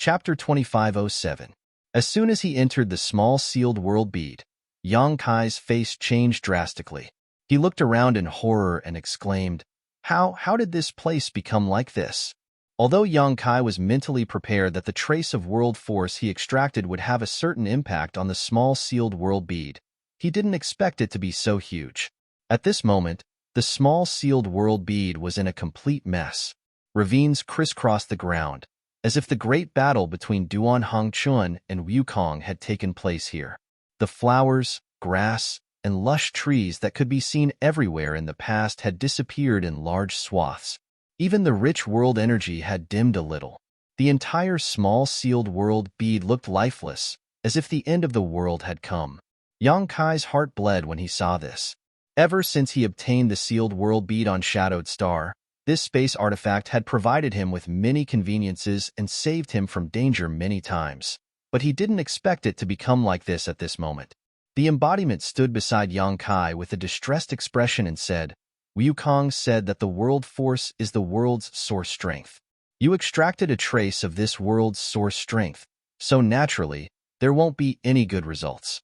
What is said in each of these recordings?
Chapter 2507. As soon as he entered the small sealed world bead, Yang Kai's face changed drastically. He looked around in horror and exclaimed, How did this place become like this? Although Yang Kai was mentally prepared that the trace of world force he extracted would have a certain impact on the small sealed world bead, he didn't expect it to be so huge. At this moment, the small sealed world bead was in a complete mess. Ravines crisscrossed the ground, as if the great battle between Duan Hongchun and Wukong had taken place here. The flowers, grass, and lush trees that could be seen everywhere in the past had disappeared in large swaths. Even the rich world energy had dimmed a little. The entire small sealed world bead looked lifeless, as if the end of the world had come. Yang Kai's heart bled when he saw this. Ever since he obtained the sealed world bead on Shadowed Star, this space artifact had provided him with many conveniences and saved him from danger many times. But he didn't expect it to become like this at this moment. The embodiment stood beside Yang Kai with a distressed expression and said, Wukong said that the world force is the world's source strength. You extracted a trace of this world's source strength, so naturally, there won't be any good results.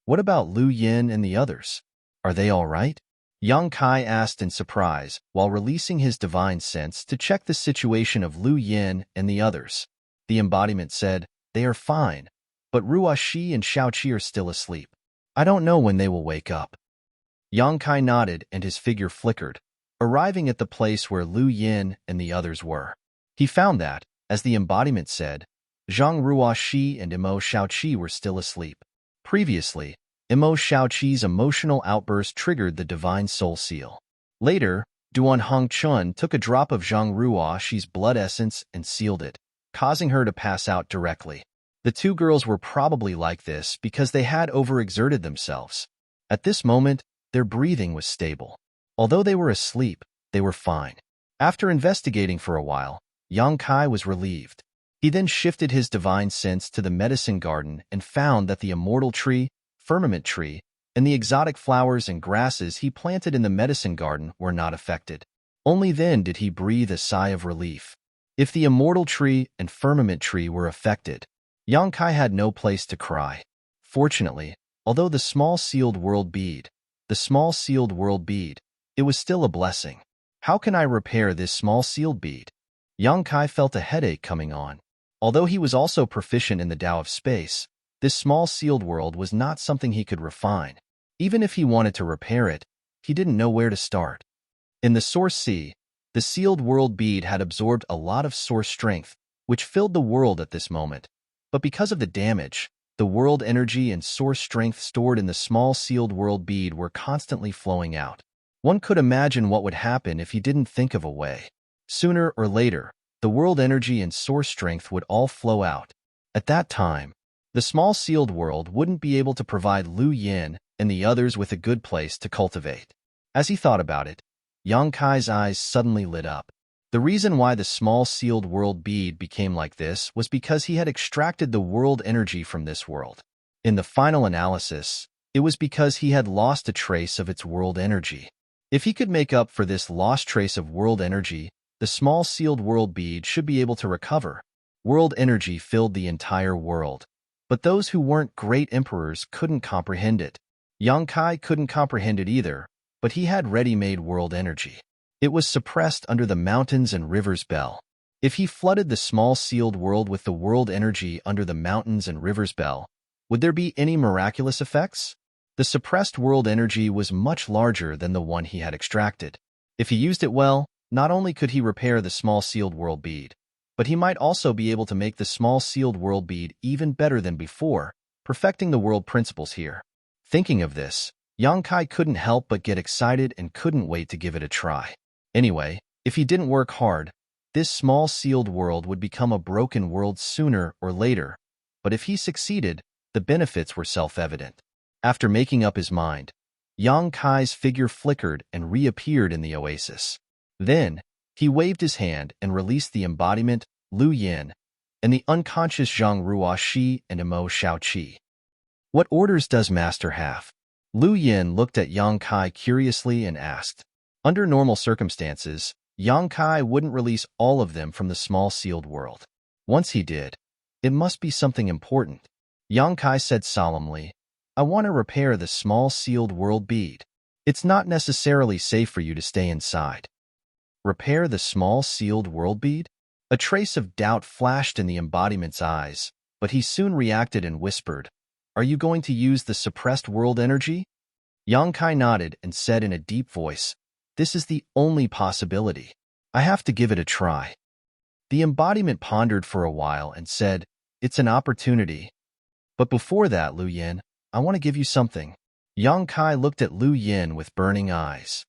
What about Lu Yin and the others? Are they all right? Yang Kai asked in surprise while releasing his divine sense to check the situation of Lu Yin and the others. The embodiment said, They are fine, but Ruo Shi and Shao Qi are still asleep. I don't know when they will wake up. Yang Kai nodded and his figure flickered, arriving at the place where Lu Yin and the others were. He found that, as the embodiment said, Zhang Ruo Shi and Imo Shao Qi were still asleep. Previously, Imo Shao Qi's emotional outburst triggered the divine soul seal. Later, Duan Hongchun took a drop of Zhang Ruo Shi's blood essence and sealed it, causing her to pass out directly. The two girls were probably like this because they had overexerted themselves. At this moment, their breathing was stable. Although they were asleep, they were fine. After investigating for a while, Yang Kai was relieved. He then shifted his divine sense to the medicine garden and found that the immortal tree, firmament tree, and the exotic flowers and grasses he planted in the medicine garden were not affected. Only then did he breathe a sigh of relief. If the immortal tree and firmament tree were affected, Yang Kai had no place to cry. Fortunately, although the small sealed world bead, it was still a blessing. How can I repair this small sealed bead? Yang Kai felt a headache coming on. Although he was also proficient in the Tao of space, this small sealed world was not something he could refine. Even if he wanted to repair it, he didn't know where to start. In the Source Sea, the sealed world bead had absorbed a lot of source strength, which filled the world at this moment. But because of the damage, the world energy and source strength stored in the small sealed world bead were constantly flowing out. One could imagine what would happen if he didn't think of a way. Sooner or later, the world energy and source strength would all flow out. At that time, the small sealed world wouldn't be able to provide Lu Yin and the others with a good place to cultivate. As he thought about it, Yang Kai's eyes suddenly lit up. The reason why the small sealed world bead became like this was because he had extracted the world energy from this world. In the final analysis, it was because he had lost a trace of its world energy. If he could make up for this lost trace of world energy, the small sealed world bead should be able to recover. World energy filled the entire world, but those who weren't great emperors couldn't comprehend it. Yang Kai couldn't comprehend it either, but he had ready-made world energy. It was suppressed under the mountains and rivers bell. If he flooded the small sealed world with the world energy under the mountains and rivers bell, would there be any miraculous effects? The suppressed world energy was much larger than the one he had extracted. If he used it well, not only could he repair the small sealed world bead, but he might also be able to make the small sealed world bead even better than before, perfecting the world principles here. Thinking of this, Yang Kai couldn't help but get excited and couldn't wait to give it a try. Anyway, if he didn't work hard, this small sealed world would become a broken world sooner or later, but if he succeeded, the benefits were self-evident. After making up his mind, Yang Kai's figure flickered and reappeared in the oasis. Then, he waved his hand and released the embodiment, Lu Yin, and the unconscious Zhang Ruo Shi and Imo Shao Qi. What orders does Master have? Lu Yin looked at Yang Kai curiously and asked. Under normal circumstances, Yang Kai wouldn't release all of them from the small sealed world. Once he did, It must be something important. Yang Kai said solemnly, I want to repair the small sealed world bead. It's not necessarily safe for you to stay inside. Repair the small sealed world bead? A trace of doubt flashed in the embodiment's eyes, but he soon reacted and whispered, Are you going to use the suppressed world energy? Yang Kai nodded and said in a deep voice, This is the only possibility. I have to give it a try. The embodiment pondered for a while and said, It's an opportunity. But before that, Lu Yin, I want to give you something. Yang Kai looked at Lu Yin with burning eyes.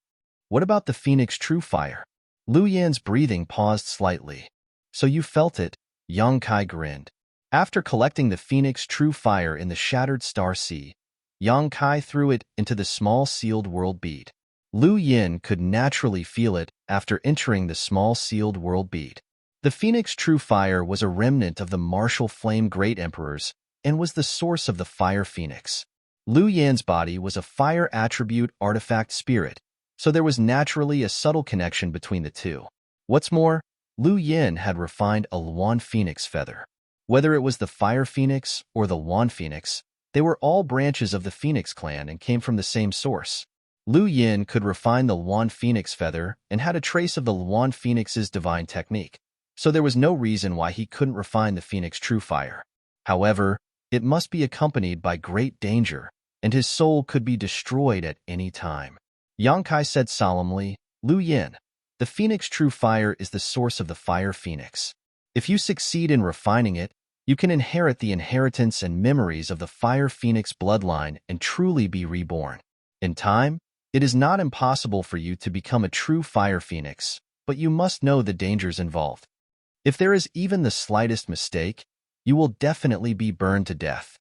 What about the Phoenix True Fire? Lu Yin's breathing paused slightly. So you felt it, Yang Kai grinned. After collecting the Phoenix True Fire in the Shattered Star Sea, Yang Kai threw it into the small sealed world bead. Lu Yin could naturally feel it after entering the small sealed world bead. The Phoenix True Fire was a remnant of the martial flame Great Emperors and was the source of the Fire Phoenix. Lu Yin's body was a fire attribute artifact spirit, so there was naturally a subtle connection between the two. What's more, Lu Yin had refined a Luan Phoenix feather. Whether it was the Fire Phoenix or the Luan Phoenix, they were all branches of the Phoenix clan and came from the same source. Lu Yin could refine the Luan Phoenix feather and had a trace of the Luan Phoenix's divine technique, so there was no reason why he couldn't refine the Phoenix True Fire. However, it must be accompanied by great danger, and his soul could be destroyed at any time. Yang Kai said solemnly, Lu Yin, the Phoenix True Fire is the source of the Fire Phoenix. If you succeed in refining it, you can inherit the inheritance and memories of the Fire Phoenix bloodline and truly be reborn. In time, it is not impossible for you to become a true Fire Phoenix, but you must know the dangers involved. If there is even the slightest mistake, you will definitely be burned to death.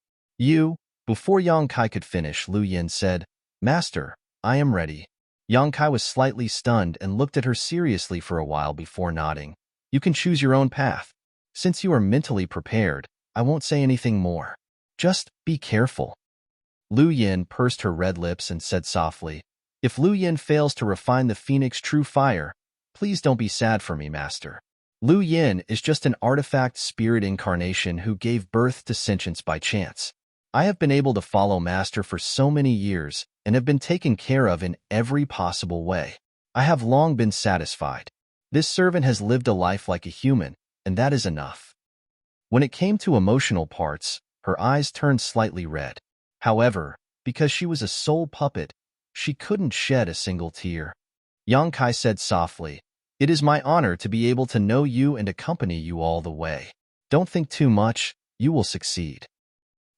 Before Yang Kai could finish, Lu Yin said, Master, I am ready. Yang Kai was slightly stunned and looked at her seriously for a while before nodding. You can choose your own path. Since you are mentally prepared, I won't say anything more. Just be careful. Lu Yin pursed her red lips and said softly, If Lu Yin fails to refine the Phoenix True Fire, please don't be sad for me, Master. Lu Yin is just an artifact spirit incarnation who gave birth to sentience by chance. I have been able to follow Master for so many years and have been taken care of in every possible way. I have long been satisfied. This servant has lived a life like a human, and that is enough. When it came to emotional parts, her eyes turned slightly red. However, because she was a soul puppet, she couldn't shed a single tear. Yang Kai said softly, It is my honor to be able to know you and accompany you all the way. Don't think too much, you will succeed.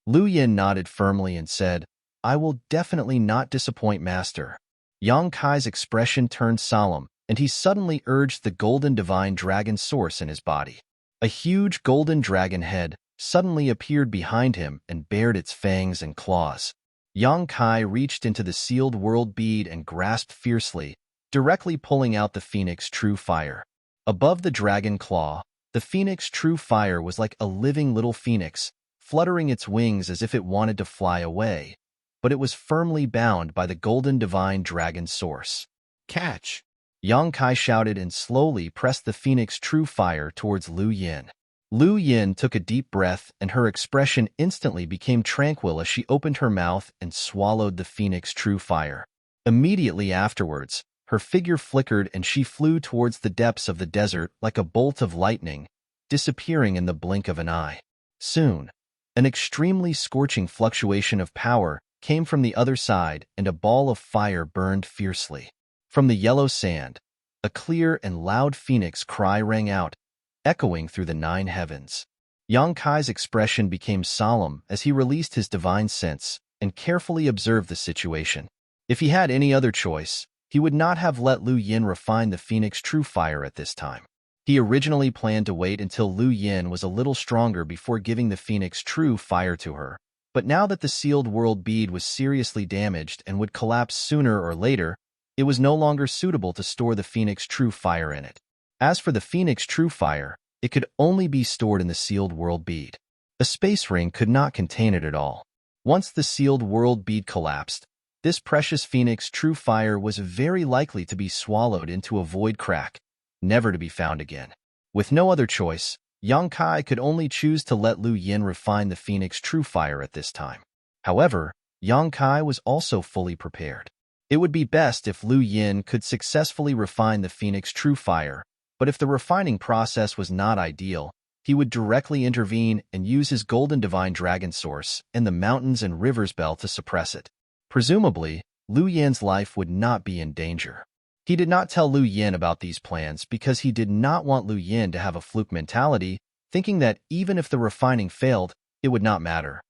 Lu Yin nodded firmly and said, I will definitely not disappoint Master. Yang Kai's expression turned solemn, and he suddenly urged the golden divine dragon source in his body. A huge golden dragon head suddenly appeared behind him and bared its fangs and claws. Yang Kai reached into the sealed world bead and grasped fiercely, directly pulling out the Phoenix True Fire. Above the dragon claw, the Phoenix True Fire was like a living little phoenix, fluttering its wings as if it wanted to fly away, but it was firmly bound by the golden divine dragon source. Catch! Yang Kai shouted and slowly pressed the Phoenix True Fire towards Lu Yin. Lu Yin took a deep breath and her expression instantly became tranquil as she opened her mouth and swallowed the Phoenix True Fire. Immediately afterwards, her figure flickered and she flew towards the depths of the desert like a bolt of lightning, disappearing in the blink of an eye. Soon, an extremely scorching fluctuation of power came from the other side and a ball of fire burned fiercely. From the yellow sand, a clear and loud phoenix cry rang out, echoing through the 9 heavens. Yang Kai's expression became solemn as he released his divine sense and carefully observed the situation. If he had any other choice, he would not have let Lu Yin refine the Phoenix True Fire at this time. He originally planned to wait until Lu Yin was a little stronger before giving the Phoenix True Fire to her, but now that the sealed world bead was seriously damaged and would collapse sooner or later, it was no longer suitable to store the Phoenix True Fire in it. As for the Phoenix True Fire, it could only be stored in the sealed world bead. A space ring could not contain it at all. Once the sealed world bead collapsed, this precious Phoenix True Fire was very likely to be swallowed into a void crack, never to be found again. With no other choice, Yang Kai could only choose to let Lu Yin refine the Phoenix True Fire at this time. However, Yang Kai was also fully prepared. It would be best if Lu Yin could successfully refine the Phoenix True Fire, but if the refining process was not ideal, he would directly intervene and use his Golden Divine Dragon Source and the Mountains and Rivers Bell to suppress it. Presumably, Lu Yin's life would not be in danger. He did not tell Lu Yin about these plans because he did not want Lu Yin to have a fluke mentality, thinking that even if the refining failed, it would not matter.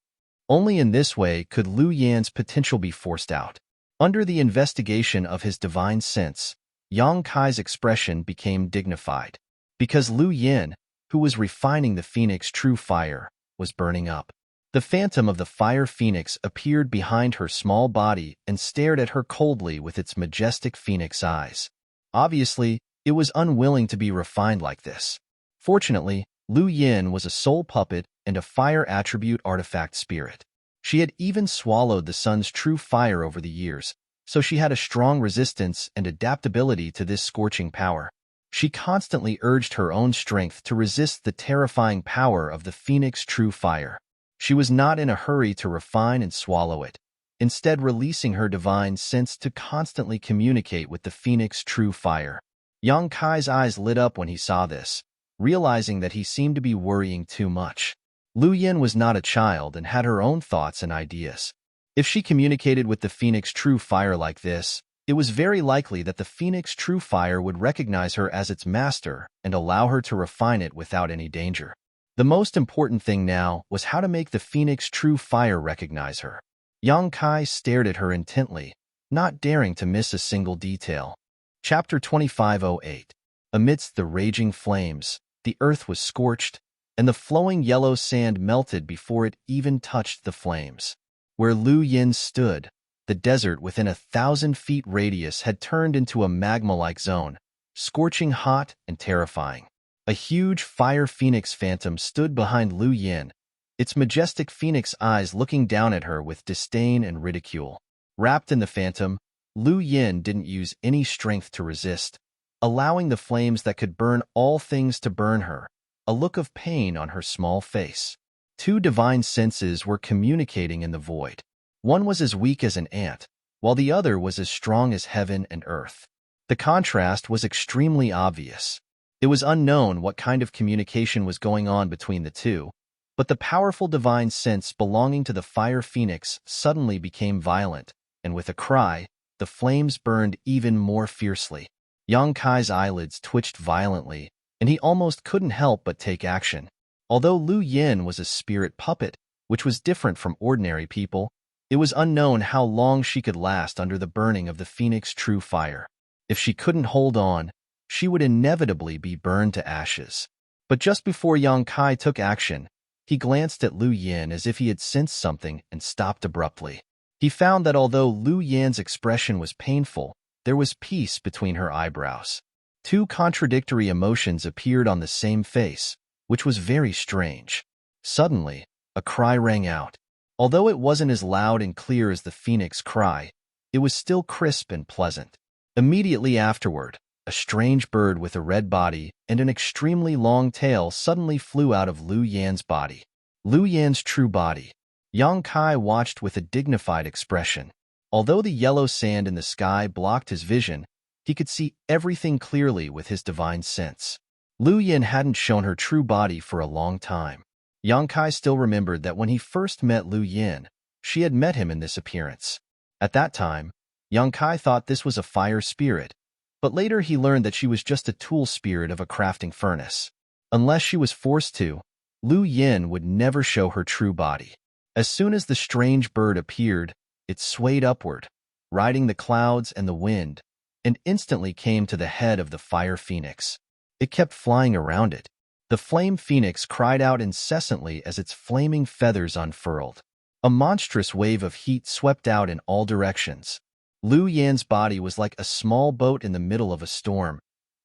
Only in this way could Lu Yin's potential be forced out. Under the investigation of his divine sense, Yang Kai's expression became dignified, because Lu Yin, who was refining the Phoenix True Fire, was burning up. The phantom of the Fire Phoenix appeared behind her small body and stared at her coldly with its majestic phoenix eyes. Obviously, it was unwilling to be refined like this. Fortunately, Lu Yin was a soul puppet and a fire attribute artifact spirit. She had even swallowed the sun's true fire over the years, so she had a strong resistance and adaptability to this scorching power. She constantly urged her own strength to resist the terrifying power of the Phoenix True Fire. She was not in a hurry to refine and swallow it, instead releasing her divine sense to constantly communicate with the Phoenix True Fire. Yang Kai's eyes lit up when he saw this, realizing that he seemed to be worrying too much. Lu Yin was not a child and had her own thoughts and ideas. If she communicated with the Phoenix True Fire like this, it was very likely that the Phoenix True Fire would recognize her as its master and allow her to refine it without any danger. The most important thing now was how to make the Phoenix True Fire recognize her. Yang Kai stared at her intently, not daring to miss a single detail. Chapter 2508. Amidst the raging flames, the earth was scorched, and the flowing yellow sand melted before it even touched the flames. Where Lu Yin stood, the desert within 1,000 feet radius had turned into a magma-like zone, scorching hot and terrifying. A huge fire phoenix phantom stood behind Lu Yin, its majestic phoenix eyes looking down at her with disdain and ridicule. Wrapped in the phantom, Lu Yin didn't use any strength to resist, allowing the flames that could burn all things to burn her, a look of pain on her small face. Two divine senses were communicating in the void. One was as weak as an ant, while the other was as strong as heaven and earth. The contrast was extremely obvious. It was unknown what kind of communication was going on between the two, but the powerful divine sense belonging to the fire phoenix suddenly became violent, and with a cry, the flames burned even more fiercely. Yang Kai's eyelids twitched violently, and he almost couldn't help but take action. Although Lu Yin was a spirit puppet, which was different from ordinary people, it was unknown how long she could last under the burning of the Phoenix True Fire. If she couldn't hold on, she would inevitably be burned to ashes. But just before Yang Kai took action, he glanced at Lu Yin as if he had sensed something and stopped abruptly. He found that although Lu Yin's expression was painful, there was peace between her eyebrows. Two contradictory emotions appeared on the same face, which was very strange. Suddenly, a cry rang out. Although it wasn't as loud and clear as the phoenix cry, it was still crisp and pleasant. Immediately afterward, a strange bird with a red body and an extremely long tail suddenly flew out of Lu Yin's body. Lu Yin's true body. Yang Kai watched with a dignified expression. Although the yellow sand in the sky blocked his vision, he could see everything clearly with his divine sense. Lu Yin hadn't shown her true body for a long time. Yang Kai still remembered that when he first met Lu Yin, she had met him in this appearance. At that time, Yang Kai thought this was a fire spirit, but later he learned that she was just a tool spirit of a crafting furnace. Unless she was forced to, Lu Yin would never show her true body. As soon as the strange bird appeared, it swayed upward, riding the clouds and the wind, and instantly came to the head of the fire phoenix. It kept flying around it. The flame phoenix cried out incessantly as its flaming feathers unfurled. A monstrous wave of heat swept out in all directions. Lu Yin's body was like a small boat in the middle of a storm,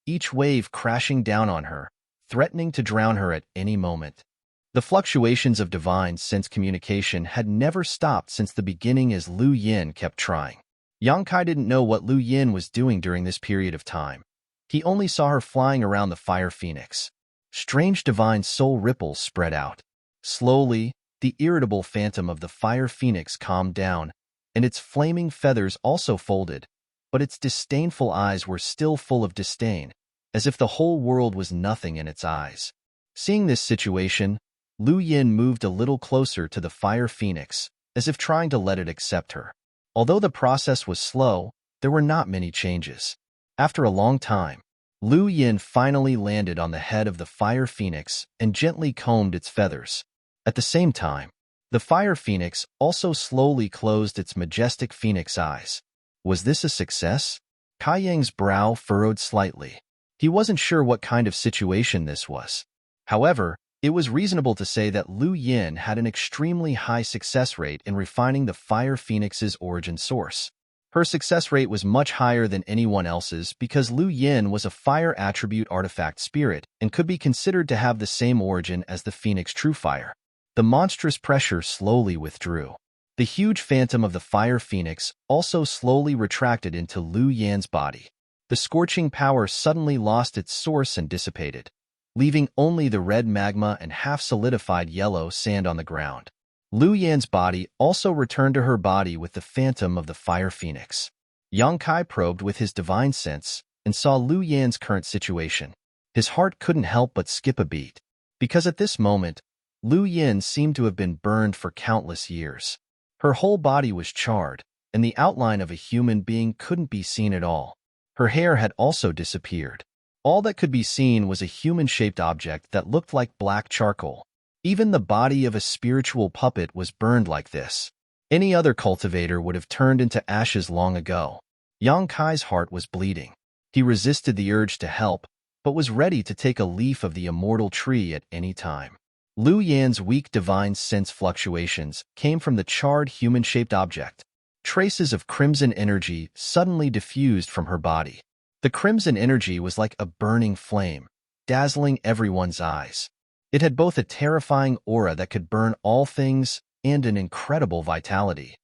each wave crashing down on her, threatening to drown her at any moment. The fluctuations of divine sense communication had never stopped since the beginning as Lu Yin kept trying. Yang Kai didn't know what Lu Yin was doing during this period of time. He only saw her flying around the fire phoenix. Strange divine soul ripples spread out. Slowly, the irritable phantom of the fire phoenix calmed down, and its flaming feathers also folded, but its disdainful eyes were still full of disdain, as if the whole world was nothing in its eyes. Seeing this situation, Lu Yin moved a little closer to the fire phoenix, as if trying to let it accept her. Although the process was slow, there were not many changes. After a long time, Lu Yin finally landed on the head of the fire phoenix and gently combed its feathers. At the same time, the fire phoenix also slowly closed its majestic phoenix eyes. Was this a success? Kai Yang's brow furrowed slightly. He wasn't sure what kind of situation this was. However, it was reasonable to say that Lu Yin had an extremely high success rate in refining the fire phoenix's origin source. Her success rate was much higher than anyone else's because Lu Yin was a fire attribute artifact spirit and could be considered to have the same origin as the phoenix true fire. The monstrous pressure slowly withdrew. The huge phantom of the fire phoenix also slowly retracted into Lu Yan's body. The scorching power suddenly lost its source and dissipated, leaving only the red magma and half-solidified yellow sand on the ground. Lu Yan's body also returned to her body with the phantom of the fire phoenix. Yang Kai probed with his divine sense and saw Lu Yan's current situation. His heart couldn't help but skip a beat, because at this moment, Lu Yin seemed to have been burned for countless years. Her whole body was charred, and the outline of a human being couldn't be seen at all. Her hair had also disappeared. All that could be seen was a human-shaped object that looked like black charcoal. Even the body of a spiritual puppet was burned like this. Any other cultivator would have turned into ashes long ago. Yang Kai's heart was bleeding. He resisted the urge to help, but was ready to take a leaf of the immortal tree at any time. Lu Yan's weak divine sense fluctuations came from the charred human-shaped object. Traces of crimson energy suddenly diffused from her body. The crimson energy was like a burning flame, dazzling everyone's eyes. It had both a terrifying aura that could burn all things and an incredible vitality.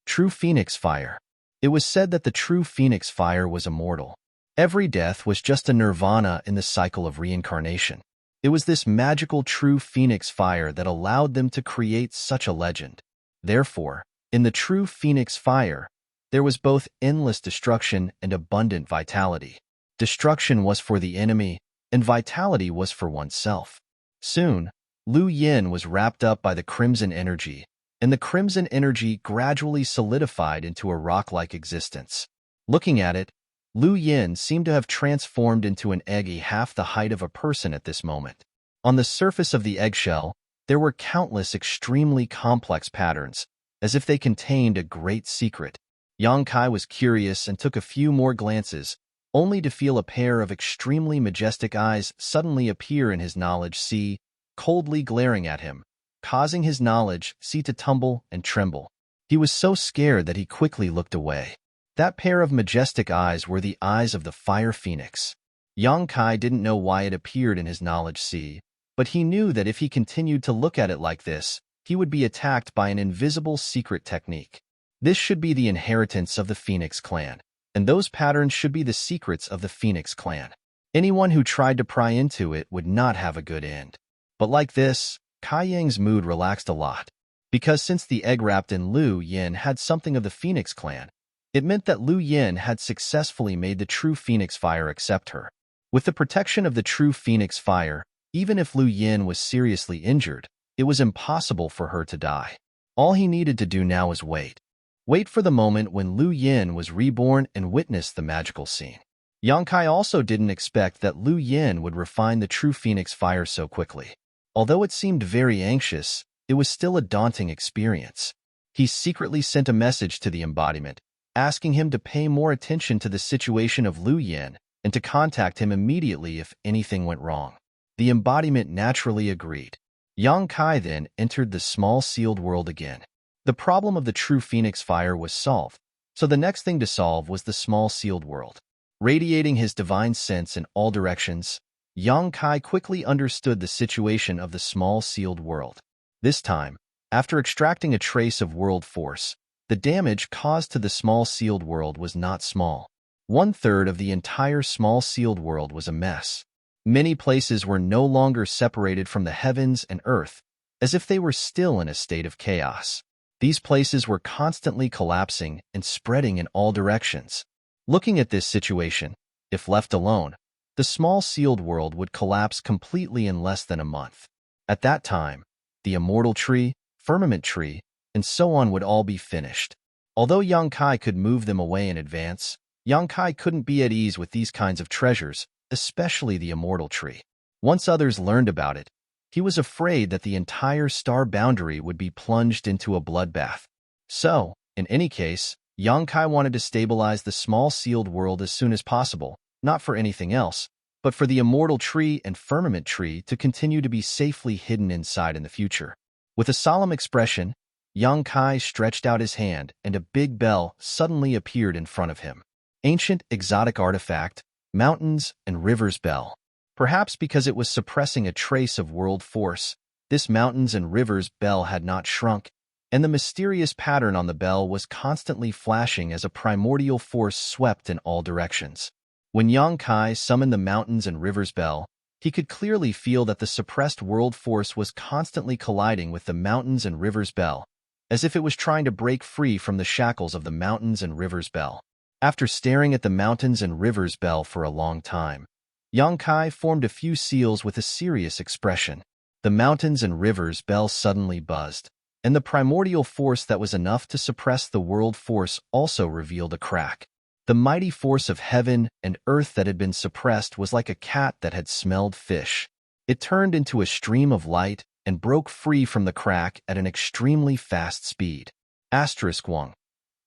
True Phoenix Fire. It was said that the true Phoenix Fire was immortal. Every death was just a nirvana in the cycle of reincarnation. It was this magical true Phoenix Fire that allowed them to create such a legend. Therefore, in the true Phoenix Fire, there was both endless destruction and abundant vitality. Destruction was for the enemy, and vitality was for oneself. Soon, Lu Yin was wrapped up by the crimson energy, and the crimson energy gradually solidified into a rock-like existence. Looking at it, Lu Yin seemed to have transformed into an egg half the height of a person at this moment. On the surface of the eggshell, there were countless extremely complex patterns, as if they contained a great secret. Yang Kai was curious and took a few more glances, only to feel a pair of extremely majestic eyes suddenly appear in his knowledge sea, coldly glaring at him, causing his knowledge sea to tumble and tremble. He was so scared that he quickly looked away. That pair of majestic eyes were the eyes of the fire phoenix. Yang Kai didn't know why it appeared in his knowledge sea, but he knew that if he continued to look at it like this, he would be attacked by an invisible secret technique. This should be the inheritance of the Phoenix clan, and those patterns should be the secrets of the Phoenix clan. Anyone who tried to pry into it would not have a good end. But like this, Kai Yang's mood relaxed a lot, because since the egg wrapped in Lu Yin had something of the Phoenix clan, it meant that Lu Yin had successfully made the true Phoenix Fire accept her. With the protection of the true Phoenix Fire, even if Lu Yin was seriously injured, it was impossible for her to die. All he needed to do now was wait. Wait for the moment when Lu Yin was reborn and witness the magical scene. Yang Kai also didn't expect that Lu Yin would refine the true Phoenix Fire so quickly. Although it seemed very anxious, it was still a daunting experience. He secretly sent a message to the embodiment, asking him to pay more attention to the situation of Lu Yin and to contact him immediately if anything went wrong. The embodiment naturally agreed. Yang Kai then entered the small sealed world again. The problem of the true Phoenix Fire was solved, so the next thing to solve was the small sealed world. Radiating his divine sense in all directions, Yang Kai quickly understood the situation of the small sealed world. This time, after extracting a trace of world force, the damage caused to the small sealed world was not small. 1/3 of the entire small sealed world was a mess. Many places were no longer separated from the heavens and earth, as if they were still in a state of chaos. These places were constantly collapsing and spreading in all directions. Looking at this situation, if left alone, the small sealed world would collapse completely in less than a month. At that time, the immortal tree, firmament tree, and so on would all be finished. Although Yang Kai could move them away in advance, Yang Kai couldn't be at ease with these kinds of treasures, especially the immortal tree. Once others learned about it, he was afraid that the entire star boundary would be plunged into a bloodbath. So, in any case, Yang Kai wanted to stabilize the small sealed world as soon as possible, not for anything else, but for the immortal tree and firmament tree to continue to be safely hidden inside in the future. With a solemn expression, Yang Kai stretched out his hand and a big bell suddenly appeared in front of him. Ancient exotic artifact, Mountains and Rivers Bell. Perhaps because it was suppressing a trace of world force, this Mountains and Rivers Bell had not shrunk, and the mysterious pattern on the bell was constantly flashing as a primordial force swept in all directions. When Yang Kai summoned the Mountains and Rivers Bell, he could clearly feel that the suppressed world force was constantly colliding with the Mountains and Rivers Bell, as if it was trying to break free from the shackles of the Mountains and Rivers Bell. After staring at the Mountains and Rivers Bell for a long time, Yang Kai formed a few seals with a serious expression. The Mountains and Rivers Bell suddenly buzzed, and the primordial force that was enough to suppress the world force also revealed a crack. The mighty force of heaven and earth that had been suppressed was like a cat that had smelled fish. It turned into a stream of light and broke free from the crack at an extremely fast speed. *1.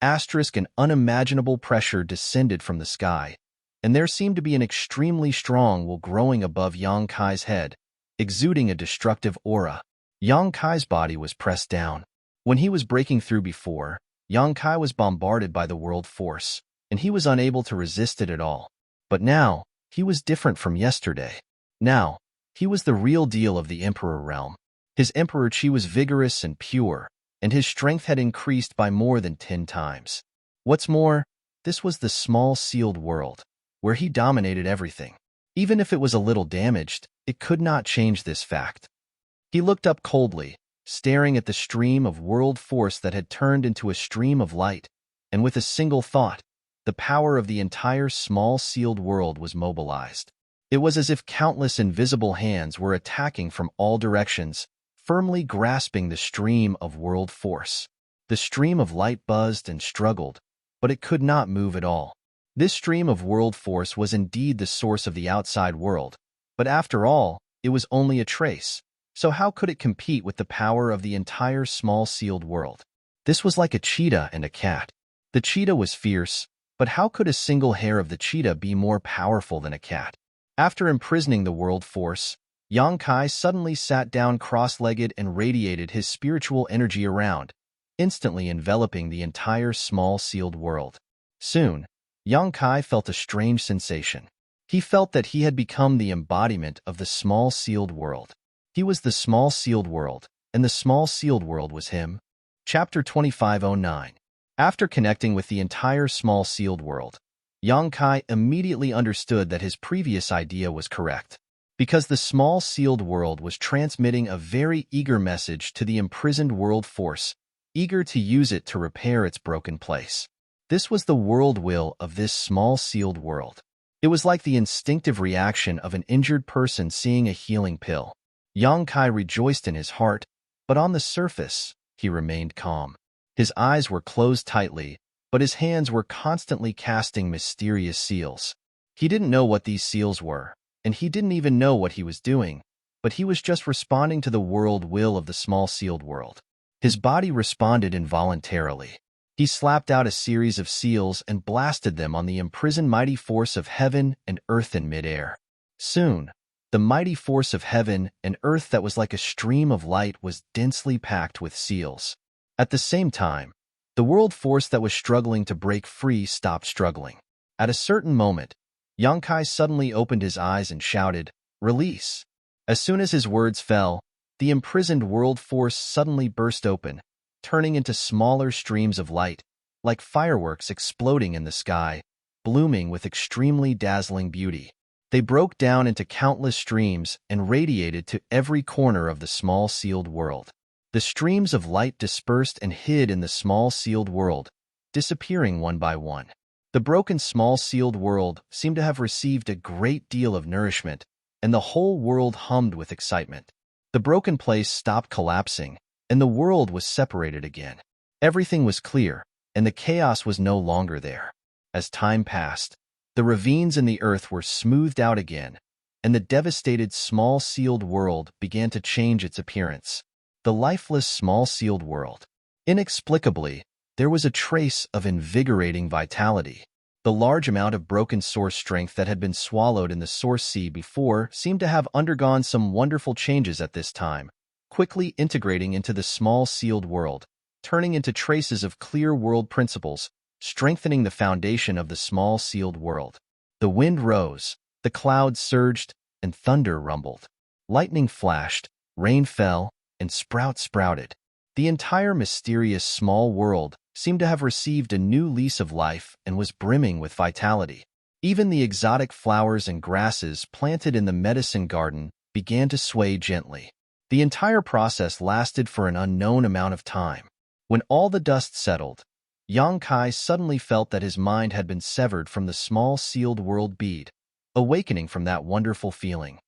An unimaginable pressure descended from the sky, and there seemed to be an extremely strong will growing above Yang Kai's head, exuding a destructive aura. Yang Kai's body was pressed down. When he was breaking through before, Yang Kai was bombarded by the world force, and he was unable to resist it at all. But now, he was different from yesterday. Now, he was the real deal of the Emperor realm. His Emperor Chi was vigorous and pure, and his strength had increased by more than 10 times. What's more, this was the small sealed world, where he dominated everything. Even if it was a little damaged, it could not change this fact. He looked up coldly, staring at the stream of world force that had turned into a stream of light, and with a single thought, the power of the entire small sealed world was mobilized. It was as if countless invisible hands were attacking from all directions, firmly grasping the stream of world force. The stream of light buzzed and struggled, but it could not move at all. This stream of world force was indeed the source of the outside world, but after all, it was only a trace, so how could it compete with the power of the entire small sealed world? This was like a cheetah and a cat. The cheetah was fierce, but how could a single hair of the cheetah be more powerful than a cat? After imprisoning the world force, Yang Kai suddenly sat down cross-legged and radiated his spiritual energy around, instantly enveloping the entire small sealed world. Soon, Yang Kai felt a strange sensation. He felt that he had become the embodiment of the small sealed world. He was the small sealed world, and the small sealed world was him. Chapter 2509. After connecting with the entire small sealed world, Yang Kai immediately understood that his previous idea was correct. Because the small sealed world was transmitting a very eager message to the imprisoned world force, eager to use it to repair its broken place. This was the world will of this small sealed world. It was like the instinctive reaction of an injured person seeing a healing pill. Yang Kai rejoiced in his heart, but on the surface, he remained calm. His eyes were closed tightly, but his hands were constantly casting mysterious seals. He didn't know what these seals were, and he didn't even know what he was doing, but he was just responding to the world will of the small sealed world. His body responded involuntarily. He slapped out a series of seals and blasted them on the imprisoned mighty force of heaven and earth in midair. Soon, the mighty force of heaven and earth that was like a stream of light was densely packed with seals. At the same time, the world force that was struggling to break free stopped struggling. At a certain moment, Yang Kai suddenly opened his eyes and shouted, "Release!" As soon as his words fell, the imprisoned world force suddenly burst open, turning into smaller streams of light, like fireworks exploding in the sky, blooming with extremely dazzling beauty. They broke down into countless streams and radiated to every corner of the small sealed world. The streams of light dispersed and hid in the small sealed world, disappearing one by one. The broken small sealed world seemed to have received a great deal of nourishment, and the whole world hummed with excitement. The broken place stopped collapsing, and the world was separated again. Everything was clear, and the chaos was no longer there. As time passed, the ravines in the earth were smoothed out again, and the devastated small sealed world began to change its appearance. The lifeless small sealed world. Inexplicably, there was a trace of invigorating vitality. The large amount of broken source strength that had been swallowed in the source sea before seemed to have undergone some wonderful changes at this time, quickly integrating into the small sealed world, turning into traces of clear world principles, strengthening the foundation of the small sealed world. The wind rose, the clouds surged, and thunder rumbled. Lightning flashed, rain fell, and sprouts sprouted. The entire mysterious small world seemed to have received a new lease of life and was brimming with vitality. Even the exotic flowers and grasses planted in the medicine garden began to sway gently. The entire process lasted for an unknown amount of time. When all the dust settled, Yang Kai suddenly felt that his mind had been severed from the small sealed world bead, awakening from that wonderful feeling.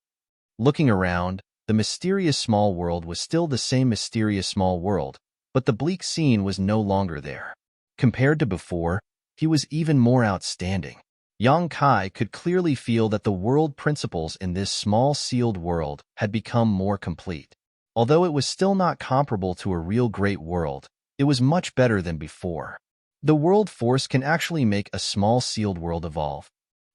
Looking around, the mysterious small world was still the same mysterious small world, but the bleak scene was no longer there. Compared to before, he was even more outstanding. Yang Kai could clearly feel that the world principles in this small sealed world had become more complete. Although it was still not comparable to a real great world, it was much better than before. The world force can actually make a small sealed world evolve.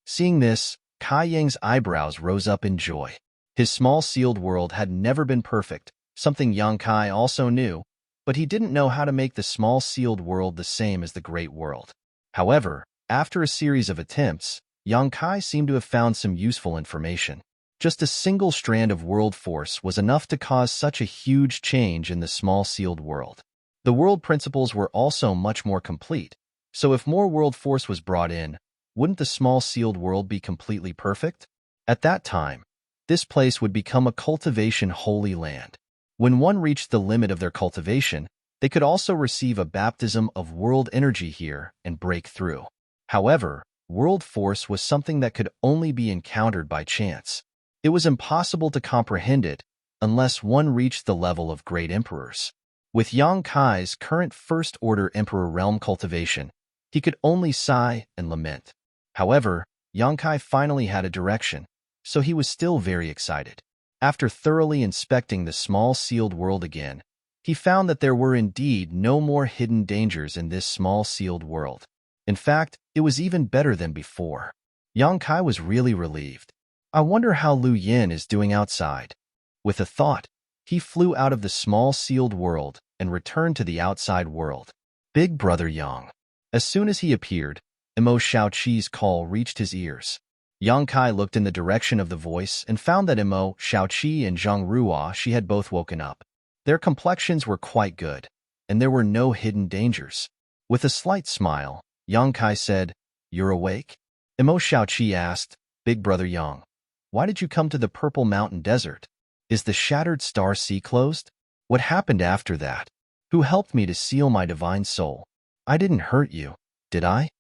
Seeing this, Kai Yang's eyebrows rose up in joy. His small sealed world had never been perfect, something Yang Kai also knew, but he didn't know how to make the small sealed world the same as the great world. However, after a series of attempts, Yang Kai seemed to have found some useful information. Just a single strand of world force was enough to cause such a huge change in the small sealed world. The world principles were also much more complete, so if more world force was brought in, wouldn't the small sealed world be completely perfect? At that time, this place would become a cultivation holy land. When one reached the limit of their cultivation, they could also receive a baptism of world energy here and break through. However, world force was something that could only be encountered by chance. It was impossible to comprehend it unless one reached the level of great emperors. With Yang Kai's current first-order emperor realm cultivation, he could only sigh and lament. However, Yang Kai finally had a direction, so he was still very excited. After thoroughly inspecting the small sealed world again, he found that there were indeed no more hidden dangers in this small sealed world. In fact, it was even better than before. Yang Kai was really relieved. I wonder how Lu Yin is doing outside. With a thought, he flew out of the small sealed world and returned to the outside world. Big Brother Yang. As soon as he appeared, Emo Xiaoqi's call reached his ears. Yang Kai looked in the direction of the voice and found that Emo Xiaoqi and Zhang Ruo she had both woken up. Their complexions were quite good, and there were no hidden dangers. With a slight smile, Yang Kai said, "You're awake?" Emo Xiaoqi asked, "Big Brother Yang, why did you come to the Purple Mountain Desert? Is the Shattered Star Sea closed? What happened after that? Who helped me to seal my divine soul? I didn't hurt you, did I?"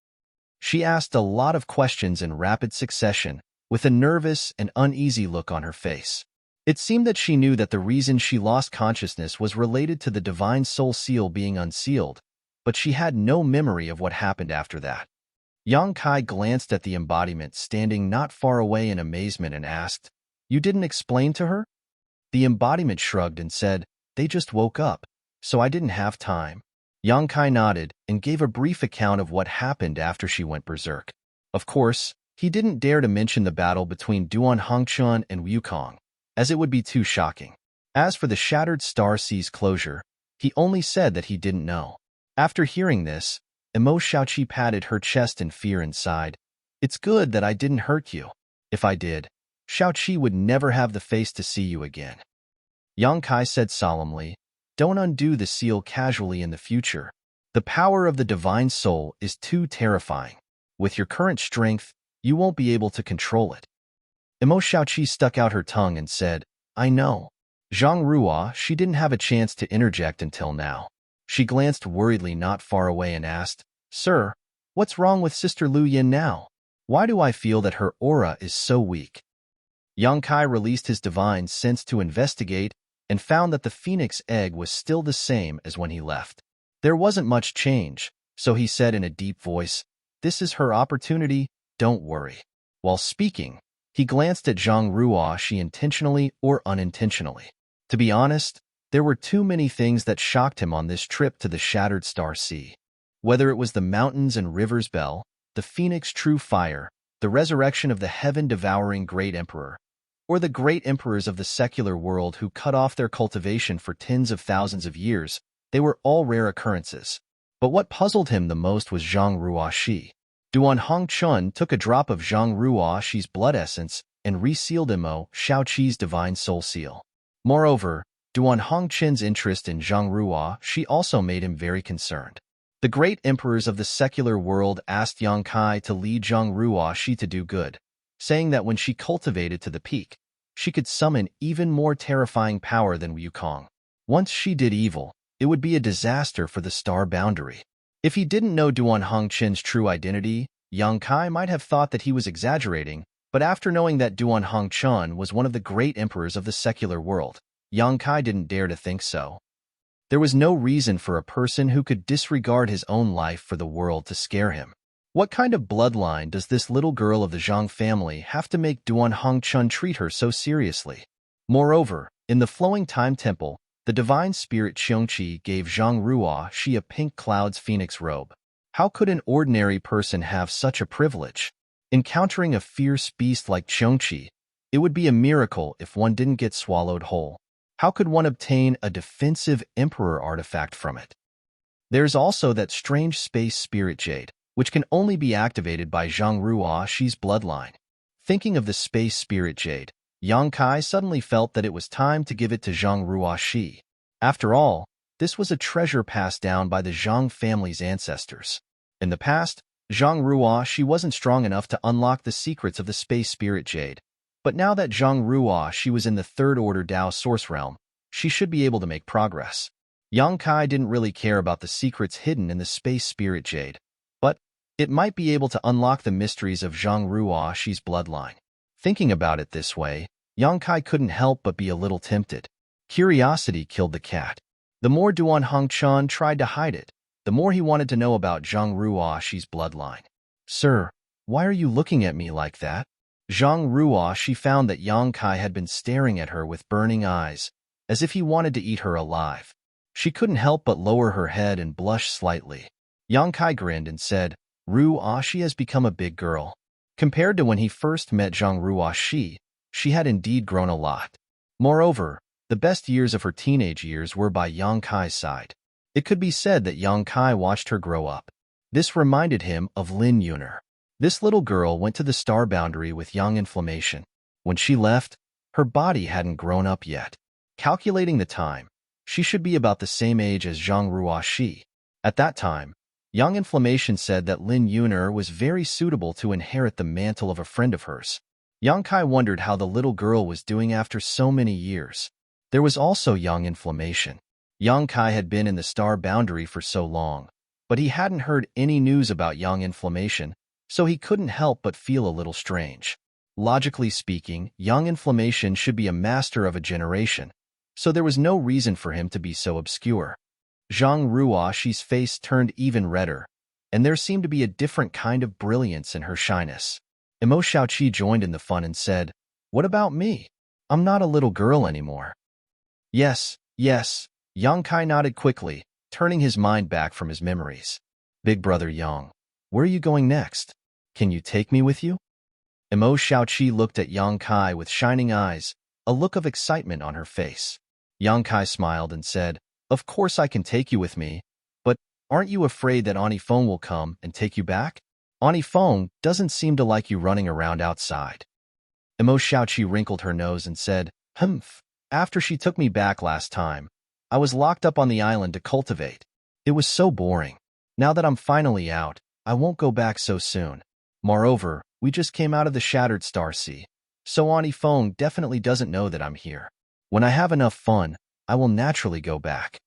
She asked a lot of questions in rapid succession, with a nervous and uneasy look on her face. It seemed that she knew that the reason she lost consciousness was related to the divine soul seal being unsealed, but she had no memory of what happened after that. Yang Kai glanced at the embodiment standing not far away in amazement and asked, "You didn't explain to her?" The embodiment shrugged and said, "They just woke up, so I didn't have time." Yang Kai nodded and gave a brief account of what happened after she went berserk. Of course, he didn't dare to mention the battle between Duan Hongchuan and Wukong, as it would be too shocking. As for the Shattered Star Sea's closure, he only said that he didn't know. After hearing this, Emo Xiaoqi patted her chest in fear and sighed, "It's good that I didn't hurt you. If I did, Xiaoqi would never have the face to see you again." Yang Kai said solemnly, "Don't undo the seal casually in the future. The power of the divine soul is too terrifying. With your current strength, you won't be able to control it." Emo Xiaoqi stuck out her tongue and said, I know. Zhang Ruo, she didn't have a chance to interject until now. She glanced worriedly not far away and asked, Sir, what's wrong with Sister Lu Yin now? Why do I feel that her aura is so weak? Yang Kai released his divine sense to investigate and found that the phoenix egg was still the same as when he left. There wasn't much change, so he said in a deep voice, This is her opportunity, don't worry. While speaking, he glanced at Zhang Ruo, she intentionally or unintentionally. To be honest, there were too many things that shocked him on this trip to the Shattered Star Sea. Whether it was the mountains and rivers bell, the phoenix true fire, the resurrection of the heaven-devouring great emperor, or the great emperors of the secular world who cut off their cultivation for tens of thousands of years, they were all rare occurrences. But what puzzled him the most was Zhang Ruoxi. Duan Hongchun took a drop of Zhang Ruoxi's blood essence and resealed Emo Xiaoqi's divine soul seal. Moreover, Duan Hongchun's interest in Zhang Ruoxi also made him very concerned. The great emperors of the secular world asked Yang Kai to lead Zhang Ruoxi to do good, saying that when she cultivated to the peak, she could summon even more terrifying power than Wukong. Once she did evil, it would be a disaster for the star boundary. If he didn't know Duan Hongchun's true identity, Yang Kai might have thought that he was exaggerating, but after knowing that Duan Hongchun was one of the great emperors of the secular world, Yang Kai didn't dare to think so. There was no reason for a person who could disregard his own life for the world to scare him. What kind of bloodline does this little girl of the Zhang family have to make Duan Hongchun treat her so seriously? Moreover, in the Flowing Time Temple, the divine spirit Qiongqi gave Zhang Ruoxi a pink cloud's phoenix robe. How could an ordinary person have such a privilege? Encountering a fierce beast like Qiongqi, it would be a miracle if one didn't get swallowed whole. How could one obtain a defensive emperor artifact from it? There's also that strange space spirit jade, which can only be activated by Zhang Ruoxi's bloodline. Thinking of the space spirit jade, Yang Kai suddenly felt that it was time to give it to Zhang Ruoxi. After all, this was a treasure passed down by the Zhang family's ancestors. In the past, Zhang Ruoxi wasn't strong enough to unlock the secrets of the space spirit jade, but now that Zhang Ruoxi was in the Third Order Dao Source Realm, she should be able to make progress. Yang Kai didn't really care about the secrets hidden in the space spirit jade, but it might be able to unlock the mysteries of Zhang Ruoxi's bloodline. Thinking about it this way, Yang Kai couldn't help but be a little tempted. Curiosity killed the cat. The more Duan Hongchun tried to hide it, the more he wanted to know about Zhang Ruoxi's bloodline. Sir, why are you looking at me like that? Zhang Ruoxi found that Yang Kai had been staring at her with burning eyes, as if he wanted to eat her alive. She couldn't help but lower her head and blush slightly. Yang Kai grinned and said, Ruoxi has become a big girl. Compared to when he first met Zhang Ruoxi, she had indeed grown a lot. Moreover, the best years of her teenage years were by Yang Kai's side. It could be said that Yang Kai watched her grow up. This reminded him of Lin Yuner. This little girl went to the star boundary with young inflammation. When she left, her body hadn't grown up yet. Calculating the time, she should be about the same age as Zhang Ruoxi. At that time, young inflammation said that Lin Yuner was very suitable to inherit the mantle of a friend of hers. Yang Kai wondered how the little girl was doing after so many years. There was also young inflammation. Yang Kai had been in the star boundary for so long, but he hadn't heard any news about young inflammation, so he couldn't help but feel a little strange. Logically speaking, young inflammation should be a master of a generation, so there was no reason for him to be so obscure. Zhang Ruoxi's face turned even redder, and there seemed to be a different kind of brilliance in her shyness. Emo Xiaoqi joined in the fun and said, What about me? I'm not a little girl anymore. Yes, yes, Yang Kai nodded quickly, turning his mind back from his memories. Big brother Yang, where are you going next? Can you take me with you? Emo Xiaoqi looked at Yang Kai with shining eyes, a look of excitement on her face. Yang Kai smiled and said, Of course I can take you with me, but aren't you afraid that Ani Feng will come and take you back? Ani Feng doesn't seem to like you running around outside. Emo Xiaoqi wrinkled her nose and said, Humph. After she took me back last time, I was locked up on the island to cultivate. It was so boring. Now that I'm finally out, I won't go back so soon. Moreover, we just came out of the Shattered Star Sea. So Ani Feng definitely doesn't know that I'm here. When I have enough fun, I will naturally go back.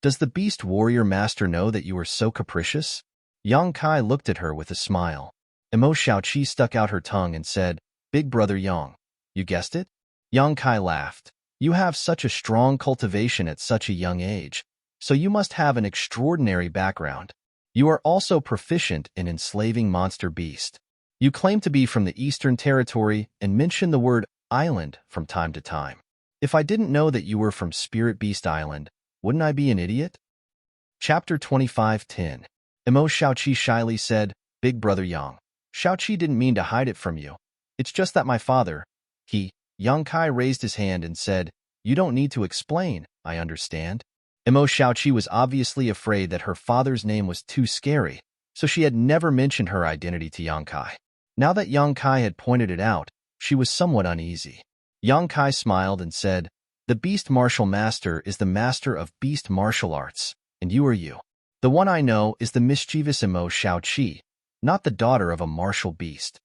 Does the beast warrior master know that you are so capricious? Yang Kai looked at her with a smile. Emo Xiaoqi stuck out her tongue and said, Big brother Yang. You guessed it? Yang Kai laughed. You have such a strong cultivation at such a young age, so you must have an extraordinary background. You are also proficient in enslaving monster beast. You claim to be from the Eastern Territory and mention the word island from time to time. If I didn't know that you were from Spirit Beast Island, wouldn't I be an idiot? Chapter 25:10. Emo Xiaoqi shyly said, Big brother Yang. Xiaoqi didn't mean to hide it from you. It's just that my father, Yang Kai raised his hand and said, You don't need to explain, I understand. Emo Xiaoqi was obviously afraid that her father's name was too scary, so she had never mentioned her identity to Yang Kai. Now that Yang Kai had pointed it out, she was somewhat uneasy. Yang Kai smiled and said, The Beast Martial Master is the master of beast martial arts, and you are you. The one I know is the mischievous Emo Xiaoqi, not the daughter of a martial beast.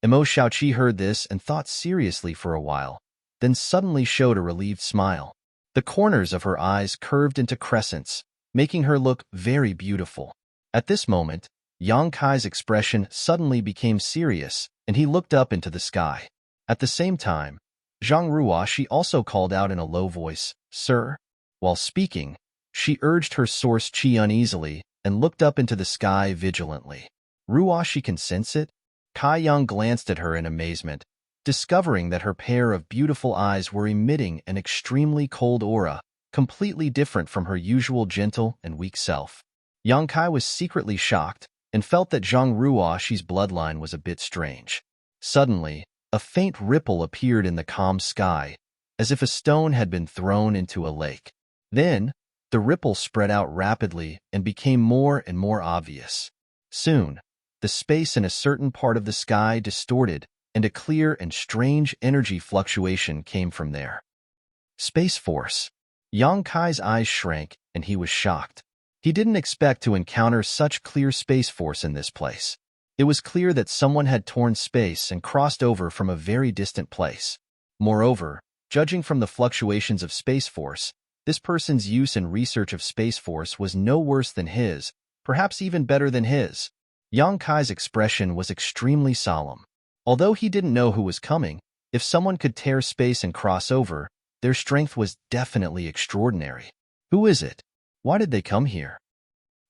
Emo Xiaoqi heard this and thought seriously for a while, then suddenly showed a relieved smile. The corners of her eyes curved into crescents, making her look very beautiful. At this moment, Yang Kai's expression suddenly became serious, and he looked up into the sky. At the same time, Zhang Ruoshi also called out in a low voice, Sir. While speaking, she urged her source qi uneasily and looked up into the sky vigilantly. Ruoshi can sense it? Kai Yang glanced at her in amazement, discovering that her pair of beautiful eyes were emitting an extremely cold aura, completely different from her usual gentle and weak self. Yang Kai was secretly shocked and felt that Zhang Ruoshi's bloodline was a bit strange. Suddenly, a faint ripple appeared in the calm sky, as if a stone had been thrown into a lake. Then, the ripple spread out rapidly and became more and more obvious. Soon, the space in a certain part of the sky distorted, and a clear and strange energy fluctuation came from there. Space Force. Yang Kai's eyes shrank, and he was shocked. He didn't expect to encounter such clear space force in this place. It was clear that someone had torn space and crossed over from a very distant place. Moreover, judging from the fluctuations of space force, this person's use and research of space force was no worse than his, perhaps even better than his. Yang Kai's expression was extremely solemn. Although he didn't know who was coming, if someone could tear space and cross over, their strength was definitely extraordinary. Who is it? Why did they come here?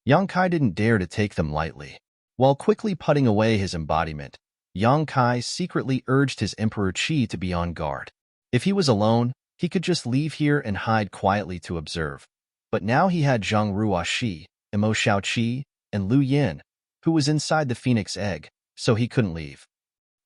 Yang Kai didn't dare to take them lightly. While quickly putting away his embodiment, Yang Kai secretly urged his Emperor Qi to be on guard. If he was alone, he could just leave here and hide quietly to observe. But now he had Zhang Ruoshi, Emo Xiaoqi, and Lu Yin, who was inside the phoenix egg, so he couldn't leave.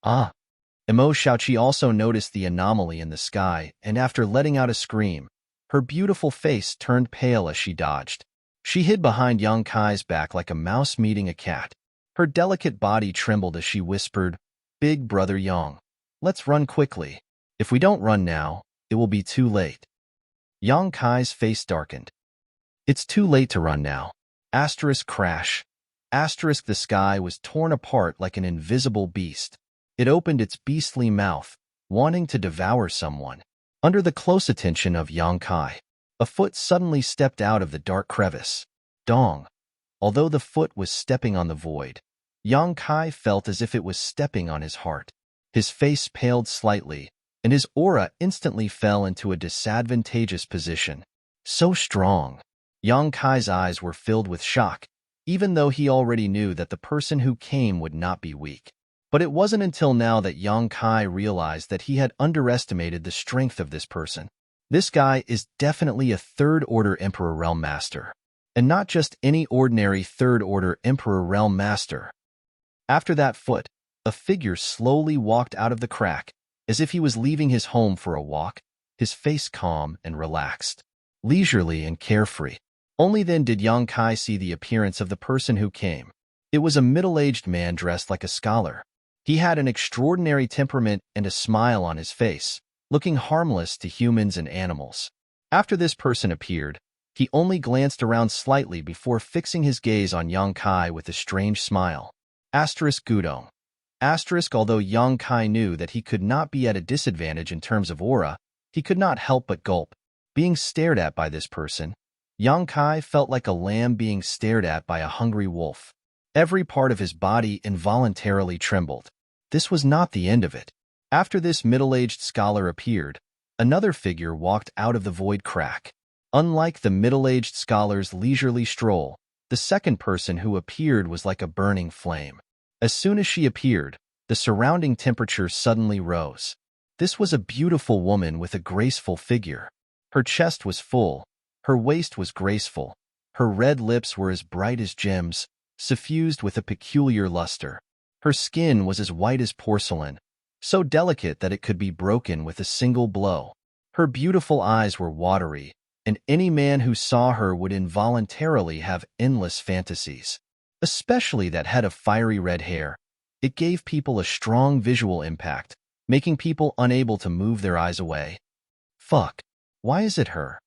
Emo Xiaoqi also noticed the anomaly in the sky, and after letting out a scream, her beautiful face turned pale as she dodged. She hid behind Yang Kai's back like a mouse meeting a cat. Her delicate body trembled as she whispered, Big brother Yang, let's run quickly. If we don't run now, it will be too late. Yang Kai's face darkened. It's too late to run now. Asterisk crash. Asterisk the sky was torn apart like an invisible beast. It opened its beastly mouth, wanting to devour someone. Under the close attention of Yang Kai, a foot suddenly stepped out of the dark crevice. Dong. Although the foot was stepping on the void, Yang Kai felt as if it was stepping on his heart. His face paled slightly, and his aura instantly fell into a disadvantageous position. So strong. Yang Kai's eyes were filled with shock, even though he already knew that the person who came would not be weak. But it wasn't until now that Yang Kai realized that he had underestimated the strength of this person. This guy is definitely a third-order Emperor Realm Master, and not just any ordinary third-order Emperor Realm Master. After that foot, a figure slowly walked out of the crack, as if he was leaving his home for a walk, his face calm and relaxed, leisurely and carefree. Only then did Yang Kai see the appearance of the person who came. It was a middle-aged man dressed like a scholar. He had an extraordinary temperament and a smile on his face, looking harmless to humans and animals. After this person appeared, he only glanced around slightly before fixing his gaze on Yang Kai with a strange smile. Asterisk Gudong. Although Yang Kai knew that he could not be at a disadvantage in terms of aura, he could not help but gulp. Being stared at by this person, Yang Kai felt like a lamb being stared at by a hungry wolf. Every part of his body involuntarily trembled. This was not the end of it. After this middle-aged scholar appeared, another figure walked out of the void crack. Unlike the middle-aged scholar's leisurely stroll, the second person who appeared was like a burning flame. As soon as she appeared, the surrounding temperature suddenly rose. This was a beautiful woman with a graceful figure. Her chest was full, her waist was graceful, her red lips were as bright as gems, suffused with a peculiar luster. Her skin was as white as porcelain, so delicate that it could be broken with a single blow. Her beautiful eyes were watery, and any man who saw her would involuntarily have endless fantasies. Especially that head of fiery red hair. It gave people a strong visual impact, making people unable to move their eyes away. Fuck. Why is it her?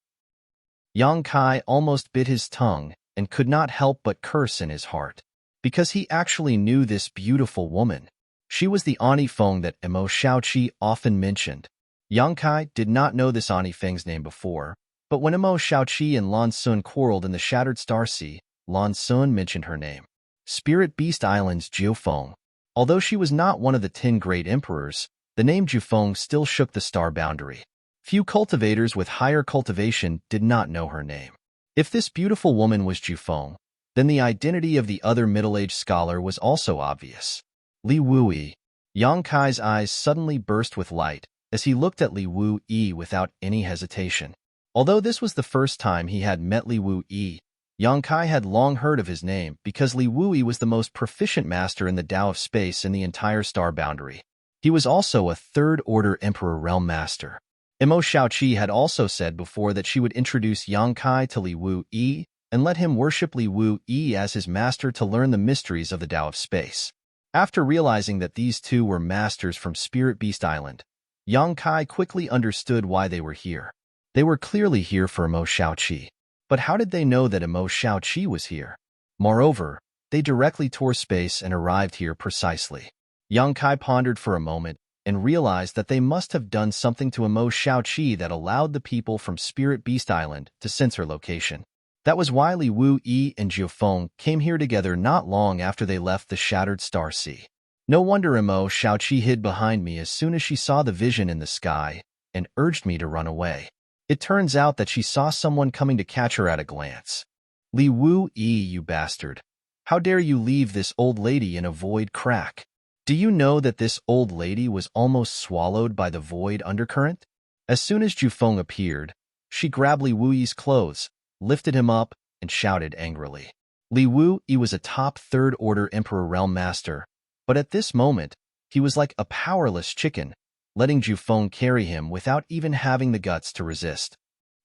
Yang Kai almost bit his tongue and could not help but curse in his heart. Because he actually knew this beautiful woman. She was the Ani Feng that Emo Shaoqi often mentioned. Yang Kai did not know this Ani Feng's name before, but when Emo Shaoqi and Lan Sun quarreled in the Shattered Star Sea, Lan Sun mentioned her name. Spirit Beast Island's Jiufeng. Although she was not one of the 10 great emperors, the name Jiufeng still shook the star boundary. Few cultivators with higher cultivation did not know her name. If this beautiful woman was Jiufeng, then the identity of the other middle-aged scholar was also obvious. Li Wuyi. Yang Kai's eyes suddenly burst with light as he looked at Li Wuyi without any hesitation. Although this was the first time he had met Li Wuyi, Yang Kai had long heard of his name because Li Wuyi was the most proficient master in the Tao of space in the entire star boundary. He was also a third-order Emperor Realm Master. Emo Shaoqi had also said before that she would introduce Yang Kai to Li Wuyi and let him worship Li Wuyi as his master to learn the mysteries of the Tao of space. After realizing that these two were masters from Spirit Beast Island, Yang Kai quickly understood why they were here. They were clearly here for Emo Shaoqi. But how did they know that Emo Shaoqi was here? Moreover, they directly tore space and arrived here precisely. Yang Kai pondered for a moment and realized that they must have done something to Emo Shaoqi that allowed the people from Spirit Beast Island to sense her location. That was why Li Wuyi and Jiufeng came here together not long after they left the Shattered Star Sea. No wonder Emo Shaoqi hid behind me as soon as she saw the vision in the sky and urged me to run away. It turns out that she saw someone coming to catch her at a glance. Li Wuyi, you bastard. How dare you leave this old lady in a void crack? Do you know that this old lady was almost swallowed by the void undercurrent? As soon as Jiufeng appeared, she grabbed Li Wuyi's clothes, lifted him up, and shouted angrily. Li Wuyi was a top third-order Emperor Realm Master, but at this moment, he was like a powerless chicken, letting Jiufeng carry him without even having the guts to resist.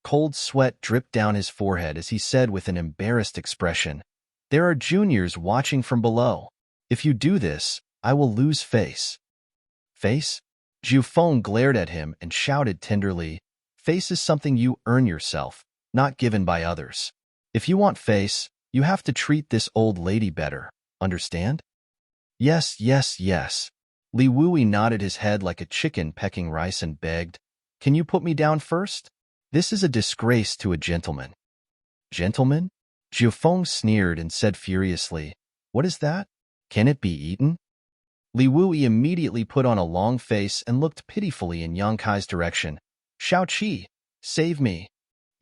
Cold sweat dripped down his forehead as he said with an embarrassed expression, "There are juniors watching from below. If you do this, I will lose face." Face? Jiufeng glared at him and shouted tenderly, "Face is something you earn yourself, not given by others. If you want face, you have to treat this old lady better, understand?" "Yes, yes, yes." Li Wuyi nodded his head like a chicken pecking rice and begged, "Can you put me down first? This is a disgrace to a gentleman." "Gentleman?" Jiufeng sneered and said furiously, "What is that? Can it be eaten?" Li Wuyi immediately put on a long face and looked pitifully in Yang Kai's direction. "Shaoqi, save me.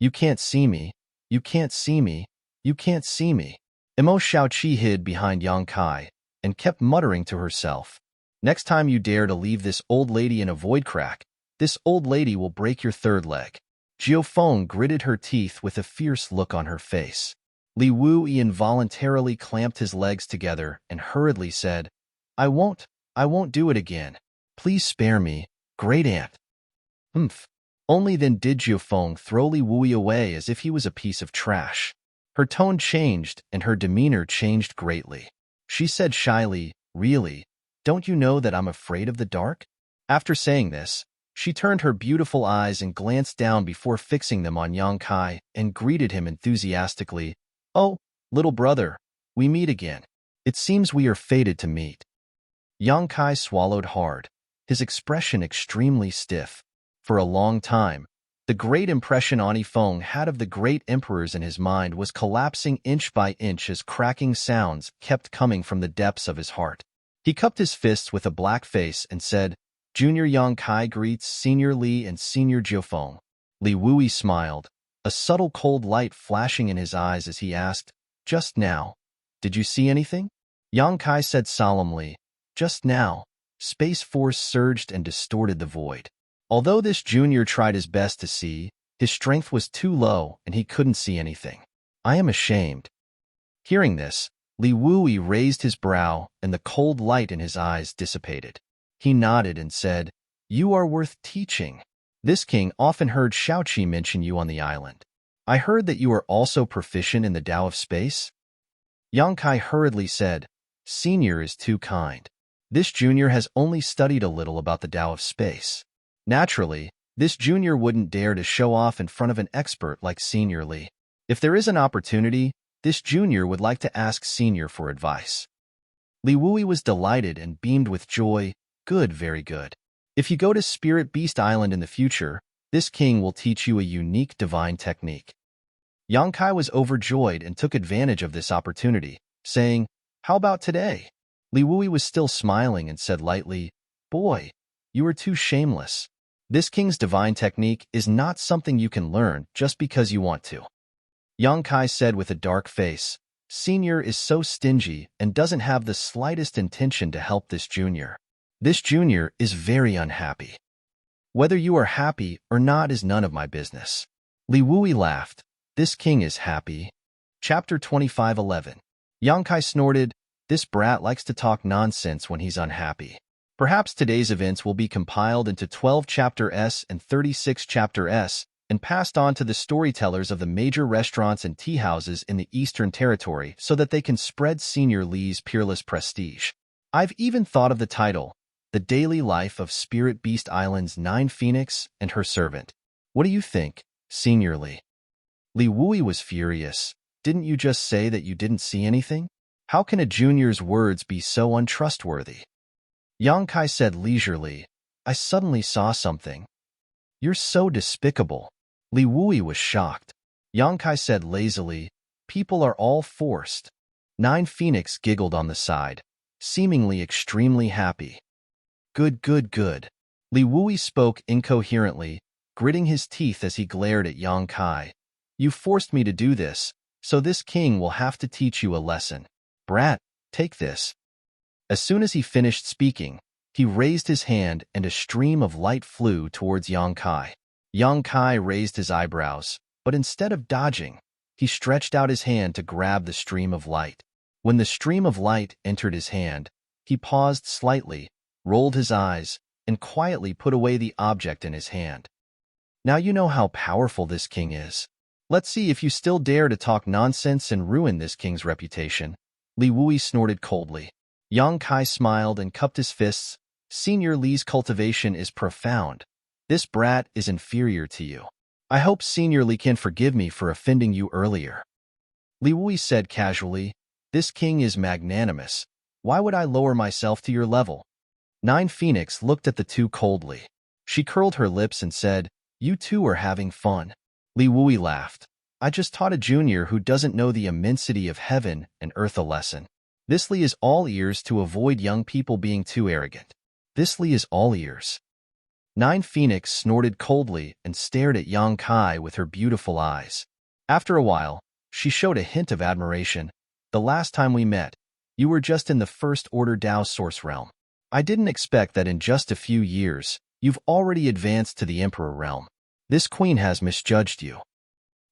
You can't see me. You can't see me. You can't see me." Emo Shaoqi hid behind Yang Kai and kept muttering to herself, "Next time you dare to leave this old lady in a void crack, this old lady will break your third leg." Jiufeng gritted her teeth with a fierce look on her face. Li Wuyi involuntarily clamped his legs together and hurriedly said, I won't do it again. Please spare me, great aunt." "Humph." Only then did Jiufeng throw Li Wuyi away as if he was a piece of trash. Her tone changed and her demeanor changed greatly. She said shyly, "Really? Don't you know that I'm afraid of the dark?" After saying this, she turned her beautiful eyes and glanced down before fixing them on Yang Kai and greeted him enthusiastically. "Oh, little brother, we meet again. It seems we are fated to meet." Yang Kai swallowed hard, his expression extremely stiff. For a long time, the great impression Ani Feng had of the great emperors in his mind was collapsing inch by inch as cracking sounds kept coming from the depths of his heart. He cupped his fists with a black face and said, Junior Yang Kai greets Senior Li and Senior Jiufeng. Li Wui smiled, a subtle cold light flashing in his eyes as he asked, Just now, did you see anything? Yang Kai said solemnly, Just now. Space force surged and distorted the void. Although this junior tried his best to see, his strength was too low and he couldn't see anything. I am ashamed. Hearing this, Li Wui raised his brow and the cold light in his eyes dissipated. He nodded and said, You are worth teaching. This king often heard Shaoqi mention you on the island. I heard that you are also proficient in the Tao of space? Yang Kai hurriedly said, Senior is too kind. This junior has only studied a little about the Tao of space. Naturally, this junior wouldn't dare to show off in front of an expert like Senior Li. If there is an opportunity, this junior would like to ask Senior for advice. Li Wui was delighted and beamed with joy. Good, very good. If you go to Spirit Beast Island in the future, this king will teach you a unique divine technique. Yang Kai was overjoyed and took advantage of this opportunity, saying, How about today? Li Wui was still smiling and said lightly, Boy, you are too shameless. This king's divine technique is not something you can learn just because you want to. Yang Kai said with a dark face, Senior is so stingy and doesn't have the slightest intention to help this junior. This junior is very unhappy. Whether you are happy or not is none of my business. Li Wui laughed. This king is happy. Chapter 25:11. Yang Kai snorted, This brat likes to talk nonsense when he's unhappy. Perhaps today's events will be compiled into 12 Chapter S and 36 Chapter S and passed on to the storytellers of the major restaurants and tea houses in the Eastern Territory so that they can spread Senior Li's peerless prestige. I've even thought of the title, The Daily Life of Spirit Beast Island's 9 Phoenix and Her Servant. What do you think, Senior Li? Li Wui was furious. Didn't you just say that you didn't see anything? How can a junior's words be so untrustworthy? Yang Kai said leisurely, I suddenly saw something. You're so despicable. Li Wui was shocked. Yang Kai said lazily, People are all forced. 9 Phoenix giggled on the side, seemingly extremely happy. Good, good, good. Li Wui spoke incoherently, gritting his teeth as he glared at Yang Kai. You forced me to do this, so this king will have to teach you a lesson. Brat, take this. As soon as he finished speaking, he raised his hand and a stream of light flew towards Yang Kai. Yang Kai raised his eyebrows, but instead of dodging, he stretched out his hand to grab the stream of light. When the stream of light entered his hand, he paused slightly, rolled his eyes, and quietly put away the object in his hand. Now you know how powerful this king is. Let's see if you still dare to talk nonsense and ruin this king's reputation. Li Wui snorted coldly. Yang Kai smiled and cupped his fists. Senior Li's cultivation is profound. This brat is inferior to you. I hope Senior Li can forgive me for offending you earlier. Li Wui said casually, This king is magnanimous. Why would I lower myself to your level? 9 Phoenix looked at the two coldly. She curled her lips and said, You two are having fun. Li Wui laughed. I just taught a junior who doesn't know the immensity of heaven and earth a lesson. This Li is all ears to avoid young people being too arrogant. This Li is all ears. 9 Phoenix snorted coldly and stared at Yang Kai with her beautiful eyes. After a while, she showed a hint of admiration. The last time we met, you were just in the First Order Tao Source Realm. I didn't expect that in just a few years, you've already advanced to the Emperor Realm. This queen has misjudged you.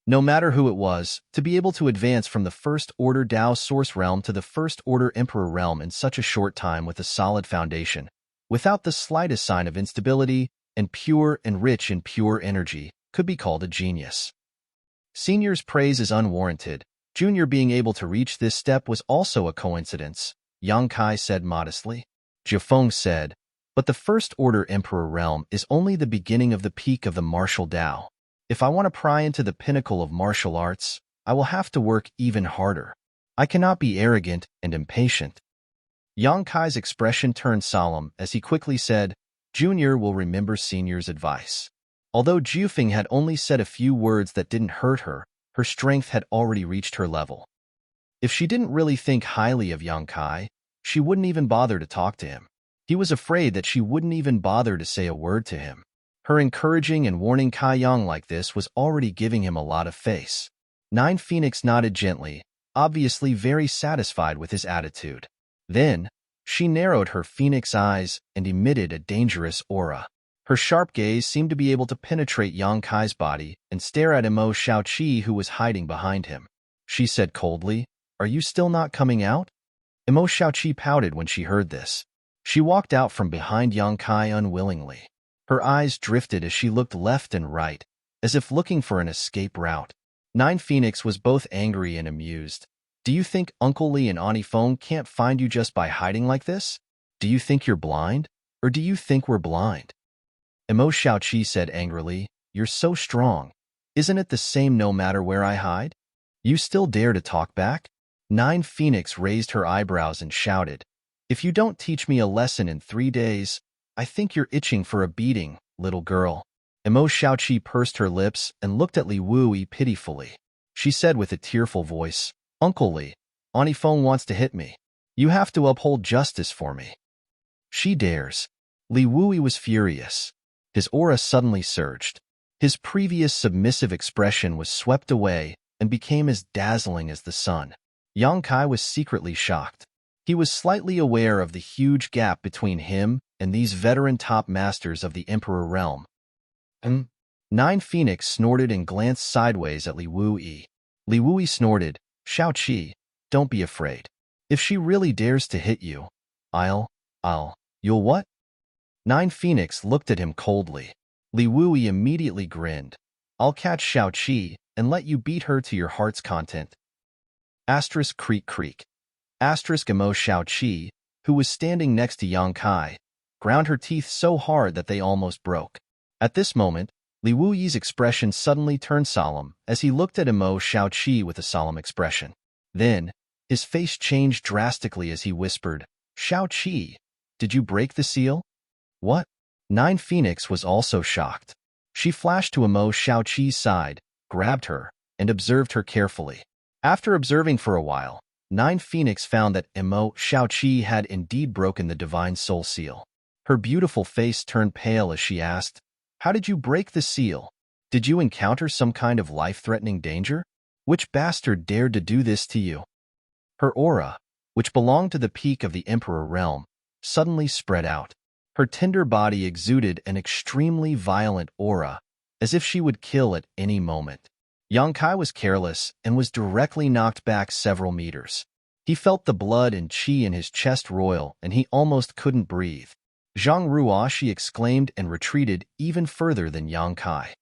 No matter who it was, to be able to advance from the First Order Tao Source Realm to the First Order Emperor Realm in such a short time with a solid foundation, without the slightest sign of instability, and pure and rich in pure energy, could be called a genius. Senior's praise is unwarranted. Junior being able to reach this step was also a coincidence, Yang Kai said modestly. Jiufeng said, But the First Order Emperor Realm is only the beginning of the peak of the martial Tao. If I want to pry into the pinnacle of martial arts, I will have to work even harder. I cannot be arrogant and impatient. Yang Kai's expression turned solemn as he quickly said, Junior will remember Senior's advice. Although Jufeng had only said a few words that didn't hurt her, her strength had already reached her level. If she didn't really think highly of Yang Kai, she wouldn't even bother to talk to him. He was afraid that she wouldn't even bother to say a word to him. Her encouraging and warning Kai Yang like this was already giving him a lot of face. Nine Phoenix nodded gently, obviously very satisfied with his attitude. Then, she narrowed her phoenix eyes and emitted a dangerous aura. Her sharp gaze seemed to be able to penetrate Yang Kai's body and stare at Emo Xiaoqi who was hiding behind him. She said coldly, Are you still not coming out? Emo Xiaoqi pouted when she heard this. She walked out from behind Yang Kai unwillingly. Her eyes drifted as she looked left and right, as if looking for an escape route. Nine Phoenix was both angry and amused. Do you think Uncle Lee and Auntie Feng can't find you just by hiding like this? Do you think you're blind? Or do you think we're blind? Emo Xiaoqi said angrily, You're so strong. Isn't it the same no matter where I hide? You still dare to talk back? Nine Phoenix raised her eyebrows and shouted, If you don't teach me a lesson in 3 days, I think you're itching for a beating, little girl. Emo Xiaoqi pursed her lips and looked at Li Wuyi pitifully. She said with a tearful voice, Uncle Li, Auntie Feng wants to hit me. You have to uphold justice for me. She dares. Li Wuyi was furious. His aura suddenly surged. His previous submissive expression was swept away and became as dazzling as the sun. Yang Kai was secretly shocked. He was slightly aware of the huge gap between him and these veteran top masters of the Emperor realm. Nine Phoenix snorted and glanced sideways at Li Wuyi. Li Wuyi snorted, Xiaoqi, don't be afraid. If she really dares to hit you, you'll what? Nine Phoenix looked at him coldly. Li Wuyi immediately grinned. I'll catch Xiaoqi and let you beat her to your heart's content. Asterisk creak creak. Asterisk Emo Xiaoqi, who was standing next to Yang Kai, ground her teeth so hard that they almost broke. At this moment, Li Wuyi's expression suddenly turned solemn as he looked at Emo Xiaoqi with a solemn expression. Then, his face changed drastically as he whispered, Xiaoqi, did you break the seal? What? Nine Phoenix was also shocked. She flashed to Emo Xiaoqi's side, grabbed her, and observed her carefully. After observing for a while, Nine Phoenix found that Emo Xiaoqi had indeed broken the Divine Soul Seal. Her beautiful face turned pale as she asked, How did you break the seal? Did you encounter some kind of life-threatening danger? Which bastard dared to do this to you? Her aura, which belonged to the peak of the Emperor realm, suddenly spread out. Her tender body exuded an extremely violent aura, as if she would kill at any moment. Yang Kai was careless and was directly knocked back several meters. He felt the blood and qi in his chest roil, and he almost couldn't breathe. Zhang Ruoshi exclaimed and retreated even further than Yang Kai.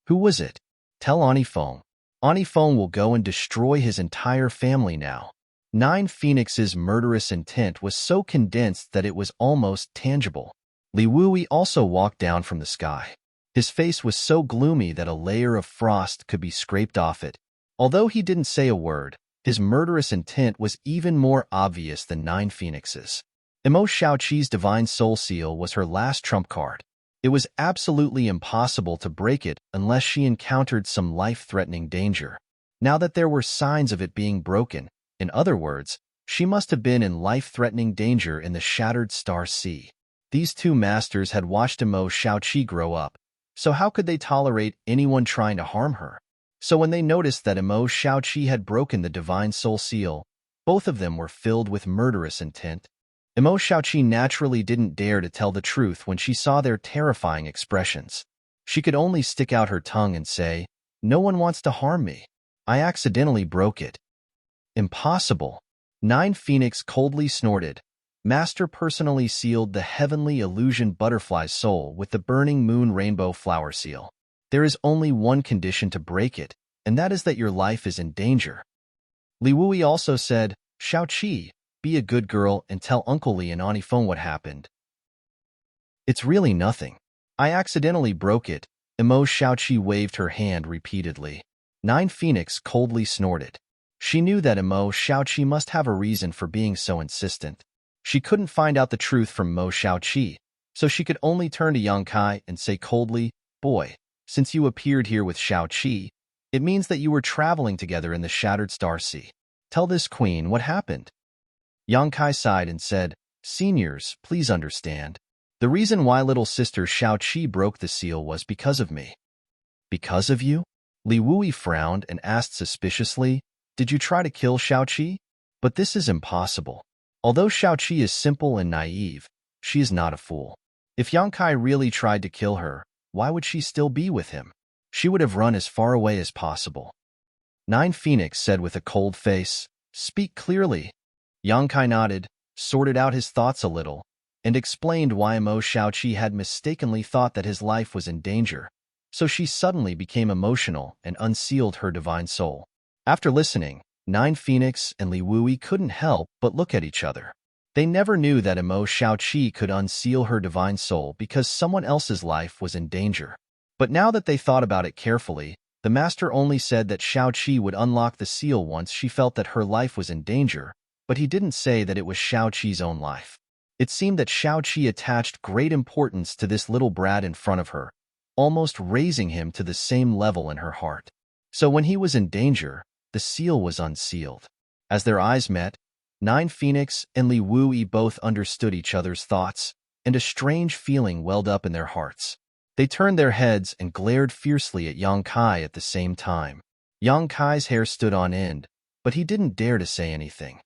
Who was it? Tell Auntie Feng. Auntie Feng will go and destroy his entire family now. Nine Phoenix's murderous intent was so condensed that it was almost tangible. Li Wuyi also walked down from the sky. His face was so gloomy that a layer of frost could be scraped off it. Although he didn't say a word, his murderous intent was even more obvious than Nine Phoenix's. Emo Xiaoqi's Divine Soul Seal was her last trump card. It was absolutely impossible to break it unless she encountered some life-threatening danger. Now that there were signs of it being broken, in other words, she must have been in life-threatening danger in the Shattered Star Sea. These two masters had watched Emo Xiaoqi grow up, so how could they tolerate anyone trying to harm her? So when they noticed that Emo Xiaoqi had broken the Divine Soul Seal, both of them were filled with murderous intent. Emo Xiaoqi naturally didn't dare to tell the truth when she saw their terrifying expressions. She could only stick out her tongue and say, No one wants to harm me. I accidentally broke it. Impossible. Nine Phoenix coldly snorted. Master personally sealed the heavenly illusion butterfly's soul with the burning moon rainbow flower seal. There is only one condition to break it, and that is that your life is in danger. Li Wuyi also said, Xiaoqi, be a good girl and tell Uncle Li and Auntie Feng what happened. It's really nothing. I accidentally broke it. Emo Xiaoqi waved her hand repeatedly. Nine Phoenix coldly snorted. She knew that Emo Xiaoqi must have a reason for being so insistent. She couldn't find out the truth from Mo Xiaoqi, so she could only turn to Yang Kai and say coldly, "Boy, since you appeared here with Xiaoqi, it means that you were traveling together in the Shattered Star Sea. Tell this queen what happened." Yang Kai sighed and said, "Seniors, please understand. The reason why little sister Xiaoqi broke the seal was because of me." "Because of you?" Li Wui frowned and asked suspiciously, "Did you try to kill Xiaoqi? But this is impossible. Although Xiaoqi is simple and naive, she is not a fool. If Yang Kai really tried to kill her, why would she still be with him? She would have run as far away as possible." Nine Phoenix said with a cold face, "Speak clearly." Yang Kai nodded, sorted out his thoughts a little, and explained why Mo Xiaoqi had mistakenly thought that his life was in danger, so she suddenly became emotional and unsealed her divine soul. After listening, Nine Phoenix and Li Wui couldn't help but look at each other. They never knew that Mo Xiaoqi could unseal her divine soul because someone else's life was in danger. But now that they thought about it carefully, the master only said that Xiaoqi would unlock the seal once she felt that her life was in danger, but he didn't say that it was Xiaoqi's own life. It seemed that Xiaoqi attached great importance to this little brat in front of her, almost raising him to the same level in her heart. So when he was in danger, the seal was unsealed. As their eyes met, Nine Phoenix and Li Wui both understood each other's thoughts, and a strange feeling welled up in their hearts. They turned their heads and glared fiercely at Yang Kai at the same time. Yang Kai's hair stood on end, but he didn't dare to say anything.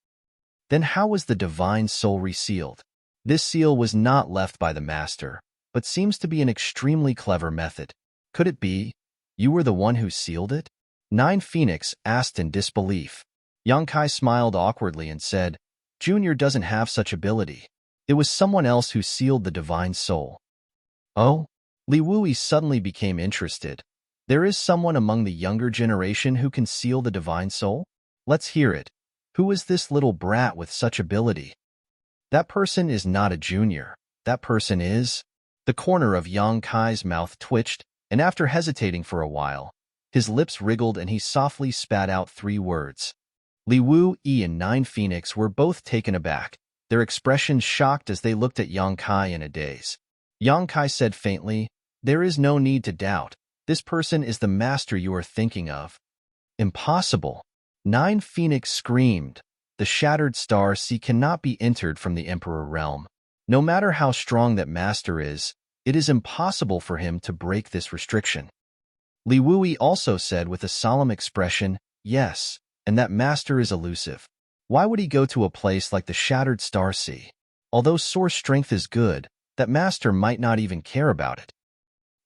Then how was the divine soul resealed? This seal was not left by the master, but seems to be an extremely clever method. Could it be you were the one who sealed it? Nine Phoenix asked in disbelief. Yang Kai smiled awkwardly and said, "Junior doesn't have such ability. It was someone else who sealed the divine soul." "Oh?" Li Wui suddenly became interested. "There is someone among the younger generation who can seal the divine soul? Let's hear it. Who is this little brat with such ability?" "That person is not a junior. That person is—" The corner of Yang Kai's mouth twitched, and after hesitating for a while, his lips wriggled and he softly spat out 3 words. Li Wui and Nine Phoenix were both taken aback, their expressions shocked as they looked at Yang Kai in a daze. Yang Kai said faintly, "There is no need to doubt. This person is the master you are thinking of." "Impossible!" Nine Phoenix screamed. "The Shattered Star Sea cannot be entered from the Emperor realm. No matter how strong that master is, it is impossible for him to break this restriction." Li Wui also said with a solemn expression, "Yes, and that master is elusive. Why would he go to a place like the Shattered Star Sea? Although source strength is good, that master might not even care about it."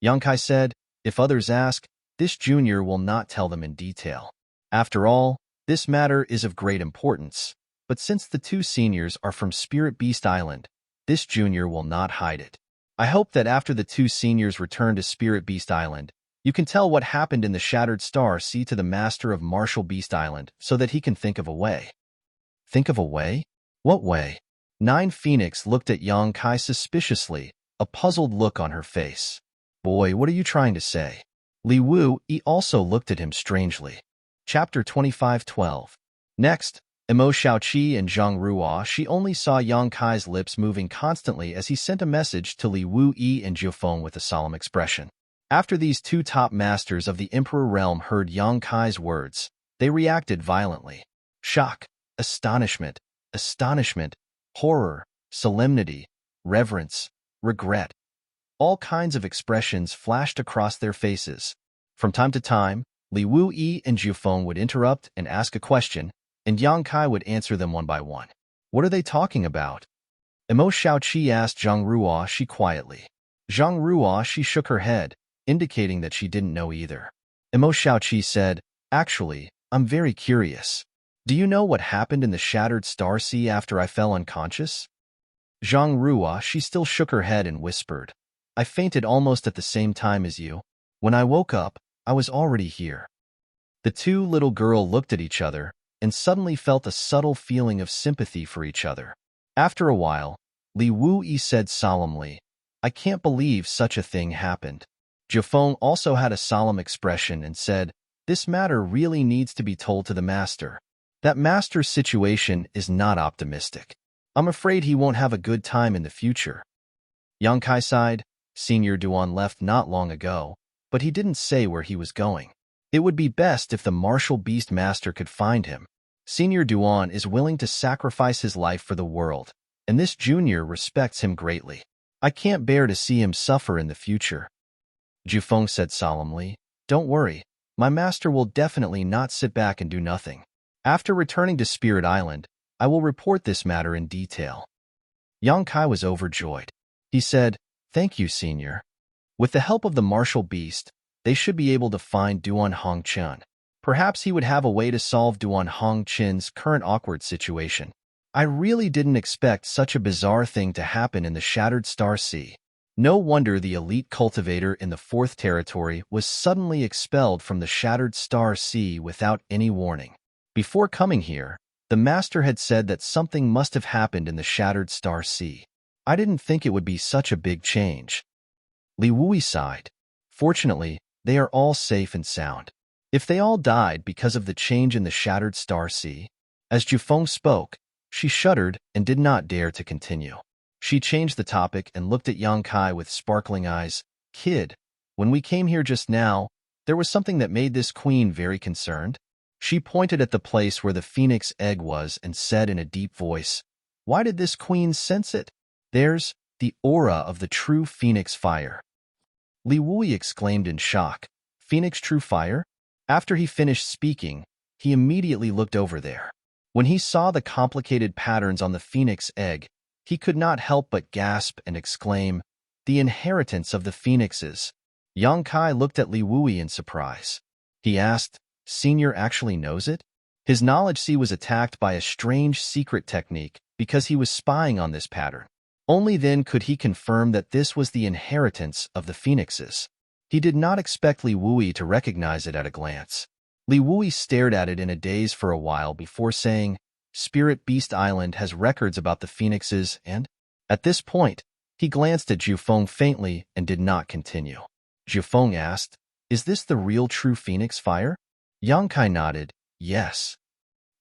Yang Kai said, "If others ask, this junior will not tell them in detail. After all, this matter is of great importance, but since the 2 seniors are from Spirit Beast Island, this junior will not hide it. I hope that after the 2 seniors return to Spirit Beast Island, you can tell what happened in the Shattered Star Sea to the master of Martial Beast Island so that he can think of a way." "Think of a way? What way?" Nine Phoenix looked at Yang Kai suspiciously, a puzzled look on her face. "Boy, what are you trying to say?" Li Wui also looked at him strangely. Chapter 25:12. Next, Mo Xiaoqi and Zhang Ruo, she only saw Yang Kai's lips moving constantly as he sent a message to Li Wui and Jiufeng with a solemn expression. After these 2 top masters of the Emperor realm heard Yang Kai's words, they reacted violently. Shock, astonishment, horror, solemnity, reverence, regret. All kinds of expressions flashed across their faces. From time to time, Li Wui and Jiufeng would interrupt and ask a question, and Yang Kai would answer them one by one. "What are they talking about?" Mo Xiaoqi asked Zhang Ruo she quietly. Zhang Ruo she shook her head, indicating that she didn't know either. Mo Xiaoqi said, "Actually, I'm very curious. Do you know what happened in the Shattered Star Sea after I fell unconscious?" Zhang Ruo she still shook her head and whispered, "I fainted almost at the same time as you. When I woke up, I was already here." The 2 little girls looked at each other and suddenly felt a subtle feeling of sympathy for each other. After a while, Li Wui said solemnly, "I can't believe such a thing happened." Jiufeng also had a solemn expression and said, "This matter really needs to be told to the master. That master's situation is not optimistic. I'm afraid he won't have a good time in the future. Yang Kai sighed. Senior Duan left not long ago, but he didn't say where he was going. It would be best if the martial beast master could find him. Senior Duan is willing to sacrifice his life for the world, and this junior respects him greatly. I can't bear to see him suffer in the future. Jufeng said solemnly, Don't worry, my master will definitely not sit back and do nothing. After returning to Spirit Island, I will report this matter in detail. Yang Kai was overjoyed. He said, Thank you, Senior. With the help of the martial beast, they should be able to find Duan Hongqian. Perhaps he would have a way to solve Duan Hongqian's current awkward situation. I really didn't expect such a bizarre thing to happen in the Shattered Star Sea. No wonder the elite cultivator in the 4th territory was suddenly expelled from the Shattered Star Sea without any warning. Before coming here, the master had said that something must have happened in the Shattered Star Sea. I didn't think it would be such a big change. Li Wui sighed. Fortunately, they are all safe and sound. If they all died because of the change in the Shattered Star Sea, as Jufeng spoke, she shuddered and did not dare to continue. She changed the topic and looked at Yang Kai with sparkling eyes. Kid, when we came here just now, there was something that made this queen very concerned. She pointed at the place where the phoenix egg was and said in a deep voice, Why did this queen sense it? There's the aura of the true phoenix fire. Li Wui exclaimed in shock. Phoenix true fire? After he finished speaking, he immediately looked over there. When he saw the complicated patterns on the phoenix egg, he could not help but gasp and exclaim, The inheritance of the phoenixes. Yang Kai looked at Li Wui in surprise. He asked, Senior actually knows it? His knowledge sea was attacked by a strange secret technique because he was spying on this pattern. Only then could he confirm that this was the inheritance of the phoenixes. He did not expect Li Wui to recognize it at a glance. Li Wui stared at it in a daze for a while before saying, Spirit Beast Island has records about the phoenixes and, at this point, he glanced at Jufeng faintly and did not continue. Jufeng asked, Is this the real true phoenix fire? Yang Kai nodded, Yes.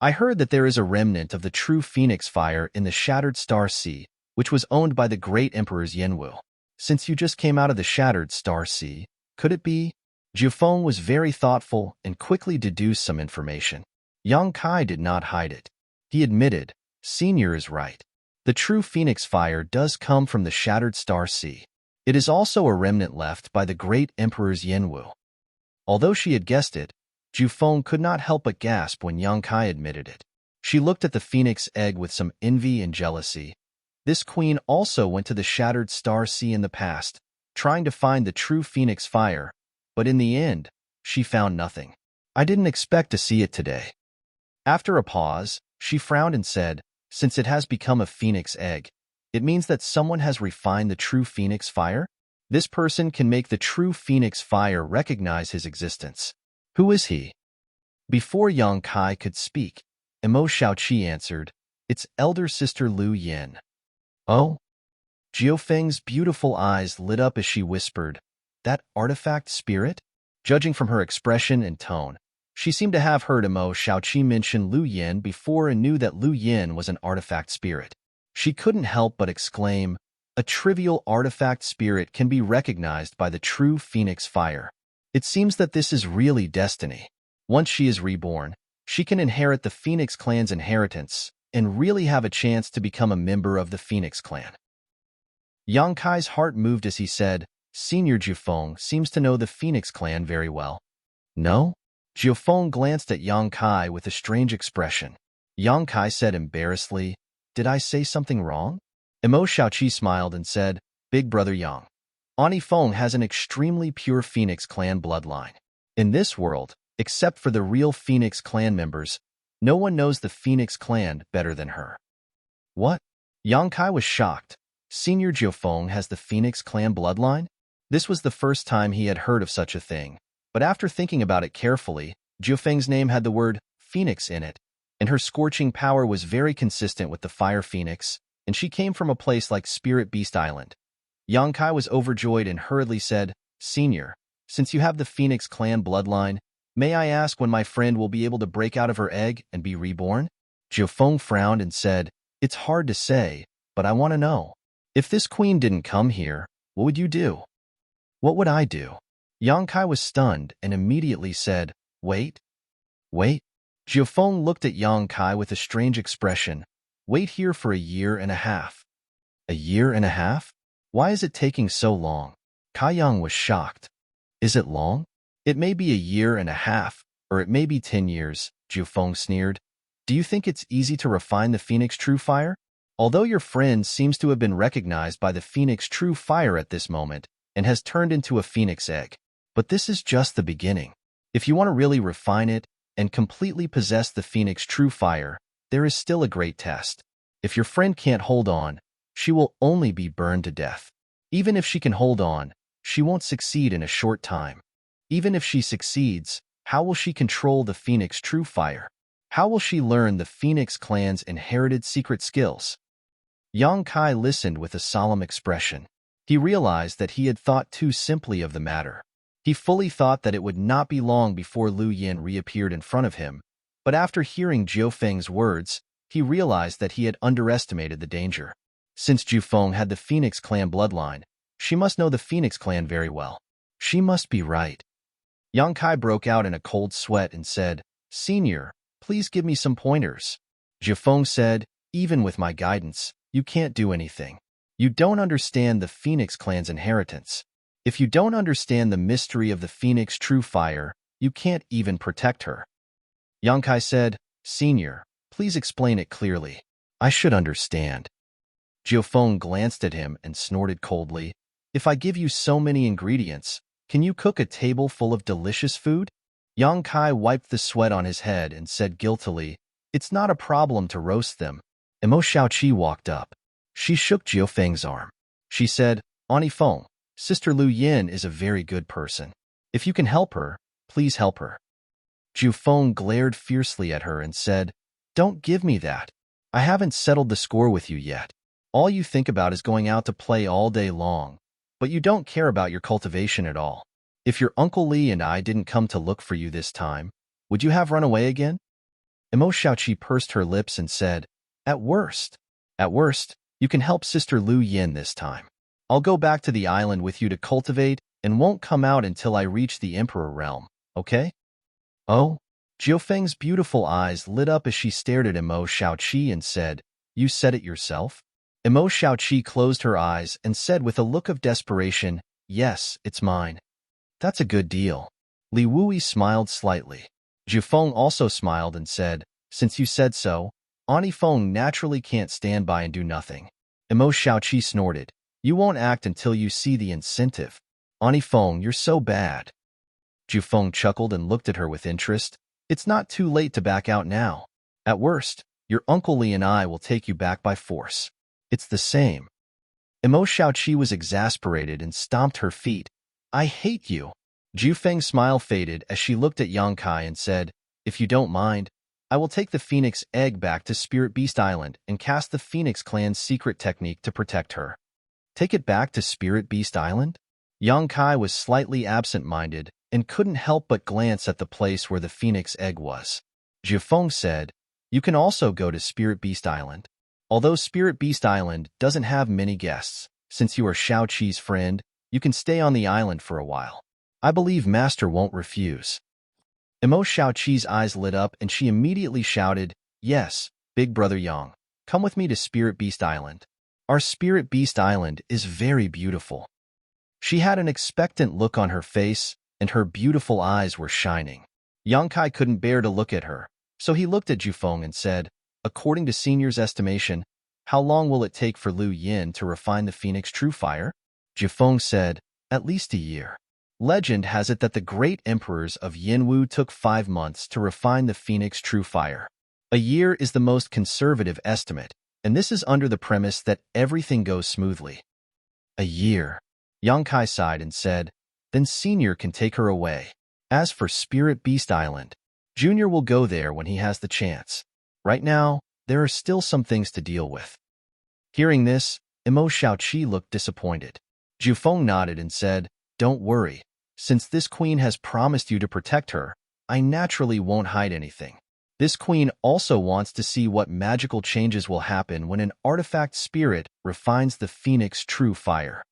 I heard that there is a remnant of the true phoenix fire in the Shattered Star Sea, which was owned by the great emperors Yanwu. Since you just came out of the Shattered Star Sea, could it be? Jufeng was very thoughtful and quickly deduced some information. Yang Kai did not hide it. He admitted, Senior is right. The true phoenix fire does come from the Shattered Star Sea. It is also a remnant left by the great emperors Yanwu. Although she had guessed it, Jufeng could not help but gasp when Yang Kai admitted it. She looked at the phoenix egg with some envy and jealousy. This queen also went to the Shattered Star Sea in the past, trying to find the true phoenix fire, but in the end, she found nothing. I didn't expect to see it today. After a pause, she frowned and said, Since it has become a phoenix egg, it means that someone has refined the true phoenix fire? This person can make the true phoenix fire recognize his existence. Who is he? Before Yang Kai could speak, Emo Shaoqi answered, It's elder sister Lu Yin. Oh? Jiufeng's beautiful eyes lit up as she whispered, That artifact spirit? Judging from her expression and tone, she seemed to have heard Emo Shaoqi mention Lu Yin before and knew that Lu Yin was an artifact spirit. She couldn't help but exclaim, A trivial artifact spirit can be recognized by the true phoenix fire. It seems that this is really destiny. Once she is reborn, she can inherit the Phoenix clan's inheritance and really have a chance to become a member of the Phoenix clan. Yang Kai's heart moved as he said, Senior Jufeng seems to know the Phoenix clan very well. No? Jufeng glanced at Yang Kai with a strange expression. Yang Kai said embarrassedly, Did I say something wrong? Emo Shaoqi smiled and said, Big brother Yang. Ani Feng has an extremely pure Phoenix clan bloodline. In this world, except for the real Phoenix clan members, no one knows the Phoenix clan better than her. What? Yang Kai was shocked. Senior Jiufeng has the Phoenix clan bloodline? This was the first time he had heard of such a thing, but after thinking about it carefully, Jiufeng's name had the word Phoenix in it, and her scorching power was very consistent with the Fire Phoenix, and she came from a place like Spirit Beast Island. Yang Kai was overjoyed and hurriedly said, Senior, since you have the Phoenix clan bloodline, may I ask when my friend will be able to break out of her egg and be reborn? Jiufeng frowned and said, It's hard to say, but I want to know. If this queen didn't come here, what would you do? What would I do? Yang Kai was stunned and immediately said, Wait. Wait. Jiufeng looked at Yang Kai with a strange expression. Wait here for a year and a half. A year and a half? Why is it taking so long? Kai Yang was shocked. Is it long? It may be a year and a half, or it may be 10 years, Jiufeng sneered. Do you think it's easy to refine the Phoenix True Fire? Although your friend seems to have been recognized by the Phoenix True Fire at this moment and has turned into a Phoenix Egg. But this is just the beginning. If you want to really refine it and completely possess the Phoenix True Fire, there is still a great test. If your friend can't hold on, she will only be burned to death. Even if she can hold on, she won't succeed in a short time. Even if she succeeds, how will she control the Phoenix True Fire? How will she learn the Phoenix clan's inherited secret skills? Yang Kai listened with a solemn expression. He realized that he had thought too simply of the matter. He fully thought that it would not be long before Lu Yin reappeared in front of him, but after hearing Jiufeng's words, he realized that he had underestimated the danger. Since Jiufeng had the Phoenix clan bloodline, she must know the Phoenix clan very well. She must be right. Yang Kai broke out in a cold sweat and said, Senior, please give me some pointers. Jiufeng said, Even with my guidance, you can't do anything. You don't understand the Phoenix clan's inheritance. If you don't understand the mystery of the Phoenix True Fire, you can't even protect her. Yang Kai said, Senior, please explain it clearly. I should understand. Jiufeng glanced at him and snorted coldly. If I give you so many ingredients, can you cook a table full of delicious food? Yang Kai wiped the sweat on his head and said guiltily, It's not a problem to roast them. Emo Xiaoqi walked up. She shook Jiufeng's arm. She said, Auntie Feng, Sister Lu Yin is a very good person. If you can help her, please help her. Jiufeng glared fiercely at her and said, Don't give me that. I haven't settled the score with you yet. All you think about is going out to play all day long, but you don't care about your cultivation at all. If your Uncle Li and I didn't come to look for you this time, would you have run away again? Emo Xiaoqi pursed her lips and said, At worst, you can help Sister Lu Yin this time. I'll go back to the island with you to cultivate and won't come out until I reach the Emperor realm, okay? Oh? Jiufeng's beautiful eyes lit up as she stared at Emo Xiaoqi and said, You said it yourself? Emo Xiaoqi closed her eyes and said with a look of desperation, Yes, it's mine. That's a good deal. Li Wui smiled slightly. Jiufeng also smiled and said, Since you said so, Auntie Feng naturally can't stand by and do nothing. Emo Xiaoqi snorted. You won't act until you see the incentive. Auntie Feng, you're so bad. Jiufeng chuckled and looked at her with interest. It's not too late to back out now. At worst, your Uncle Li and I will take you back by force. It's the same. Emo Xiaoqi was exasperated and stomped her feet. I hate you. Jiufeng's smile faded as she looked at Yang Kai and said, If you don't mind, I will take the Phoenix Egg back to Spirit Beast Island and cast the Phoenix clan's secret technique to protect her. Take it back to Spirit Beast Island? Yang Kai was slightly absent-minded and couldn't help but glance at the place where the Phoenix Egg was. Jiufeng said, You can also go to Spirit Beast Island. Although Spirit Beast Island doesn't have many guests, since you are Xiaoqi's friend, you can stay on the island for a while. I believe Master won't refuse. Emo Xiaoqi's eyes lit up and she immediately shouted, Yes, Big Brother Yang, come with me to Spirit Beast Island. Our Spirit Beast Island is very beautiful. She had an expectant look on her face, and her beautiful eyes were shining. Yang Kai couldn't bear to look at her, so he looked at Jiufeng and said, According to Senior's estimation, how long will it take for Lu Yin to refine the Phoenix True Fire? Jiufeng said, At least a year. Legend has it that the great emperors of Yinwu took 5 months to refine the Phoenix True Fire. A year is the most conservative estimate, and this is under the premise that everything goes smoothly. A year. Yang Kai sighed and said, Then Senior can take her away. As for Spirit Beast Island, Junior will go there when he has the chance. Right now, there are still some things to deal with. Hearing this, Emo Xiaoqi looked disappointed. Jiufeng nodded and said, Don't worry. Since this queen has promised you to protect her, I naturally won't hide anything. This queen also wants to see what magical changes will happen when an artifact spirit refines the phoenix true fire.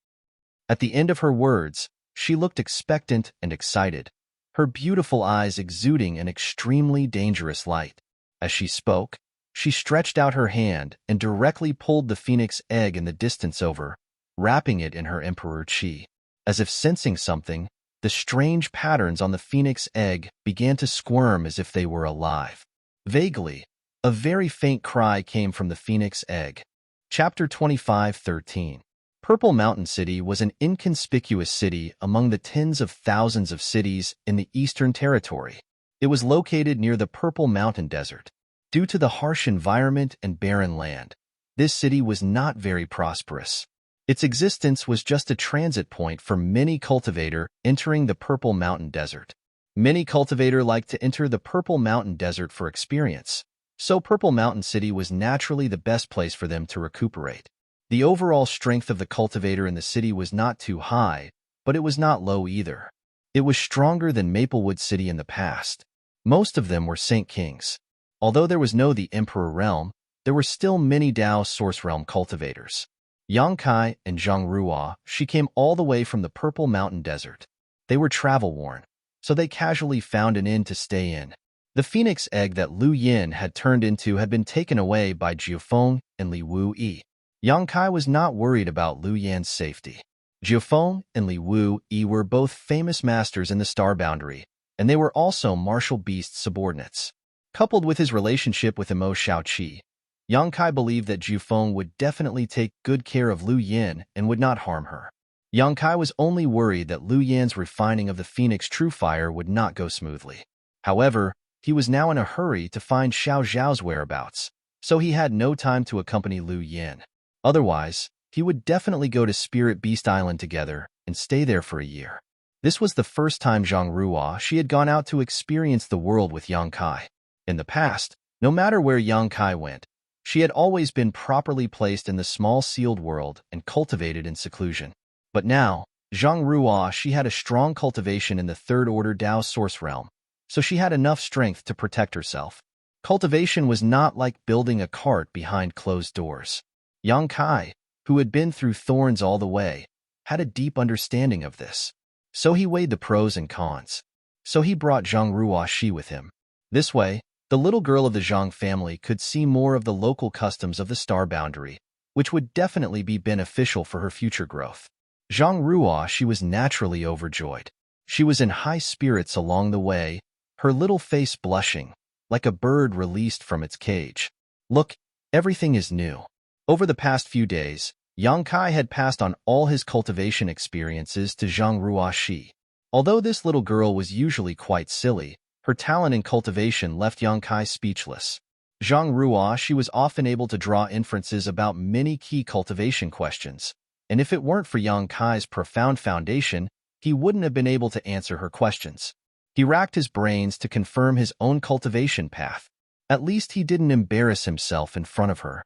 At the end of her words, she looked expectant and excited, her beautiful eyes exuding an extremely dangerous light. As she spoke, she stretched out her hand and directly pulled the phoenix egg in the distance over, wrapping it in her emperor chi. As if sensing something, the strange patterns on the phoenix egg began to squirm as if they were alive. Vaguely, a very faint cry came from the phoenix egg. Chapter 25:13. Purple Mountain City was an inconspicuous city among the tens of thousands of cities in the Eastern Territory. It was located near the Purple Mountain Desert. Due to the harsh environment and barren land, this city was not very prosperous. Its existence was just a transit point for many cultivator entering the Purple Mountain Desert. Many cultivator like to enter the Purple Mountain Desert for experience, so Purple Mountain City was naturally the best place for them to recuperate. The overall strength of the cultivator in the city was not too high, but it was not low either. It was stronger than Maplewood City in the past. Most of them were Saint Kings. Although there was no the Emperor Realm, there were still many Dao Source Realm cultivators. Yang Kai and Zhang Ruo, she came all the way from the Purple Mountain Desert. They were travel-worn, so they casually found an inn to stay in. The phoenix egg that Lu Yin had turned into had been taken away by Jiufeng and Li Wu Yi. Yang Kai was not worried about Lu Yan's safety. Jiufeng and Li Wu Yi were both famous masters in the Star Boundary, and they were also martial beast subordinates. Coupled with his relationship with Imo Shaoqi, Yang Kai believed that Jiufeng would definitely take good care of Lu Yin and would not harm her. Yang Kai was only worried that Lu Yan's refining of the Phoenix True Fire would not go smoothly. However, he was now in a hurry to find Xiao Zhao's whereabouts, so he had no time to accompany Lu Yin. Otherwise, he would definitely go to Spirit Beast Island together and stay there for a year. This was the first time Zhang Ruo she had gone out to experience the world with Yang Kai. In the past, no matter where Yang Kai went, she had always been properly placed in the small sealed world and cultivated in seclusion. But now, Zhang Ruo she had a strong cultivation in the Third Order Dao Source Realm, so she had enough strength to protect herself. Cultivation was not like building a cart behind closed doors. Yang Kai, who had been through thorns all the way, had a deep understanding of this. So he weighed the pros and cons. So he brought Zhang Ruo Shi with him. This way, the little girl of the Zhang family could see more of the local customs of the Star Boundary, which would definitely be beneficial for her future growth. Zhang Ruo she was naturally overjoyed. She was in high spirits along the way, her little face blushing, like a bird released from its cage. Look, everything is new. Over the past few days, Yang Kai had passed on all his cultivation experiences to Zhang Ruo Shi. Although this little girl was usually quite silly, her talent in cultivation left Yang Kai speechless. Zhang Ruo she was often able to draw inferences about many key cultivation questions, and if it weren't for Yang Kai's profound foundation, he wouldn't have been able to answer her questions. He racked his brains to confirm his own cultivation path. At least he didn't embarrass himself in front of her.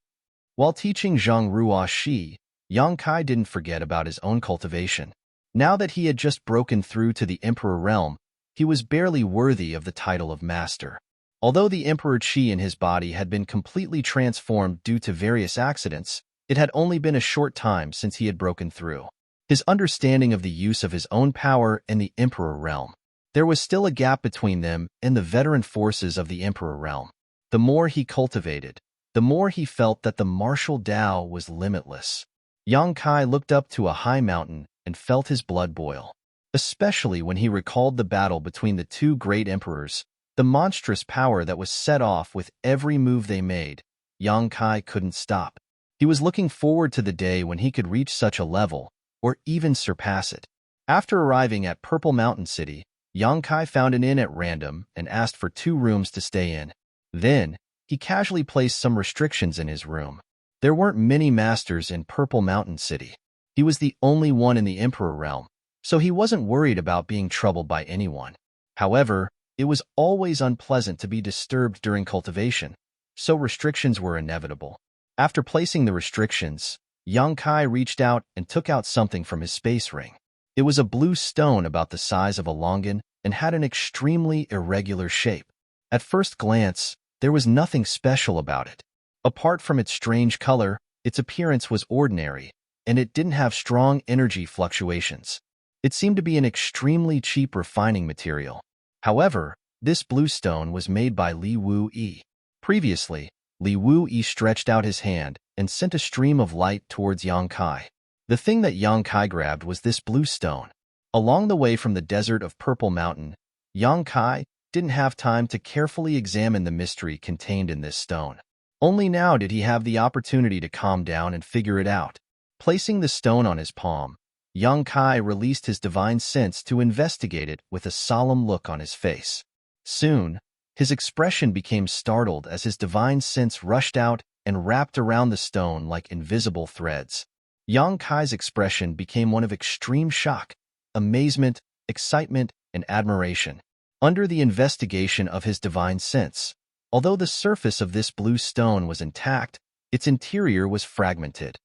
While teaching Zhang Ruo Shi, Yang Kai didn't forget about his own cultivation. Now that he had just broken through to the Emperor Realm, he was barely worthy of the title of Master. Although the Emperor Qi in his body had been completely transformed due to various accidents, it had only been a short time since he had broken through. His understanding of the use of his own power in the Emperor Realm. There was still a gap between them and the veteran forces of the Emperor Realm. The more he cultivated, the more he felt that the martial Tao was limitless. Yang Kai looked up to a high mountain and felt his blood boil, especially when he recalled the battle between the two great emperors, the monstrous power that was set off with every move they made. Yang Kai couldn't stop. He was looking forward to the day when he could reach such a level, or even surpass it. After arriving at Purple Mountain City, Yang Kai found an inn at random and asked for 2 rooms to stay in. Then, he casually placed some restrictions in his room. There weren't many masters in Purple Mountain City. He was the only one in the Emperor Realm, so he wasn't worried about being troubled by anyone. However, it was always unpleasant to be disturbed during cultivation, so restrictions were inevitable. After placing the restrictions, Yang Kai reached out and took out something from his space ring. It was a blue stone about the size of a longan and had an extremely irregular shape. At first glance, There was nothing special about it. Apart from its strange color, its appearance was ordinary, and it didn't have strong energy fluctuations. It seemed to be an extremely cheap refining material. However, this blue stone was made by Li Wu-yi. Previously, Li Wu-yi stretched out his hand and sent a stream of light towards Yang Kai. The thing that Yang Kai grabbed was this blue stone. Along the way from the desert of Purple Mountain, Yang Kai didn't have time to carefully examine the mystery contained in this stone. Only now did he have the opportunity to calm down and figure it out. Placing the stone on his palm, Yang Kai released his divine sense to investigate it with a solemn look on his face. Soon, his expression became startled as his divine sense rushed out and wrapped around the stone like invisible threads. Yang Kai's expression became one of extreme shock, amazement, excitement, and admiration. Under the investigation of his divine sense, although the surface of this blue stone was intact, its interior was fragmented.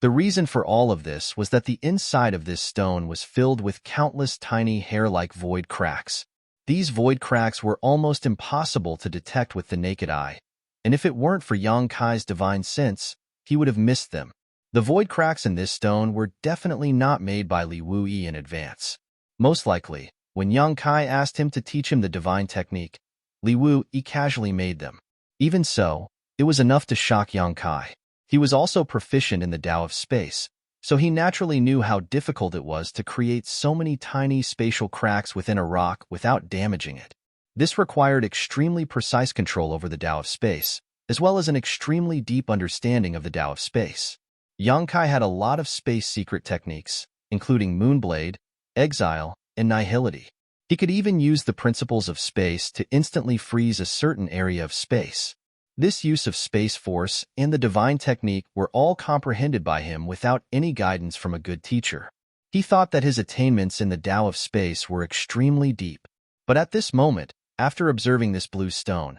The reason for all of this was that the inside of this stone was filled with countless tiny hair-like void cracks. These void cracks were almost impossible to detect with the naked eye, and if it weren't for Yang Kai's divine sense, he would have missed them. The void cracks in this stone were definitely not made by Li Wu-yi in advance. Most likely, when Yang Kai asked him to teach him the divine technique, Li Wu-yi casually made them. Even so, it was enough to shock Yang Kai. He was also proficient in the Tao of space, so he naturally knew how difficult it was to create so many tiny spatial cracks within a rock without damaging it. This required extremely precise control over the Tao of space, as well as an extremely deep understanding of the Tao of space. Yang Kai had a lot of space secret techniques, including Moonblade, Exile, and Nihility. He could even use the principles of space to instantly freeze a certain area of space. This use of space force and the divine technique were all comprehended by him without any guidance from a good teacher. He thought that his attainments in the Tao of space were extremely deep. But at this moment, after observing this blue stone,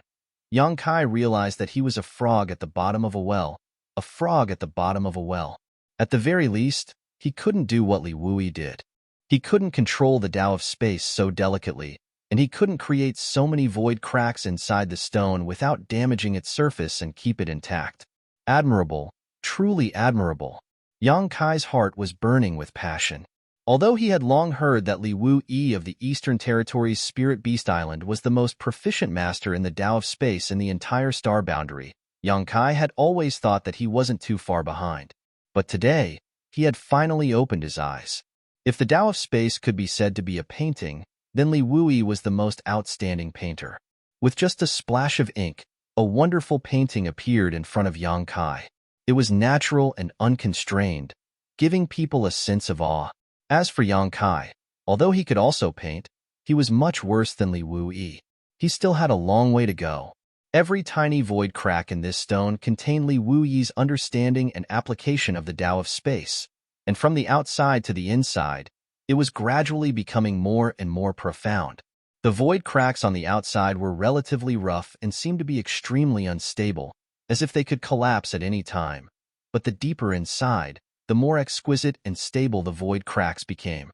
Yang Kai realized that he was a frog at the bottom of a well. A frog at the bottom of a well. At the very least, he couldn't do what Li Wu-yi did. He couldn't control the Tao of space so delicately, and he couldn't create so many void cracks inside the stone without damaging its surface and keep it intact. Admirable, truly admirable. Yang Kai's heart was burning with passion. Although he had long heard that Li Wu-yi of the Eastern Territory's Spirit Beast Island was the most proficient master in the Tao of space in the entire star boundary, Yang Kai had always thought that he wasn't too far behind. But today, he had finally opened his eyes. If the Tao of space could be said to be a painting, then Li Wu-yi was the most outstanding painter. With just a splash of ink, a wonderful painting appeared in front of Yang Kai. It was natural and unconstrained, giving people a sense of awe. As for Yang Kai, although he could also paint, he was much worse than Li Wu-yi. He still had a long way to go. Every tiny void crack in this stone contained Li Wu-yi's understanding and application of the Tao of space, and from the outside to the inside, it was gradually becoming more and more profound. The void cracks on the outside were relatively rough and seemed to be extremely unstable, as if they could collapse at any time. But the deeper inside, the more exquisite and stable the void cracks became.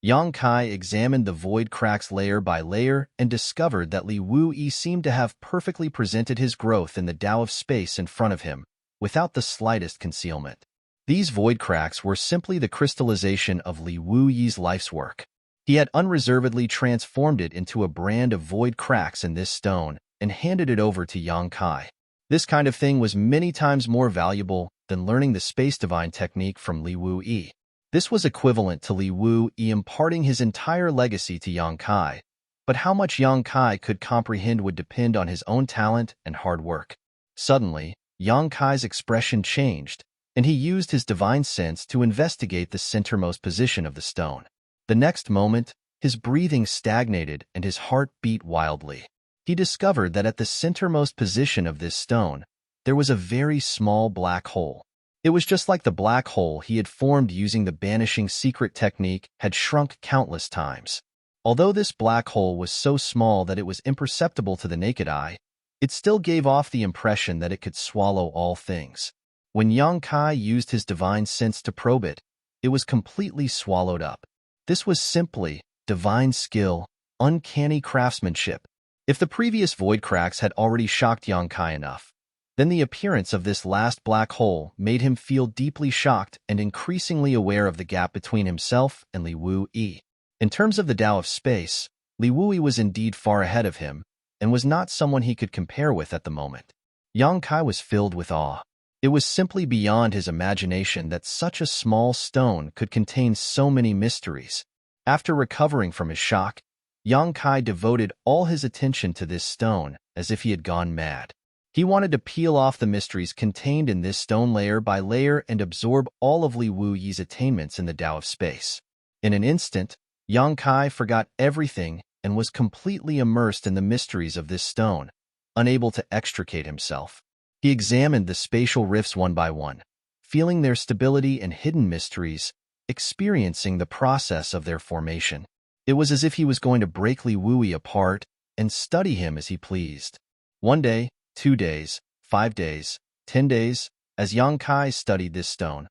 Yang Kai examined the void cracks layer by layer and discovered that Li Wu-yi seemed to have perfectly presented his growth in the Tao of space in front of him, without the slightest concealment. These void cracks were simply the crystallization of Li Wu-yi's life's work. He had unreservedly transformed it into a brand of void cracks in this stone and handed it over to Yang Kai. This kind of thing was many times more valuable than learning the space divine technique from Li Wu-yi. This was equivalent to Li Wu-yi imparting his entire legacy to Yang Kai, but how much Yang Kai could comprehend would depend on his own talent and hard work. Suddenly, Yang Kai's expression changed, and he used his divine sense to investigate the centermost position of the stone. The next moment, his breathing stagnated and his heart beat wildly. He discovered that at the centermost position of this stone, there was a very small black hole. It was just like the black hole he had formed using the banishing secret technique had shrunk countless times. Although this black hole was so small that it was imperceptible to the naked eye, it still gave off the impression that it could swallow all things. When Yang Kai used his divine sense to probe it, it was completely swallowed up. This was simply divine skill, uncanny craftsmanship. If the previous void cracks had already shocked Yang Kai enough, then the appearance of this last black hole made him feel deeply shocked and increasingly aware of the gap between himself and Li Wu-yi. In terms of the Tao of space, Li Wu-yi was indeed far ahead of him and was not someone he could compare with at the moment. Yang Kai was filled with awe. It was simply beyond his imagination that such a small stone could contain so many mysteries. After recovering from his shock, Yang Kai devoted all his attention to this stone as if he had gone mad. He wanted to peel off the mysteries contained in this stone layer by layer and absorb all of Li Wu-yi's attainments in the Tao of space. In an instant, Yang Kai forgot everything and was completely immersed in the mysteries of this stone, unable to extricate himself. He examined the spatial rifts one by one, feeling their stability and hidden mysteries, experiencing the process of their formation. It was as if he was going to break Li Wu-yi apart and study him as he pleased. 1 day, 2 days, 5 days, 10 days, as Yang Kai studied this stone,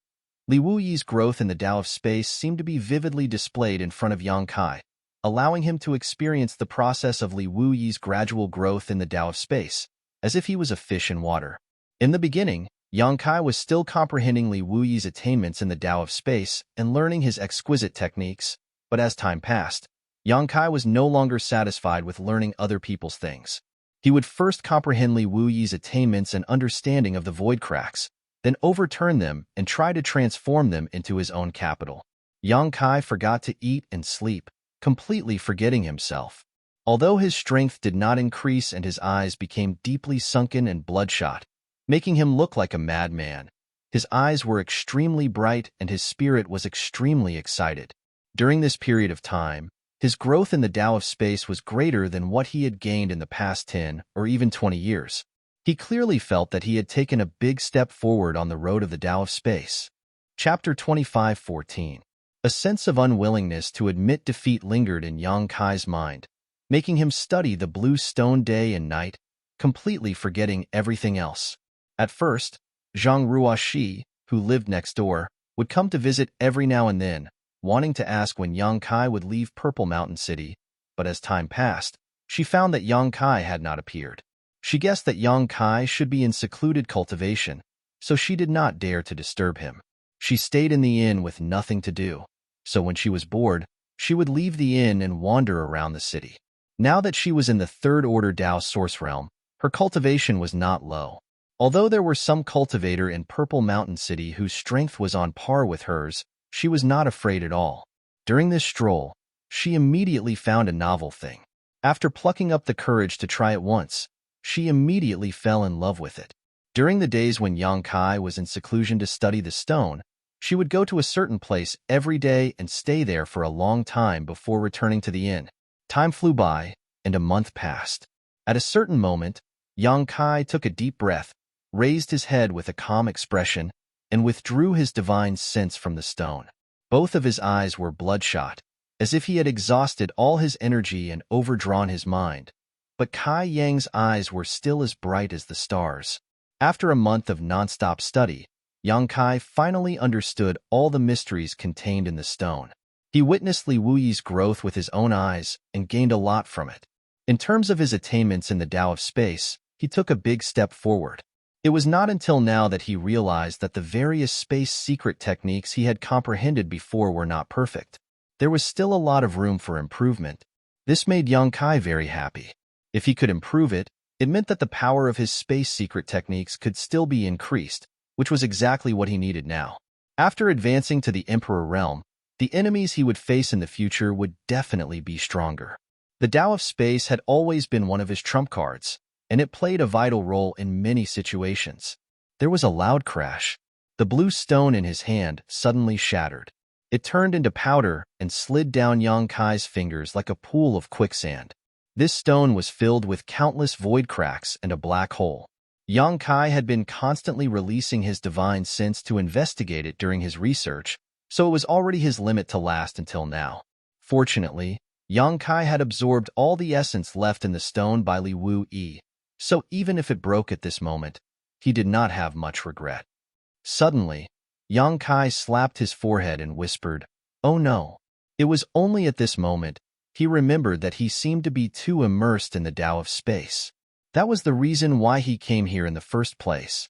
Li Wu-yi's growth in the Tao of space seemed to be vividly displayed in front of Yang Kai, allowing him to experience the process of Li Wu-yi's gradual growth in the Tao of space, as if he was a fish in water. In the beginning, Yang Kai was still comprehending Li Wu-yi's attainments in the Tao of space and learning his exquisite techniques, but as time passed, Yang Kai was no longer satisfied with learning other people's things. He would first comprehend Li Wu-yi's attainments and understanding of the void cracks, then overturn them and try to transform them into his own capital. Yang Kai forgot to eat and sleep, completely forgetting himself. Although his strength did not increase and his eyes became deeply sunken and bloodshot, making him look like a madman, his eyes were extremely bright and his spirit was extremely excited. During this period of time, his growth in the Tao of space was greater than what he had gained in the past 10 or even 20 years. He clearly felt that he had taken a big step forward on the road of the Tao of space. Chapter 25:14. A sense of unwillingness to admit defeat lingered in Yang Kai's mind, making him study the blue stone day and night, completely forgetting everything else. At first, Zhang Ruoshi, who lived next door, would come to visit every now and then, wanting to ask when Yang Kai would leave Purple Mountain City, but as time passed, she found that Yang Kai had not appeared. She guessed that Yang Kai should be in secluded cultivation, so she did not dare to disturb him. She stayed in the inn with nothing to do, so when she was bored, she would leave the inn and wander around the city. Now that she was in the third-order Tao source realm, her cultivation was not low. Although there were some cultivator in Purple Mountain City whose strength was on par with hers, she was not afraid at all. During this stroll, she immediately found a novel thing. After plucking up the courage to try it once, she immediately fell in love with it. During the days when Yang Kai was in seclusion to study the stone, she would go to a certain place every day and stay there for a long time before returning to the inn. Time flew by, and a month passed. At a certain moment, Yang Kai took a deep breath, raised his head with a calm expression, and withdrew his divine sense from the stone. Both of his eyes were bloodshot, as if he had exhausted all his energy and overdrawn his mind. But Kai Yang's eyes were still as bright as the stars. After a month of non-stop study, Yang Kai finally understood all the mysteries contained in the stone. He witnessed Li Wu-yi's growth with his own eyes and gained a lot from it. In terms of his attainments in the Tao of space, he took a big step forward. It was not until now that he realized that the various space secret techniques he had comprehended before were not perfect. There was still a lot of room for improvement. This made Yang Kai very happy. If he could improve it, it meant that the power of his space secret techniques could still be increased, which was exactly what he needed now. After advancing to the Emperor realm, the enemies he would face in the future would definitely be stronger. The Tao of space had always been one of his trump cards, and it played a vital role in many situations. There was a loud crash. The blue stone in his hand suddenly shattered. It turned into powder and slid down Yang Kai's fingers like a pool of quicksand. This stone was filled with countless void cracks and a black hole. Yang Kai had been constantly releasing his divine sense to investigate it during his research, so it was already his limit to last until now. Fortunately, Yang Kai had absorbed all the essence left in the stone by Li Wu-yi, so even if it broke at this moment, he did not have much regret. Suddenly, Yang Kai slapped his forehead and whispered, "Oh no." It was only at this moment He remembered that he seemed to be too immersed in the Tao of space. That was the reason why he came here in the first place.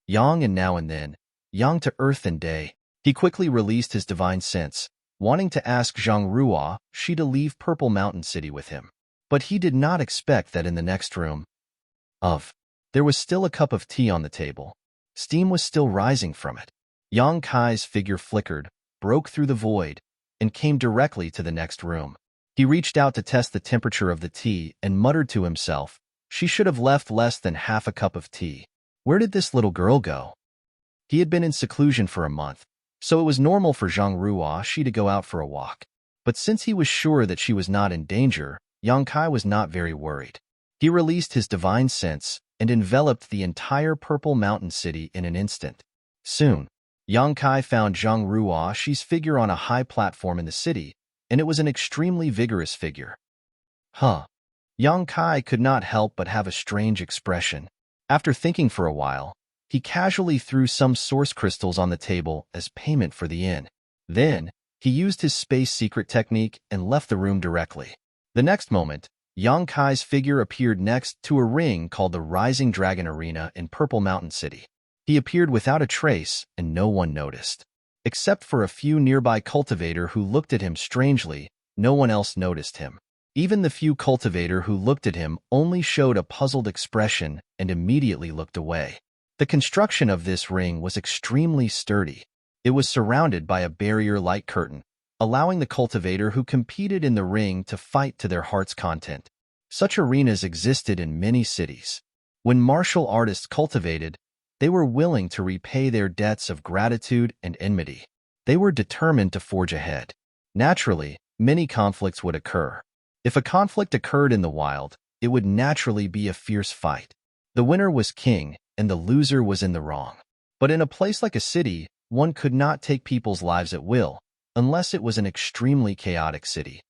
Yang and now and then, yang to earth and day. He quickly released his divine sense, wanting to ask Zhang Ruo she to leave Purple Mountain City with him. But he did not expect that in the next room, there was still a cup of tea on the table. Steam was still rising from it. Yang Kai's figure flickered, broke through the void, and came directly to the next room. He reached out to test the temperature of the tea and muttered to himself, she should have left less than half a cup of tea. Where did this little girl go? He had been in seclusion for a month, so it was normal for Zhang Ruo she to go out for a walk. But since he was sure that she was not in danger, Yang Kai was not very worried. He released his divine sense and enveloped the entire Purple Mountain City in an instant. Soon, Yang Kai found Zhang Ruo she's figure on a high platform in the city, and it was an extremely vigorous figure. Yang Kai could not help but have a strange expression. After thinking for a while, he casually threw some source crystals on the table as payment for the inn. Then, he used his space secret technique and left the room directly. The next moment, Yang Kai's figure appeared next to a ring called the Rising Dragon Arena in Purple Mountain City. He appeared without a trace, and no one noticed. Except for a few nearby cultivator who looked at him strangely, no one else noticed him. Even the few cultivator who looked at him only showed a puzzled expression and immediately looked away. The construction of this ring was extremely sturdy. It was surrounded by a barrier-like curtain, allowing the cultivator who competed in the ring to fight to their heart's content. Such arenas existed in many cities. When martial artists cultivated, they were willing to repay their debts of gratitude and enmity. They were determined to forge ahead. Naturally, many conflicts would occur. If a conflict occurred in the wild, it would naturally be a fierce fight. The winner was king, and the loser was in the wrong. But in a place like a city, one could not take people's lives at will, unless it was an extremely chaotic city.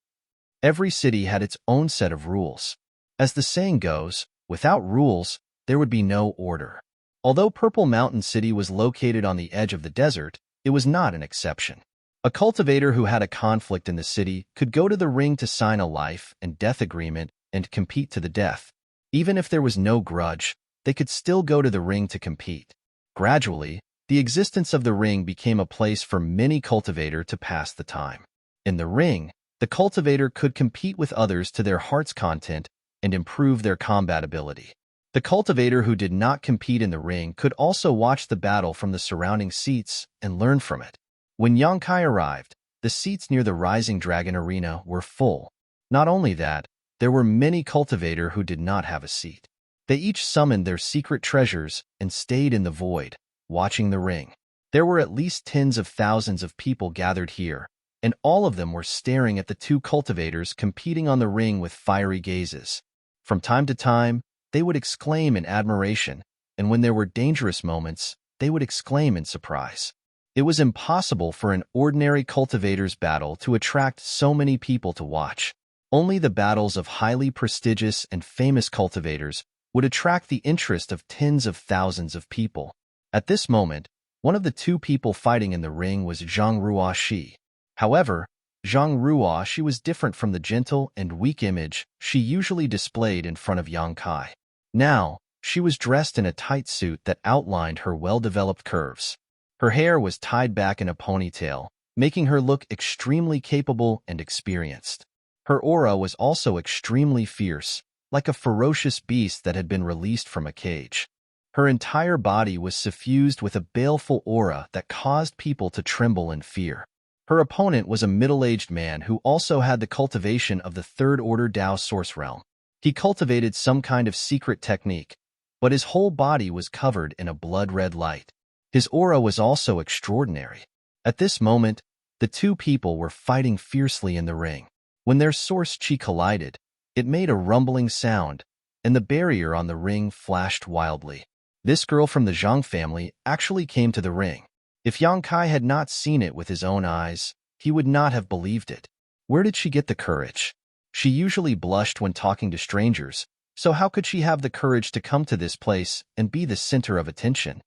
Every city had its own set of rules. As the saying goes, without rules, there would be no order. Although Purple Mountain City was located on the edge of the desert, it was not an exception. A cultivator who had a conflict in the city could go to the ring to sign a life and death agreement and compete to the death. Even if there was no grudge, they could still go to the ring to compete. Gradually, the existence of the ring became a place for many cultivators to pass the time. In the ring, the cultivator could compete with others to their heart's content and improve their combat ability. The cultivator who did not compete in the ring could also watch the battle from the surrounding seats and learn from it. When Yang Kai arrived, the seats near the Rising Dragon Arena were full. Not only that, there were many cultivators who did not have a seat. They each summoned their secret treasures and stayed in the void, watching the ring. There were at least tens of thousands of people gathered here, and all of them were staring at the two cultivators competing on the ring with fiery gazes. From time to time, they would exclaim in admiration, and when there were dangerous moments, they would exclaim in surprise. It was impossible for an ordinary cultivator's battle to attract so many people to watch. Only the battles of highly prestigious and famous cultivators would attract the interest of tens of thousands of people. At this moment, one of the two people fighting in the ring was Zhang Ruo. However, Zhang Ruo was different from the gentle and weak image she usually displayed in front of Yang Kai. Now, she was dressed in a tight suit that outlined her well-developed curves. Her hair was tied back in a ponytail, making her look extremely capable and experienced. Her aura was also extremely fierce, like a ferocious beast that had been released from a cage. Her entire body was suffused with a baleful aura that caused people to tremble in fear. Her opponent was a middle-aged man who also had the cultivation of the third-order Tao source realm. He cultivated some kind of secret technique, but his whole body was covered in a blood-red light. His aura was also extraordinary. At this moment, the two people were fighting fiercely in the ring. When their source chi collided, it made a rumbling sound, and the barrier on the ring flashed wildly. This girl from the Zhang family actually came to the ring. If Yang Kai had not seen it with his own eyes, he would not have believed it. Where did she get the courage? She usually blushed when talking to strangers, so how could she have the courage to come to this place and be the center of attention?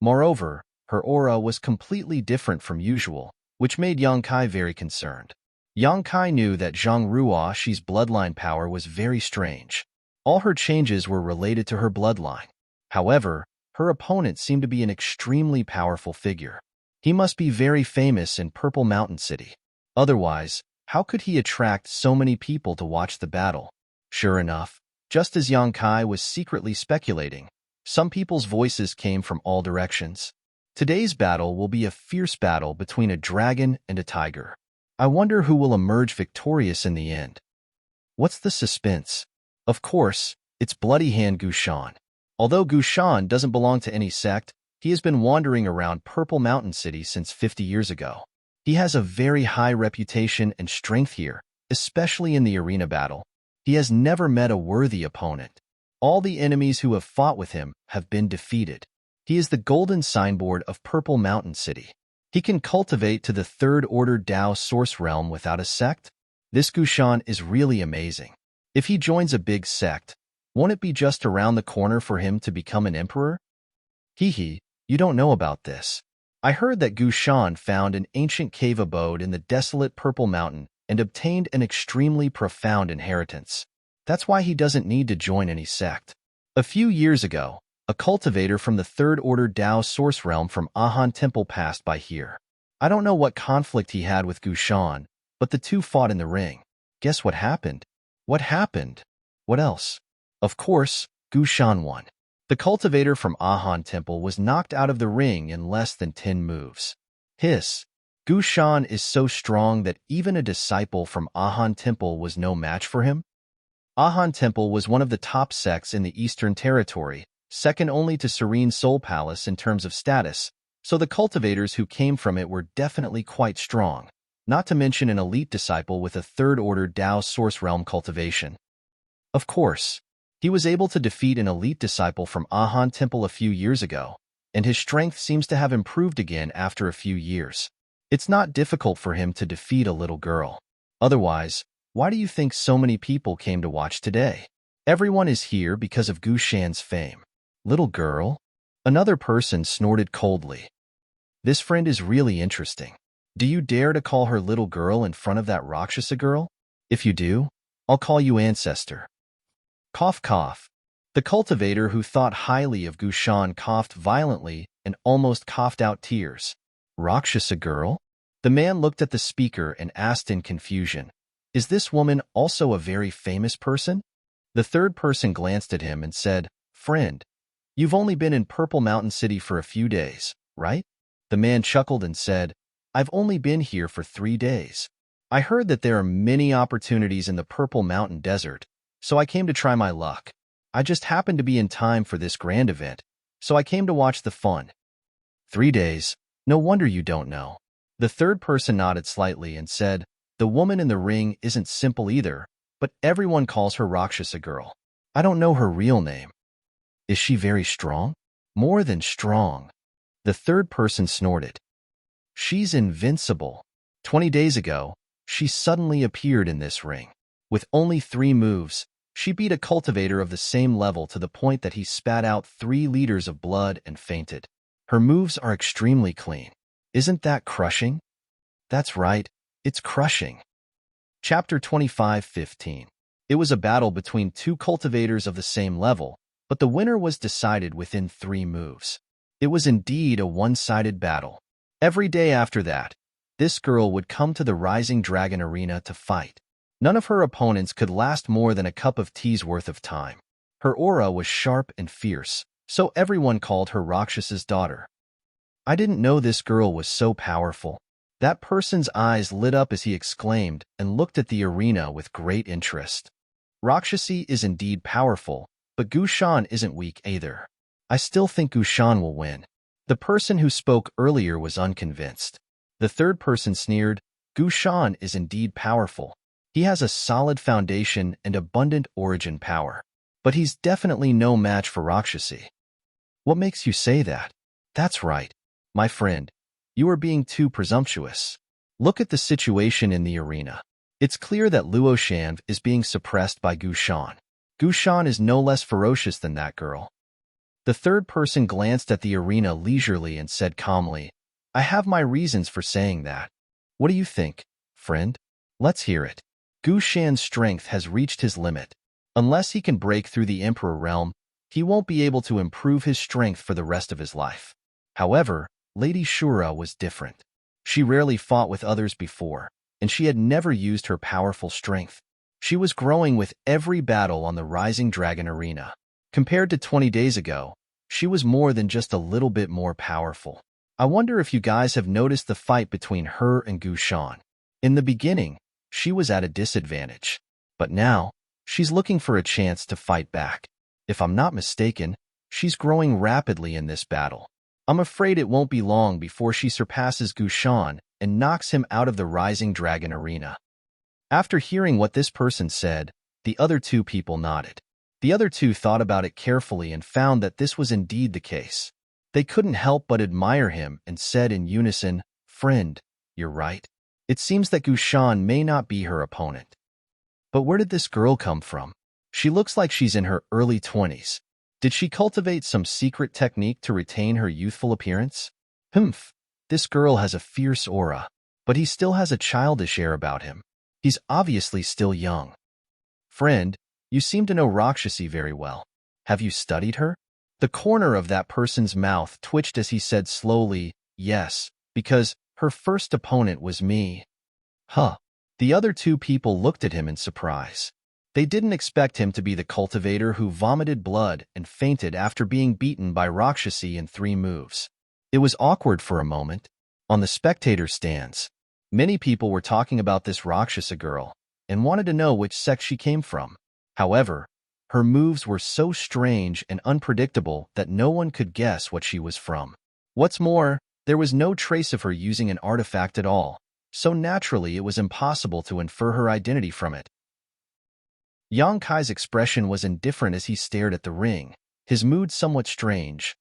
Moreover, her aura was completely different from usual, which made Yang Kai very concerned. Yang Kai knew that Zhang Ruoxi's bloodline power was very strange. All her changes were related to her bloodline. However, her opponent seemed to be an extremely powerful figure. He must be very famous in Purple Mountain City. Otherwise, how could he attract so many people to watch the battle? Sure enough, just as Yang Kai was secretly speculating, some people's voices came from all directions. Today's battle will be a fierce battle between a dragon and a tiger. I wonder who will emerge victorious in the end. What's the suspense? Of course, it's Bloody Hand Gushan. Although Gushan doesn't belong to any sect, he has been wandering around Purple Mountain City since 50 years ago. He has a very high reputation and strength here, especially in the arena battle. He has never met a worthy opponent. All the enemies who have fought with him have been defeated. He is the golden signboard of Purple Mountain City. He can cultivate to the third order Dao source realm without a sect. This Gushan is really amazing. If he joins a big sect, won't it be just around the corner for him to become an emperor? Hee, you don't know about this. I heard that Gushan found an ancient cave abode in the desolate Purple Mountain and obtained an extremely profound inheritance. That's why he doesn't need to join any sect. A few years ago, a cultivator from the third order Dao source realm from Ahan Temple passed by here. I don't know what conflict he had with Gushan, but the two fought in the ring. Guess what happened? What happened? What else? Of course, Gushan won. The cultivator from Ahan Temple was knocked out of the ring in less than 10 moves. Hiss. Gushan is so strong that even a disciple from Ahan Temple was no match for him. Ahan Temple was one of the top sects in the Eastern Territory, second only to Serene Soul Palace in terms of status, so the cultivators who came from it were definitely quite strong, not to mention an elite disciple with a third-order Dao source realm cultivation. Of course, he was able to defeat an elite disciple from Ahan Temple a few years ago, and his strength seems to have improved again after a few years. It's not difficult for him to defeat a little girl. Otherwise, why do you think so many people came to watch today? Everyone is here because of Gushan's fame. Little girl? Another person snorted coldly. This friend is really interesting. Do you dare to call her little girl in front of that Rakshasa girl? If you do, I'll call you ancestor. Cough cough. The cultivator who thought highly of Gushan coughed violently and almost coughed out tears. Rakshasa girl? The man looked at the speaker and asked in confusion, is this woman also a very famous person? The third person glanced at him and said, friend, you've only been in Purple Mountain City for a few days, right? The man chuckled and said, I've only been here for 3 days. I heard that there are many opportunities in the Purple Mountain Desert, so I came to try my luck. I just happened to be in time for this grand event, so I came to watch the fun. 3 days? No wonder you don't know. The third person nodded slightly and said, the woman in the ring isn't simple either, but everyone calls her Rakshasa girl. I don't know her real name. Is she very strong? More than strong. The third person snorted. She's invincible. 20 days ago, she suddenly appeared in this ring. With only 3 moves, she beat a cultivator of the same level to the point that he spat out 3 liters of blood and fainted. Her moves are extremely clean. Isn't that crushing? That's right, it's crushing. Chapter 25:15. It was a battle between 2 cultivators of the same level, but the winner was decided within 3 moves. It was indeed a one-sided battle. Every day after that, this girl would come to the Rising Dragon Arena to fight. None of her opponents could last more than a cup of tea's worth of time. Her aura was sharp and fierce, so everyone called her Rakshasa's daughter. I didn't know this girl was so powerful. That person's eyes lit up as he exclaimed and looked at the arena with great interest. Rakshasi is indeed powerful, but Gushan isn't weak either. I still think Gushan will win. The person who spoke earlier was unconvinced. The third person sneered, Gushan is indeed powerful. He has a solid foundation and abundant origin power. But he's definitely no match for Rakshasi. What makes you say that? That's right, my friend. You are being too presumptuous. Look at the situation in the arena. It's clear that Luoshan is being suppressed by Gushan. Gushan is no less ferocious than that girl. The third person glanced at the arena leisurely and said calmly, I have my reasons for saying that. What do you think, friend? Let's hear it. Gu Shan's strength has reached his limit. Unless he can break through the Emperor realm, he won't be able to improve his strength for the rest of his life. However, Lady Shura was different. She rarely fought with others before, and she had never used her powerful strength. She was growing with every battle on the Rising Dragon arena. Compared to 20 days ago, she was more than just a little bit more powerful. I wonder if you guys have noticed the fight between her and Gu Shan. In the beginning, she was at a disadvantage, but now, she's looking for a chance to fight back. If I'm not mistaken, she's growing rapidly in this battle. I'm afraid it won't be long before she surpasses Gu Shan and knocks him out of the Rising Dragon arena. After hearing what this person said, the other two people nodded. The other two thought about it carefully and found that this was indeed the case. They couldn't help but admire him and said in unison, "Friend, you're right. It seems that Gu Shan may not be her opponent. But where did this girl come from? She looks like she's in her early 20s. Did she cultivate some secret technique to retain her youthful appearance? Humph, this girl has a fierce aura, but he still has a childish air about him. He's obviously still young. Friend, you seem to know Rakshasi very well. Have you studied her?" The corner of that person's mouth twitched as he said slowly, "Yes, because her first opponent was me." Huh. The other two people looked at him in surprise. They didn't expect him to be the cultivator who vomited blood and fainted after being beaten by Rakshasi in 3 moves. It was awkward for a moment. On the spectator stands, many people were talking about this Rakshasa girl and wanted to know which sect she came from. However, her moves were so strange and unpredictable that no one could guess what she was from. What's more, there was no trace of her using an artifact at all, so naturally it was impossible to infer her identity from it. Yang Kai's expression was indifferent as he stared at the ring, his mood somewhat strange.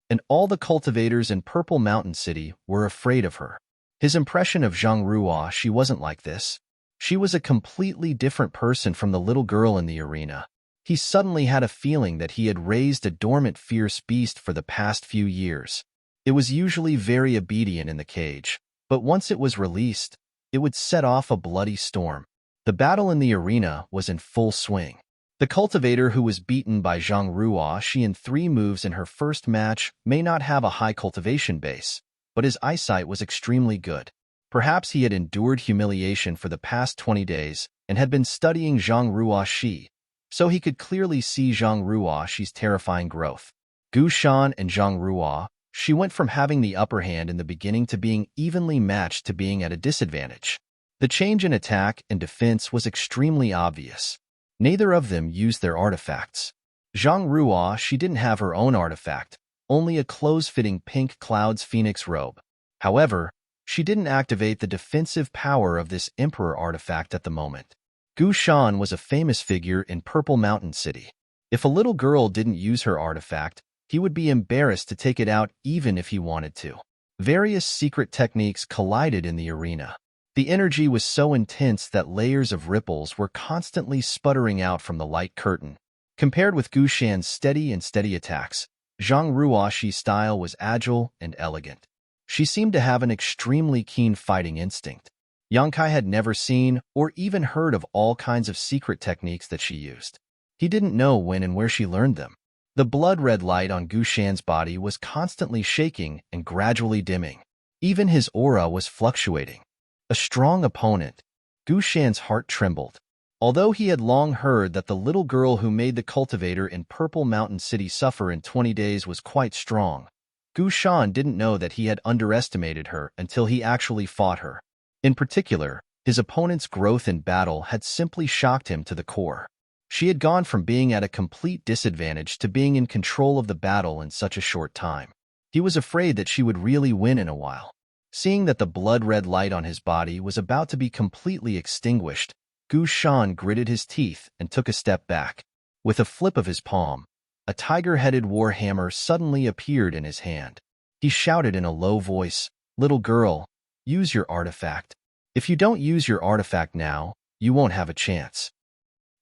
And all the cultivators in Purple Mountain City were afraid of her. His impression of Zhang Ruo, she wasn't like this. She was a completely different person from the little girl in the arena. He suddenly had a feeling that he had raised a dormant fierce beast for the past few years. It was usually very obedient in the cage, but once it was released, it would set off a bloody storm. The battle in the arena was in full swing. The cultivator who was beaten by Zhang Ruo she in 3 moves in her first match may not have a high cultivation base, but his eyesight was extremely good. Perhaps he had endured humiliation for the past 20 days and had been studying Zhang Ruo Shi, so he could clearly see Zhang Ruo Shi's terrifying growth. Gu Shan and Zhang Ruo Shi went from having the upper hand in the beginning to being evenly matched to being at a disadvantage. The change in attack and defense was extremely obvious. Neither of them used their artifacts. Zhang Ruo she didn't have her own artifact, only a close-fitting pink Cloud's Phoenix robe. However, she didn't activate the defensive power of this Emperor artifact at the moment. Gu Shan was a famous figure in Purple Mountain City. If a little girl didn't use her artifact, he would be embarrassed to take it out even if he wanted to. Various secret techniques collided in the arena. The energy was so intense that layers of ripples were constantly sputtering out from the light curtain. Compared with Gu Shan's steady attacks, Zhang Ruo Shi's style was agile and elegant. She seemed to have an extremely keen fighting instinct. Yang Kai had never seen or even heard of all kinds of secret techniques that she used. He didn't know when and where she learned them. The blood-red light on Gu Shan's body was constantly shaking and gradually dimming. Even his aura was fluctuating. A strong opponent. Gu Shan's heart trembled. Although he had long heard that the little girl who made the cultivator in Purple Mountain City suffer in 20 days was quite strong, Gu Shan didn't know that he had underestimated her until he actually fought her. In particular, his opponent's growth in battle had simply shocked him to the core. She had gone from being at a complete disadvantage to being in control of the battle in such a short time. He was afraid that she would really win in a while. Seeing that the blood-red light on his body was about to be completely extinguished, Gu Shan gritted his teeth and took a step back. With a flip of his palm, a tiger-headed war hammer suddenly appeared in his hand. He shouted in a low voice, "Little girl, use your artifact. If you don't use your artifact now, you won't have a chance."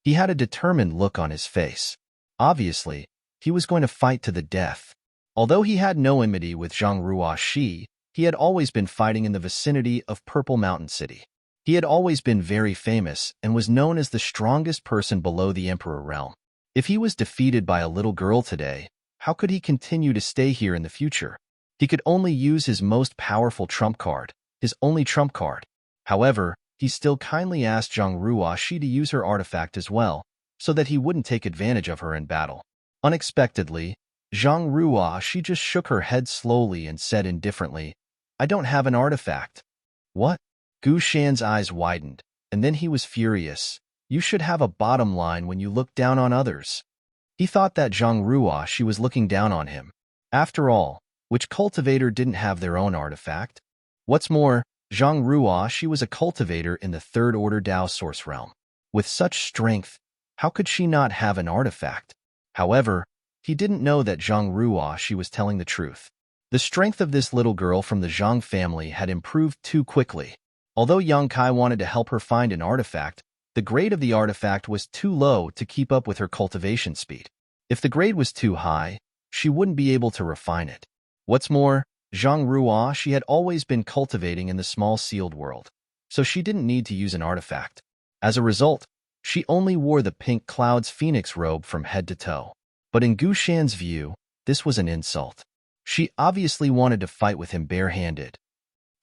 He had a determined look on his face. Obviously, he was going to fight to the death. Although he had no enmity with Zhang Ruo Shi, he had always been fighting in the vicinity of Purple Mountain City. He had always been very famous and was known as the strongest person below the Emperor realm. If he was defeated by a little girl today, how could he continue to stay here in the future? He could only use his most powerful trump card, his only trump card. However, he still kindly asked Zhang Ruoxi to use her artifact as well, so that he wouldn't take advantage of her in battle. Unexpectedly, Zhang Ruoxi just shook her head slowly and said indifferently, "I don't have an artifact." What? Gu Shan's eyes widened, and then he was furious. You should have a bottom line when you look down on others. He thought that Zhang Ruoxi was looking down on him. After all, which cultivator didn't have their own artifact? What's more, Zhang Ruoxi was a cultivator in the Third Order Dao Source realm. With such strength, how could she not have an artifact? However, he didn't know that Zhang Ruoxi was telling the truth. The strength of this little girl from the Zhang family had improved too quickly. Although Yang Kai wanted to help her find an artifact, the grade of the artifact was too low to keep up with her cultivation speed. If the grade was too high, she wouldn't be able to refine it. What's more, Zhang Ruoxi had always been cultivating in the small sealed world, so she didn't need to use an artifact. As a result, she only wore the pink cloud's phoenix robe from head to toe. But in Gu Shan's view, this was an insult. She obviously wanted to fight with him barehanded.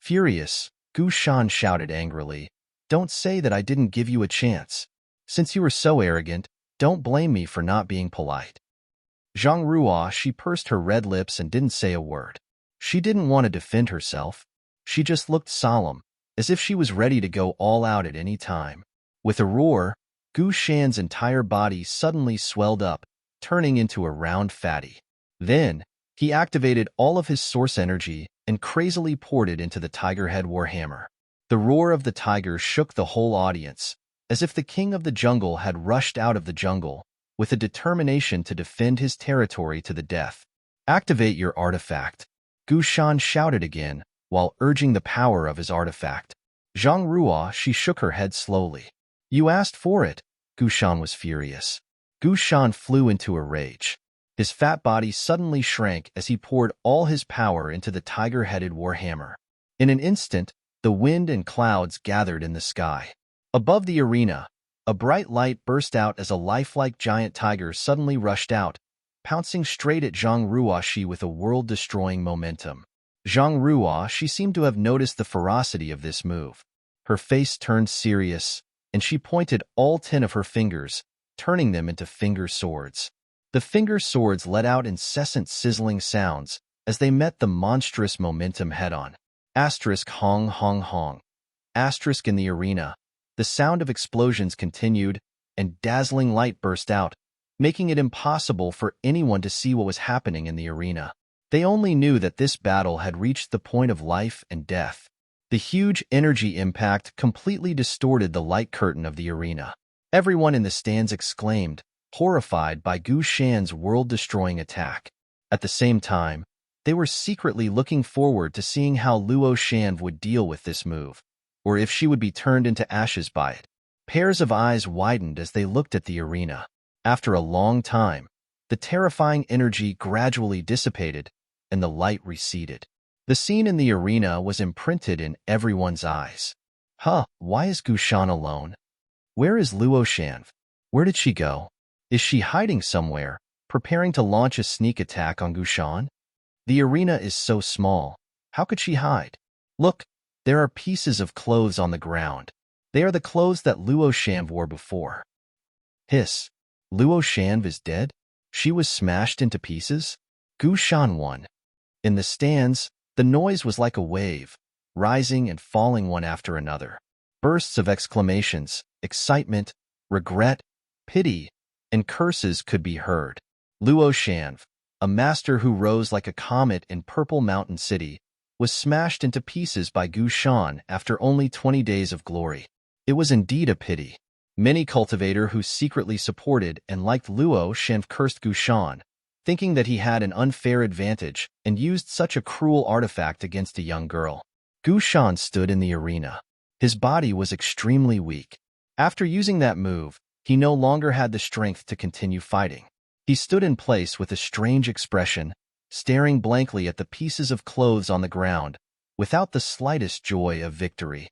Furious, Gu Shan shouted angrily, "Don't say that I didn't give you a chance. Since you were so arrogant, don't blame me for not being polite." Zhang Ruoxi pursed her red lips and didn't say a word. She didn't want to defend herself. She just looked solemn, as if she was ready to go all out at any time. With a roar, Gu Shan's entire body suddenly swelled up, turning into a round fatty. Then, he activated all of his source energy and crazily poured it into the tiger head warhammer. The roar of the tiger shook the whole audience, as if the king of the jungle had rushed out of the jungle, with a determination to defend his territory to the death. "Activate your artifact," Gu Shan shouted again, while urging the power of his artifact. Zhang Ruoxi shook her head slowly. "You asked for it." Gu Shan was furious. Gu Shan flew into a rage. His fat body suddenly shrank as he poured all his power into the tiger-headed warhammer. In an instant, the wind and clouds gathered in the sky. Above the arena, a bright light burst out as a lifelike giant tiger suddenly rushed out, pouncing straight at Zhang Ruoxi with a world-destroying momentum. Zhang Ruoxi seemed to have noticed the ferocity of this move. Her face turned serious, and she pointed all 10 of her fingers, turning them into finger swords. The finger swords let out incessant sizzling sounds as they met the monstrous momentum head-on. Asterisk hong hong hong. Asterisk in the arena. The sound of explosions continued, and dazzling light burst out, making it impossible for anyone to see what was happening in the arena. They only knew that this battle had reached the point of life and death. The huge energy impact completely distorted the light curtain of the arena. Everyone in the stands exclaimed, horrified by Gu Shan's world-destroying attack. At the same time, they were secretly looking forward to seeing how Luo Shan would deal with this move, or if she would be turned into ashes by it. Pairs of eyes widened as they looked at the arena. After a long time, the terrifying energy gradually dissipated, and the light receded. The scene in the arena was imprinted in everyone's eyes. Why is Gu Shan alone? Where is Luo Shan? Where did she go? Is she hiding somewhere, preparing to launch a sneak attack on Gu Shan? The arena is so small. How could she hide? Look, there are pieces of clothes on the ground. They are the clothes that Luo Shan wore before. Hiss. Luo Shan is dead? She was smashed into pieces? Gu Shan won. In the stands, the noise was like a wave, rising and falling one after another. Bursts of exclamations, excitement, regret, pity, and curses could be heard. Luo Shan, a master who rose like a comet in Purple Mountain City, was smashed into pieces by Gu Shan after only 20 days of glory. It was indeed a pity. Many cultivators who secretly supported and liked Luo Shan cursed Gu Shan, thinking that he had an unfair advantage and used such a cruel artifact against a young girl. Gu Shan stood in the arena. His body was extremely weak. After using that move, he no longer had the strength to continue fighting. He stood in place with a strange expression, staring blankly at the pieces of clothes on the ground, without the slightest joy of victory.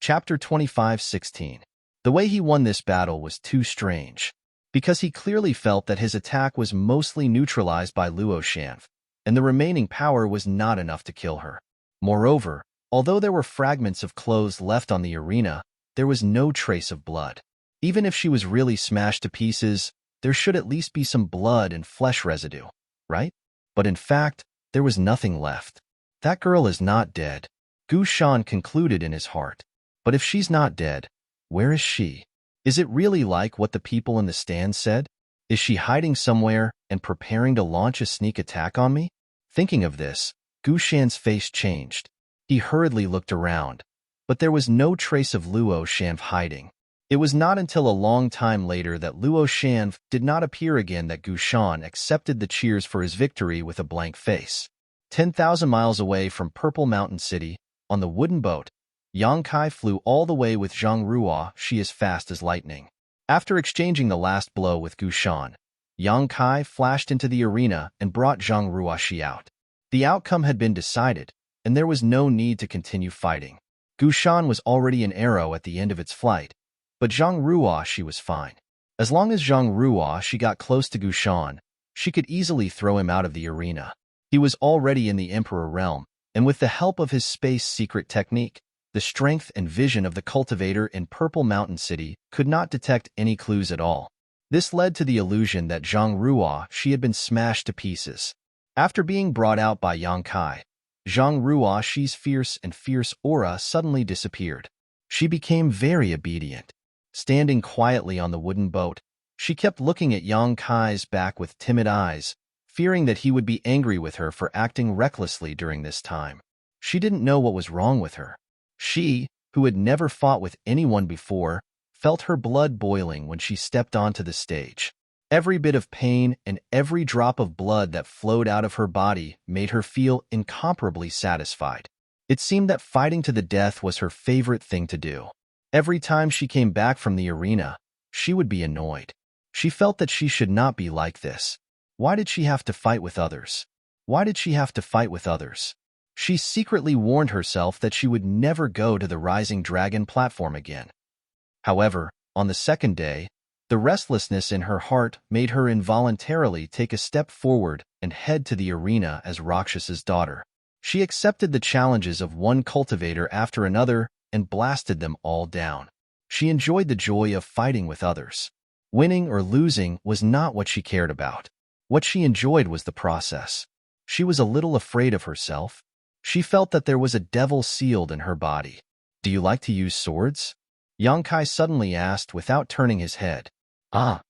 Chapter 25:16. The way he won this battle was too strange, because he clearly felt that his attack was mostly neutralized by Luo Shanf, and the remaining power was not enough to kill her. Moreover, although there were fragments of clothes left on the arena, there was no trace of blood. Even if she was really smashed to pieces, there should at least be some blood and flesh residue, right? But in fact, there was nothing left. That girl is not dead, Gu Shan concluded in his heart. But if she's not dead, where is she? Is it really like what the people in the stand said? Is she hiding somewhere and preparing to launch a sneak attack on me? Thinking of this, Gu Shan's face changed. He hurriedly looked around, but there was no trace of Luo Shan hiding. It was not until a long time later that Luo Shan did not appear again that Gu Shan accepted the cheers for his victory with a blank face. 10,000 miles away from Purple Mountain City, on the wooden boat, Yang Kai flew all the way with Zhang Ruo. She is fast as lightning. After exchanging the last blow with Gu Shan, Yang Kai flashed into the arena and brought Zhang Ruo out. The outcome had been decided, and there was no need to continue fighting. Gu Shan was already an arrow at the end of its flight, but Zhang Ruo was fine. As long as Zhang Ruo got close to Gu Shan, she could easily throw him out of the arena. He was already in the Emperor realm, and with the help of his space secret technique, the strength and vision of the cultivator in Purple Mountain City could not detect any clues at all. This led to the illusion that Zhang Ruo had been smashed to pieces. After being brought out by Yang Kai, Zhang Ruo's fierce aura suddenly disappeared. She became very obedient. Standing quietly on the wooden boat, she kept looking at Yang Kai's back with timid eyes, fearing that he would be angry with her for acting recklessly during this time. She didn't know what was wrong with her. She, who had never fought with anyone before, felt her blood boiling when she stepped onto the stage. Every bit of pain and every drop of blood that flowed out of her body made her feel incomparably satisfied. It seemed that fighting to the death was her favorite thing to do. Every time she came back from the arena, she would be annoyed. She felt that she should not be like this. Why did she have to fight with others? Why did she have to fight with others? She secretly warned herself that she would never go to the Rising Dragon platform again. However, on the second day, the restlessness in her heart made her involuntarily take a step forward and head to the arena as Rakshas's daughter. She accepted the challenges of one cultivator after another and blasted them all down. She enjoyed the joy of fighting with others. Winning or losing was not what she cared about. What she enjoyed was the process. She was a little afraid of herself. She felt that there was a devil sealed in her body. "Do you like to use swords?" Yang Kai suddenly asked without turning his head. "Ah."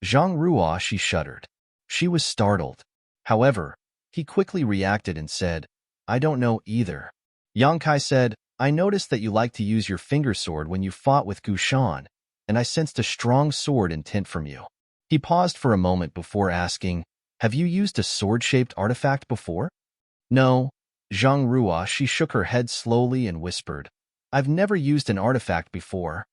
Zhang Ruo shuddered. She was startled. However, he quickly reacted and said, "I don't know either." Yang Kai said, "I noticed that you like to use your finger sword when you fought with Gu Shan, and I sensed a strong sword intent from you." He paused for a moment before asking, "Have you used a sword-shaped artifact before?" "No." Zhang Ruo shook her head slowly and whispered, "I've never used an artifact before."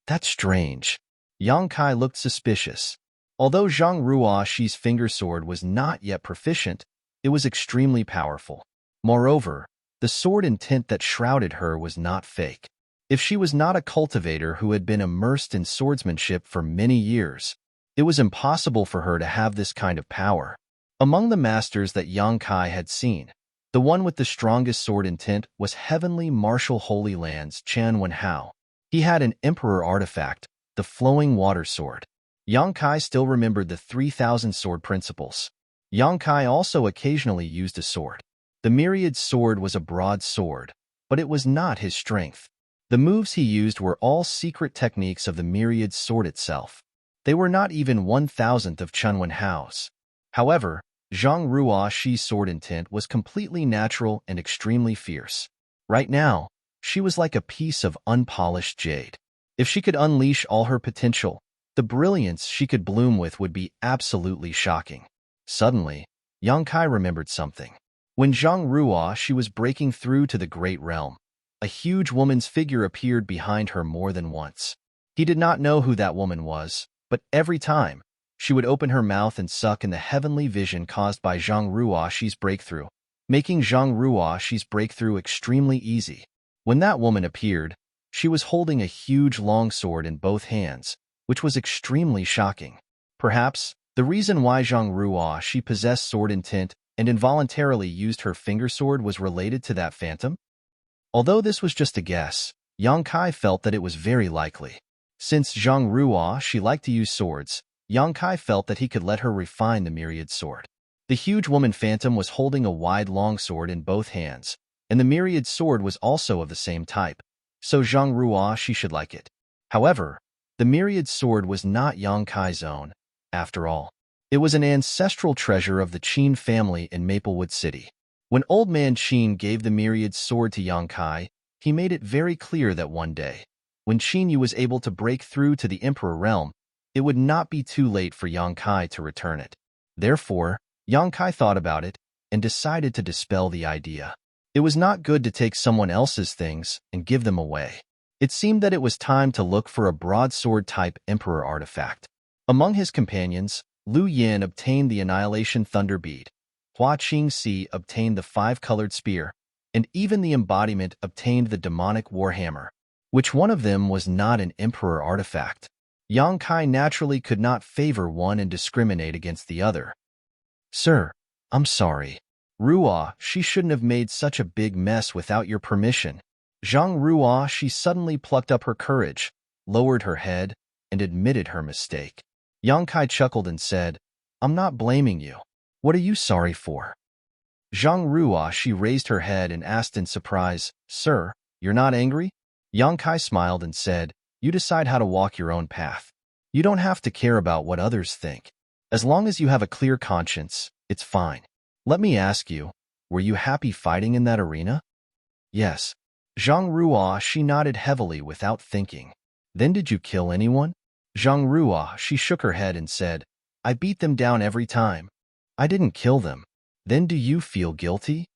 "That's strange." Yang Kai looked suspicious. Although Zhang Ruo's finger sword was not yet proficient, it was extremely powerful. Moreover, the sword intent that shrouded her was not fake. If she was not a cultivator who had been immersed in swordsmanship for many years, it was impossible for her to have this kind of power. Among the masters that Yang Kai had seen, the one with the strongest sword intent was Heavenly Marshal Holy Land's Chan Wenhao. He had an emperor artifact, the flowing water sword. Yang Kai still remembered the 3,000 sword principles. Yang Kai also occasionally used a sword. The myriad sword was a broad sword, but it was not his strength. The moves he used were all secret techniques of the myriad sword itself. They were not even 1,000th of Chan Wenhao's. However, Zhang Ruo's sword intent was completely natural and extremely fierce. Right now, she was like a piece of unpolished jade. If she could unleash all her potential, the brilliance she could bloom with would be absolutely shocking. Suddenly, Yang Kai remembered something. When Zhang Ruo was breaking through to the Great Realm, a huge woman's figure appeared behind her more than once. He did not know who that woman was, but every time, she would open her mouth and suck in the heavenly vision caused by Zhang Ruo's breakthrough, making Zhang Ruo's breakthrough extremely easy. When that woman appeared, She was holding a huge longsword in both hands, which was extremely shocking. Perhaps the reason why Zhang Ruo she possessed sword intent and involuntarily used her finger sword was related to that phantom? Although this was just a guess, Yang Kai felt that it was very likely. Since Zhang Ruo she liked to use swords, Yang Kai felt that he could let her refine the myriad sword. The huge woman phantom was holding a wide longsword in both hands, and the myriad sword was also of the same type, so Zhang Ruo she should like it. However, the myriad sword was not Yang Kai's own, after all. It was an ancestral treasure of the Qin family in Maplewood City. When Old Man Qin gave the myriad sword to Yang Kai, he made it very clear that one day, when Qin Yu was able to break through to the Emperor realm, it would not be too late for Yang Kai to return it. Therefore, Yang Kai thought about it and decided to dispel the idea. It was not good to take someone else's things and give them away. It seemed that it was time to look for a broadsword-type Emperor artifact. Among his companions, Lu Yin obtained the Annihilation Thunder Bead, Hua Qingxi obtained the Five-Colored Spear, and even the embodiment obtained the Demonic Warhammer. Which one of them was not an Emperor artifact? Yang Kai naturally could not favor one and discriminate against the other. Sir, I'm sorry. Ruo, she shouldn't have made such a big mess without your permission. Zhang Ruo, she suddenly plucked up her courage, lowered her head, and admitted her mistake. Yang Kai chuckled and said, I'm not blaming you. What are you sorry for? Zhang Ruo, she raised her head and asked in surprise, Sir, you're not angry? Yang Kai smiled and said, You decide how to walk your own path. You don't have to care about what others think. As long as you have a clear conscience, it's fine. Let me ask you, were you happy fighting in that arena? Yes. Zhang Ruo, she nodded heavily without thinking. Then did you kill anyone? Zhang Ruo, she shook her head and said, I beat them down every time. I didn't kill them. Then do you feel guilty?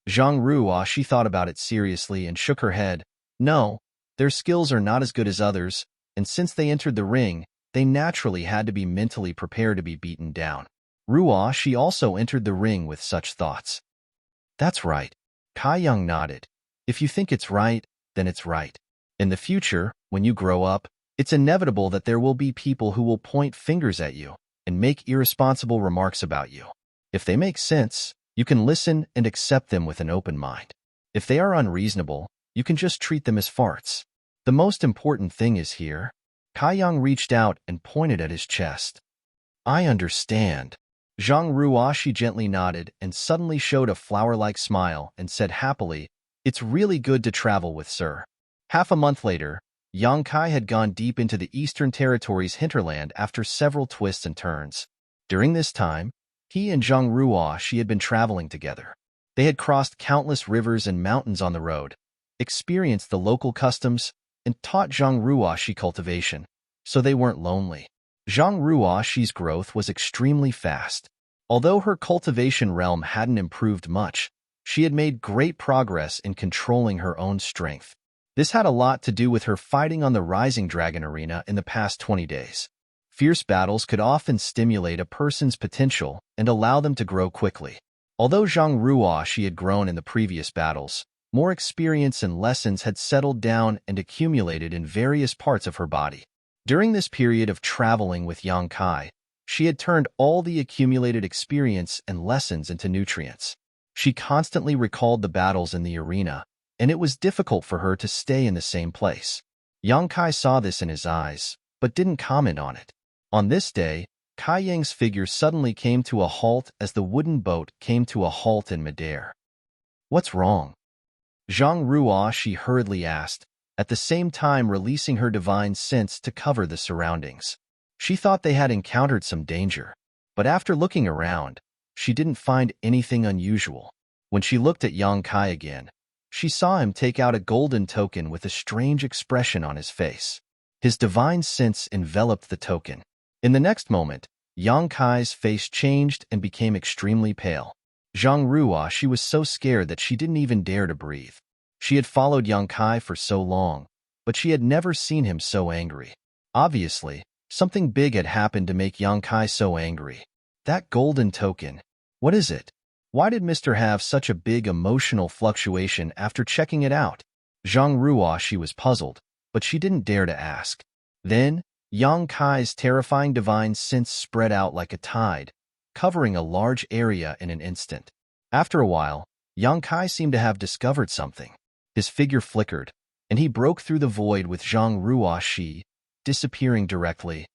Zhang Ruo, she thought about it seriously and shook her head. No, their skills are not as good as others, and since they entered the ring, they naturally had to be mentally prepared to be beaten down. Ruo, she also entered the ring with such thoughts. That's right. Kai Yang nodded. If you think it's right, then it's right. In the future, when you grow up, it's inevitable that there will be people who will point fingers at you and make irresponsible remarks about you. If they make sense, you can listen and accept them with an open mind. If they are unreasonable, you can just treat them as farts. The most important thing is here. Kai Yang reached out and pointed at his chest. I understand. Zhang Ruo, she gently nodded and suddenly showed a flower-like smile and said happily, It's really good to travel with Sir. Half a month later, Yang Kai had gone deep into the Eastern Territories hinterland after several twists and turns. During this time, he and Zhang Ruo, she had been traveling together. They had crossed countless rivers and mountains on the road, experienced the local customs, and taught Zhang Ruo she cultivation, so they weren't lonely. Zhang Ruo she's growth was extremely fast. Although her cultivation realm hadn't improved much, she had made great progress in controlling her own strength. This had a lot to do with her fighting on the Rising Dragon Arena in the past 20 days. Fierce battles could often stimulate a person's potential and allow them to grow quickly. Although Zhang Ruo she had grown in the previous battles, more experience and lessons had settled down and accumulated in various parts of her body. During this period of traveling with Yang Kai, she had turned all the accumulated experience and lessons into nutrients. She constantly recalled the battles in the arena, and it was difficult for her to stay in the same place. Yang Kai saw this in his eyes, but didn't comment on it. On this day, Kai Yang's figure suddenly came to a halt as the wooden boat came to a halt in midair. What's wrong? Zhang Ruo she hurriedly asked, at the same time releasing her divine sense to cover the surroundings. She thought they had encountered some danger, but after looking around, she didn't find anything unusual. When she looked at Yang Kai again, she saw him take out a golden token with a strange expression on his face. His divine sense enveloped the token. In the next moment, Yang Kai's face changed and became extremely pale. Zhang Ruo she was so scared that she didn't even dare to breathe. She had followed Yang Kai for so long, but she had never seen him so angry. Obviously, something big had happened to make Yang Kai so angry. That golden token. What is it? Why did Mr. have such a big emotional fluctuation after checking it out? Zhang Ruo she was puzzled, but she didn't dare to ask. Then, Yang Kai's terrifying divine sense spread out like a tide, covering a large area in an instant. After a while, Yang Kai seemed to have discovered something. His figure flickered, and he broke through the void with Zhang Ruoxi, disappearing directly.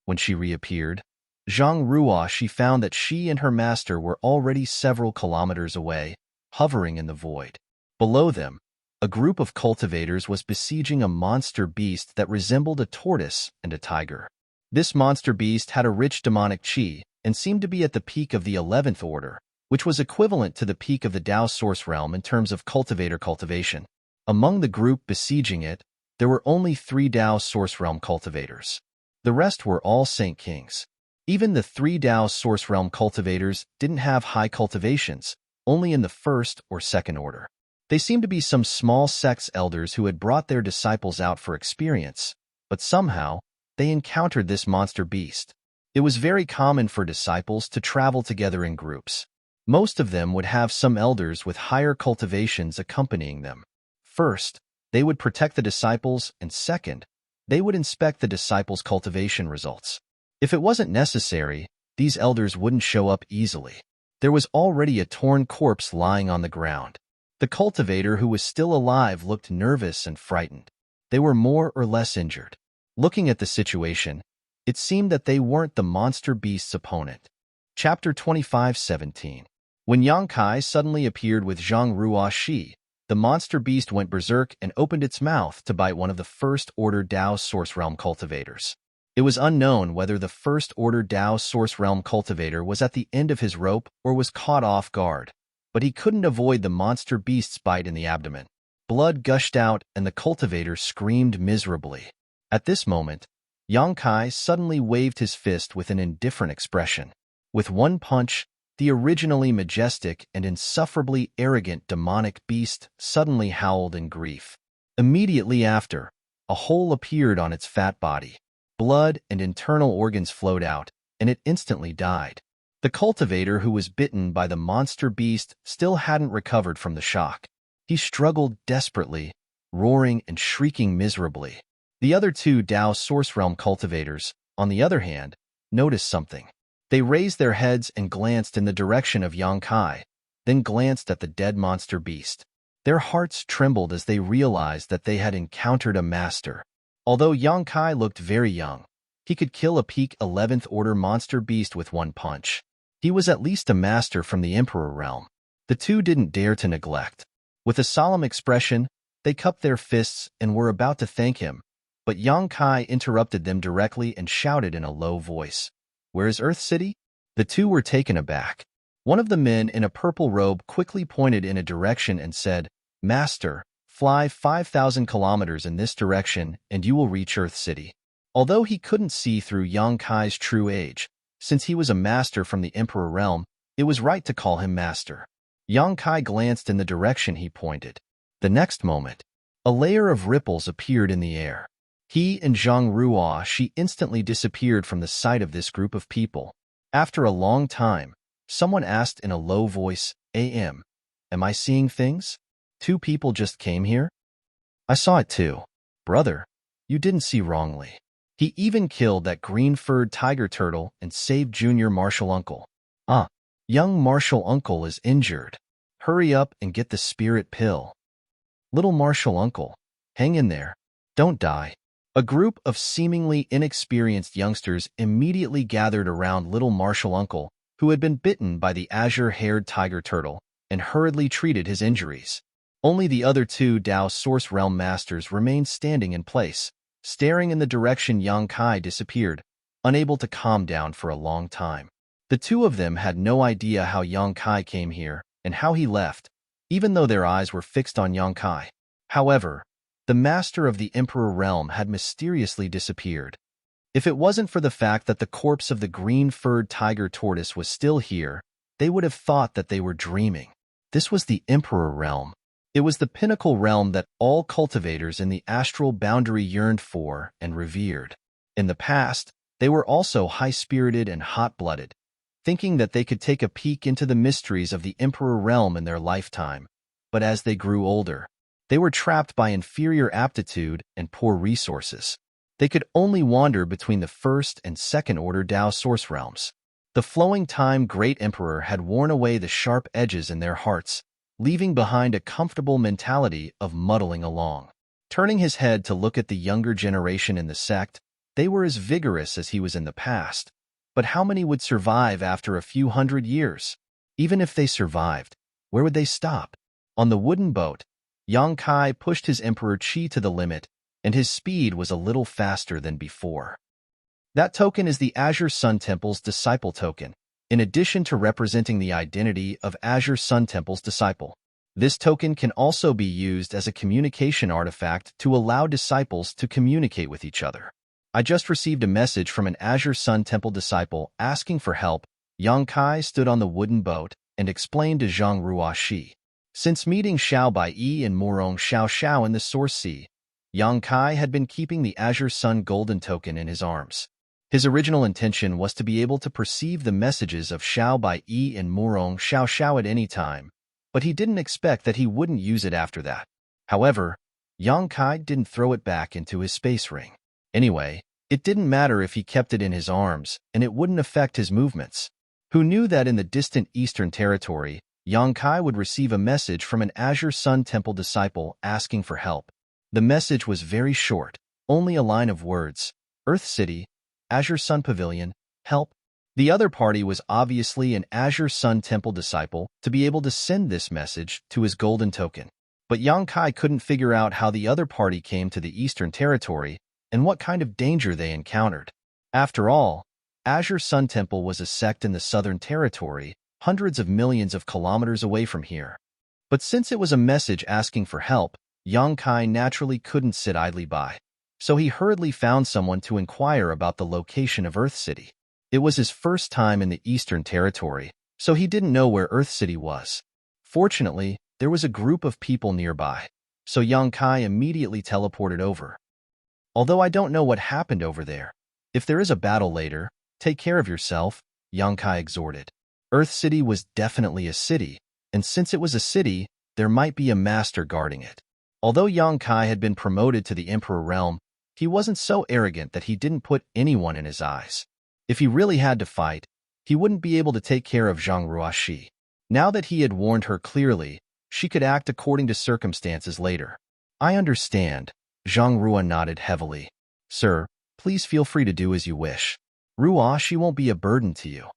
When she reappeared, Zhang Ruoxi found that she and her master were already several kilometers away, hovering in the void. Below them, a group of cultivators was besieging a monster beast that resembled a tortoise and a tiger. This monster beast had a rich demonic qi and seemed to be at the peak of the 11th order, which was equivalent to the peak of the Tao source realm in terms of cultivator cultivation. Among the group besieging it, there were only 3 Tao source realm cultivators. The rest were all Saint Kings. Even the 3 Tao source realm cultivators didn't have high cultivations, only in the 1st or 2nd order. They seemed to be some small sect's elders who had brought their disciples out for experience, but somehow, they encountered this monster beast. It was very common for disciples to travel together in groups. Most of them would have some elders with higher cultivations accompanying them. First, they would protect the disciples, and second, they would inspect the disciples' cultivation results. If it wasn't necessary, these elders wouldn't show up easily. There was already a torn corpse lying on the ground. The cultivator who was still alive looked nervous and frightened. They were more or less injured. Looking at the situation, it seemed that they weren't the monster beast's opponent. Chapter 25:17. When Yang Kai suddenly appeared with Zhang Ruoxi, the monster beast went berserk and opened its mouth to bite one of the first-order Tao source realm cultivators. It was unknown whether the first-order Tao source realm cultivator was at the end of his rope or was caught off guard, but he couldn't avoid the monster beast's bite in the abdomen. Blood gushed out and the cultivator screamed miserably. At this moment, Yang Kai suddenly waved his fist with an indifferent expression. With one punch, the originally majestic and insufferably arrogant demonic beast suddenly howled in grief. Immediately after, a hole appeared on its fat body. Blood and internal organs flowed out, and it instantly died. The cultivator who was bitten by the monster beast still hadn't recovered from the shock. He struggled desperately, roaring and shrieking miserably. The other 2 Tao source realm cultivators, on the other hand, noticed something. They raised their heads and glanced in the direction of Yang Kai, then glanced at the dead monster beast. Their hearts trembled as they realized that they had encountered a master. Although Yang Kai looked very young, he could kill a peak 11th order monster beast with one punch. He was at least a master from the Emperor realm. The 2 didn't dare to neglect. With a solemn expression, they cupped their fists and were about to thank him, but Yang Kai interrupted them directly and shouted in a low voice, "Where is Earth City?" The 2 were taken aback. One of the men in a purple robe quickly pointed in a direction and said, "Master, fly 5,000 kilometers in this direction and you will reach Earth City." Although he couldn't see through Yang Kai's true age, since he was a master from the Emperor realm, it was right to call him master. Yang Kai glanced in the direction he pointed. The next moment, a layer of ripples appeared in the air. He and Zhang Ruoxi instantly disappeared from the sight of this group of people. After a long time, someone asked in a low voice, "Am I seeing things? 2 people just came here?" "I saw it too. Brother, you didn't see wrongly. He even killed that green-furred tiger turtle and saved Junior Martial Uncle. Young Martial Uncle is injured. Hurry up and get the spirit pill. Little Martial Uncle, hang in there. Don't die." A group of seemingly inexperienced youngsters immediately gathered around little Martial Uncle, who had been bitten by the azure-haired tiger turtle, and hurriedly treated his injuries. Only the other 2 Tao Source Realm Masters remained standing in place, staring in the direction Yang Kai disappeared, unable to calm down for a long time. The 2 of them had no idea how Yang Kai came here and how he left, even though their eyes were fixed on Yang Kai. However, the master of the Emperor realm had mysteriously disappeared. If it wasn't for the fact that the corpse of the green-furred tiger tortoise was still here, they would have thought that they were dreaming. This was the Emperor realm. It was the pinnacle realm that all cultivators in the astral boundary yearned for and revered. In the past, they were also high-spirited and hot-blooded, thinking that they could take a peek into the mysteries of the Emperor realm in their lifetime. But as they grew older, They were trapped by inferior aptitude and poor resources. They could only wander between the first and second order Tao source realms. The flowing time Great Emperor had worn away the sharp edges in their hearts, leaving behind a comfortable mentality of muddling along. Turning his head to look at the younger generation in the sect, they were as vigorous as he was in the past. But how many would survive after a few hundred years? Even if they survived, where would they stop? On the wooden boat, Yang Kai pushed his Emperor Qi to the limit, and his speed was a little faster than before. That token is the Azure Sun Temple's disciple token, in addition to representing the identity of Azure Sun Temple's disciple. This token can also be used as a communication artifact to allow disciples to communicate with each other. I just received a message from an Azure Sun Temple disciple asking for help. Yang Kai stood on the wooden boat and explained to Zhang Ruoxi. Since meeting Xiao Baiyi and Murong Xiao in the Source Sea, Yang Kai had been keeping the Azure Sun Golden Token in his arms. His original intention was to be able to perceive the messages of Xiao Baiyi and Murong Xiao at any time, but he didn't expect that he wouldn't use it after that. However, Yang Kai didn't throw it back into his space ring. Anyway, it didn't matter if he kept it in his arms, and it wouldn't affect his movements. Who knew that in the distant Eastern Territory, Yang Kai would receive a message from an Azure Sun Temple disciple asking for help. The message was very short, only a line of words: Earth City, Azure Sun Pavilion, help. The other party was obviously an Azure Sun Temple disciple to be able to send this message to his golden token. But Yang Kai couldn't figure out how the other party came to the Eastern Territory and what kind of danger they encountered. After all, Azure Sun Temple was a sect in the Southern Territory, hundreds of millions of kilometers away from here. But since it was a message asking for help, Yang Kai naturally couldn't sit idly by. So he hurriedly found someone to inquire about the location of Earth City. It was his first time in the Eastern Territory, so he didn't know where Earth City was. Fortunately, there was a group of people nearby, so Yang Kai immediately teleported over. Although I don't know what happened over there, if there is a battle later, take care of yourself, Yang Kai exhorted. Earth City was definitely a city, and since it was a city, there might be a master guarding it. Although Yang Kai had been promoted to the Emperor realm, he wasn't so arrogant that he didn't put anyone in his eyes. If he really had to fight, he wouldn't be able to take care of Zhang Ruoxi. Now that he had warned her clearly, she could act according to circumstances later. I understand, Zhang Ruo nodded heavily. Sir, please feel free to do as you wish. Ruoxi won't be a burden to you.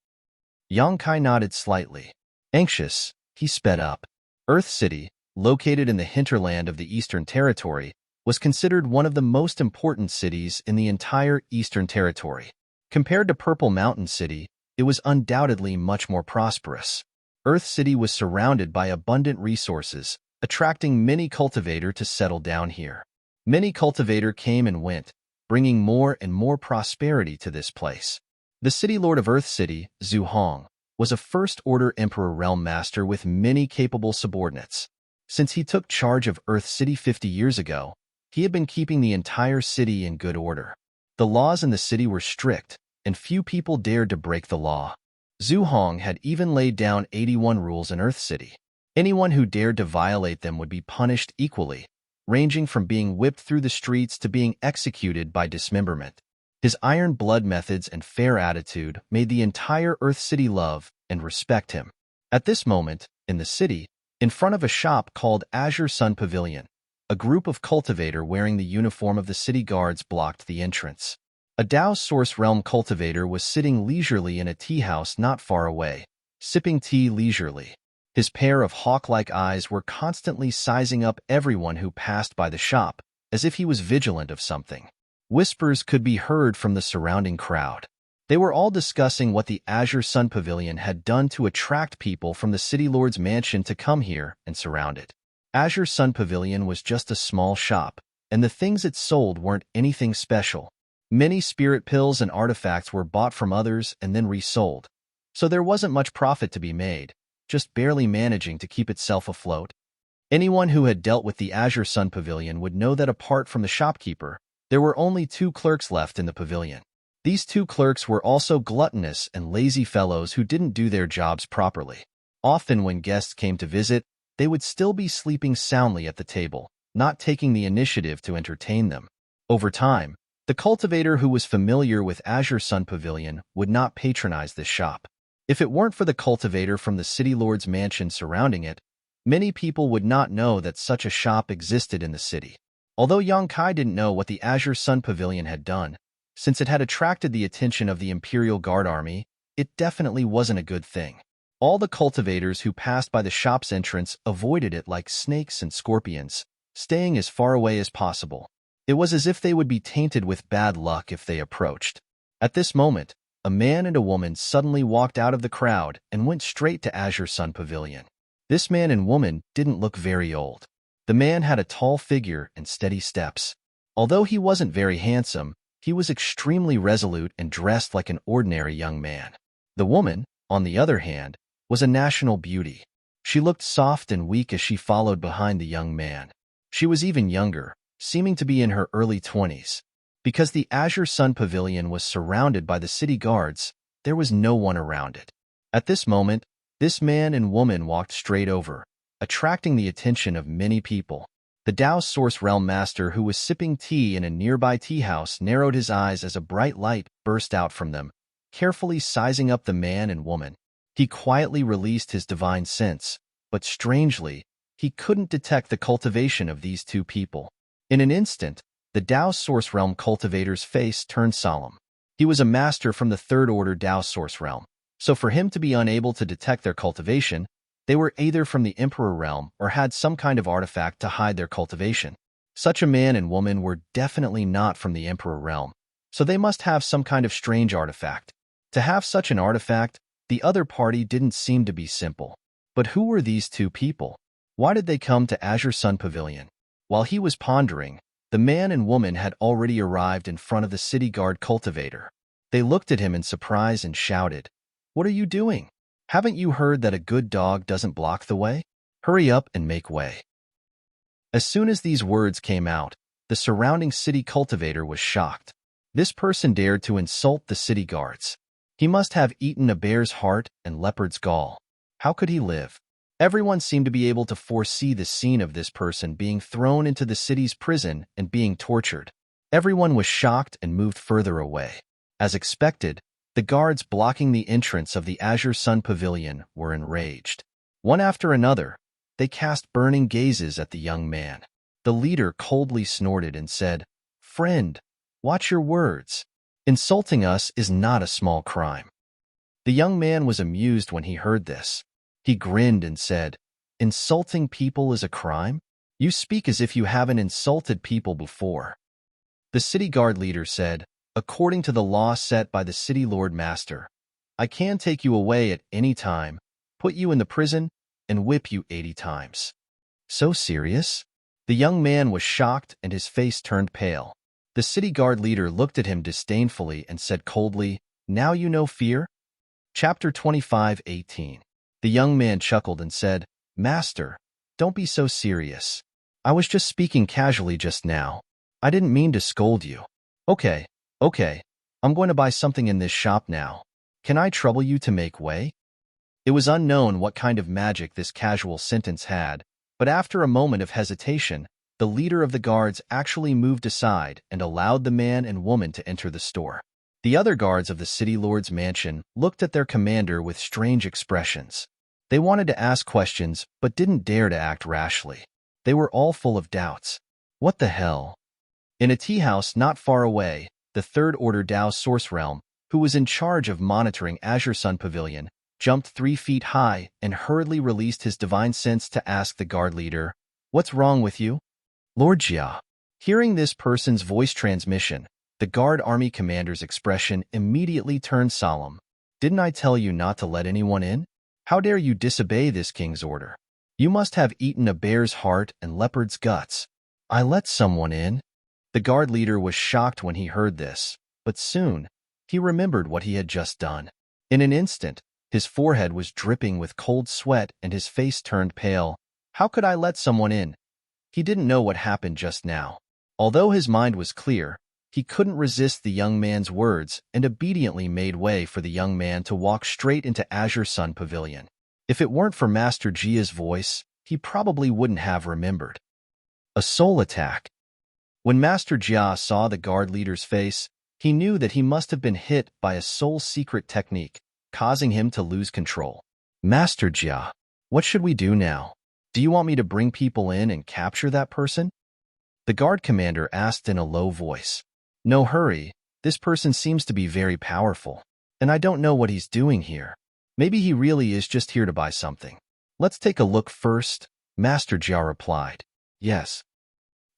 Yang Kai nodded slightly. Anxious, he sped up. Earth City, located in the hinterland of the Eastern Territory, was considered one of the most important cities in the entire Eastern Territory. Compared to Purple Mountain City, it was undoubtedly much more prosperous. Earth City was surrounded by abundant resources, attracting many cultivators to settle down here. Many cultivators came and went, bringing more and more prosperity to this place. The city lord of Earth City, Zhu Hong, was a first-order Emperor Realm Master with many capable subordinates. Since he took charge of Earth City 50 years ago, he had been keeping the entire city in good order. The laws in the city were strict, and few people dared to break the law. Zhu Hong had even laid down 81 rules in Earth City. Anyone who dared to violate them would be punished equally, ranging from being whipped through the streets to being executed by dismemberment. His iron blood methods and fair attitude made the entire Earth City love and respect him. At this moment, in the city, in front of a shop called Azure Sun Pavilion, a group of cultivators wearing the uniform of the city guards blocked the entrance. A Tao Source Realm cultivator was sitting leisurely in a tea house not far away, sipping tea leisurely. His pair of hawk-like eyes were constantly sizing up everyone who passed by the shop, as if he was vigilant of something. Whispers could be heard from the surrounding crowd. They were all discussing what the Azure Sun Pavilion had done to attract people from the City Lord's mansion to come here and surround it. Azure Sun Pavilion was just a small shop, and the things it sold weren't anything special. Many spirit pills and artifacts were bought from others and then resold, so there wasn't much profit to be made, just barely managing to keep itself afloat. Anyone who had dealt with the Azure Sun Pavilion would know that apart from the shopkeeper, there were only 2 clerks left in the pavilion. These 2 clerks were also gluttonous and lazy fellows who didn't do their jobs properly. Often when guests came to visit, they would still be sleeping soundly at the table, not taking the initiative to entertain them. Over time, the cultivator who was familiar with Azure Sun Pavilion would not patronize this shop. If it weren't for the cultivator from the city lord's mansion surrounding it, many people would not know that such a shop existed in the city. Although Yang Kai didn't know what the Azure Sun Pavilion had done, since it had attracted the attention of the Imperial Guard Army, it definitely wasn't a good thing. All the cultivators who passed by the shop's entrance avoided it like snakes and scorpions, staying as far away as possible. It was as if they would be tainted with bad luck if they approached. At this moment, a man and a woman suddenly walked out of the crowd and went straight to Azure Sun Pavilion. This man and woman didn't look very old. The man had a tall figure and steady steps. Although he wasn't very handsome, he was extremely resolute and dressed like an ordinary young man. The woman, on the other hand, was a national beauty. She looked soft and weak as she followed behind the young man. She was even younger, seeming to be in her early 20s. Because the Azure Sun Pavilion was surrounded by the city guards, there was no one around it. At this moment, this man and woman walked straight over, attracting the attention of many people. The Dao Source Realm Master, who was sipping tea in a nearby tea house, narrowed his eyes as a bright light burst out from them, carefully sizing up the man and woman. He quietly released his divine sense, but strangely, he couldn't detect the cultivation of these two people. In an instant, the Dao Source Realm cultivator's face turned solemn. He was a master from the Third Order Dao Source Realm, so for him to be unable to detect their cultivation, they were either from the Emperor Realm or had some kind of artifact to hide their cultivation. Such a man and woman were definitely not from the Emperor Realm, so they must have some kind of strange artifact. To have such an artifact, the other party didn't seem to be simple. But who were these two people? Why did they come to Azure Sun Pavilion? While he was pondering, the man and woman had already arrived in front of the city guard cultivator. They looked at him in surprise and shouted, "What are you doing? Haven't you heard that a good dog doesn't block the way? Hurry up and make way." As soon as these words came out, the surrounding city cultivator was shocked. This person dared to insult the city guards. He must have eaten a bear's heart and leopard's gall. How could he live? Everyone seemed to be able to foresee the scene of this person being thrown into the city's prison and being tortured. Everyone was shocked and moved further away. As expected, the guards blocking the entrance of the Azure Sun Pavilion were enraged. One after another, they cast burning gazes at the young man. The leader coldly snorted and said, "Friend, watch your words. Insulting us is not a small crime." The young man was amused when he heard this. He grinned and said, "Insulting people is a crime? You speak as if you haven't insulted people before." The city guard leader said, "According to the law set by the city lord master, I can take you away at any time, put you in the prison, and whip you 80 times. So serious? The young man was shocked and his face turned pale. The city guard leader looked at him disdainfully and said coldly, "Now you know fear?" Chapter 25:18. The young man chuckled and said, "Master, don't be so serious. I was just speaking casually just now. I didn't mean to scold you. Okay, I'm going to buy something in this shop now. Can I trouble you to make way?" It was unknown what kind of magic this casual sentence had, but after a moment of hesitation, the leader of the guards actually moved aside and allowed the man and woman to enter the store. The other guards of the city lord's mansion looked at their commander with strange expressions. They wanted to ask questions, but didn't dare to act rashly. They were all full of doubts. What the hell? In a tea house not far away, the Third Order Dao Source Realm, who was in charge of monitoring Azure Sun Pavilion, jumped 3 feet high and hurriedly released his divine sense to ask the guard leader, "What's wrong with you?" "Lord Jia." Hearing this person's voice transmission, the guard army commander's expression immediately turned solemn. "Didn't I tell you not to let anyone in? How dare you disobey this king's order? You must have eaten a bear's heart and leopard's guts." "I let someone in." The guard leader was shocked when he heard this, but soon, he remembered what he had just done. In an instant, his forehead was dripping with cold sweat and his face turned pale. How could I let someone in? He didn't know what happened just now. Although his mind was clear, he couldn't resist the young man's words and obediently made way for the young man to walk straight into Azure Sun Pavilion. If it weren't for Master Jia's voice, he probably wouldn't have remembered. A soul attack. When Master Jia saw the guard leader's face, he knew that he must have been hit by a soul secret technique, causing him to lose control. Master Jia, what should we do now? Do you want me to bring people in and capture that person? The guard commander asked in a low voice. No hurry, this person seems to be very powerful, and I don't know what he's doing here. Maybe he really is just here to buy something. Let's take a look first, Master Jia replied. Yes.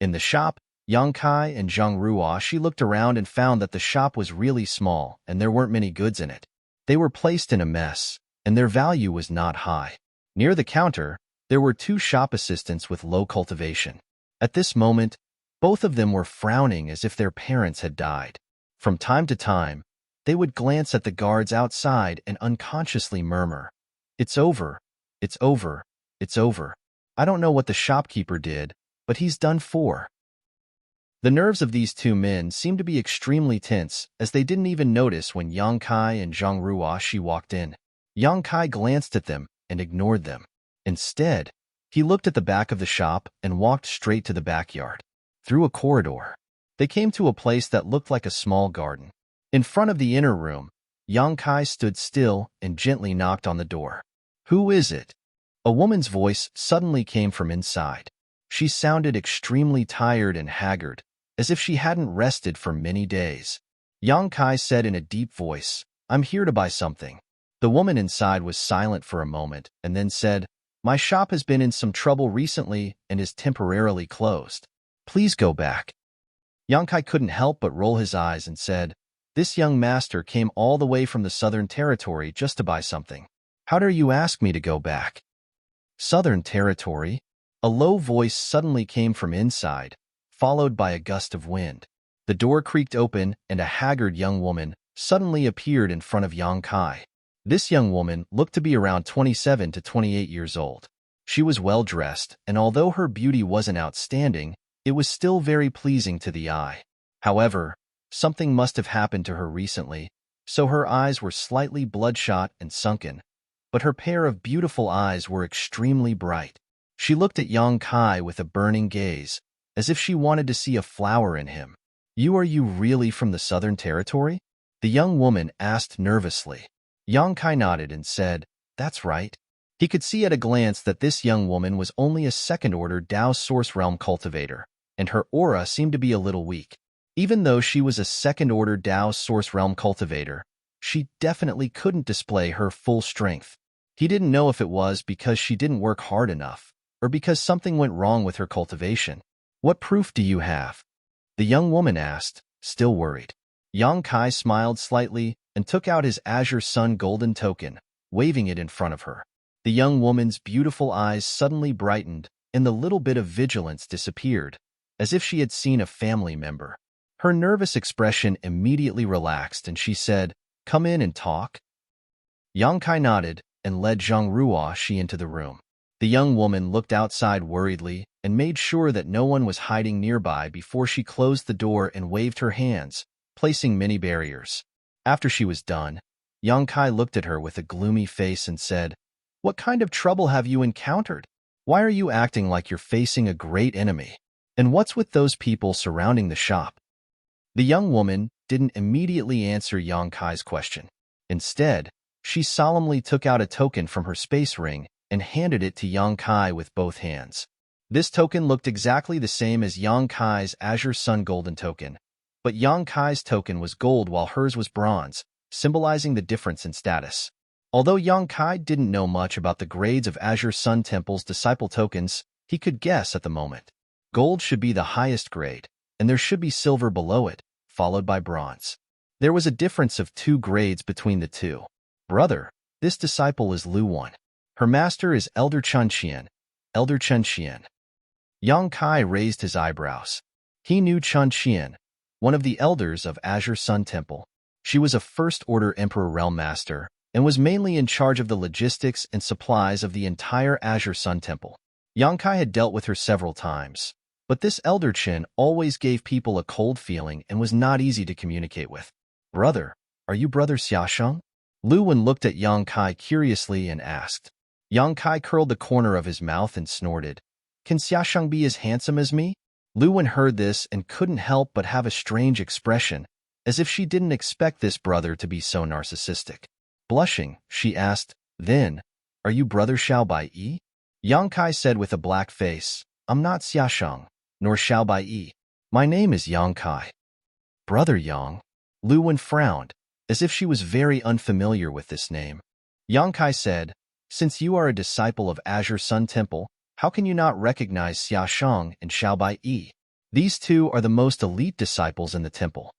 In the shop, Yang Kai and Zhang Ruo, she looked around and found that the shop was really small and there weren't many goods in it. They were placed in a mess, and their value was not high. Near the counter, there were two shop assistants with low cultivation. At this moment, both of them were frowning as if their parents had died. From time to time, they would glance at the guards outside and unconsciously murmur, "It's over, it's over, it's over. I don't know what the shopkeeper did, but he's done for." The nerves of these two men seemed to be extremely tense, as they didn't even notice when Yang Kai and Zhang Ruo walked in. Yang Kai glanced at them and ignored them. Instead, he looked at the back of the shop and walked straight to the backyard. Through a corridor, they came to a place that looked like a small garden. In front of the inner room, Yang Kai stood still and gently knocked on the door. "Who is it?" A woman's voice suddenly came from inside. She sounded extremely tired and haggard, as if she hadn't rested for many days. Yang Kai said in a deep voice, "I'm here to buy something." The woman inside was silent for a moment and then said, "My shop has been in some trouble recently and is temporarily closed. Please go back." Yang Kai couldn't help but roll his eyes and said, "This young master came all the way from the Southern Territory just to buy something. How dare you ask me to go back?" Southern Territory? A low voice suddenly came from inside, followed by a gust of wind. The door creaked open and a haggard young woman suddenly appeared in front of Yang Kai. This young woman looked to be around 27 to 28 years old. She was well-dressed, and although her beauty wasn't outstanding, it was still very pleasing to the eye. However, something must have happened to her recently, so her eyes were slightly bloodshot and sunken, but her pair of beautiful eyes were extremely bright. She looked at Yang Kai with a burning gaze, as if she wanted to see a flower in him. Are you really from the Southern Territory?" the young woman asked nervously. Yang Kai nodded and said, "That's right." He could see at a glance that this young woman was only a second-order Dao Source Realm cultivator, and her aura seemed to be a little weak. Even though she was a second-order Dao Source Realm cultivator, she definitely couldn't display her full strength. He didn't know if it was because she didn't work hard enough, or because something went wrong with her cultivation. "What proof do you have?" the young woman asked, still worried. Yang Kai smiled slightly and took out his Azure Sun golden token, waving it in front of her. The young woman's beautiful eyes suddenly brightened, and the little bit of vigilance disappeared, as if she had seen a family member. Her nervous expression immediately relaxed, and she said, "Come in and talk." Yang Kai nodded and led Zhang Ruo into the room. The young woman looked outside worriedly and made sure that no one was hiding nearby before she closed the door and waved her hands, placing many barriers. After she was done, Yang Kai looked at her with a gloomy face and said, "What kind of trouble have you encountered? Why are you acting like you're facing a great enemy? And what's with those people surrounding the shop?" The young woman didn't immediately answer Yang Kai's question. Instead, she solemnly took out a token from her space ring and handed it to Yang Kai with both hands. This token looked exactly the same as Yang Kai's Azure Sun Golden token, but Yang Kai's token was gold while hers was bronze, symbolizing the difference in status. Although Yang Kai didn't know much about the grades of Azure Sun Temple's disciple tokens, he could guess at the moment. Gold should be the highest grade, and there should be silver below it, followed by bronze. There was a difference of 2 grades between the two. "Brother, this disciple is Lu Wan. Her master is Elder Chun Qian." Elder Chun Qian. Yang Kai raised his eyebrows. He knew Chun Qian, one of the elders of Azure Sun Temple. She was a first-order Emperor Realm Master and was mainly in charge of the logistics and supplies of the entire Azure Sun Temple. Yang Kai had dealt with her several times, but this Elder Chen always gave people a cold feeling and was not easy to communicate with. "Brother, are you Brother Xiaosheng?" Lu Wen looked at Yang Kai curiously and asked. Yang Kai curled the corner of his mouth and snorted. Can Xiaosheng be as handsome as me? Lu Wen heard this and couldn't help but have a strange expression, as if she didn't expect this brother to be so narcissistic. Blushing, she asked, then, are you brother Xiao Baiyi? Yang Kai said with a black face, I'm not Xiaosheng, nor Xiao Baiyi. My name is Yang Kai. Brother Yang? Lu Wen frowned, as if she was very unfamiliar with this name. Yang Kai said, since you are a disciple of Azure Sun Temple, how can you not recognize Xiaosheng and Xiao Baiyi? These two are the most elite disciples in the temple.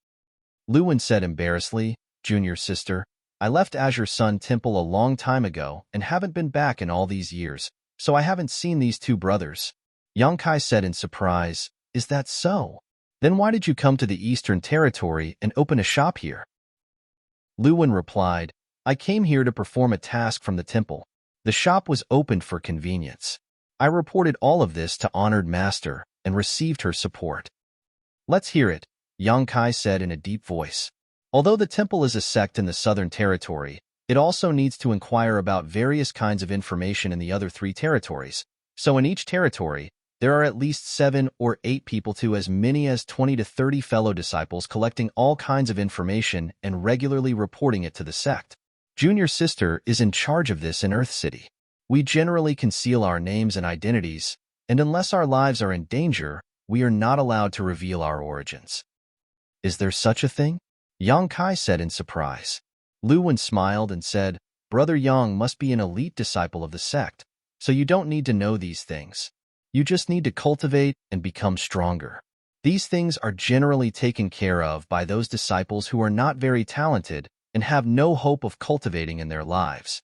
Lu Wen said embarrassedly, junior sister, I left Azure Sun Temple a long time ago and haven't been back in all these years, so I haven't seen these two brothers. Yang Kai said in surprise, is that so? Then why did you come to the Eastern Territory and open a shop here? Lu Wen replied, I came here to perform a task from the temple. The shop was opened for convenience. I reported all of this to Honored Master and received her support. Let's hear it, Yang Kai said in a deep voice. Although the temple is a sect in the Southern Territory, it also needs to inquire about various kinds of information in the other 3 territories. So in each territory, there are at least 7 or 8 people to as many as 20 to 30 fellow disciples collecting all kinds of information and regularly reporting it to the sect. Junior sister is in charge of this in Earth City. We generally conceal our names and identities, and unless our lives are in danger, we are not allowed to reveal our origins. Is there such a thing? Yang Kai said in surprise. Lu Wen smiled and said, Brother Yang must be an elite disciple of the sect, so you don't need to know these things. You just need to cultivate and become stronger. These things are generally taken care of by those disciples who are not very talented and have no hope of cultivating in their lives.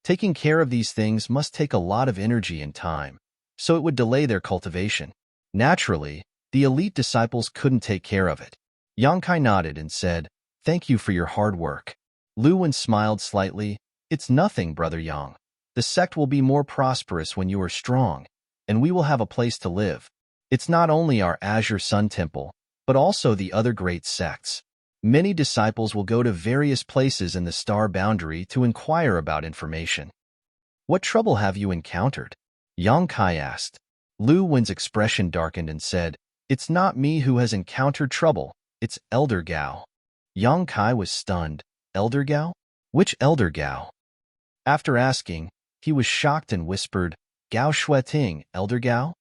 Taking care of these things must take a lot of energy and time, so it would delay their cultivation. Naturally, the elite disciples couldn't take care of it. Yang Kai nodded and said, Thank you for your hard work. Lu Wen smiled slightly. It's nothing, Brother Yang. The sect will be more prosperous when you are strong, and we will have a place to live. It's not only our Azure Sun Temple, but also the other great sects. Many disciples will go to various places in the star boundary to inquire about information. What trouble have you encountered? Yang Kai asked. Lu Wen's expression darkened and said, It's not me who has encountered trouble. It's Elder Gao. Yang Kai was stunned. Elder Gao? Which Elder Gao? After asking, he was shocked and whispered, Gao Shueting, Elder Gao?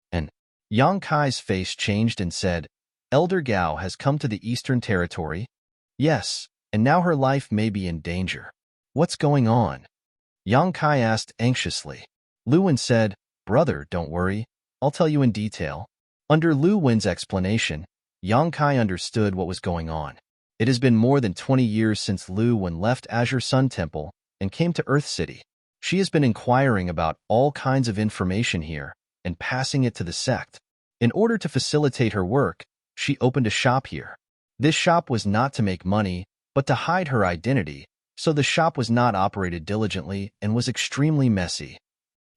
And Yang Kai's face changed and said, Elder Gao has come to the Eastern Territory? Yes, and now her life may be in danger. What's going on? Yang Kai asked anxiously. Lu Wen said, Brother, don't worry. I'll tell you in detail. Under Lu Wen's explanation, Yang Kai understood what was going on. It has been more than 20 years since Lu Wen left Azure Sun Temple and came to Earth City. She has been inquiring about all kinds of information here and passing it to the sect. In order to facilitate her work, she opened a shop here. This shop was not to make money, but to hide her identity, so the shop was not operated diligently and was extremely messy.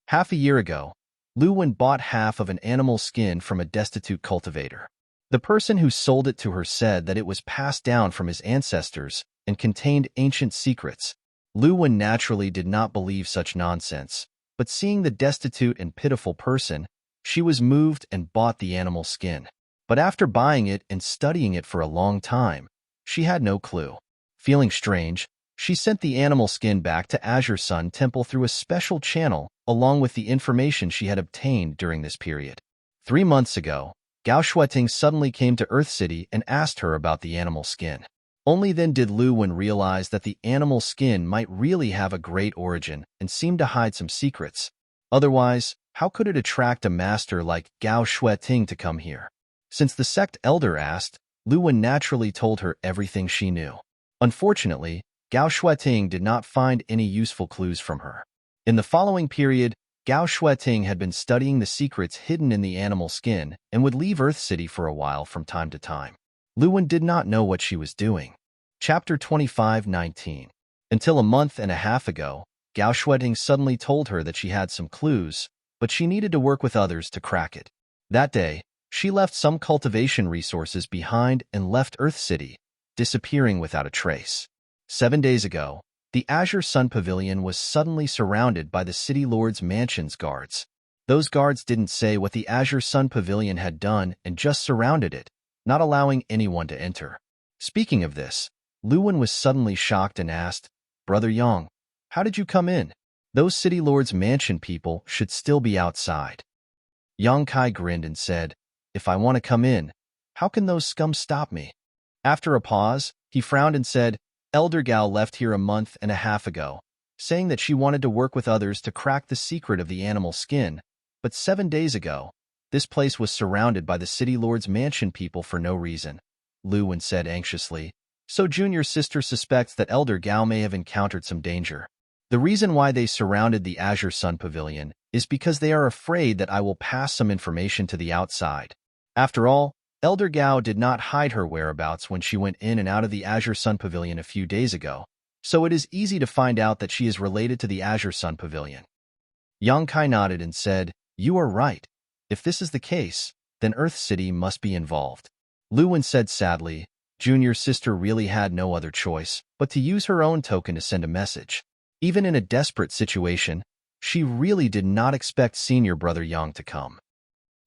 Half a year ago, Lu Wen bought half of an animal skin from a destitute cultivator. The person who sold it to her said that it was passed down from his ancestors and contained ancient secrets. Lu Wen naturally did not believe such nonsense, but seeing the destitute and pitiful person, she was moved and bought the animal skin. But after buying it and studying it for a long time, she had no clue. Feeling strange, she sent the animal skin back to Azure Sun Temple through a special channel along with the information she had obtained during this period. 3 months ago, Gao Shueting suddenly came to Earth City and asked her about the animal skin. Only then did Lu Wen realize that the animal skin might really have a great origin and seem to hide some secrets. Otherwise, how could it attract a master like Gao Shueting to come here? Since the sect elder asked, Lu Wen naturally told her everything she knew. Unfortunately, Gao Shueting did not find any useful clues from her. In the following period, Gao Shueting had been studying the secrets hidden in the animal skin and would leave Earth City for a while from time to time. Lu Wen did not know what she was doing. Chapter 25:19. Until a month and a half ago, Gao Shueting suddenly told her that she had some clues, but she needed to work with others to crack it. That day, she left some cultivation resources behind and left Earth City, disappearing without a trace. 7 days ago, the Azure Sun Pavilion was suddenly surrounded by the City Lord's mansion's guards. Those guards didn't say what the Azure Sun Pavilion had done and just surrounded it, not allowing anyone to enter. Speaking of this, Luwen was suddenly shocked and asked, "Brother Yang, how did you come in? Those City Lord's mansion people should still be outside." Yang Kai grinned and said, "If I want to come in, how can those scum stop me?" After a pause, he frowned and said, "Elder Gao left here a month and a half ago, saying that she wanted to work with others to crack the secret of the animal skin, but 7 days ago, this place was surrounded by the City Lord's mansion people for no reason." Luwen said anxiously, "So Junior Sister suspects that Elder Gao may have encountered some danger. The reason why they surrounded the Azure Sun Pavilion is because they are afraid that I will pass some information to the outside. After all, Elder Gao did not hide her whereabouts when she went in and out of the Azure Sun Pavilion a few days ago, so it is easy to find out that she is related to the Azure Sun Pavilion." Yang Kai nodded and said, "You are right. If this is the case, then Earth City must be involved." Luwen said sadly, "Junior Sister really had no other choice but to use her own token to send a message. Even in a desperate situation, she really did not expect Senior Brother Yang to come."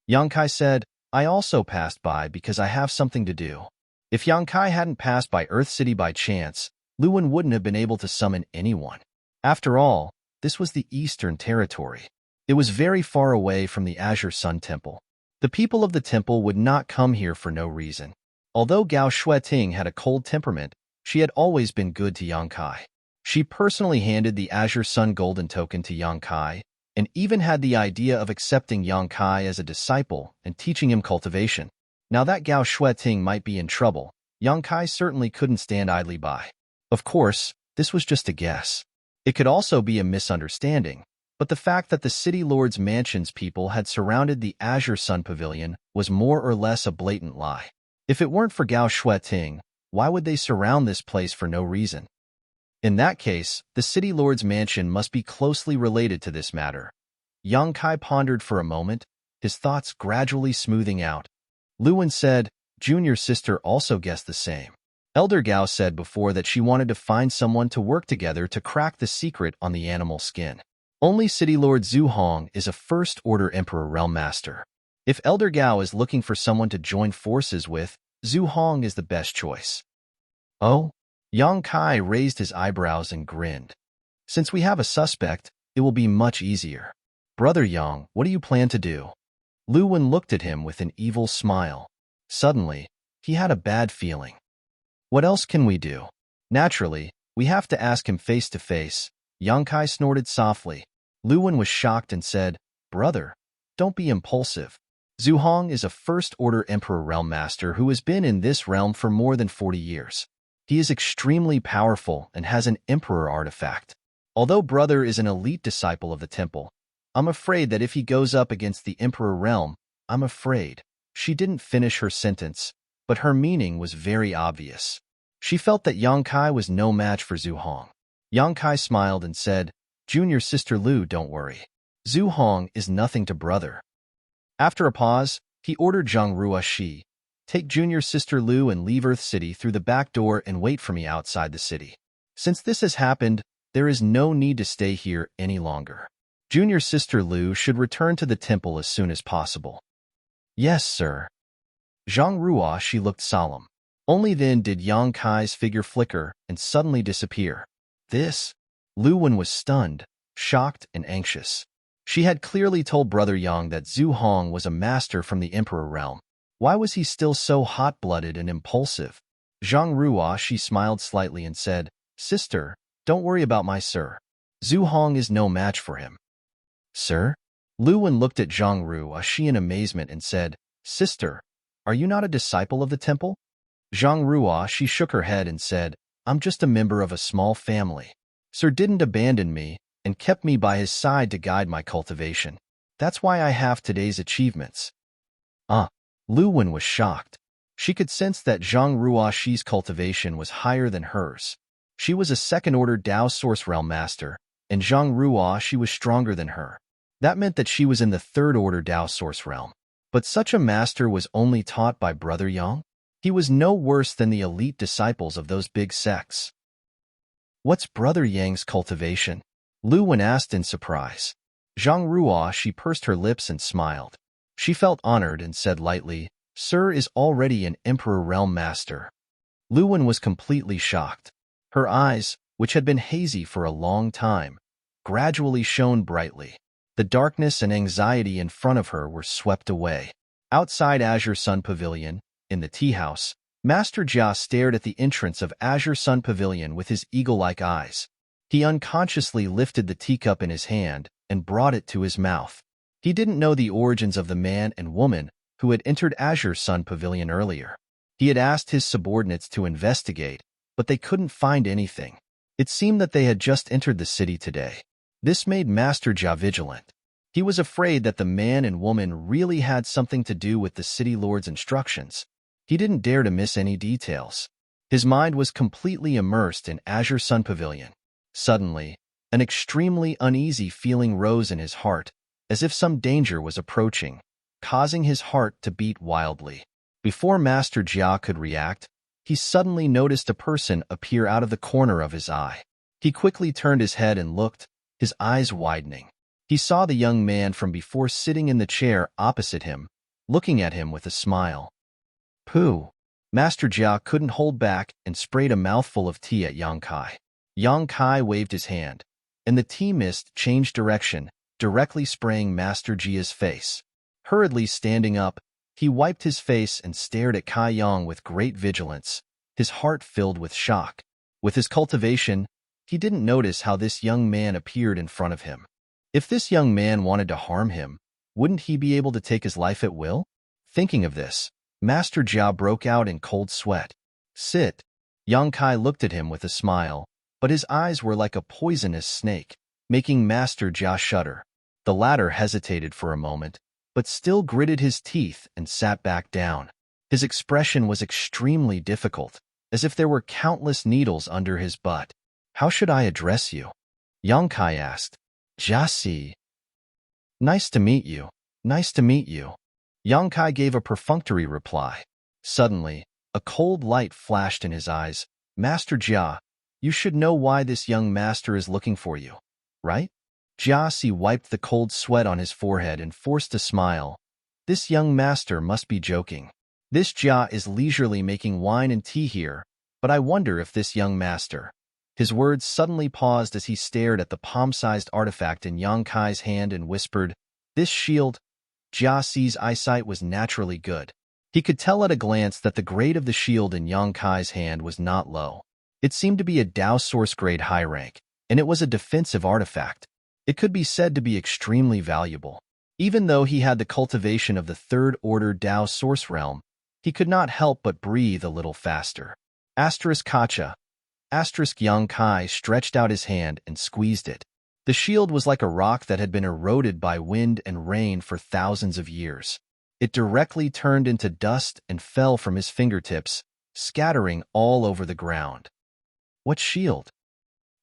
Yang Kai said, "I also passed by because I have something to do." If Yang Kai hadn't passed by Earth City by chance, Luwen wouldn't have been able to summon anyone. After all, this was the Eastern Territory. It was very far away from the Azure Sun Temple. The people of the temple would not come here for no reason. Although Gao Shueting had a cold temperament, she had always been good to Yang Kai. She personally handed the Azure Sun Golden Token to Yang Kai, and even had the idea of accepting Yang Kai as a disciple and teaching him cultivation. Now that Gao Shueting might be in trouble, Yang Kai certainly couldn't stand idly by. Of course, this was just a guess. It could also be a misunderstanding, but the fact that the City Lord's mansion's people had surrounded the Azure Sun Pavilion was more or less a blatant lie. If it weren't for Gao Shueting, why would they surround this place for no reason? In that case, the City Lord's mansion must be closely related to this matter. Yang Kai pondered for a moment, his thoughts gradually smoothing out. Luwen said, "Junior Sister also guessed the same. Elder Gao said before that she wanted to find someone to work together to crack the secret on the animal skin. Only City Lord Zhu Hong is a First-Order Emperor Realm Master. If Elder Gao is looking for someone to join forces with, Zhu Hong is the best choice." "Oh?" Yang Kai raised his eyebrows and grinned. "Since we have a suspect, it will be much easier. Brother Yang, what do you plan to do?" Luwen looked at him with an evil smile. Suddenly, he had a bad feeling. "What else can we do? Naturally, we have to ask him face to face." Yang Kai snorted softly. Luwen was shocked and said, "Brother, don't be impulsive. Zhu Hong is a First-Order Emperor Realm Master who has been in this realm for more than 40 years. He is extremely powerful and has an Emperor artifact. Although Brother is an elite disciple of the temple, I'm afraid that if he goes up against the Emperor realm, I'm afraid." She didn't finish her sentence, but her meaning was very obvious. She felt that Yang Kai was no match for Zhu Hong. Yang Kai smiled and said, "Junior Sister Lu, don't worry. Zhu Hong is nothing to Brother." After a pause, he ordered Zhang Ruoshi, "Take Junior Sister Lu and leave Earth City through the back door and wait for me outside the city. Since this has happened, there is no need to stay here any longer. Junior Sister Lu should return to the temple as soon as possible." "Yes, sir." Zhang Ruoshi looked solemn. Only then did Yang Kai's figure flicker and suddenly disappear. This? Luwen was stunned, shocked, and anxious. She had clearly told Brother Yang that Zhu Hong was a master from the Emperor realm. Why was he still so hot-blooded and impulsive? Zhang Ruoshi smiled slightly and said, "Sister, don't worry about my sir. Zhu Hong is no match for him." "Sir?" Luwen looked at Zhang Ruoshi in amazement and said, "Sister, are you not a disciple of the temple?" Zhang Ruoshi shook her head and said, "I'm just a member of a small family. Sir didn't abandon me and kept me by his side to guide my cultivation. That's why I have today's achievements." Luwen was shocked. She could sense that Zhang Ruoshi's cultivation was higher than hers. She was a second-order Dao Source Realm Master, and Zhang Ruoshi was stronger than her. That meant that she was in the third-order Dao Source Realm. But such a master was only taught by Brother Yang? He was no worse than the elite disciples of those big sects. "What's Brother Yang's cultivation?" Luwen asked in surprise. Zhang Ruo, she pursed her lips and smiled. She felt honored and said lightly, Sir is already an Emperor Realm Master. Luwen was completely shocked. Her eyes, which had been hazy for a long time, gradually shone brightly. The darkness and anxiety in front of her were swept away. Outside Azure Sun Pavilion, in the tea house, Master Jia stared at the entrance of Azure Sun Pavilion with his eagle-like eyes. He unconsciously lifted the teacup in his hand and brought it to his mouth. He didn't know the origins of the man and woman who had entered Azure Sun Pavilion earlier. He had asked his subordinates to investigate, but they couldn't find anything. It seemed that they had just entered the city today. This made Master Jia vigilant. He was afraid that the man and woman really had something to do with the city lord's instructions. He didn't dare to miss any details. His mind was completely immersed in Azure Sun Pavilion. Suddenly, an extremely uneasy feeling rose in his heart, as if some danger was approaching, causing his heart to beat wildly. Before Master Jia could react, he suddenly noticed a person appear out of the corner of his eye. He quickly turned his head and looked, his eyes widening. He saw the young man from before sitting in the chair opposite him, looking at him with a smile. Pooh! Master Jia couldn't hold back and sprayed a mouthful of tea at Yang Kai. Yang Kai waved his hand, and the tea mist changed direction, directly spraying Master Jia's face. Hurriedly standing up, he wiped his face and stared at Kai Yang with great vigilance, his heart filled with shock. With his cultivation, he didn't notice how this young man appeared in front of him. If this young man wanted to harm him, wouldn't he be able to take his life at will? Thinking of this, Master Jia broke out in cold sweat. Sit. Yang Kai looked at him with a smile, but his eyes were like a poisonous snake, making Master Jia shudder. The latter hesitated for a moment, but still gritted his teeth and sat back down. His expression was extremely difficult, as if there were countless needles under his butt. How should I address you? Yang Kai asked. Jia. Nice to meet you. Nice to meet you. Yang Kai gave a perfunctory reply. Suddenly, a cold light flashed in his eyes. Master Jia, you should know why this young master is looking for you, right? Jia wiped the cold sweat on his forehead and forced a smile. This young master must be joking. This Jia is leisurely making wine and tea here, but I wonder if this young master... His words suddenly paused as he stared at the palm-sized artifact in Yang Kai's hand and whispered, This shield... Jia's eyesight was naturally good. He could tell at a glance that the grade of the shield in Yang Kai's hand was not low. It seemed to be a Dao Source grade high rank, and it was a defensive artifact. It could be said to be extremely valuable. Even though he had the cultivation of the third order Dao Source realm, he could not help but breathe a little faster. Kacha. Yang Kai stretched out his hand and squeezed it. The shield was like a rock that had been eroded by wind and rain for thousands of years. It directly turned into dust and fell from his fingertips, scattering all over the ground. What shield?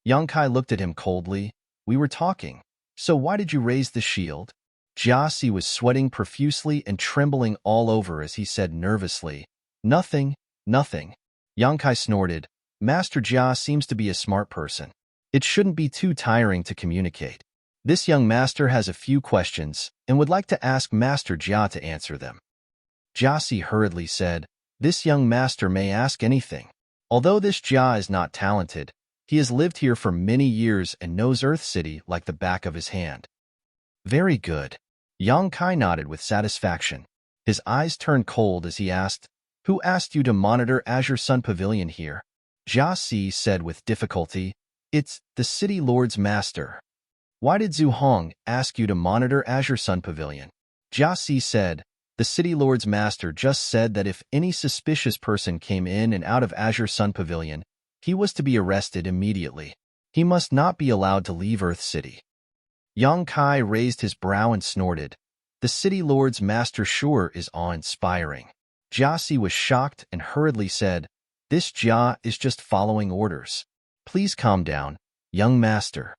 Yang Kai looked at him coldly. We were talking. So why did you raise the shield? Jia was sweating profusely and trembling all over as he said nervously, Nothing, nothing. Yang Kai snorted. Master Jia seems to be a smart person. It shouldn't be too tiring to communicate. This young master has a few questions and would like to ask Master Jia to answer them. Jia hurriedly said, This young master may ask anything. Although this Jia is not talented, he has lived here for many years and knows Earth City like the back of his hand. Very good. Yang Kai nodded with satisfaction. His eyes turned cold as he asked, Who asked you to monitor Azure Sun Pavilion here? Jia said with difficulty, It's the City Lord's master. Why did Zhu Hong ask you to monitor Azure Sun Pavilion? Jia said, The City Lord's master just said that if any suspicious person came in and out of Azure Sun Pavilion, he was to be arrested immediately. He must not be allowed to leave Earth City. Yang Kai raised his brow and snorted. The City Lord's master sure is awe-inspiring. Jia was shocked and hurriedly said, This Jia is just following orders. Please calm down, young master.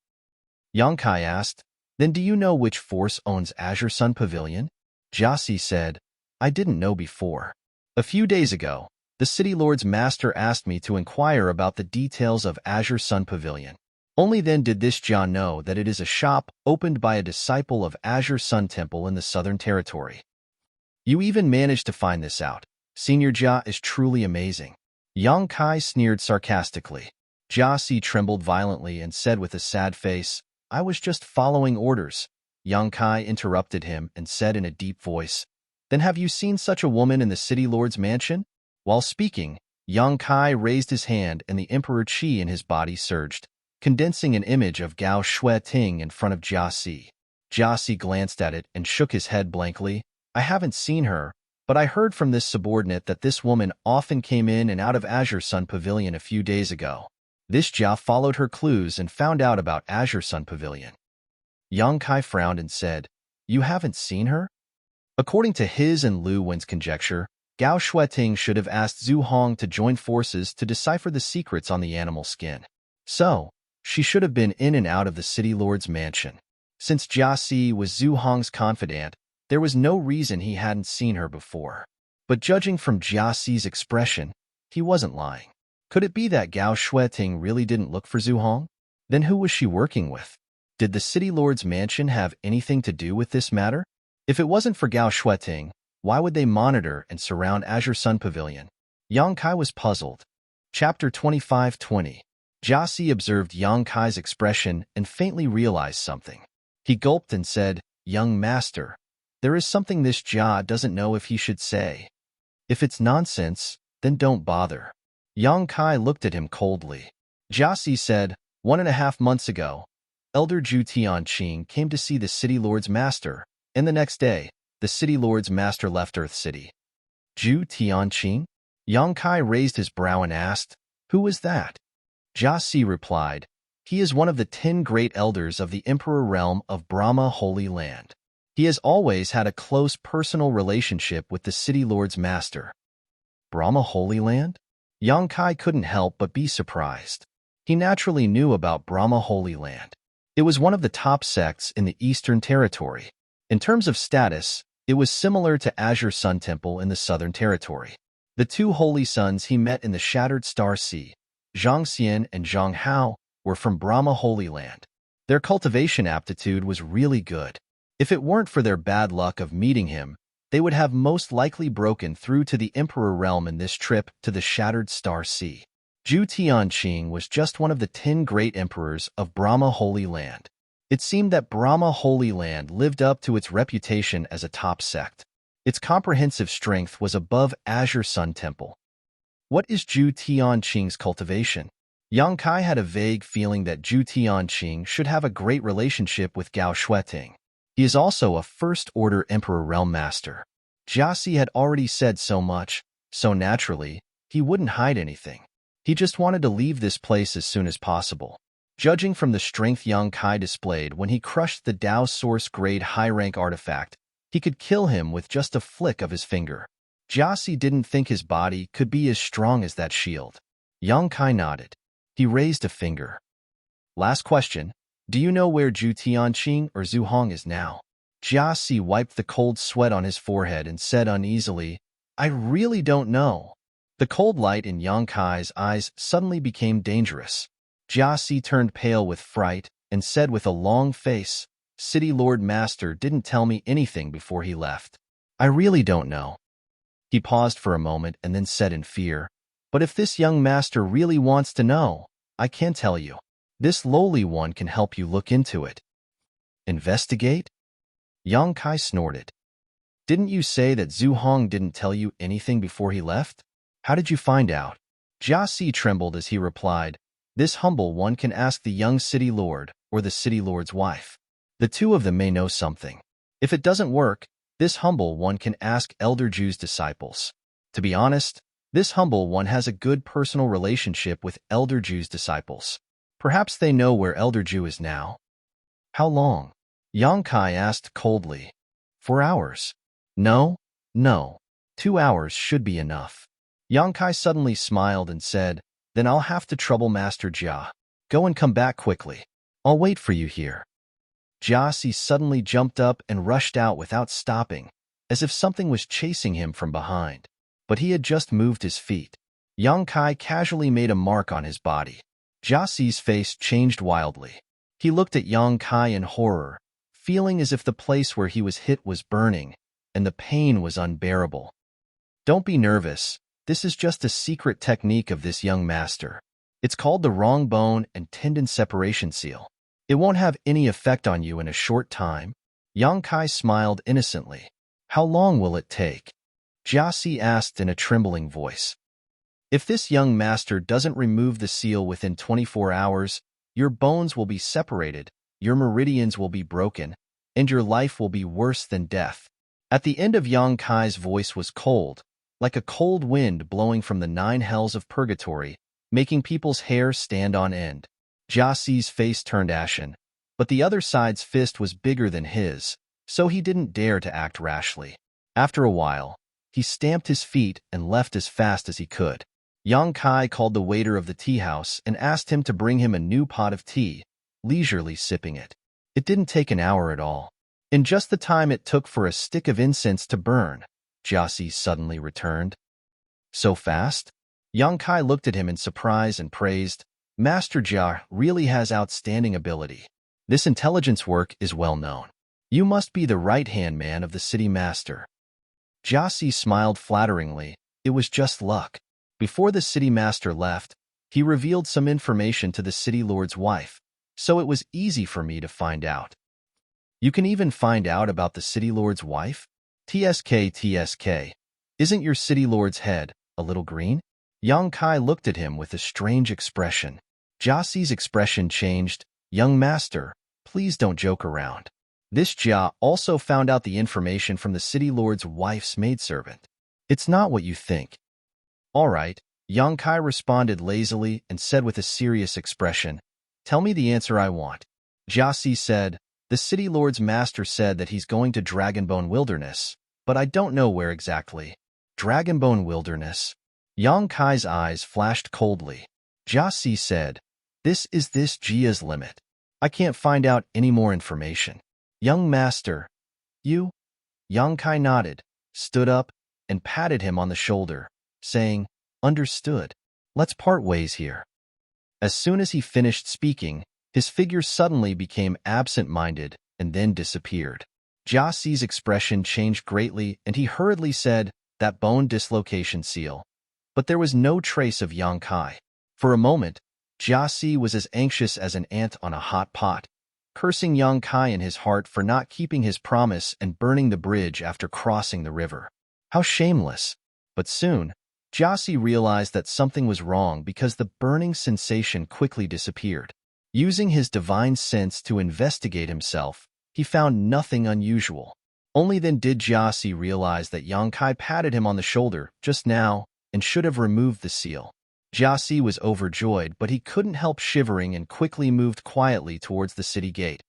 Yang Kai asked, Then do you know which force owns Azure Sun Pavilion? Jia said, I didn't know before. A few days ago, the City Lord's master asked me to inquire about the details of Azure Sun Pavilion. Only then did this Jia know that it is a shop opened by a disciple of Azure Sun Temple in the Southern Territory. You even managed to find this out. Senior Jia is truly amazing. Yang Kai sneered sarcastically. Jia Si trembled violently and said with a sad face, I was just following orders. Yang Kai interrupted him and said in a deep voice, Then have you seen such a woman in the city lord's mansion? While speaking, Yang Kai raised his hand and the Emperor Qi in his body surged, condensing an image of Gao Shui Ting in front of Jia Si. Jia Si glanced at it and shook his head blankly. I haven't seen her, but I heard from this subordinate that this woman often came in and out of Azure Sun Pavilion a few days ago. This Jia followed her clues and found out about Azure Sun Pavilion. Yang Kai frowned and said, You haven't seen her? According to his and Lu Wen's conjecture, Gao Shueting should have asked Zhu Hong to join forces to decipher the secrets on the animal skin. So, she should have been in and out of the city lord's mansion. Since Jia Si was Zhu Hong's confidant, there was no reason he hadn't seen her before. But judging from Jia Si's expression, he wasn't lying. Could it be that Gao Shueting really didn't look for Zhu Hong? Then who was she working with? Did the city lord's mansion have anything to do with this matter? If it wasn't for Gao Shueting, why would they monitor and surround Azure Sun Pavilion? Yang Kai was puzzled. Chapter 25-20. Jia Si observed Yang Kai's expression and faintly realized something. He gulped and said, Young master, there is something this Jia doesn't know if he should say. If it's nonsense, then don't bother. Yang Kai looked at him coldly. Jia Si said, 1.5 months ago, Elder Zhu Tianqing came to see the city lord's master, and the next day, the city lord's master left Earth City. Zhu Tianqing? Yang Kai raised his brow and asked, Who is that? Jia Si replied, He is one of the 10 great elders of the Emperor realm of Brahma Holy Land. He has always had a close personal relationship with the city lord's master. Brahma Holy Land? Yang Kai couldn't help but be surprised. He naturally knew about Brahma Holy Land. It was one of the top sects in the Eastern Territory. In terms of status, it was similar to Azure Sun Temple in the Southern Territory. The 2 holy sons he met in the Shattered Star Sea, Zhang Xian and Zhang Hao, were from Brahma Holy Land. Their cultivation aptitude was really good. If it weren't for their bad luck of meeting him, they would have most likely broken through to the Emperor realm in this trip to the Shattered Star Sea. Zhu Tianqing was just one of the 10 great emperors of Brahma Holy Land. It seemed that Brahma Holy Land lived up to its reputation as a top sect. Its comprehensive strength was above Azure Sun Temple. What is Zhu Tianqing's cultivation? Yang Kai had a vague feeling that Zhu Tianqing should have a great relationship with Gao Shueting. He is also a first-order Emperor Realm Master. Jia Si had already said so much, so naturally, he wouldn't hide anything. He just wanted to leave this place as soon as possible. Judging from the strength Yang Kai displayed when he crushed the Dao Source Grade high-rank artifact, he could kill him with just a flick of his finger. Jia Si didn't think his body could be as strong as that shield. Yang Kai nodded. He raised a finger. Last question. Do you know where Zhu Tianqing or Zhu Hong is now? Jia Si wiped the cold sweat on his forehead and said uneasily, I really don't know. The cold light in Yang Kai's eyes suddenly became dangerous. Jia Si turned pale with fright and said with a long face, City Lord Master didn't tell me anything before he left. I really don't know. He paused for a moment and then said in fear, But if this young master really wants to know, I can tell you. This lowly one can help you look into it. Investigate? Yang Kai snorted. Didn't you say that Zhu Hong didn't tell you anything before he left? How did you find out? Jia Si trembled as he replied, This humble one can ask the young city lord or the city lord's wife. The 2 of them may know something. If it doesn't work, this humble one can ask Elder Zhu's disciples. To be honest, this humble one has a good personal relationship with Elder Zhu's disciples. Perhaps they know where Elder Zhu is now. How long? Yang Kai asked coldly. 4 hours. No. 2 hours should be enough. Yang Kai suddenly smiled and said, Then I'll have to trouble Master Jia. Go and come back quickly. I'll wait for you here. Jia Si suddenly jumped up and rushed out without stopping, as if something was chasing him from behind. But he had just moved his feet. Yang Kai casually made a mark on his body. Jiaxi's face changed wildly. He looked at Yang Kai in horror, feeling as if the place where he was hit was burning, and the pain was unbearable. Don't be nervous. This is just a secret technique of this young master. It's called the wrong bone and tendon separation seal. It won't have any effect on you in a short time. Yang Kai smiled innocently. How long will it take? Jiaxi asked in a trembling voice. If this young master doesn't remove the seal within 24 hours, your bones will be separated, your meridians will be broken, and your life will be worse than death. At the end of Yang Kai's voice was cold, like a cold wind blowing from the 9 hells of purgatory, making people's hair stand on end. Jiaxi's face turned ashen, but the other side's fist was bigger than his, so he didn't dare to act rashly. After a while, he stamped his feet and left as fast as he could. Yang Kai called the waiter of the tea house and asked him to bring him a new pot of tea, leisurely sipping it. It didn't take an hour at all. In just the time it took for a stick of incense to burn, Jiaxi suddenly returned. So fast? Yang Kai looked at him in surprise and praised, Master Jia really has outstanding ability. This intelligence work is well known. You must be the right-hand man of the city master. Jiaxi smiled flatteringly. It was just luck. Before the city master left, he revealed some information to the city lord's wife, so it was easy for me to find out. You can even find out about the city lord's wife? TSK. Isn't your city lord's head a little green? Yang Kai looked at him with a strange expression. Jiaxi's expression changed. Young master, please don't joke around. This Jia also found out the information from the city lord's wife's maidservant. It's not what you think. All right, Yang Kai responded lazily and said with a serious expression, tell me the answer I want. Jiaxi said, the city lord's master said that he's going to Dragonbone Wilderness, but I don't know where exactly. Dragonbone Wilderness? Yang Kai's eyes flashed coldly. Jiaxi said, this Jia's limit. I can't find out any more information. Young master, you? Yang Kai nodded, stood up, and patted him on the shoulder, saying, understood. Let's part ways here. As soon as he finished speaking, his figure suddenly became absent-minded and then disappeared. Jiaxi's expression changed greatly and he hurriedly said, that bone dislocation seal. But there was no trace of Yang Kai. For a moment, Jiaxi was as anxious as an ant on a hot pot, cursing Yang Kai in his heart for not keeping his promise and burning the bridge after crossing the river. How shameless! But soon, Jiaxi realized that something was wrong because the burning sensation quickly disappeared. Using his divine sense to investigate himself, he found nothing unusual. Only then did Jiaxi realize that Yang Kai patted him on the shoulder just now and should have removed the seal. Jiaxi was overjoyed, but he couldn't help shivering and quickly moved quietly towards the city gate,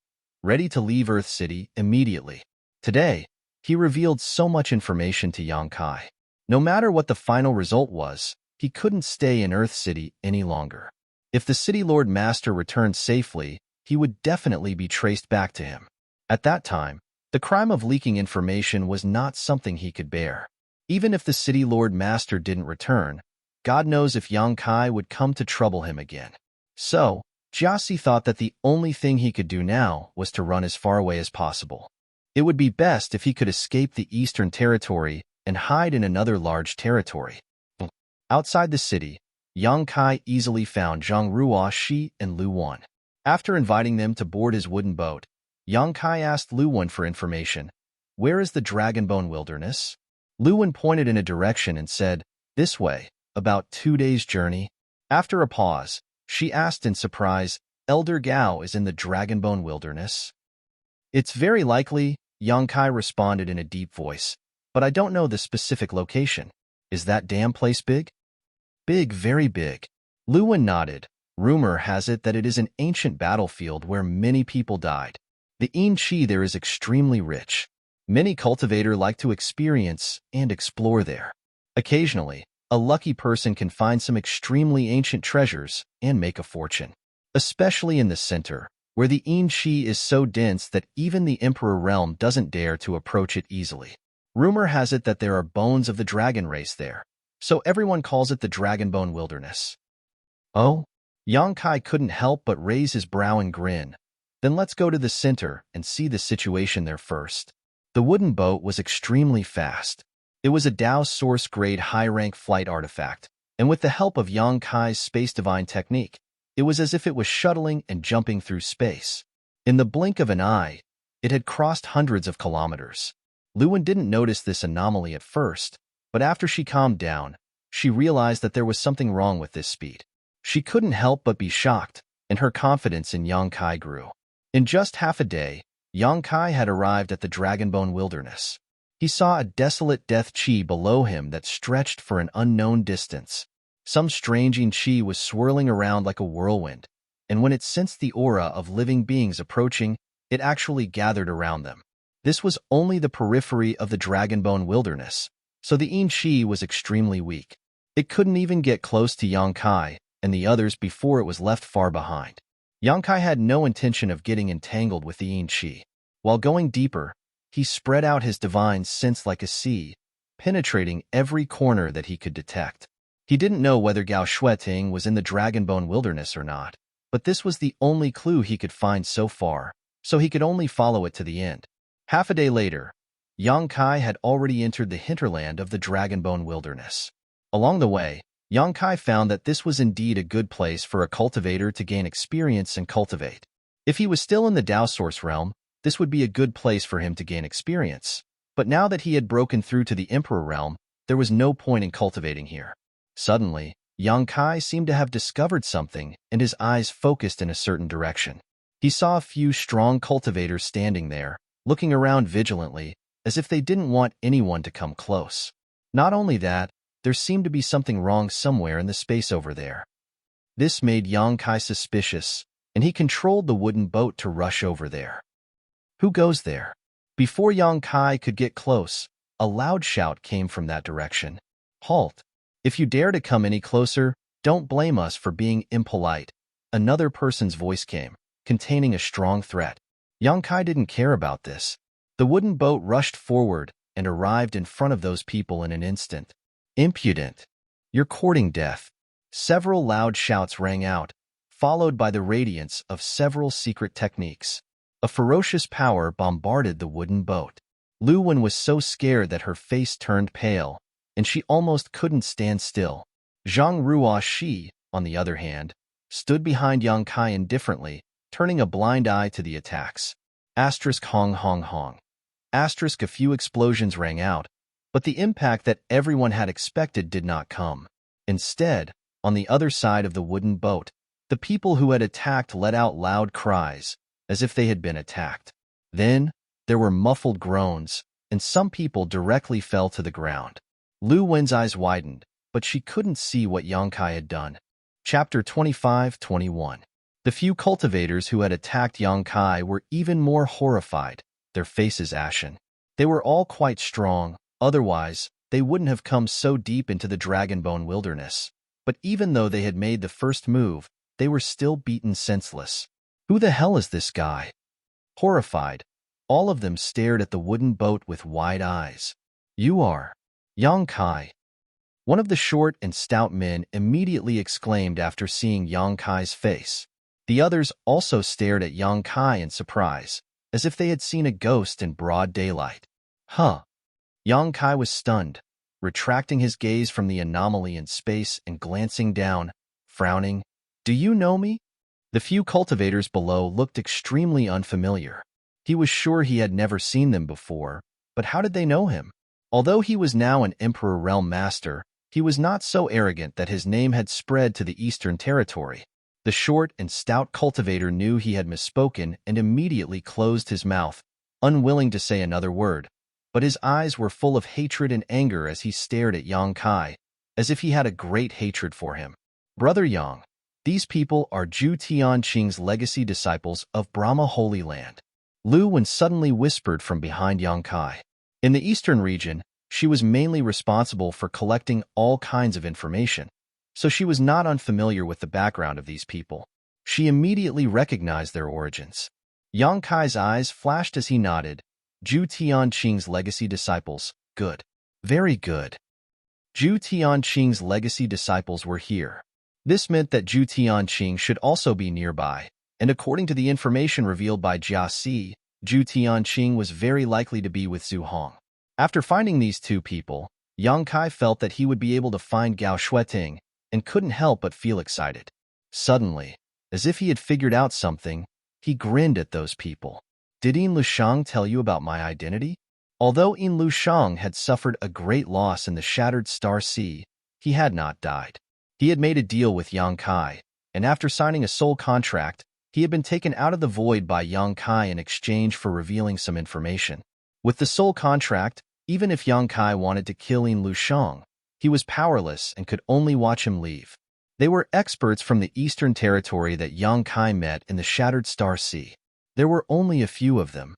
ready to leave Earth City immediately. Today, he revealed so much information to Yang Kai. No matter what the final result was, he couldn't stay in Earth City any longer. If the City Lord Master returned safely, he would definitely be traced back to him. At that time, the crime of leaking information was not something he could bear. Even if the City Lord Master didn't return, God knows if Yang Kai would come to trouble him again. So, Jiaxi thought that the only thing he could do now was to run as far away as possible. It would be best if he could escape the Eastern Territory and hide in another large territory. Outside the city, Yang Kai easily found Zhang Ruo Shi and Lu Wan. After inviting them to board his wooden boat, Yang Kai asked Lu Wan for information. Where is the Dragonbone Wilderness? Lu Wan pointed in a direction and said, this way, about 2 days' journey. After a pause, she asked in surprise, Elder Gao is in the Dragonbone Wilderness? It's very likely, Yang Kai responded in a deep voice, but I don't know the specific location. Is that damn place big? Big, very big. Lu Wan nodded. Rumor has it that it is an ancient battlefield where many people died. The yin qi there is extremely rich. Many cultivators like to experience and explore there. Occasionally, a lucky person can find some extremely ancient treasures and make a fortune. Especially in the center, where the yin qi is so dense that even the Emperor realm doesn't dare to approach it easily. Rumor has it that there are bones of the dragon race there, so everyone calls it the Dragonbone Wilderness. Oh, Yang Kai couldn't help but raise his brow and grin. Then let's go to the center and see the situation there first. The wooden boat was extremely fast. It was a Dao Source-grade high-rank flight artifact, and with the help of Yang Kai's Space Divine technique, it was as if it was shuttling and jumping through space. In the blink of an eye, it had crossed hundreds of kilometers. Luwen didn't notice this anomaly at first, but after she calmed down, she realized that there was something wrong with this speed. She couldn't help but be shocked, and her confidence in Yang Kai grew. In just half a day, Yang Kai had arrived at the Dragonbone Wilderness. He saw a desolate death chi below him that stretched for an unknown distance. Some strange chi was swirling around like a whirlwind, and when it sensed the aura of living beings approaching, it actually gathered around them. This was only the periphery of the Dragonbone Wilderness, so the chi was extremely weak. It couldn't even get close to Yang Kai and the others before it was left far behind. Yang Kai had no intention of getting entangled with the chi. While going deeper, he spread out his divine sense like a sea, penetrating every corner that he could detect. He didn't know whether Gao Shueting was in the Dragonbone Wilderness or not, but this was the only clue he could find so far, so he could only follow it to the end. Half a day later, Yang Kai had already entered the hinterland of the Dragonbone Wilderness. Along the way, Yang Kai found that this was indeed a good place for a cultivator to gain experience and cultivate. If he was still in the Dao Source realm, this would be a good place for him to gain experience. But now that he had broken through to the Emperor realm, there was no point in cultivating here. Suddenly, Yang Kai seemed to have discovered something, and his eyes focused in a certain direction. He saw a few strong cultivators standing there, looking around vigilantly, as if they didn't want anyone to come close. Not only that, there seemed to be something wrong somewhere in the space over there. This made Yang Kai suspicious, and he controlled the wooden boat to rush over there. Who goes there? Before Yang Kai could get close, a loud shout came from that direction. Halt! If you dare to come any closer, don't blame us for being impolite. Another person's voice came, containing a strong threat. Yang Kai didn't care about this. The wooden boat rushed forward and arrived in front of those people in an instant. Impudent! You're courting death. Several loud shouts rang out, followed by the radiance of several secret techniques. A ferocious power bombarded the wooden boat. Luwen was so scared that her face turned pale, and she almost couldn't stand still. Zhang Ruoshi, on the other hand, stood behind Yang Kai indifferently, turning a blind eye to the attacks. Asterisk hong hong hong. Asterisk a few explosions rang out, but the impact that everyone had expected did not come. Instead, on the other side of the wooden boat, the people who had attacked let out loud cries, as if they had been attacked. Then, there were muffled groans, and some people directly fell to the ground. Lu Wen's eyes widened, but she couldn't see what Yang Kai had done. Chapter 25-21. The few cultivators who had attacked Yang Kai were even more horrified, their faces ashen. They were all quite strong, otherwise, they wouldn't have come so deep into the Dragonbone Wilderness. But even though they had made the first move, they were still beaten senseless. Who the hell is this guy? Horrified, all of them stared at the wooden boat with wide eyes. You are Yang Kai. One of the short and stout men immediately exclaimed after seeing Yang Kai's face. The others also stared at Yang Kai in surprise, as if they had seen a ghost in broad daylight. Huh. Yang Kai was stunned, retracting his gaze from the anomaly in space and glancing down, frowning. Do you know me? The few cultivators below looked extremely unfamiliar. He was sure he had never seen them before, but how did they know him? Although he was now an Emperor Realm Master, he was not so arrogant that his name had spread to the Eastern Territory. The short and stout cultivator knew he had misspoken and immediately closed his mouth, unwilling to say another word. But his eyes were full of hatred and anger as he stared at Yang Kai, as if he had a great hatred for him. Brother Yang, these people are Zhu Tianqing's legacy disciples of Brahma Holy Land. Lu Wen suddenly whispered from behind Yang Kai. In the eastern region, she was mainly responsible for collecting all kinds of information, so she was not unfamiliar with the background of these people. She immediately recognized their origins. Yang Kai's eyes flashed as he nodded. Zhu Tianqing's legacy disciples, good. Very good. Zhu Tianqing's legacy disciples were here. This meant that Zhu Tianqing should also be nearby, and according to the information revealed by Jia Si, Zhu Tianqing was very likely to be with Zhu Hong. After finding these two people, Yang Kai felt that he would be able to find Gao Shueting and couldn't help but feel excited. Suddenly, as if he had figured out something, he grinned at those people. Did Yin Lushang tell you about my identity? Although Yin Lushang had suffered a great loss in the Shattered Star Sea, he had not died. He had made a deal with Yang Kai, and after signing a soul contract, he had been taken out of the void by Yang Kai in exchange for revealing some information. With the soul contract, even if Yang Kai wanted to kill Yin Lushang, he was powerless and could only watch him leave. They were experts from the Eastern Territory that Yang Kai met in the Shattered Star Sea. There were only a few of them.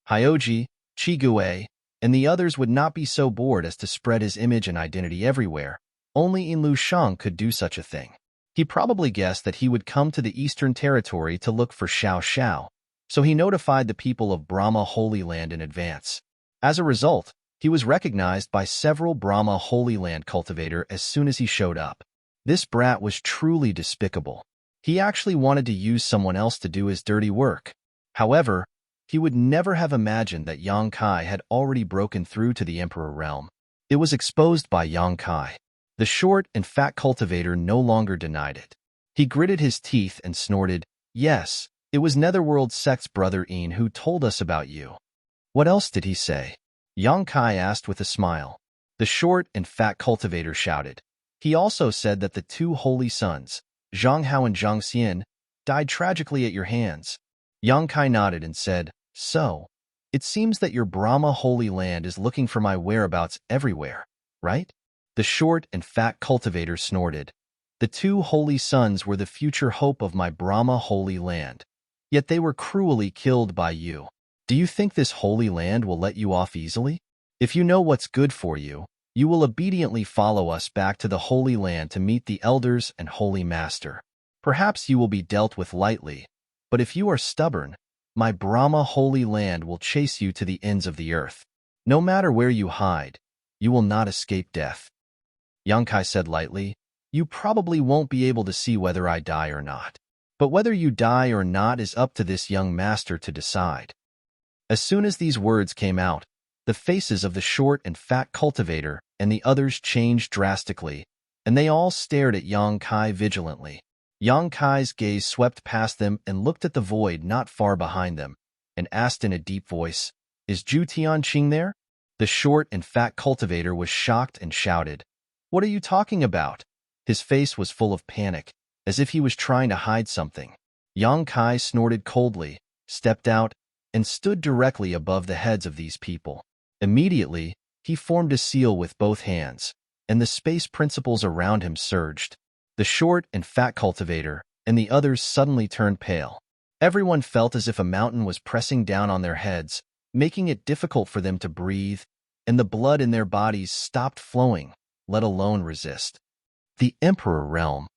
Hyoji, Chigue, and the others would not be so bored as to spread his image and identity everywhere. Only Yin Lushang could do such a thing. He probably guessed that he would come to the Eastern Territory to look for Xiao Xiao, so he notified the people of Brahma Holy Land in advance. As a result, he was recognized by several Brahma Holy Land cultivators as soon as he showed up. This brat was truly despicable. He actually wanted to use someone else to do his dirty work. However, he would never have imagined that Yang Kai had already broken through to the Emperor realm. It was exposed by Yang Kai. The short and fat cultivator no longer denied it. He gritted his teeth and snorted, "Yes, it was Netherworld Sect's brother Yin who told us about you." "What else did he say?" Yang Kai asked with a smile. The short and fat cultivator shouted. "He also said that the two holy sons, Zhang Hao and Zhang Xian, died tragically at your hands." Yang Kai nodded and said, "So, it seems that your Brahma Holy Land is looking for my whereabouts everywhere, right?" The short and fat cultivator snorted. "The two holy sons were the future hope of my Brahma Holy Land, yet they were cruelly killed by you. Do you think this holy land will let you off easily? If you know what's good for you, you will obediently follow us back to the Holy Land to meet the elders and Holy Master. Perhaps you will be dealt with lightly, but if you are stubborn, my Brahma Holy Land will chase you to the ends of the earth. No matter where you hide, you will not escape death." Yang Kai said lightly, "You probably won't be able to see whether I die or not. But whether you die or not is up to this young master to decide." As soon as these words came out, the faces of the short and fat cultivator and the others changed drastically, and they all stared at Yang Kai vigilantly. Yang Kai's gaze swept past them and looked at the void not far behind them, and asked in a deep voice, "Is Zhu Tianqing there?" The short and fat cultivator was shocked and shouted, "What are you talking about?" His face was full of panic, as if he was trying to hide something. Yang Kai snorted coldly, stepped out, and stood directly above the heads of these people. Immediately, he formed a seal with both hands, and the space principles around him surged. The short and fat cultivator and the others suddenly turned pale. Everyone felt as if a mountain was pressing down on their heads, making it difficult for them to breathe, and the blood in their bodies stopped flowing, let alone resist. The Emperor realm.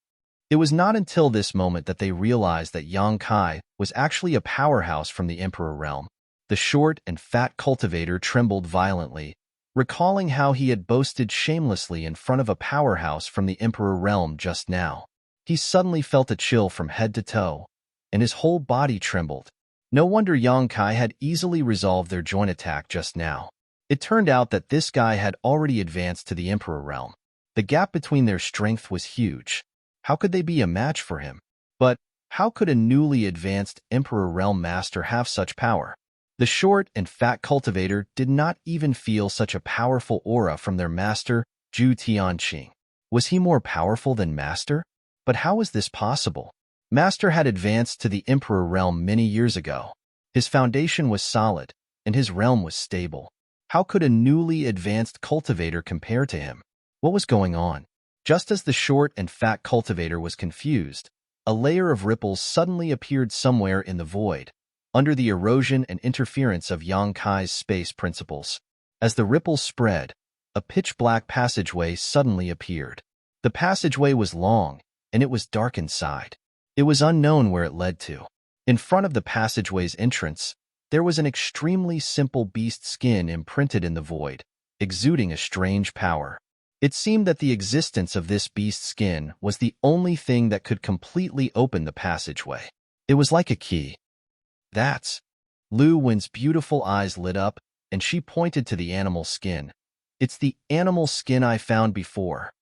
It was not until this moment that they realized that Yang Kai was actually a powerhouse from the Emperor realm. The short and fat cultivator trembled violently, recalling how he had boasted shamelessly in front of a powerhouse from the Emperor realm just now. He suddenly felt a chill from head to toe, and his whole body trembled. No wonder Yang Kai had easily resolved their joint attack just now. It turned out that this guy had already advanced to the Emperor realm. The gap between their strength was huge. How could they be a match for him? But how could a newly advanced Emperor realm master have such power? The short and fat cultivator did not even feel such a powerful aura from their master, Zhu Tianqing. Was he more powerful than master? But how was this possible? Master had advanced to the Emperor realm many years ago. His foundation was solid, and his realm was stable. How could a newly advanced cultivator compare to him? What was going on? Just as the short and fat cultivator was confused, a layer of ripples suddenly appeared somewhere in the void, under the erosion and interference of Yang Kai's space principles. As the ripples spread, a pitch-black passageway suddenly appeared. The passageway was long, and it was dark inside. It was unknown where it led to. In front of the passageway's entrance, there was an extremely simple beast skin imprinted in the void, exuding a strange power. It seemed that the existence of this beast's skin was the only thing that could completely open the passageway. It was like a key. That's... Lu Wen's beautiful eyes lit up, and she pointed to the animal skin. It's the animal skin I found before.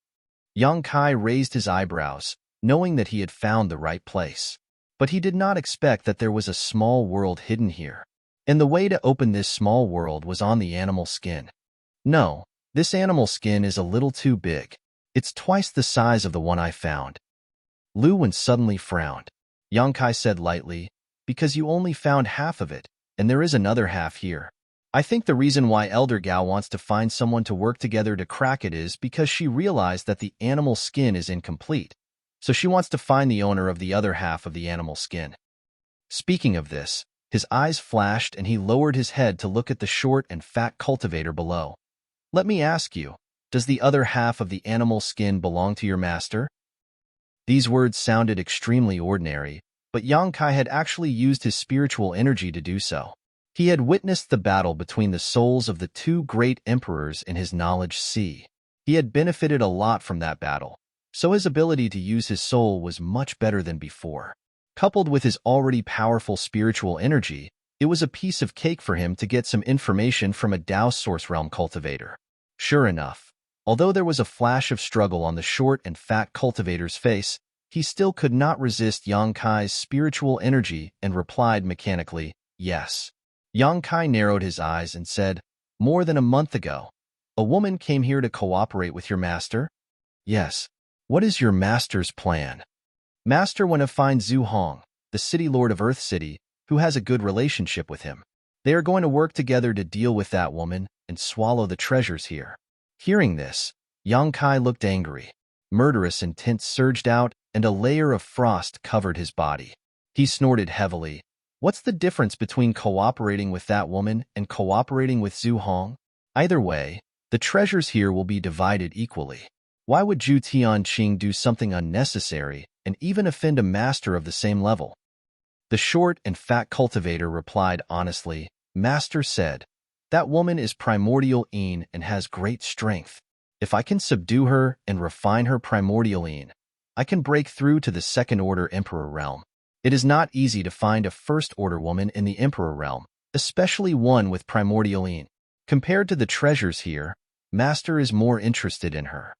Yang Kai raised his eyebrows, knowing that he had found the right place. But he did not expect that there was a small world hidden here. And the way to open this small world was on the animal skin. No, this animal skin is a little too big. It's twice the size of the one I found. Lu Wen suddenly frowned. Yang Kai said lightly, because you only found half of it, and there is another half here. I think the reason why Elder Gao wants to find someone to work together to crack it is because she realized that the animal skin is incomplete, so she wants to find the owner of the other half of the animal skin. Speaking of this, his eyes flashed and he lowered his head to look at the short and fat cultivator below. Let me ask you, does the other half of the animal skin belong to your master? These words sounded extremely ordinary, but Yang Kai had actually used his spiritual energy to do so. He had witnessed the battle between the souls of the two great emperors in his knowledge sea. He had benefited a lot from that battle, so his ability to use his soul was much better than before. Coupled with his already powerful spiritual energy, it was a piece of cake for him to get some information from a Dao Source Realm cultivator. Sure enough, although there was a flash of struggle on the short and fat cultivator's face, he still could not resist Yang Kai's spiritual energy and replied mechanically, yes. Yang Kai narrowed his eyes and said, more than a month ago, a woman came here to cooperate with your master? Yes. What is your master's plan? Master went to find Zhu Hong, the city lord of Earth City, who has a good relationship with him. They are going to work together to deal with that woman and swallow the treasures here. Hearing this, Yang Kai looked angry. Murderous intent surged out, and a layer of frost covered his body. He snorted heavily. What's the difference between cooperating with that woman and cooperating with Zhu Hong? Either way, the treasures here will be divided equally. Why would Zhu Tianqing do something unnecessary and even offend a master of the same level? The short and fat cultivator replied honestly. Master said, that woman is primordial Yin and has great strength. If I can subdue her and refine her primordial Yin, I can break through to the second-order Emperor realm. It is not easy to find a first-order woman in the Emperor realm, especially one with primordial Yin. Compared to the treasures here, Master is more interested in her.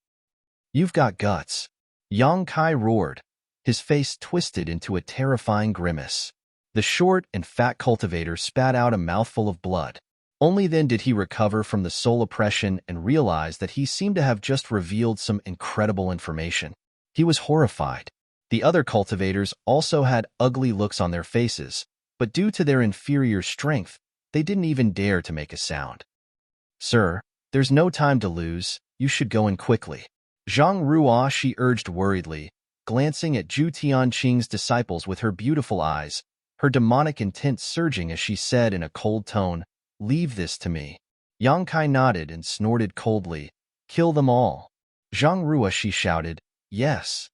You've got guts. Yang Kai roared. His face twisted into a terrifying grimace. The short and fat cultivator spat out a mouthful of blood. Only then did he recover from the soul oppression and realize that he seemed to have just revealed some incredible information. He was horrified. The other cultivators also had ugly looks on their faces, but due to their inferior strength, they didn't even dare to make a sound. Sir, there's no time to lose. You should go in quickly. Zhang Ruo, she urged worriedly, glancing at Zhu Tianqing's disciples with her beautiful eyes, her demonic intent surging as she said in a cold tone, leave this to me. Yang Kai nodded and snorted coldly, kill them all. Zhang Ruo, she shouted, yes.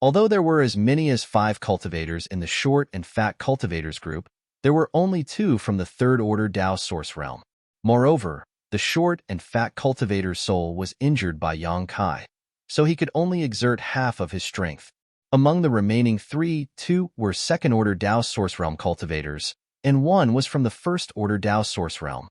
Although there were as many as 5 cultivators in the short and fat cultivators group, there were only 2 from the third-order Dao Source realm. Moreover, the short and fat cultivator's soul was injured by Yang Kai, so he could only exert half of his strength. Among the remaining 3, 2 were second-order Dao Source realm cultivators, and 1 was from the first-order Dao Source realm.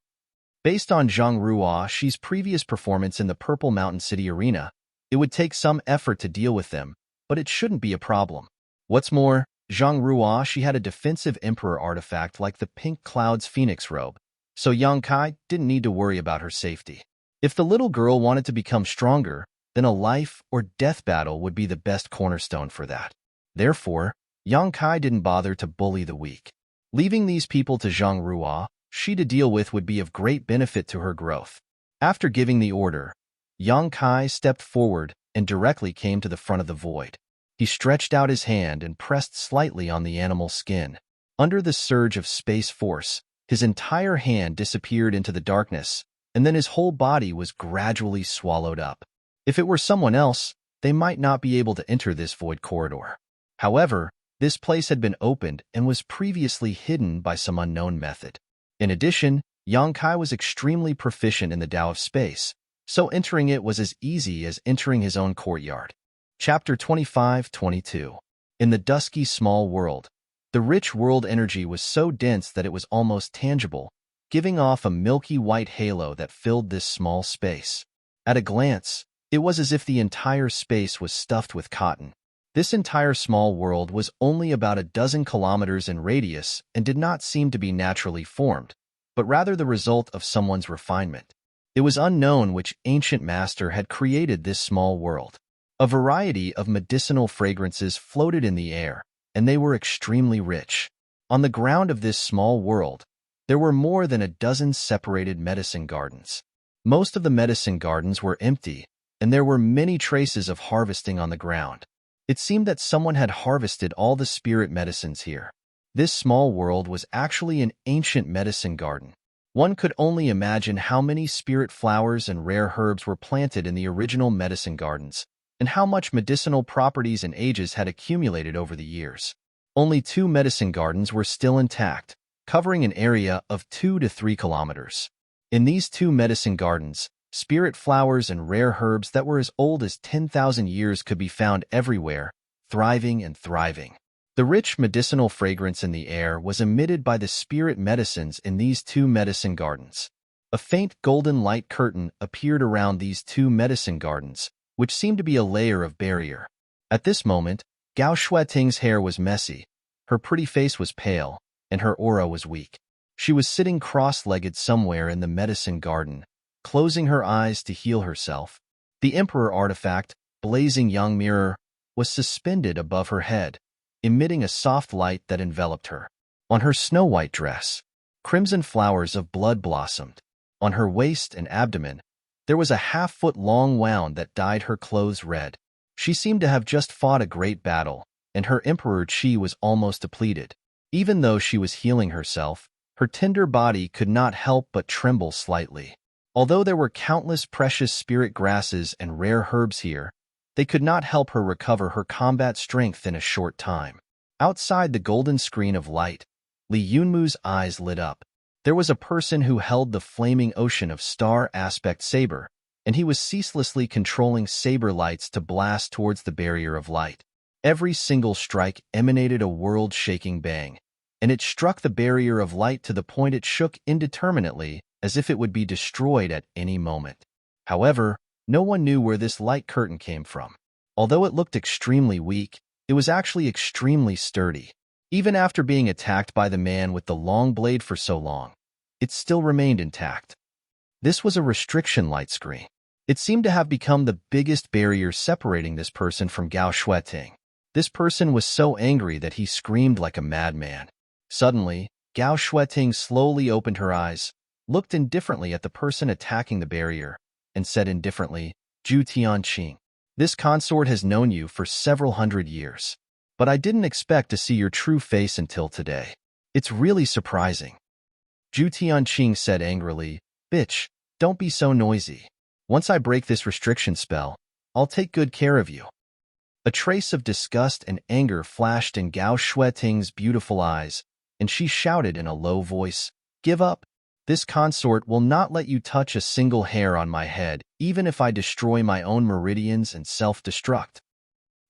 Based on Zhang Ruo, she's previous performance in the Purple Mountain City arena, it would take some effort to deal with them, but it shouldn't be a problem. What's more, Zhang Ruo, she had a defensive emperor artifact like the Pink Cloud's Phoenix robe, so Yang Kai didn't need to worry about her safety. If the little girl wanted to become stronger, then a life or death battle would be the best cornerstone for that. Therefore, Yang Kai didn't bother to bully the weak. Leaving these people to Zhang Ruo, she to deal with would be of great benefit to her growth. After giving the order, Yang Kai stepped forward and directly came to the front of the void. He stretched out his hand and pressed slightly on the animal's skin. Under the surge of space force, his entire hand disappeared into the darkness, and then his whole body was gradually swallowed up. If it were someone else, they might not be able to enter this void corridor. However, this place had been opened and was previously hidden by some unknown method. In addition, Yang Kai was extremely proficient in the Tao of space, so entering it was as easy as entering his own courtyard. Chapter 25-22. In the dusky small world, the rich world energy was so dense that it was almost tangible, giving off a milky white halo that filled this small space. At a glance, it was as if the entire space was stuffed with cotton. This entire small world was only about a dozen kilometers in radius and did not seem to be naturally formed, but rather the result of someone's refinement. It was unknown which ancient master had created this small world. A variety of medicinal fragrances floated in the air, and they were extremely rich. On the ground of this small world, there were more than a dozen separated medicine gardens. Most of the medicine gardens were empty, and there were many traces of harvesting on the ground. It seemed that someone had harvested all the spirit medicines here. This small world was actually an ancient medicine garden. One could only imagine how many spirit flowers and rare herbs were planted in the original medicine gardens, and how much medicinal properties and ages had accumulated over the years. Only 2 medicine gardens were still intact, covering an area of 2 to 3 kilometers. In these 2 medicine gardens, spirit flowers and rare herbs that were as old as 10,000 years could be found everywhere, thriving and thriving. The rich medicinal fragrance in the air was emitted by the spirit medicines in these 2 medicine gardens. A faint golden light curtain appeared around these 2 medicine gardens, which seemed to be a layer of barrier. At this moment, Gao Shueting's hair was messy, her pretty face was pale, and her aura was weak. She was sitting cross-legged somewhere in the medicine garden, closing her eyes to heal herself. The Emperor artifact, blazing young mirror, was suspended above her head, emitting a soft light that enveloped her. On her snow-white dress, crimson flowers of blood blossomed. On her waist and abdomen, there was a half-foot-long wound that dyed her clothes red. She seemed to have just fought a great battle, and her emperor chi was almost depleted. Even though she was healing herself, her tender body could not help but tremble slightly. Although there were countless precious spirit grasses and rare herbs here, they could not help her recover her combat strength in a short time. Outside the golden screen of light, Li Yunmu's eyes lit up. There was a person who held the flaming ocean of star aspect saber, and he was ceaselessly controlling saber lights to blast towards the barrier of light. Every single strike emanated a world-shaking bang, and it struck the barrier of light to the point it shook indeterminately, as if it would be destroyed at any moment. However, no one knew where this light curtain came from. Although it looked extremely weak, it was actually extremely sturdy. Even after being attacked by the man with the long blade for so long, it still remained intact. This was a restriction light screen. It seemed to have become the biggest barrier separating this person from Gao Shueting. This person was so angry that he screamed like a madman. Suddenly, Gao Shueting slowly opened her eyes, looked indifferently at the person attacking the barrier, and said indifferently, "Zhu Tianqing, this consort has known you for several hundred years, but I didn't expect to see your true face until today. It's really surprising." Zhu Tianqing said angrily, "Bitch, don't be so noisy. Once I break this restriction spell, I'll take good care of you." A trace of disgust and anger flashed in Gao Shueting's beautiful eyes, and she shouted in a low voice, "Give up. This consort will not let you touch a single hair on my head, even if I destroy my own meridians and self-destruct."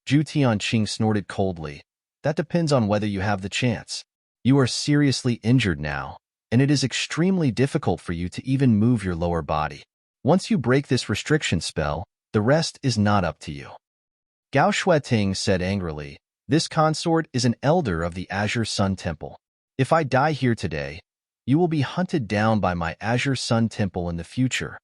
Zhu Tianqing snorted coldly. "That depends on whether you have the chance. You are seriously injured now, and it is extremely difficult for you to even move your lower body. Once you break this restriction spell, the rest is not up to you." Gao Shueting said angrily, "This consort is an elder of the Azure Sun Temple. If I die here today, you will be hunted down by my Azure Sun Temple in the future."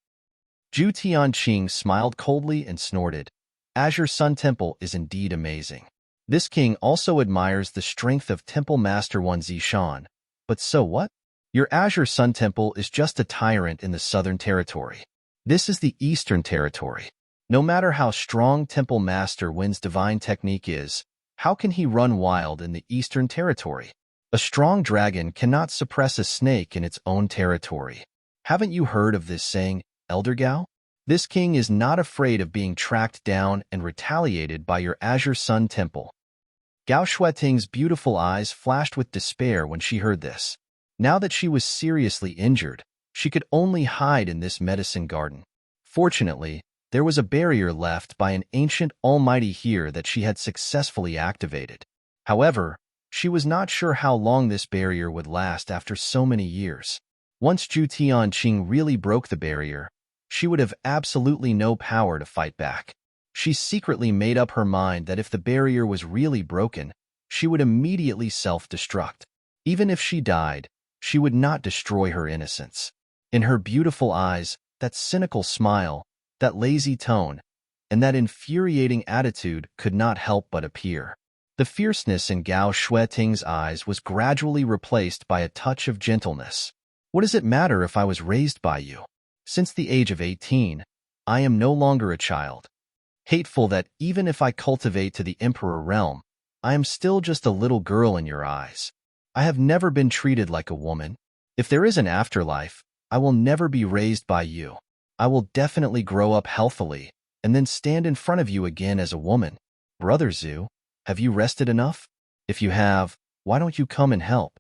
Zhu Tianqing smiled coldly and snorted, "Azure Sun Temple is indeed amazing. This king also admires the strength of Temple Master One Zishan. But so what? Your Azure Sun Temple is just a tyrant in the Southern Territory. This is the Eastern Territory. No matter how strong Temple Master Wen's divine technique is, how can he run wild in the Eastern Territory? A strong dragon cannot suppress a snake in its own territory. Haven't you heard of this saying, Elder Gao? This king is not afraid of being tracked down and retaliated by your Azure Sun Temple." Gao Shueting's beautiful eyes flashed with despair when she heard this. Now that she was seriously injured, she could only hide in this medicine garden. Fortunately, there was a barrier left by an ancient almighty here that she had successfully activated. However, she was not sure how long this barrier would last after so many years. Once Zhu Tianqing really broke the barrier, she would have absolutely no power to fight back. She secretly made up her mind that if the barrier was really broken, she would immediately self-destruct. Even if she died, she would not destroy her innocence. In her beautiful eyes, that cynical smile, that lazy tone, and that infuriating attitude could not help but appear. The fierceness in Gao Shueting's eyes was gradually replaced by a touch of gentleness. What does it matter if I was raised by you? Since the age of 18, I am no longer a child. Hateful that even if I cultivate to the Emperor realm, I am still just a little girl in your eyes. I have never been treated like a woman. If there is an afterlife, I will never be raised by you. I will definitely grow up healthily, and then stand in front of you again as a woman. Brother Zhu, have you rested enough? If you have, why don't you come and help?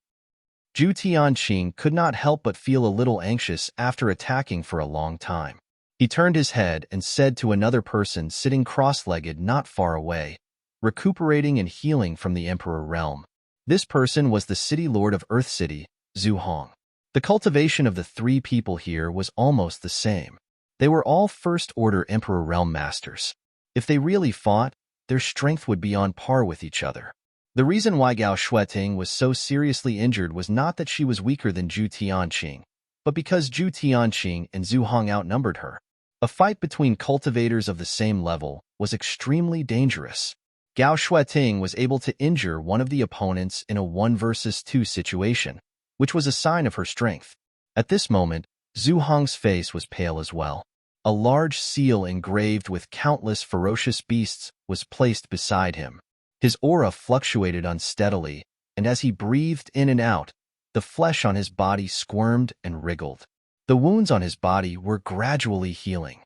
Zhu Tianqing could not help but feel a little anxious after attacking for a long time. He turned his head and said to another person sitting cross-legged not far away, recuperating and healing from the Emperor realm. This person was the city lord of Earth City, Zhu Hong. The cultivation of the three people here was almost the same. They were all first-order Emperor realm masters. If they really fought, their strength would be on par with each other. The reason why Gao Shueting was so seriously injured was not that she was weaker than Zhu Tianqing, but because Zhu Tianqing and Zhu Hong outnumbered her. A fight between cultivators of the same level was extremely dangerous. Gao Shueting was able to injure one of the opponents in a 1 versus 2 situation, which was a sign of her strength. At this moment, Zhu Hong's face was pale as well. A large seal engraved with countless ferocious beasts was placed beside him. His aura fluctuated unsteadily, and as he breathed in and out, the flesh on his body squirmed and wriggled. The wounds on his body were gradually healing.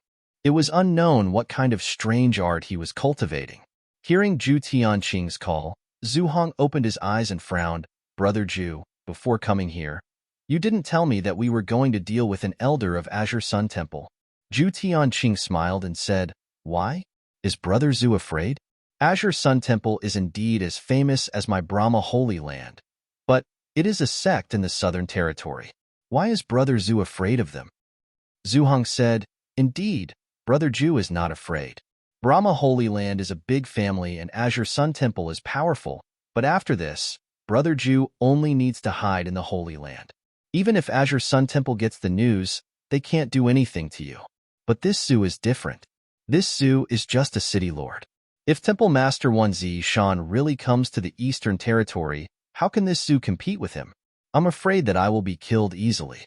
It was unknown what kind of strange art he was cultivating. Hearing Zhu Tianqing's call, Zhu Hong opened his eyes and frowned. Brother Zhu, before coming here, you didn't tell me that we were going to deal with an elder of Azure Sun Temple. Zhu Tianqing smiled and said, why? Is Brother Zhu afraid? Azure Sun Temple is indeed as famous as my Brahma Holy Land, but it is a sect in the Southern Territory. Why is Brother Zhu afraid of them? Zhu Hong said, indeed, Brother Zhu is not afraid. Brahma Holy Land is a big family and Azure Sun Temple is powerful, but after this, Brother Zhu only needs to hide in the Holy Land. Even if Azure Sun Temple gets the news, they can't do anything to you. But this Zhu is different. This Zhu is just a city lord. If Temple Master 1Z Shan really comes to the Eastern Territory, how can this Zhu compete with him? I'm afraid that I will be killed easily.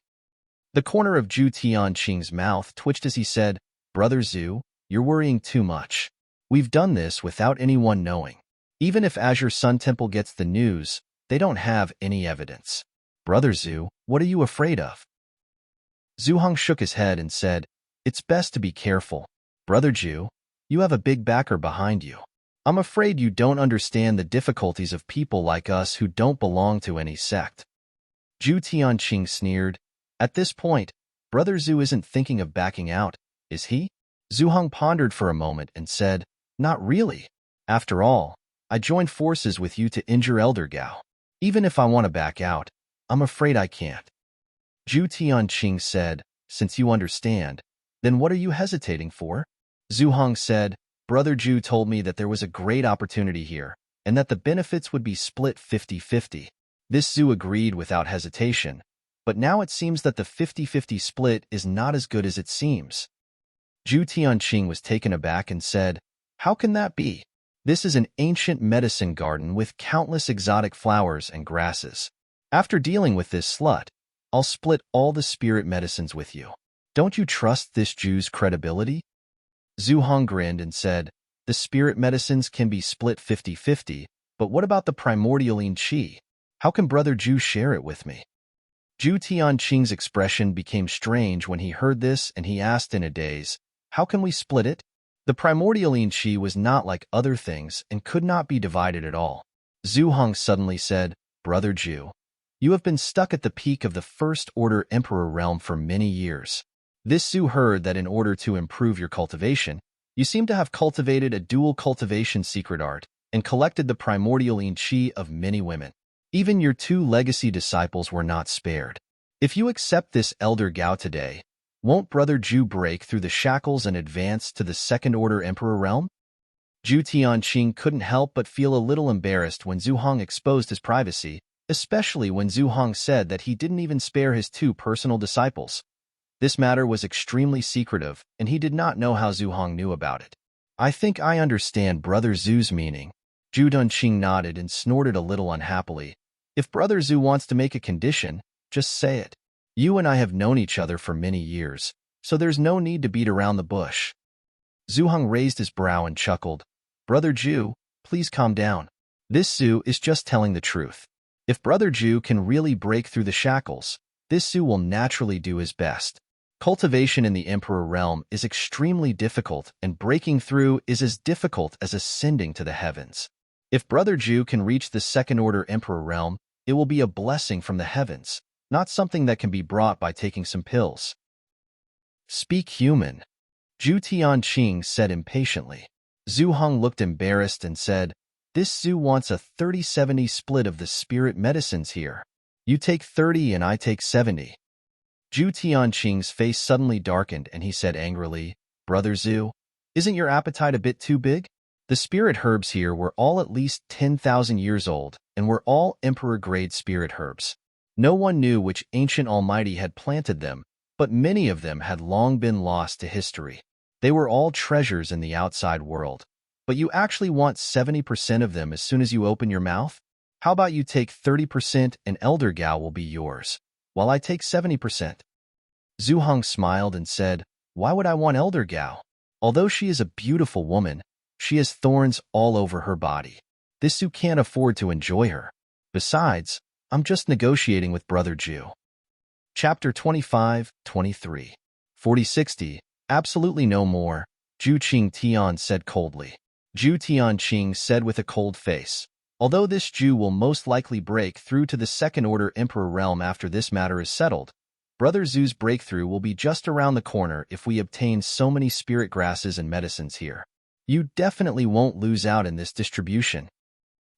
The corner of Zhu Tianqing's mouth twitched as he said, Brother Zhu, you're worrying too much. We've done this without anyone knowing. Even if Azure Sun Temple gets the news, they don't have any evidence. Brother Zhu, what are you afraid of? Zhu Hong shook his head and said, it's best to be careful. Brother Zhu, you have a big backer behind you. I'm afraid you don't understand the difficulties of people like us who don't belong to any sect. Zhu Tianqing sneered. At this point, Brother Zhu isn't thinking of backing out, is he? Zhu Hong pondered for a moment and said, not really. After all, I joined forces with you to injure Elder Gao. Even if I want to back out, I'm afraid I can't. Zhu Tianqing said, since you understand, then what are you hesitating for? Zhu Hong said, Brother Zhu told me that there was a great opportunity here, and that the benefits would be split 50-50. This Zhu agreed without hesitation, but now it seems that the 50-50 split is not as good as it seems. Zhu Tianqing was taken aback and said, how can that be? This is an ancient medicine garden with countless exotic flowers and grasses. After dealing with this slut, I'll split all the spirit medicines with you. Don't you trust this Zhu's credibility? Zhu Hong grinned and said, the spirit medicines can be split 50-50, but what about the primordialine qi? How can Brother Zhu share it with me? Zhu Tianqing's expression became strange when he heard this and he asked in a daze, how can we split it? The primordialine qi was not like other things and could not be divided at all. Zhu Hong suddenly said, Brother Zhu, you have been stuck at the peak of the First Order Emperor realm for many years. This Su heard that in order to improve your cultivation, you seem to have cultivated a dual cultivation secret art and collected the primordial chi of many women. Even your 2 legacy disciples were not spared. If you accept this Elder Gao today, won't Brother Zhu break through the shackles and advance to the second-order Emperor realm? Zhu Tianqing couldn't help but feel a little embarrassed when Zhu Hong exposed his privacy, especially when Zhu Hong said that he didn't even spare his 2 personal disciples. This matter was extremely secretive, and he did not know how Zhu Hong knew about it. I think I understand Brother Zhu's meaning. Zhu Dunqing nodded and snorted a little unhappily. If Brother Zhu wants to make a condition, just say it. You and I have known each other for many years, so there's no need to beat around the bush. Zhu Hong raised his brow and chuckled. Brother Zhu, please calm down. This Zhu is just telling the truth. If Brother Zhu can really break through the shackles, this Zhu will naturally do his best. Cultivation in the Emperor realm is extremely difficult, and breaking through is as difficult as ascending to the heavens. If Brother Zhu can reach the second-order Emperor realm, it will be a blessing from the heavens, not something that can be brought by taking some pills. Speak human, Zhu Tianqing said impatiently. Zhu Hong looked embarrassed and said, This Zhu wants a 30-70 split of the spirit medicines here. You take 30 and I take 70. Zhu Tianqing's face suddenly darkened and he said angrily, Brother Zhu, isn't your appetite a bit too big? The spirit herbs here were all at least 10,000 years old and were all emperor-grade spirit herbs. No one knew which ancient almighty had planted them, but many of them had long been lost to history. They were all treasures in the outside world. But you actually want 70% of them as soon as you open your mouth? How about you take 30% and Elder Gao will be yours, while I take 70%? Zhu Hong smiled and said, Why would I want Elder Gao? Although she is a beautiful woman, she has thorns all over her body. This Zhu can't afford to enjoy her. Besides, I'm just negotiating with Brother Zhu. Chapter 25-23 4060 Absolutely no more, Zhu Qing Tian said coldly. Zhu Tianqing said with a cold face, Although this Zhu will most likely break through to the second-order Emperor realm after this matter is settled, Brother Zhu's breakthrough will be just around the corner if we obtain so many spirit grasses and medicines here. You definitely won't lose out in this distribution.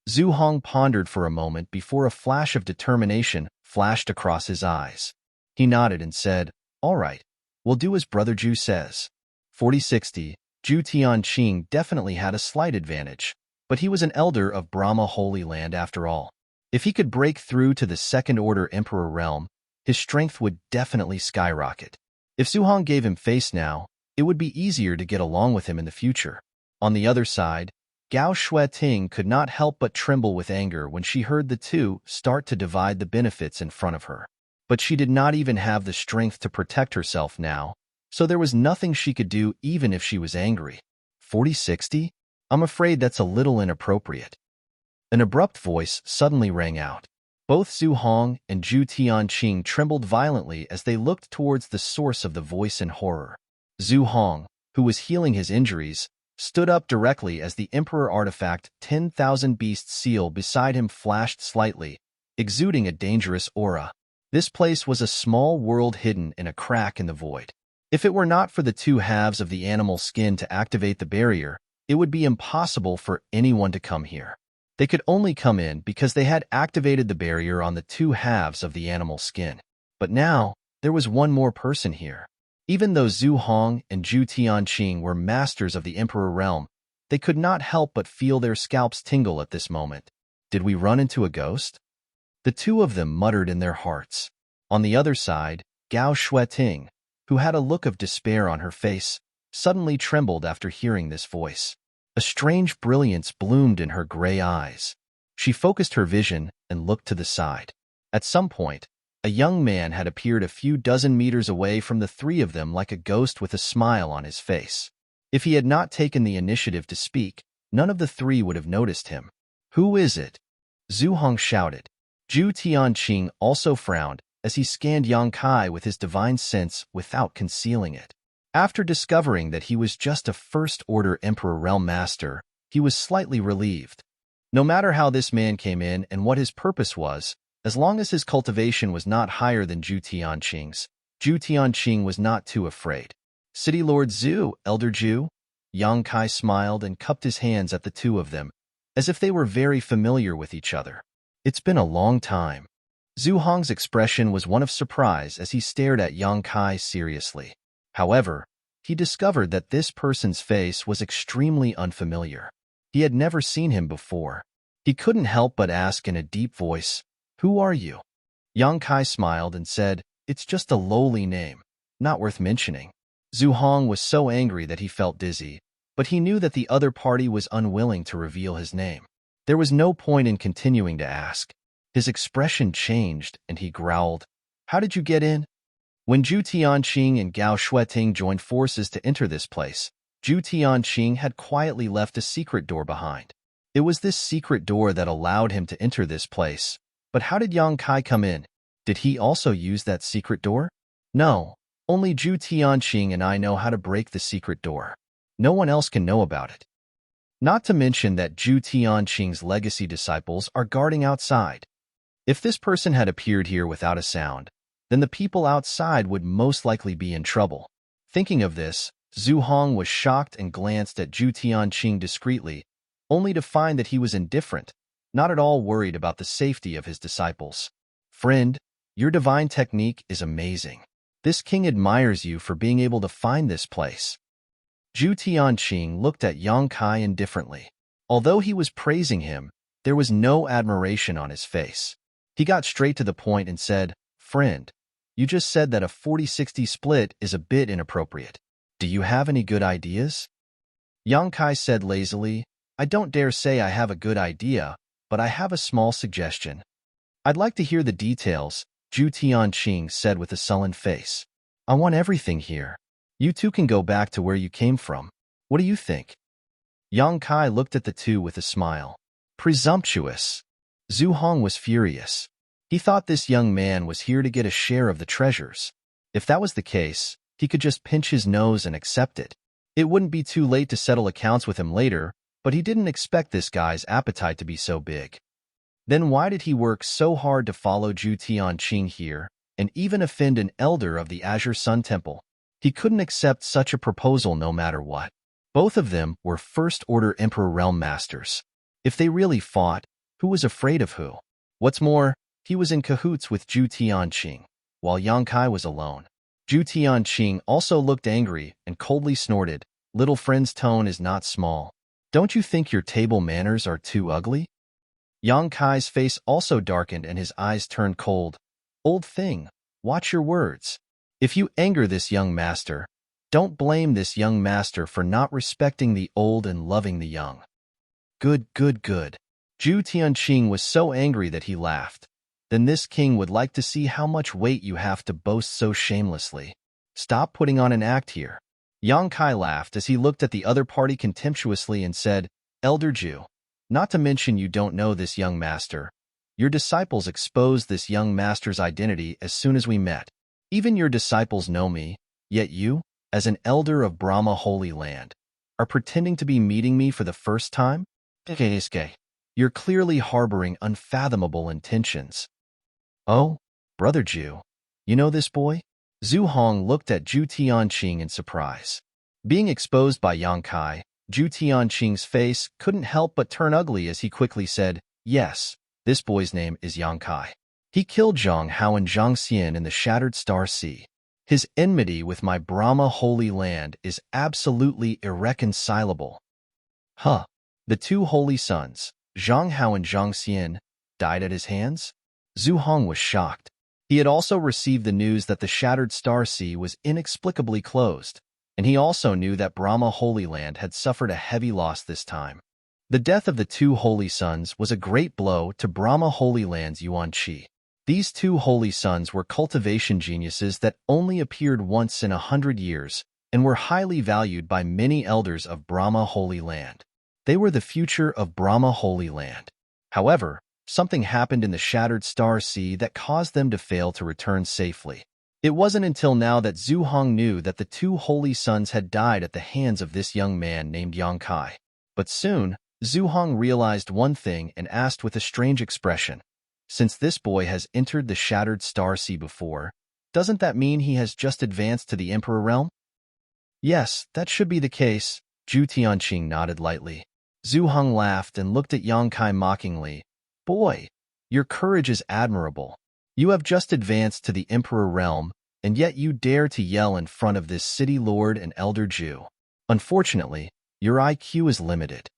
Zhu Hong pondered for a moment before a flash of determination flashed across his eyes. He nodded and said, All right, we'll do as Brother Zhu says. 4060, Zhu Tianqing definitely had a slight advantage, but he was an elder of Brahma Holy Land after all. If he could break through to the second-order Emperor realm, his strength would definitely skyrocket. If Zhu Hong gave him face now, it would be easier to get along with him in the future. On the other side, Gao Shueting could not help but tremble with anger when she heard the two start to divide the benefits in front of her. But she did not even have the strength to protect herself now, so there was nothing she could do even if she was angry. 4060? I'm afraid that's a little inappropriate. An abrupt voice suddenly rang out. Both Zhu Hong and Zhu Tianqing trembled violently as they looked towards the source of the voice in horror. Zhu Hong, who was healing his injuries, stood up directly as the Emperor artifact 10,000 Beast seal beside him flashed slightly, exuding a dangerous aura. This place was a small world hidden in a crack in the void. If it were not for the 2 halves of the animal skin to activate the barrier, it would be impossible for anyone to come here. They could only come in because they had activated the barrier on the 2 halves of the animal skin. But now, there was one more person here. Even though Zhu Hong and Zhu Tianqing were masters of the Emperor realm, they could not help but feel their scalps tingle at this moment. Did we run into a ghost? The 2 of them muttered in their hearts. On the other side, Gao Shueting, who had a look of despair on her face, suddenly trembled after hearing this voice. A strange brilliance bloomed in her gray eyes. She focused her vision and looked to the side. At some point, a young man had appeared a few dozen meters away from the 3 of them like a ghost with a smile on his face. If he had not taken the initiative to speak, none of the 3 would have noticed him. Who is it? Zhu Hong shouted. Zhu Tianqing also frowned as he scanned Yang Kai with his divine sense without concealing it. After discovering that he was just a first-order Emperor Realm Master, he was slightly relieved. No matter how this man came in and what his purpose was, as long as his cultivation was not higher than Zhu Tianqing's, Zhu Tianqing was not too afraid. City Lord Zhu, Elder Zhu? Yang Kai smiled and cupped his hands at the two of them, as if they were very familiar with each other. It's been a long time. Zhu Hong's expression was one of surprise as he stared at Yang Kai seriously. However, he discovered that this person's face was extremely unfamiliar. He had never seen him before. He couldn't help but ask in a deep voice, "Who are you?" Yang Kai smiled and said, "It's just a lowly name, not worth mentioning." Zhu Hong was so angry that he felt dizzy, but he knew that the other party was unwilling to reveal his name. There was no point in continuing to ask. His expression changed, and he growled, "How did you get in?" When Zhu Tianqing and Gao Shueting joined forces to enter this place, Zhu Tianqing had quietly left a secret door behind. It was this secret door that allowed him to enter this place. But how did Yang Kai come in? Did he also use that secret door? No, only Zhu Tianqing and I know how to break the secret door. No one else can know about it. Not to mention that Zhu Tianqing's legacy disciples are guarding outside. If this person had appeared here without a sound, then the people outside would most likely be in trouble. Thinking of this, Zhu Hong was shocked and glanced at Zhu Tianqing discreetly, only to find that he was indifferent, not at all worried about the safety of his disciples. "Friend, your divine technique is amazing. This king admires you for being able to find this place." Zhu Tianqing looked at Yang Kai indifferently. Although he was praising him, there was no admiration on his face. He got straight to the point and said, "Friend, you just said that a 40-60 split is a bit inappropriate. Do you have any good ideas?" Yang Kai said lazily, "I don't dare say I have a good idea, but I have a small suggestion." "I'd like to hear the details," Zhu Tianqing said with a sullen face. "I want everything here. You two can go back to where you came from. What do you think?" Yang Kai looked at the two with a smile. Presumptuous. Zhu Hong was furious. He thought this young man was here to get a share of the treasures. If that was the case, he could just pinch his nose and accept it. It wouldn't be too late to settle accounts with him later, but he didn't expect this guy's appetite to be so big. Then why did he work so hard to follow Zhu Tianqing here, and even offend an elder of the Azure Sun Temple? He couldn't accept such a proposal no matter what. Both of them were first-order Emperor Realm Masters. If they really fought, who was afraid of who? What's more, he was in cahoots with Zhu Tianqing, while Yang Kai was alone. Zhu Tianqing also looked angry and coldly snorted, "Little friend's tone is not small. Don't you think your table manners are too ugly?" Yang Kai's face also darkened and his eyes turned cold. "Old thing, watch your words. If you anger this young master, don't blame this young master for not respecting the old and loving the young." Good. Zhu Tianqing was so angry that he laughed. "Then this king would like to see how much weight you have to boast so shamelessly. Stop putting on an act here." Yang Kai laughed as he looked at the other party contemptuously and said, "Elder Zhu, not to mention you don't know this young master. Your disciples exposed this young master's identity as soon as we met. Even your disciples know me, yet you, as an elder of Brahma Holy Land, are pretending to be meeting me for the first time? You're clearly harboring unfathomable intentions." "Oh, Brother Zhu, you know this boy?" Zhu Hong looked at Zhu Tianqing in surprise. Being exposed by Yang Kai, Zhu Tianqing's face couldn't help but turn ugly as he quickly said, "Yes, this boy's name is Yang Kai. He killed Zhang Hao and Zhang Xian in the Shattered Star Sea. His enmity with my Brahma Holy Land is absolutely irreconcilable." "Huh. The two holy sons, Zhang Hao and Zhang Xian, died at his hands?" Zhu Hong was shocked. He had also received the news that the Shattered Star Sea was inexplicably closed, and he also knew that Brahma Holy Land had suffered a heavy loss this time. The death of the two holy sons was a great blow to Brahma Holy Land's Yuan Qi. These two holy sons were cultivation geniuses that only appeared once in 100 years and were highly valued by many elders of Brahma Holy Land. They were the future of Brahma Holy Land. However, something happened in the Shattered Star Sea that caused them to fail to return safely. It wasn't until now that Zhu Hong knew that the two holy sons had died at the hands of this young man named Yang Kai. But soon, Zhu Hong realized one thing and asked with a strange expression, "Since this boy has entered the Shattered Star Sea before, Doesn't that mean he has just advanced to the Emperor realm? Yes, that should be the case. Zhu Tianqing nodded lightly. Zhu Heng laughed and looked at Yang Kai mockingly. Boy, your courage is admirable. You have just advanced to the Emperor realm, and yet you dare to yell in front of this city lord and elder Jew. Unfortunately, your IQ is limited.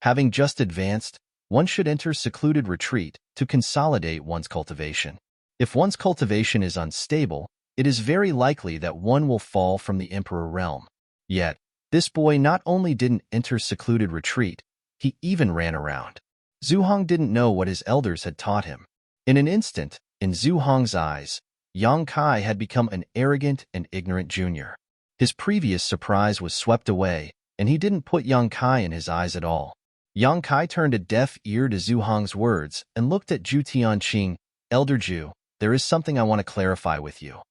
Having just advanced, one should enter secluded retreat to consolidate one's cultivation. If one's cultivation is unstable, it is very likely that one will fall from the Emperor realm. Yet, this boy not only didn't enter secluded retreat, he even ran around. Zhu Heng didn't know what his elders had taught him. In an instant, in Zhu Heng's eyes, Yang Kai had become an arrogant and ignorant junior. His previous surprise was swept away, and he didn't put Yang Kai in his eyes at all. Yang Kai turned a deaf ear to Zhu Heng's words and looked at Zhu Tianqing. Elder Zhu, there is something I want to clarify with you.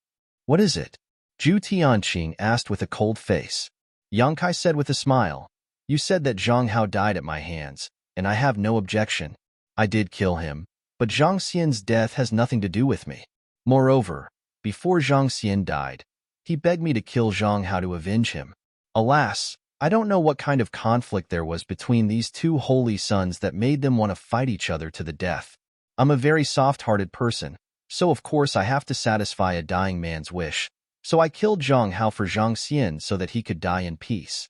What is it? Zhu Tianqing asked with a cold face. Yang Kai said with a smile, You said that Zhang Hao died at my hands, and I have no objection. I did kill him, but Zhang Xian's death has nothing to do with me. Moreover, before Zhang Xian died, he begged me to kill Zhang Hao to avenge him. Alas, I don't know what kind of conflict there was between these two holy sons that made them want to fight each other to the death. I'm a very soft-hearted person, so of course I have to satisfy a dying man's wish. So I killed Zhang Hao for Zhang Xian so that he could die in peace.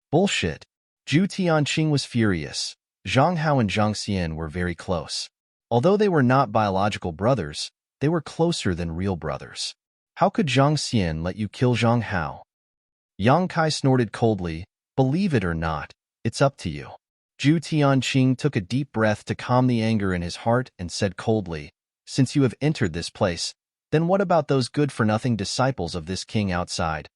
Bullshit. Zhu Tianqing was furious. Zhang Hao and Zhang Xian were very close. Although they were not biological brothers, they were closer than real brothers. How could Zhang Xian let you kill Zhang Hao? Yang Kai snorted coldly. Believe it or not, it's up to you. Zhu Tianqing took a deep breath to calm the anger in his heart and said coldly, Since you have entered this place, then what about those good-for-nothing disciples of this king outside?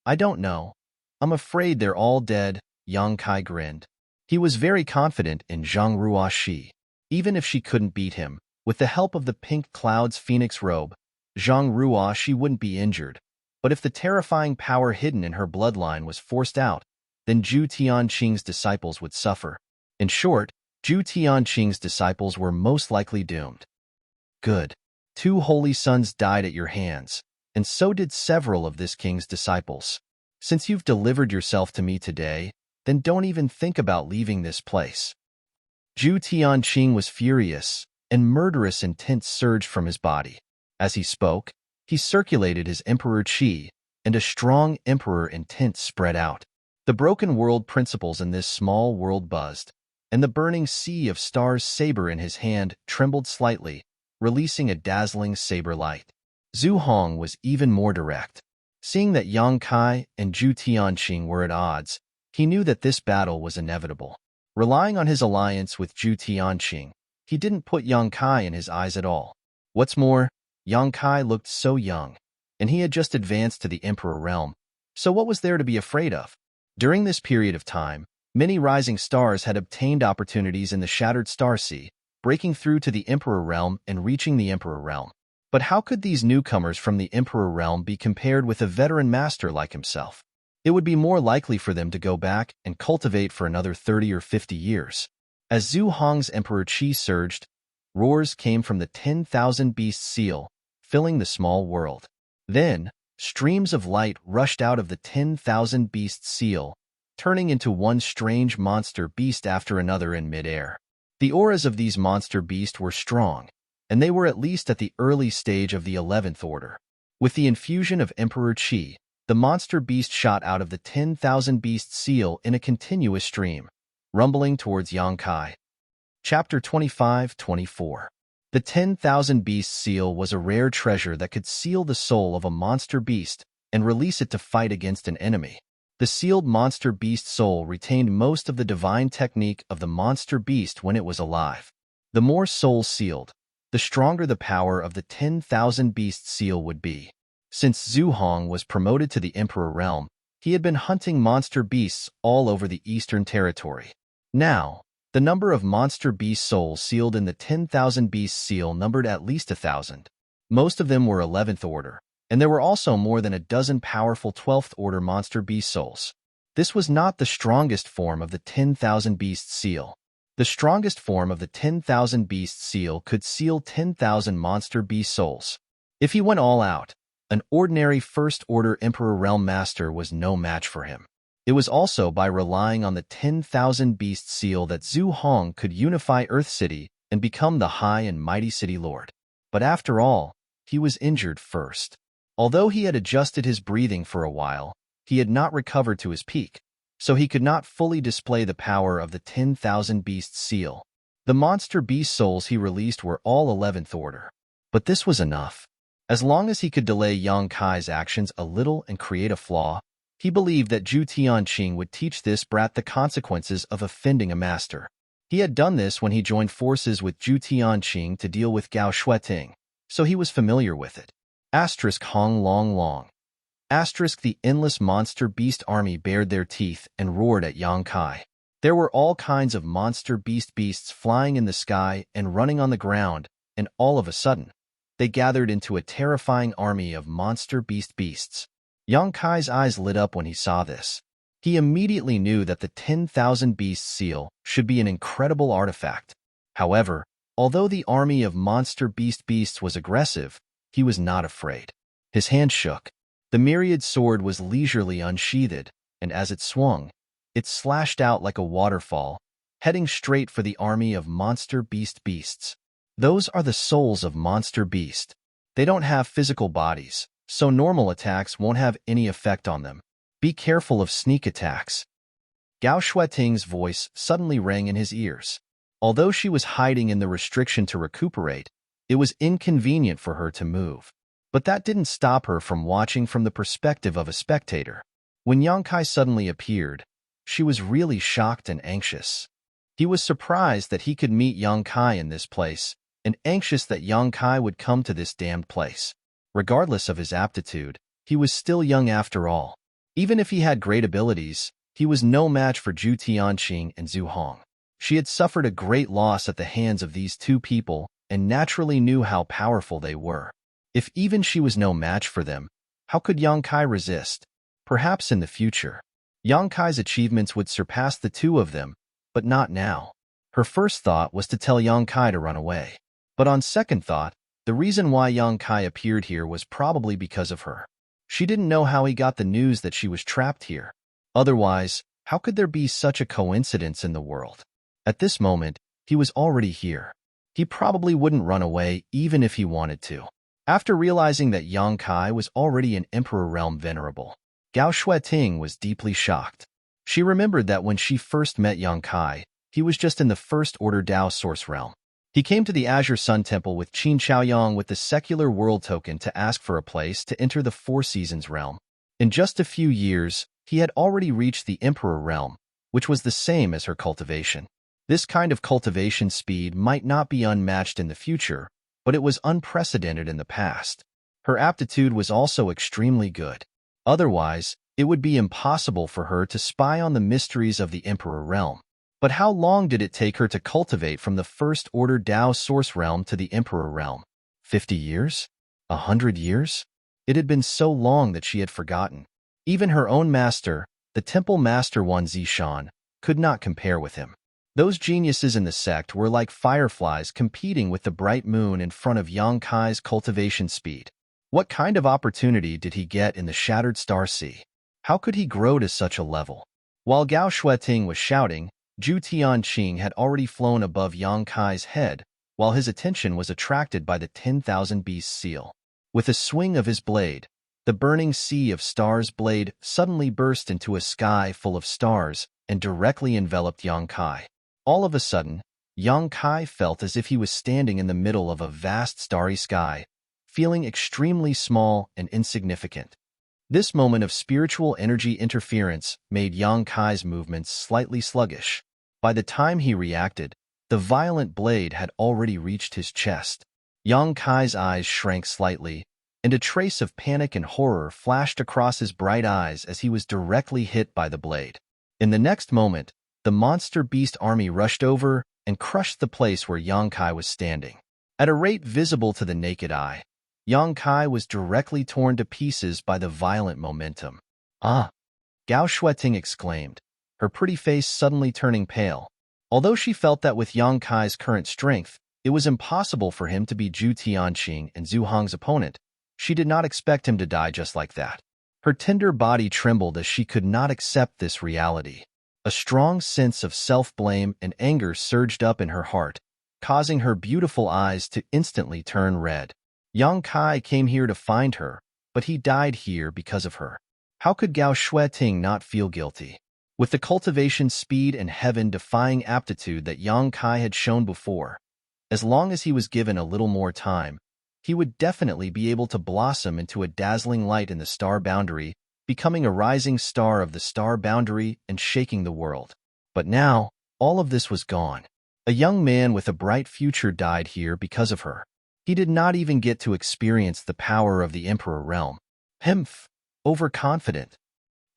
I don't know. I'm afraid they're all dead. Yang Kai grinned. He was very confident in Zhang Ruoxi. Even if she couldn't beat him, with the help of the pink cloud's phoenix robe, Zhang Ruoxi wouldn't be injured. But if the terrifying power hidden in her bloodline was forced out, then Zhu Tianqing's disciples would suffer. In short, Zhu Tianqing's disciples were most likely doomed. Good. 2 holy sons died at your hands, and so did several of this king's disciples. Since you've delivered yourself to me today, then don't even think about leaving this place. Zhu Tianqing was furious, and murderous intent surged from his body. As he spoke, he circulated his emperor qi, and a strong emperor intent spread out. The broken world principles in this small world buzzed, and the burning sea of stars saber in his hand trembled slightly, releasing a dazzling saber light. Zhu Heng was even more direct. Seeing that Yang Kai and Zhu Tianqing were at odds, he knew that this battle was inevitable. Relying on his alliance with Zhu Tianqing, he didn't put Yang Kai in his eyes at all. What's more, Yang Kai looked so young, and he had just advanced to the Emperor realm, so what was there to be afraid of? During this period of time, many rising stars had obtained opportunities in the shattered star sea, breaking through to the Emperor realm and reaching the Emperor realm. But how could these newcomers from the Emperor realm be compared with a veteran master like himself? It would be more likely for them to go back and cultivate for another 30 or 50 years. As Zhu Heng's Emperor Qi surged, roars came from the 10,000 beast seal, filling the small world. Then, streams of light rushed out of the 10,000 beast seal, turning into one strange monster beast after another in midair. The auras of these monster beasts were strong, and they were at least at the early stage of the 11th order. With the infusion of Emperor Qi, the monster beast shot out of the 10,000 beast seal in a continuous stream, rumbling towards Yang Kai. Chapter 25-24. The 10,000 beast seal was a rare treasure that could seal the soul of a monster beast and release it to fight against an enemy. The sealed monster beast soul retained most of the divine technique of the monster beast when it was alive. The more souls sealed, the stronger the power of the 10,000 beast seal would be. Since Zhu Heng was promoted to the Emperor realm, he had been hunting monster beasts all over the Eastern Territory. Now, the number of monster beast souls sealed in the 10,000 beast seal numbered at least 1,000. Most of them were 11th order, and there were also more than a dozen powerful 12th order monster beast souls. This was not the strongest form of the 10,000 beast seal. The strongest form of the 10,000 beast seal could seal 10,000 monster beast souls. If he went all out, An ordinary First-Order Emperor Realm Master was no match for him. It was also by relying on the 10,000 Beast seal that Zhu Hong could unify Earth City and become the high and mighty city lord. But after all, he was injured first. Although he had adjusted his breathing for a while, he had not recovered to his peak, so he could not fully display the power of the 10,000 Beast seal. The monster beast souls he released were all 11th order. But this was enough. As long as he could delay Yang Kai's actions a little and create a flaw, he believed that Zhu Tianqing would teach this brat the consequences of offending a master. He had done this when he joined forces with Zhu Tianqing to deal with Gao Shueting, so he was familiar with it. Hong Long Long. The endless monster beast army bared their teeth and roared at Yang Kai. There were all kinds of monster beasts flying in the sky and running on the ground, and all of a sudden, they gathered into a terrifying army of monster beasts. Yang Kai's eyes lit up when he saw this. He immediately knew that the 10,000 Beast seal should be an incredible artifact. However, although the army of monster beasts was aggressive, he was not afraid. His hand shook. The myriad sword was leisurely unsheathed, and as it swung, it slashed out like a waterfall, heading straight for the army of monster beasts. Those are the souls of monster beast. They don't have physical bodies, so normal attacks won't have any effect on them. Be careful of sneak attacks. Gao Shueting's voice suddenly rang in his ears. Although she was hiding in the restriction to recuperate, it was inconvenient for her to move. But that didn't stop her from watching from the perspective of a spectator. When Yang Kai suddenly appeared, she was really shocked and anxious. He was surprised that he could meet Yang Kai in this place, and anxious that Yang Kai would come to this damned place. Regardless of his aptitude, he was still young after all. Even if he had great abilities, he was no match for Zhu Tianqing and Zhu Hong. She had suffered a great loss at the hands of these two people and naturally knew how powerful they were. If even she was no match for them, how could Yang Kai resist? Perhaps in the future. Yang Kai's achievements would surpass the two of them, but not now. Her first thought was to tell Yang Kai to run away. But on second thought, the reason why Yang Kai appeared here was probably because of her. She didn't know how he got the news that she was trapped here. Otherwise, how could there be such a coincidence in the world? At this moment, he was already here. He probably wouldn't run away even if he wanted to. After realizing that Yang Kai was already an Emperor Realm Venerable, Gao Shueting was deeply shocked. She remembered that when she first met Yang Kai, he was just in the First Order Dao Source Realm. He came to the Azure Sun Temple with Qin Chaoyang with the Secular World Token to ask for a place to enter the Four Seasons Realm. In just a few years, he had already reached the Emperor Realm, which was the same as her cultivation. This kind of cultivation speed might not be unmatched in the future, but it was unprecedented in the past. Her aptitude was also extremely good. Otherwise, it would be impossible for her to spy on the mysteries of the Emperor Realm. But how long did it take her to cultivate from the First Order Dao Source Realm to the Emperor Realm? 50 years? 100 years? It had been so long that she had forgotten. Even her own master, the Temple Master Wan Zishan, could not compare with him. Those geniuses in the sect were like fireflies competing with the bright moon in front of Yang Kai's cultivation speed. What kind of opportunity did he get in the Shattered Star Sea? How could he grow to such a level? While Gao Shueting was shouting, Zhu Tianqing had already flown above Yang Kai's head, while his attention was attracted by the 10,000 Beast seal. With a swing of his blade, the burning sea of stars blade suddenly burst into a sky full of stars and directly enveloped Yang Kai. All of a sudden, Yang Kai felt as if he was standing in the middle of a vast starry sky, feeling extremely small and insignificant. This moment of spiritual energy interference made Yang Kai's movements slightly sluggish. By the time he reacted, the violent blade had already reached his chest. Yang Kai's eyes shrank slightly, and a trace of panic and horror flashed across his bright eyes as he was directly hit by the blade. In the next moment, the monster beast army rushed over and crushed the place where Yang Kai was standing. At a rate visible to the naked eye, Yang Kai was directly torn to pieces by the violent momentum. Ah! Gao Shueting exclaimed, her pretty face suddenly turning pale. Although she felt that with Yang Kai's current strength, it was impossible for him to be Zhu Tianqing and Zhu Hong's opponent, She did not expect him to die just like that. Her tender body trembled as she could not accept this reality. A strong sense of self-blame and anger surged up in her heart, causing her beautiful eyes to instantly turn red. Yang Kai came here to find her, but he died here because of her. How could Gao Shueting not feel guilty? With the cultivation speed and heaven-defying aptitude that Yang Kai had shown before, as long as he was given a little more time, he would definitely be able to blossom into a dazzling light in the star boundary, becoming a rising star of the star boundary and shaking the world. But now, all of this was gone. A young man with a bright future died here because of her. He did not even get to experience the power of the Emperor realm. Humph! Overconfident.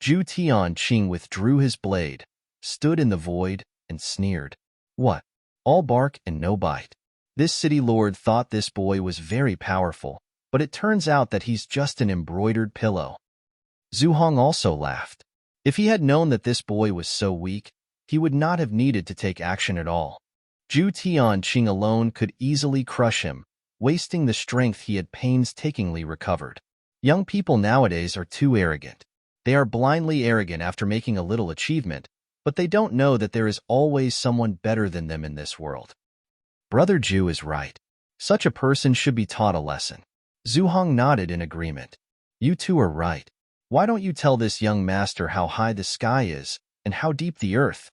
Zhu Tianqing withdrew his blade, stood in the void, and sneered. What? All bark and no bite. This city lord thought this boy was very powerful, but it turns out that he's just an embroidered pillow. Zhu Hong also laughed. If he had known that this boy was so weak, he would not have needed to take action at all. Zhu Tianqing alone could easily crush him, wasting the strength he had painstakingly recovered. Young people nowadays are too arrogant. They are blindly arrogant after making a little achievement, but they don't know that there is always someone better than them in this world. Brother Zhu is right. Such a person should be taught a lesson. Zhu Hong nodded in agreement. You two are right. Why don't you tell this young master how high the sky is and how deep the earth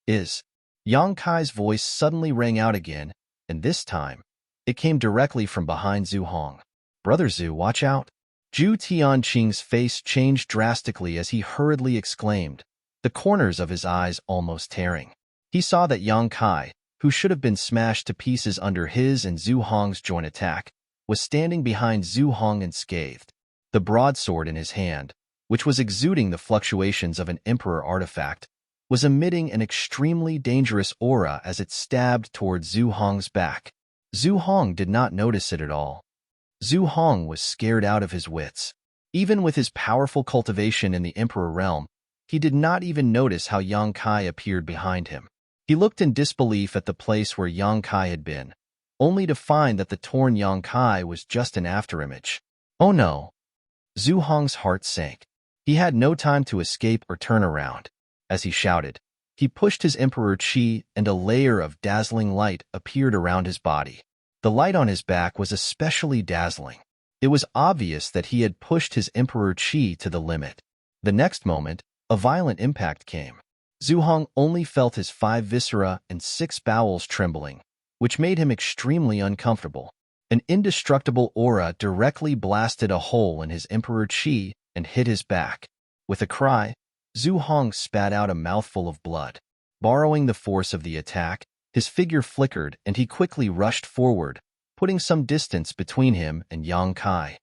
is? Yang Kai's voice suddenly rang out again, and this time, it came directly from behind Zhu Hong. Brother Zhu, watch out. Zhu Tianqing's face changed drastically as he hurriedly exclaimed, the corners of his eyes almost tearing. He saw that Yang Kai, who should have been smashed to pieces under his and Zhu Hong's joint attack, was standing behind Zhu Hong unscathed. The broadsword in his hand, which was exuding the fluctuations of an emperor artifact, was emitting an extremely dangerous aura as it stabbed towards Zhu Hong's back. Zhu Hong did not notice it at all. Zhu Hong was scared out of his wits. Even with his powerful cultivation in the Emperor realm, he did not even notice how Yang Kai appeared behind him. He looked in disbelief at the place where Yang Kai had been, only to find that the torn Yang Kai was just an afterimage. Oh no! Zhu Hong's heart sank. He had no time to escape or turn around. As he shouted, he pushed his Emperor Qi and a layer of dazzling light appeared around his body. The light on his back was especially dazzling. It was obvious that he had pushed his Emperor Qi to the limit. The next moment, a violent impact came. Zhu Hong only felt his 5 viscera and 6 bowels trembling, which made him extremely uncomfortable. An indestructible aura directly blasted a hole in his Emperor Qi and hit his back. With a cry, Zhu Hong spat out a mouthful of blood. Borrowing the force of the attack, his figure flickered and he quickly rushed forward, putting some distance between him and Yang Kai.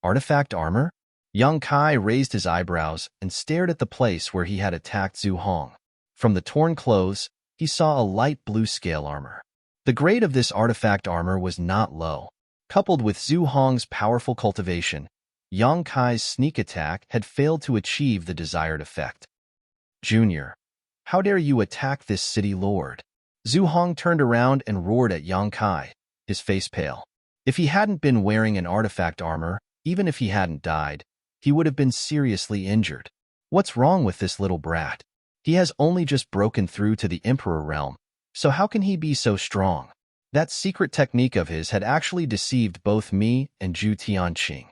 Artifact armor? Yang Kai raised his eyebrows and stared at the place where he had attacked Zhu Hong. From the torn clothes, he saw a light blue scale armor. The grade of this artifact armor was not low. Coupled with Zhu Hong's powerful cultivation, Yang Kai's sneak attack had failed to achieve the desired effect. Junior, how dare you attack this city lord? Zhu Hong turned around and roared at Yang Kai, his face pale. If he hadn't been wearing an artifact armor, even if he hadn't died, he would have been seriously injured. What's wrong with this little brat? He has only just broken through to the Emperor realm, so how can he be so strong? That secret technique of his had actually deceived both me and Zhu Tianqing.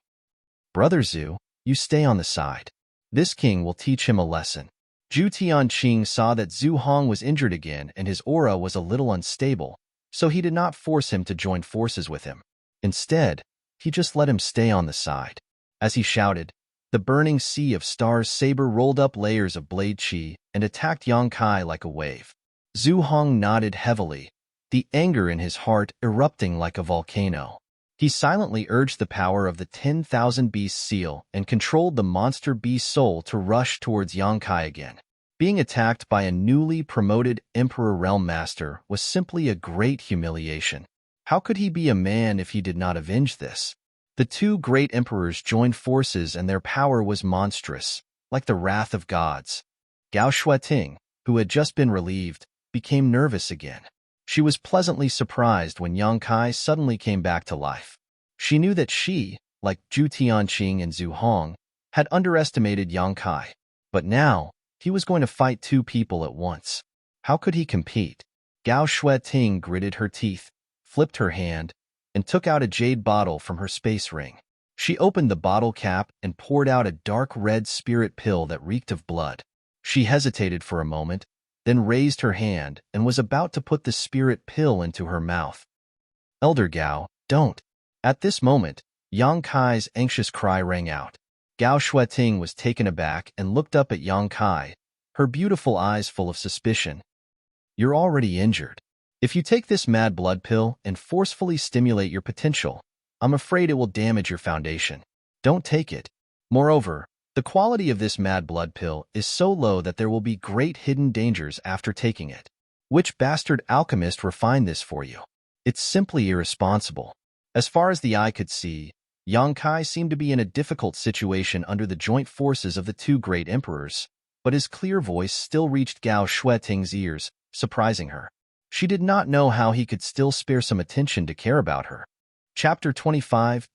Brother Zhu, you stay on the side. This king will teach him a lesson. Zhu Tianqing saw that Zhu Hong was injured again and his aura was a little unstable, so he did not force him to join forces with him. Instead, he just let him stay on the side. As he shouted, the burning sea of stars saber rolled up layers of blade qi and attacked Yang Kai like a wave. Zhu Hong nodded heavily, the anger in his heart erupting like a volcano. He silently urged the power of the 10,000 Beast seal and controlled the monster beast soul to rush towards Yang Kai again. Being attacked by a newly promoted Emperor Realm Master was simply a great humiliation. How could he be a man if he did not avenge this? The two great emperors joined forces and their power was monstrous, like the wrath of gods. Gao Shueting, who had just been relieved, became nervous again. She was pleasantly surprised when Yang Kai suddenly came back to life. She knew that she, like Zhu Tianqing and Zhu Hong, had underestimated Yang Kai. But now, he was going to fight two people at once. How could he compete? Gao Shueting gritted her teeth, flipped her hand, and took out a jade bottle from her space ring. She opened the bottle cap and poured out a dark red spirit pill that reeked of blood. She hesitated for a moment, then raised her hand and was about to put the spirit pill into her mouth. Elder Gao, don't. At this moment, Yang Kai's anxious cry rang out. Gao Shueting was taken aback and looked up at Yang Kai, her beautiful eyes full of suspicion. You're already injured. If you take this mad blood pill and forcefully stimulate your potential, I'm afraid it will damage your foundation. Don't take it. Moreover, the quality of this mad blood pill is so low that there will be great hidden dangers after taking it. Which bastard alchemist refined this for you? It's simply irresponsible. As far as the eye could see, Yang Kai seemed to be in a difficult situation under the joint forces of the two great emperors, but his clear voice still reached Gao Shueting's ears, surprising her. She did not know how he could still spare some attention to care about her. Chapter 25.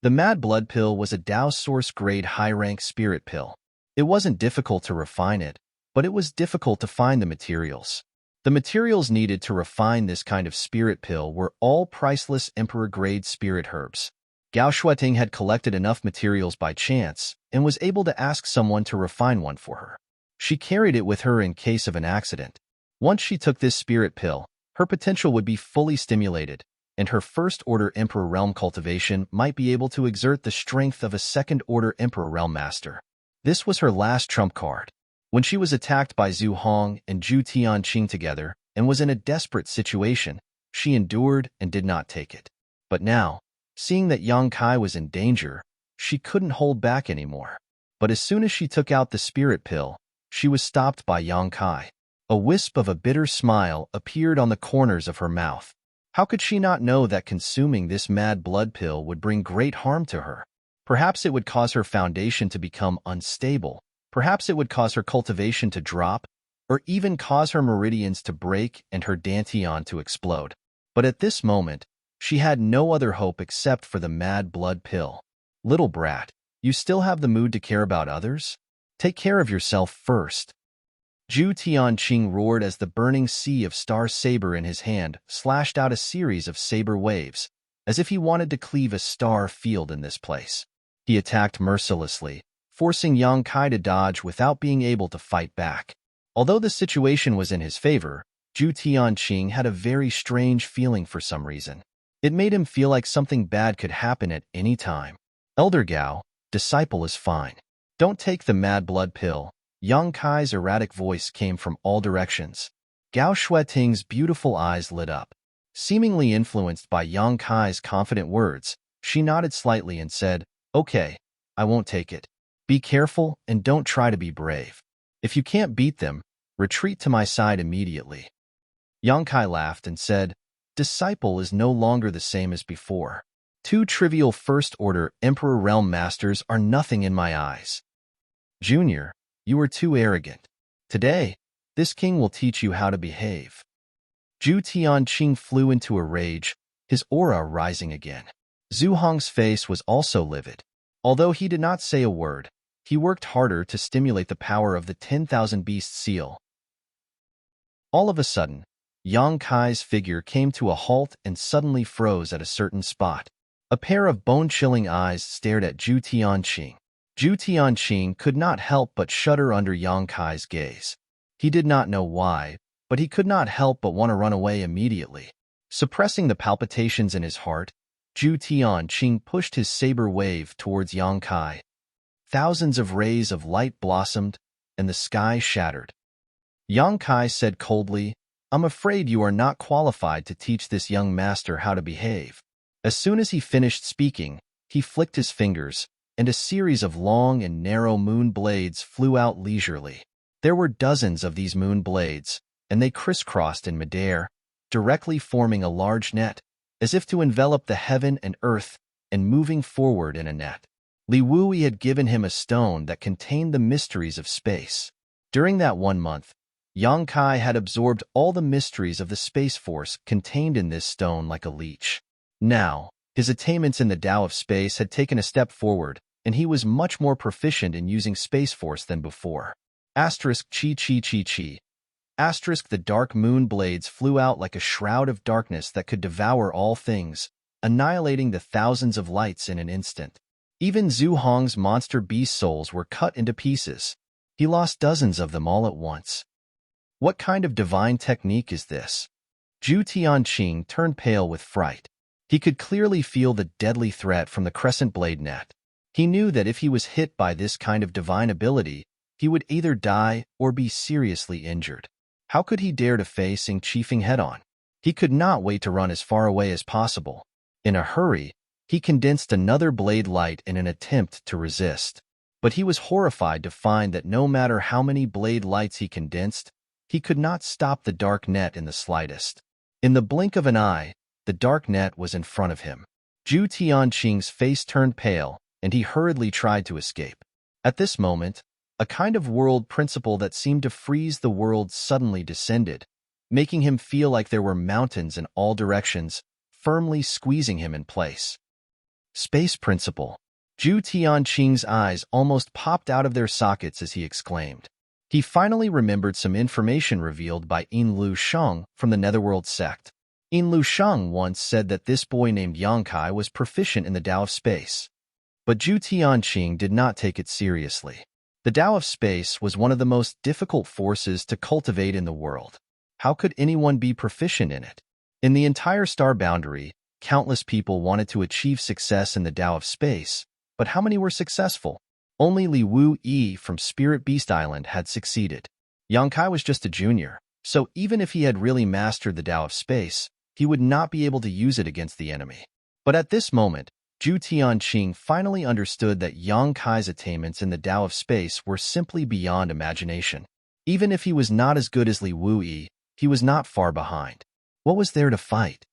The Mad Blood Pill was a Dao Source-grade high-rank spirit pill. It wasn't difficult to refine it, but it was difficult to find the materials. The materials needed to refine this kind of spirit pill were all priceless emperor-grade spirit herbs. Gao Shueting had collected enough materials by chance and was able to ask someone to refine one for her. She carried it with her in case of an accident. Once she took this spirit pill, her potential would be fully stimulated, and her first-order Emperor Realm cultivation might be able to exert the strength of a second-order Emperor Realm master. This was her last trump card. When she was attacked by Zhu Hong and Zhu Tianqing together and was in a desperate situation, she endured and did not take it. But now, seeing that Yang Kai was in danger, she couldn't hold back anymore. But as soon as she took out the spirit pill, she was stopped by Yang Kai. A wisp of a bitter smile appeared on the corners of her mouth. How could she not know that consuming this mad blood pill would bring great harm to her? Perhaps it would cause her foundation to become unstable. Perhaps it would cause her cultivation to drop, or even cause her meridians to break and her dantian to explode. But at this moment, she had no other hope except for the mad blood pill. Little brat, you still have the mood to care about others? Take care of yourself first. Zhu Tianqing roared as the burning sea of star saber in his hand slashed out a series of saber waves, as if he wanted to cleave a star field in this place. He attacked mercilessly, forcing Yang Kai to dodge without being able to fight back. Although the situation was in his favor, Zhu Tianqing had a very strange feeling for some reason. It made him feel like something bad could happen at any time. Elder Gao, disciple is fine. Don't take the mad blood pill. Yang Kai's erratic voice came from all directions. Gao Shueting's beautiful eyes lit up. Seemingly influenced by Yang Kai's confident words, she nodded slightly and said, "Okay, I won't take it. Be careful and don't try to be brave. If you can't beat them, retreat to my side immediately." Yang Kai laughed and said, "Disciple is no longer the same as before. Two trivial first-order Emperor Realm Masters are nothing in my eyes. Junior, you are too arrogant. Today, this king will teach you how to behave." Zhu Tianqing flew into a rage, his aura rising again. Zhu Hong's face was also livid. Although he did not say a word, he worked harder to stimulate the power of the 10,000 Beast seal. All of a sudden, Yang Kai's figure came to a halt and suddenly froze at a certain spot. A pair of bone-chilling eyes stared at Zhu Tianqing. Zhu Tianqing could not help but shudder under Yang Kai's gaze. He did not know why, but he could not help but want to run away immediately. Suppressing the palpitations in his heart, Zhu Tianqing pushed his saber wave towards Yang Kai. Thousands of rays of light blossomed, and the sky shattered. Yang Kai said coldly, "I'm afraid you are not qualified to teach this young master how to behave." As soon as he finished speaking, he flicked his fingers, and a series of long and narrow moon blades flew out leisurely. There were dozens of these moon blades, and they crisscrossed in midair, directly forming a large net, as if to envelop the heaven and earth, and moving forward in a net. Li Wui had given him a stone that contained the mysteries of space. During that 1 month, Yang Kai had absorbed all the mysteries of the Space Force contained in this stone like a leech. Now, His attainments in the Tao of Space had taken a step forward, and he was much more proficient in using Space Force than before. Asterisk chi chi chi chi. Asterisk the dark moon blades flew out like a shroud of darkness that could devour all things, annihilating the thousands of lights in an instant. Even Zhu Hong's monster beast souls were cut into pieces. He lost dozens of them all at once. What kind of divine technique is this? Zhu Tianqing turned pale with fright. He could clearly feel the deadly threat from the crescent blade net. He knew that if he was hit by this kind of divine ability, he would either die or be seriously injured. How could he dare to face Ing Chifeng head-on? He could not wait to run as far away as possible. In a hurry, he condensed another blade light in an attempt to resist. But he was horrified to find that no matter how many blade lights he condensed, he could not stop the dark net in the slightest. In the blink of an eye, the dark net was in front of him. Zhu Tianqing's face turned pale, and he hurriedly tried to escape. At this moment, a kind of world principle that seemed to freeze the world suddenly descended, making him feel like there were mountains in all directions, firmly squeezing him in place. Space principle. Zhu Tianqing's eyes almost popped out of their sockets as he exclaimed. He finally remembered some information revealed by Yin Lu Sheng from the Netherworld sect. Yin Lu Sheng once said that this boy named Yang Kai was proficient in the Tao of Space. But Zhu Tianqing did not take it seriously. The Tao of Space was one of the most difficult forces to cultivate in the world. How could anyone be proficient in it? In the entire star boundary, countless people wanted to achieve success in the Tao of Space, but how many were successful? Only Li Wu Yi from Spirit Beast Island had succeeded. Yang Kai was just a junior, so even if he had really mastered the Tao of Space, he would not be able to use it against the enemy. But at this moment, Zhu Tianqing finally understood that Yang Kai's attainments in the Tao of Space were simply beyond imagination. Even if he was not as good as Li Wu Yi, he was not far behind. What was there to fight?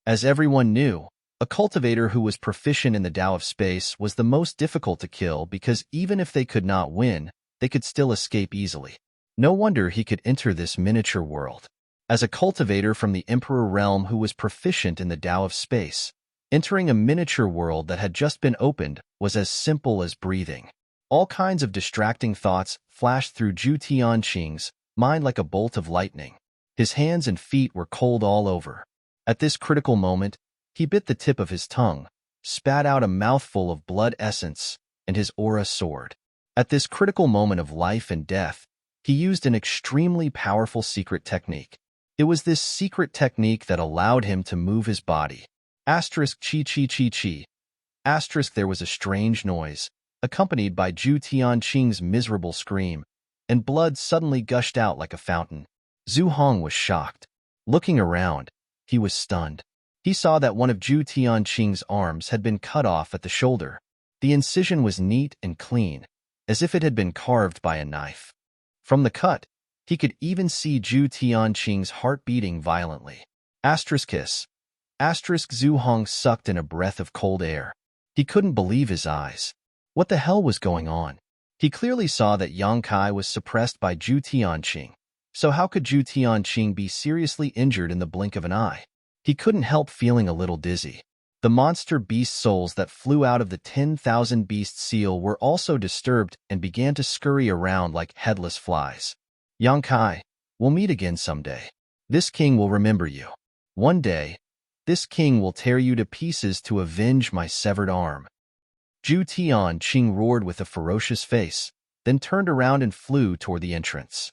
As everyone knew, a cultivator who was proficient in the Tao of Space was the most difficult to kill because even if they could not win, they could still escape easily. No wonder he could enter this miniature world. As a cultivator from the Emperor realm who was proficient in the Tao of Space, entering a miniature world that had just been opened was as simple as breathing. All kinds of distracting thoughts flashed through Zhu Tianqing's mind like a bolt of lightning. His hands and feet were cold all over. At this critical moment, he bit the tip of his tongue, spat out a mouthful of blood essence, and his aura soared. At this critical moment of life and death, he used an extremely powerful secret technique. It was this secret technique that allowed him to move his body. Asterisk chi chi chi chi. Asterisk there was a strange noise, accompanied by Zhu Tianqing's miserable scream, and blood suddenly gushed out like a fountain. Zhu Hong was shocked. Looking around, he was stunned. He saw that one of Zhu Tianqing's arms had been cut off at the shoulder. The incision was neat and clean, as if it had been carved by a knife. From the cut, he could even see Zhu Tianqing's heart beating violently. Asterisk kiss. Asterisk Zhu Hong sucked in a breath of cold air. He couldn't believe his eyes. What the hell was going on? He clearly saw that Yang Kai was suppressed by Zhu Tianqing. So how could Zhu Tianqing be seriously injured in the blink of an eye? He couldn't help feeling a little dizzy. The monster beast souls that flew out of the 10,000 beast seal were also disturbed and began to scurry around like headless flies. Yang Kai, we'll meet again someday. This king will remember you. One day, this king will tear you to pieces to avenge my severed arm. Zhu Tianqing roared with a ferocious face, then turned around and flew toward the entrance.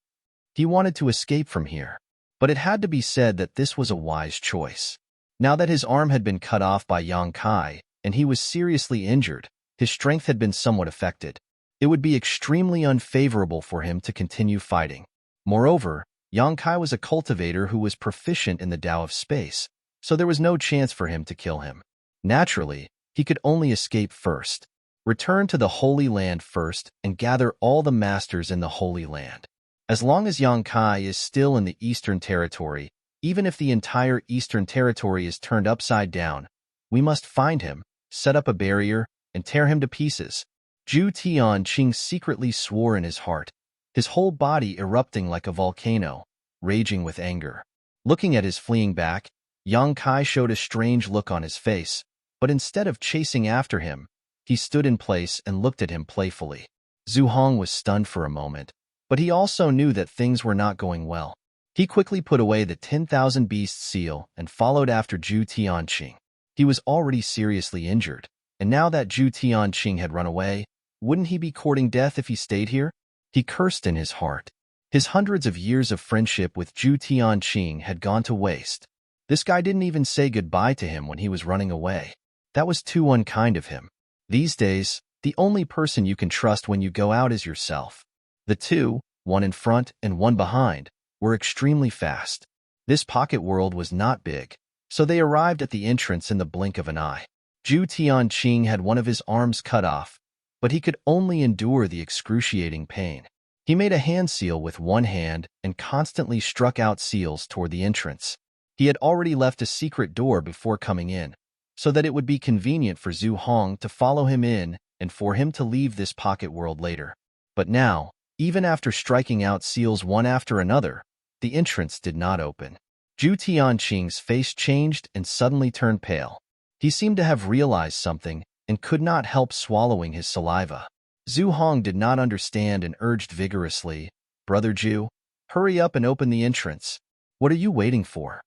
He wanted to escape from here, but it had to be said that this was a wise choice. Now that his arm had been cut off by Yang Kai, and he was seriously injured, his strength had been somewhat affected. It would be extremely unfavorable for him to continue fighting. Moreover, Yang Kai was a cultivator who was proficient in the Tao of Space, so there was no chance for him to kill him. Naturally, he could only escape first. Return to the Holy Land first and gather all the masters in the Holy Land. As long as Yang Kai is still in the Eastern Territory, even if the entire Eastern Territory is turned upside down, we must find him, set up a barrier, and tear him to pieces. Zhu Tianqing secretly swore in his heart, his whole body erupting like a volcano, raging with anger. Looking at his fleeing back, Yang Kai showed a strange look on his face, but instead of chasing after him, he stood in place and looked at him playfully. Zhu Hong was stunned for a moment, but he also knew that things were not going well. He quickly put away the 10,000 beast seal and followed after Zhu Tianqing. He was already seriously injured, and now that Zhu Tianqing had run away, wouldn't he be courting death if he stayed here? He cursed in his heart. His hundreds of years of friendship with Zhu Tianqing had gone to waste. This guy didn't even say goodbye to him when he was running away. That was too unkind of him. These days, the only person you can trust when you go out is yourself. The two, one in front and one behind, were extremely fast. This pocket world was not big, so they arrived at the entrance in the blink of an eye. Zhu Tianqing had one of his arms cut off, but he could only endure the excruciating pain. He made a hand seal with one hand and constantly struck out seals toward the entrance. He had already left a secret door before coming in, so that it would be convenient for Zhu Hong to follow him in and for him to leave this pocket world later. But now, even after striking out seals one after another, the entrance did not open. Zhu Tianqing's face changed and suddenly turned pale. He seemed to have realized something and could not help swallowing his saliva. Zhu Hong did not understand and urged vigorously, "Brother Zhu, hurry up and open the entrance. What are you waiting for?"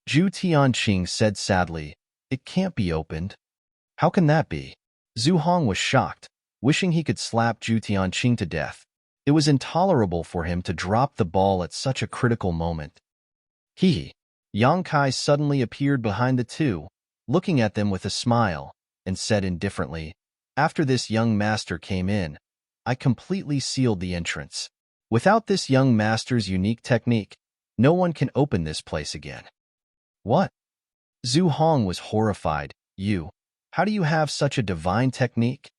Zhu Tianqing said sadly, "It can't be opened." "How can that be?" Zhu Hong was shocked, wishing he could slap Zhu Tianqing to death. It was intolerable for him to drop the ball at such a critical moment. Yang Kai suddenly appeared behind the two, looking at them with a smile, and said indifferently, "After this young master came in, I completely sealed the entrance. Without this young master's unique technique, no one can open this place again." "What?" Zhu Hong was horrified. How do you have such a divine technique?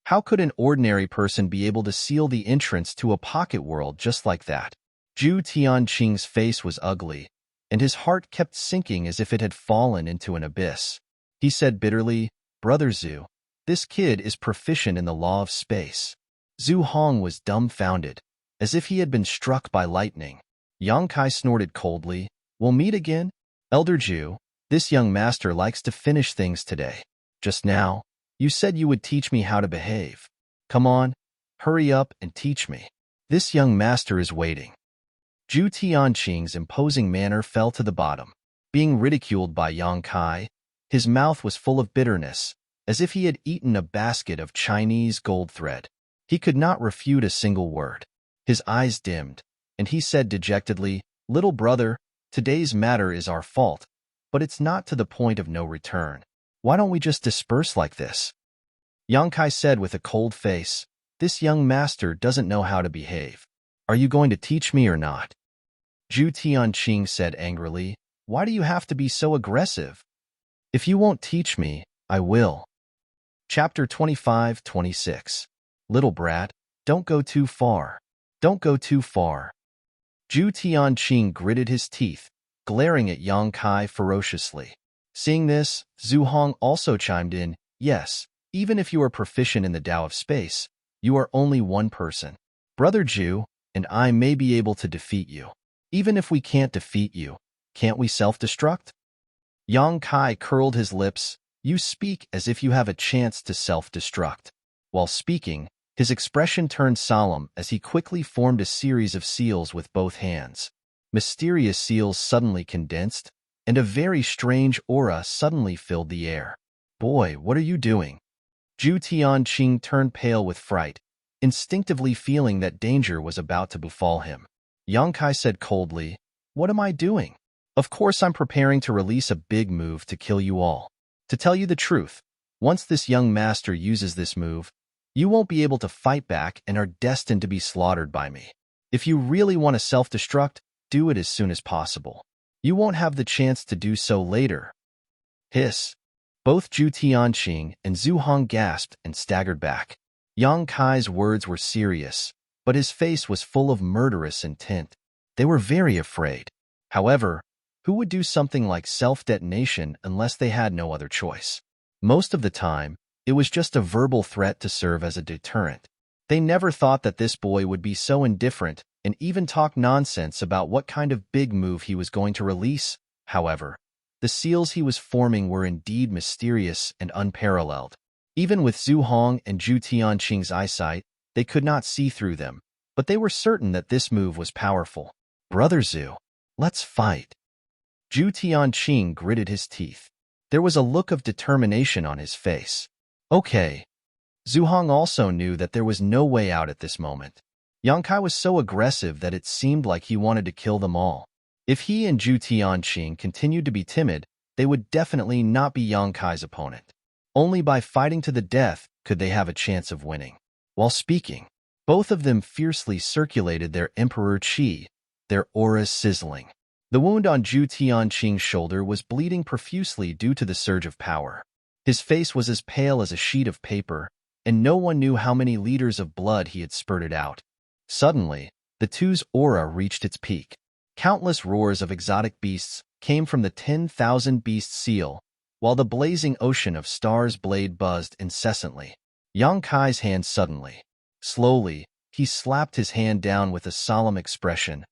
How could an ordinary person be able to seal the entrance to a pocket world just like that?" Zhu Tianqing's face was ugly, and his heart kept sinking as if it had fallen into an abyss. He said bitterly, "Brother Zhu, this kid is proficient in the law of space." Zhu Hong was dumbfounded, as if he had been struck by lightning. Yang Kai snorted coldly, "We'll meet again? Elder Zhu, this young master likes to finish things today. Just now, you said you would teach me how to behave. Come on, hurry up and teach me. This young master is waiting." Zhu Tianqing's imposing manner fell to the bottom. Being ridiculed by Yang Kai, his mouth was full of bitterness, as if he had eaten a basket of Chinese gold thread. He could not refute a single word. His eyes dimmed, and he said dejectedly, "Little brother, today's matter is our fault, but it's not to the point of no return. Why don't we just disperse like this?" Yang Kai said with a cold face, "This young master doesn't know how to behave. Are you going to teach me or not?" Zhu Tianqing said angrily, "Why do you have to be so aggressive? If you won't teach me, I will." Chapter 25-26. Little brat, don't go too far. Don't go too far. Zhu Tianqing gritted his teeth, glaring at Yang Kai ferociously. Seeing this, Zhu Hong also chimed in, "Yes, even if you are proficient in the Tao of space, you are only one person. Brother Zhu and I may be able to defeat you. Even if we can't defeat you, can't we self-destruct?" Yang Kai curled his lips. "You speak as if you have a chance to self-destruct." While speaking, his expression turned solemn as he quickly formed a series of seals with both hands. Mysterious seals suddenly condensed, and a very strange aura suddenly filled the air. "Boy, what are you doing?" Zhu Tianqing turned pale with fright, instinctively feeling that danger was about to befall him. Yang Kai said coldly, "What am I doing? Of course I'm preparing to release a big move to kill you all. To tell you the truth, once this young master uses this move, you won't be able to fight back and are destined to be slaughtered by me. If you really want to self-destruct, do it as soon as possible. You won't have the chance to do so later." Hiss. Both Zhu Tianqing and Zhu Hong gasped and staggered back. Yang Kai's words were serious, but his face was full of murderous intent. They were very afraid. However, who would do something like self-detonation unless they had no other choice? Most of the time, it was just a verbal threat to serve as a deterrent. They never thought that this boy would be so indifferent and even talk nonsense about what kind of big move he was going to release. However, The seals he was forming were indeed mysterious and unparalleled. Even with Zhu Hong and Zhu Tianqing's eyesight, they could not see through them, but they were certain that this move was powerful. "Brother Zhu, let's fight." Zhu Tianqing gritted his teeth. There was a look of determination on his face. Okay. Zhu Hong also knew that there was no way out at this moment. Yang Kai was so aggressive that it seemed like he wanted to kill them all. If he and Zhu Tianqing continued to be timid, they would definitely not be Yang Kai's opponent. Only by fighting to the death could they have a chance of winning. While speaking, both of them fiercely circulated their Emperor Qi, their auras sizzling. The wound on Zhu Tianqing's shoulder was bleeding profusely due to the surge of power. His face was as pale as a sheet of paper, and no one knew how many liters of blood he had spurted out. Suddenly, the two's aura reached its peak. Countless roars of exotic beasts came from the 10,000-beast seal, while the blazing ocean of stars blade buzzed incessantly. Yang Kai's hand suddenly. Slowly, he slapped his hand down with a solemn expression.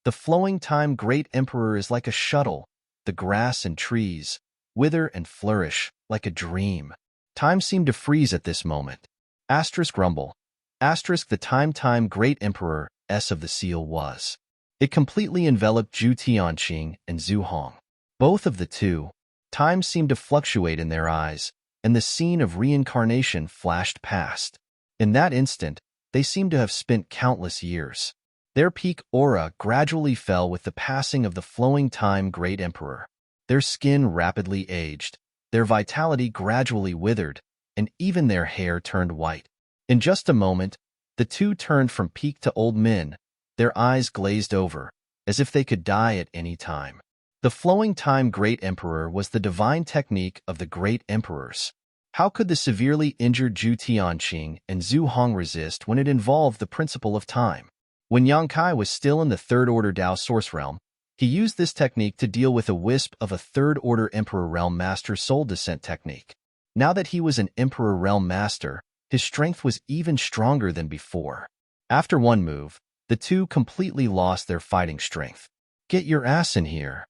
The flowing time great emperor is like a shuttle. The grass and trees wither and flourish like a dream. Time seemed to freeze at this moment. Asterisk rumble. Asterisk the time great emperor S of the seal was. It completely enveloped Zhu Tianqing and Zhu Hong. Both of the two. Time seemed to fluctuate in their eyes, and the scene of reincarnation flashed past. In that instant, they seemed to have spent countless years. Their peak aura gradually fell with the passing of the flowing time great emperor. Their skin rapidly aged, their vitality gradually withered, and even their hair turned white. In just a moment, the two turned from peak to old men, their eyes glazed over, as if they could die at any time. The flowing time great emperor was the divine technique of the great emperors. How could the severely injured Zhu Tianqing and Zhu Hong resist when it involved the principle of time? When Yang Kai was still in the third-order Dao Source Realm, he used this technique to deal with a wisp of a third-order Emperor Realm Master Soul Descent technique. Now that he was an Emperor Realm Master, his strength was even stronger than before. After one move, the two completely lost their fighting strength. "Get your ass in here."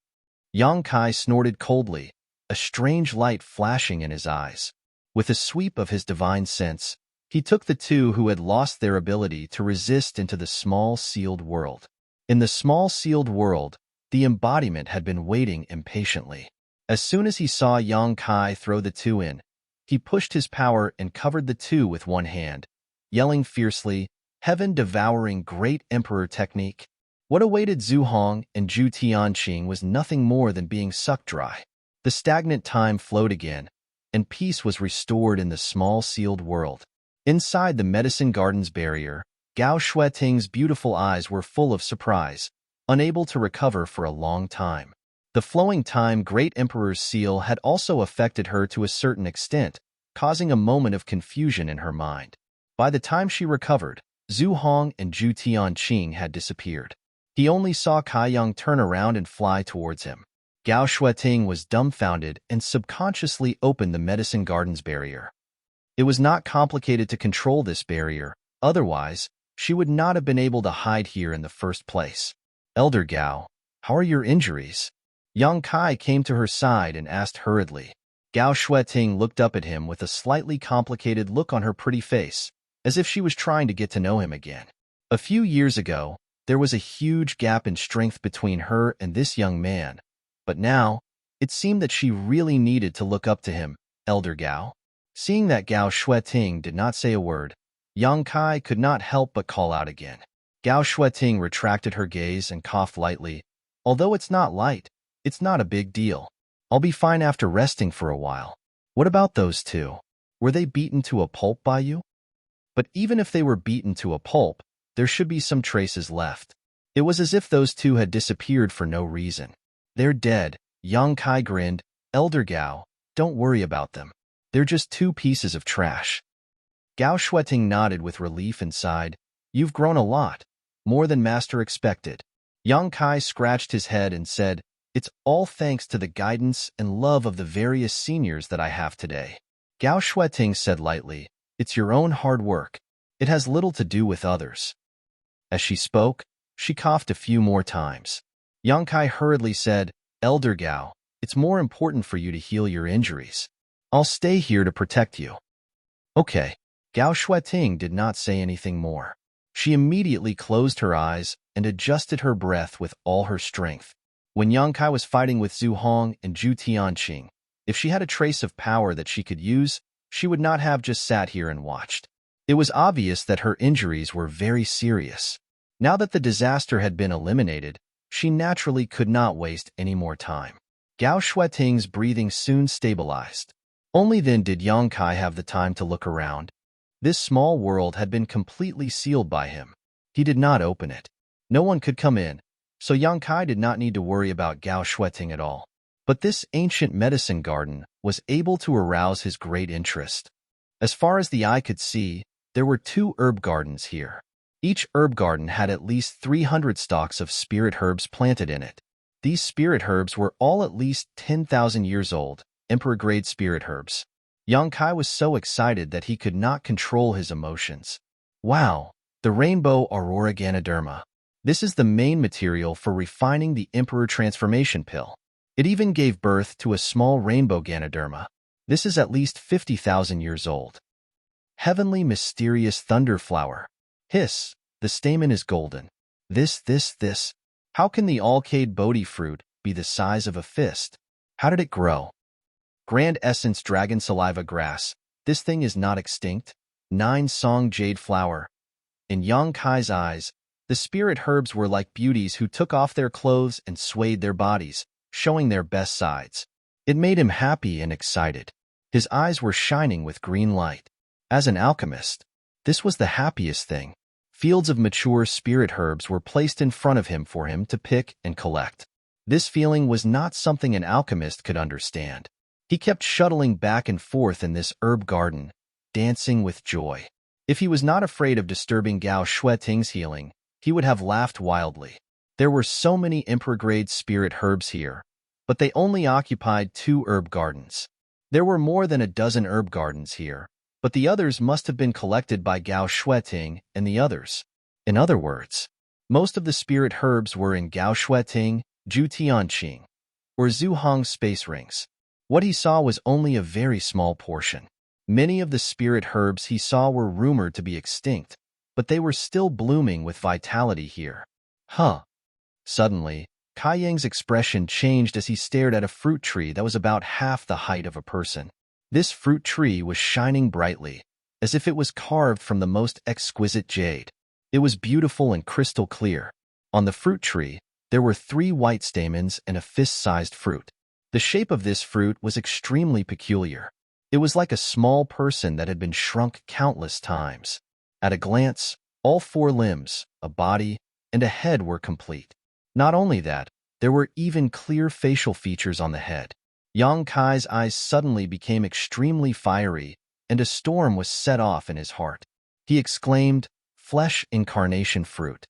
Yang Kai snorted coldly, a strange light flashing in his eyes. With a sweep of his divine sense, he took the two who had lost their ability to resist into the small sealed world. In the small sealed world, the embodiment had been waiting impatiently. As soon as he saw Yang Kai throw the two in, he pushed his power and covered the two with one hand, yelling fiercely, "Heaven-devouring great emperor technique." What awaited Zhu Hong and Zhu Tianqing was nothing more than being sucked dry. The stagnant time flowed again, and peace was restored in the small sealed world. Inside the medicine garden's barrier, Gao Shueting's beautiful eyes were full of surprise, unable to recover for a long time. The flowing time great emperor's seal had also affected her to a certain extent, causing a moment of confusion in her mind. By the time she recovered, Zhu Hong and Zhu Tianqing had disappeared. He only saw Kai Yang turn around and fly towards him. Gao Shueting was dumbfounded and subconsciously opened the medicine garden's barrier. It was not complicated to control this barrier, otherwise, she would not have been able to hide here in the first place. "Elder Gao, how are your injuries?" Yang Kai came to her side and asked hurriedly. Gao Shueting looked up at him with a slightly complicated look on her pretty face, as if she was trying to get to know him again. A few years ago, there was a huge gap in strength between her and this young man, but now, it seemed that she really needed to look up to him. "Elder Gao?" Seeing that Gao Shueting did not say a word, Yang Kai could not help but call out again. Gao Shueting retracted her gaze and coughed lightly. "Although it's not light, it's not a big deal. I'll be fine after resting for a while." "What about those two? Were they beaten to a pulp by you?" But even if they were beaten to a pulp, there should be some traces left. It was as if those two had disappeared for no reason. "They're dead," Yang Kai grinned. "Elder Gao, don't worry about them. They're just two pieces of trash." Gao Shueting nodded with relief and sighed. "You've grown a lot, more than Master expected." Yang Kai scratched his head and said, "It's all thanks to the guidance and love of the various seniors that I have today." Gao Shueting said lightly, "It's your own hard work. It has little to do with others." As she spoke, she coughed a few more times. Yang Kai hurriedly said, "Elder Gao, It's more important for you to heal your injuries. I'll stay here to protect you. Okay. Gao Shueting did not say anything more. She immediately closed her eyes and adjusted her breath with all her strength. When Yang Kai was fighting with Zhu Hong and Zhu Tianqing, if she had a trace of power that she could use, she would not have just sat here and watched. It was obvious that her injuries were very serious. Now that the disaster had been eliminated, she naturally could not waste any more time. Gao Shueting's breathing soon stabilized. Only then did Yang Kai have the time to look around. This small world had been completely sealed by him. He did not open it. No one could come in, so Yang Kai did not need to worry about Gao Shueting at all. But this ancient medicine garden was able to arouse his great interest. As far as the eye could see, there were 2 herb gardens here. Each herb garden had at least 300 stalks of spirit herbs planted in it. These spirit herbs were all at least 10,000 years old, emperor-grade spirit herbs. Yang Kai was so excited that he could not control his emotions. Wow, the rainbow aurora ganoderma. This is the main material for refining the emperor transformation pill. It even gave birth to a small rainbow ganoderma. This is at least 50,000 years old. Heavenly mysterious thunder flower. Hiss, the stamen is golden. This. How can the Alcade Bodhi fruit be the size of a fist? How did it grow? Grand Essence Dragon Saliva Grass. This thing is not extinct. 9 Song Jade Flower. In Yang Kai's eyes, the spirit herbs were like beauties who took off their clothes and swayed their bodies, showing their best sides. It made him happy and excited. His eyes were shining with green light. As an alchemist, this was the happiest thing. Fields of mature spirit herbs were placed in front of him for him to pick and collect. This feeling was not something an alchemist could understand. He kept shuttling back and forth in this herb garden, dancing with joy. If he was not afraid of disturbing Gao Shueting's healing, he would have laughed wildly. There were so many emperor-grade spirit herbs here, but they only occupied 2 herb gardens. There were more than a dozen herb gardens here, but the others must have been collected by Gao Shueting and the others. In other words, most of the spirit herbs were in Gao Shueting, Zhu Tianqing, or Zhu Hong's space rings. What he saw was only a very small portion. Many of the spirit herbs he saw were rumored to be extinct, but they were still blooming with vitality here. Suddenly, Kai Yang's expression changed as he stared at a fruit tree that was about half the height of a person. This fruit tree was shining brightly, as if it was carved from the most exquisite jade. It was beautiful and crystal clear. On the fruit tree, there were 3 white stamens and a fist-sized fruit. The shape of this fruit was extremely peculiar. It was like a small person that had been shrunk countless times. At a glance, all 4 limbs, a body, and a head were complete. Not only that, there were even clear facial features on the head. Yang Kai's eyes suddenly became extremely fiery, and a storm was set off in his heart. He exclaimed, "Flesh incarnation fruit."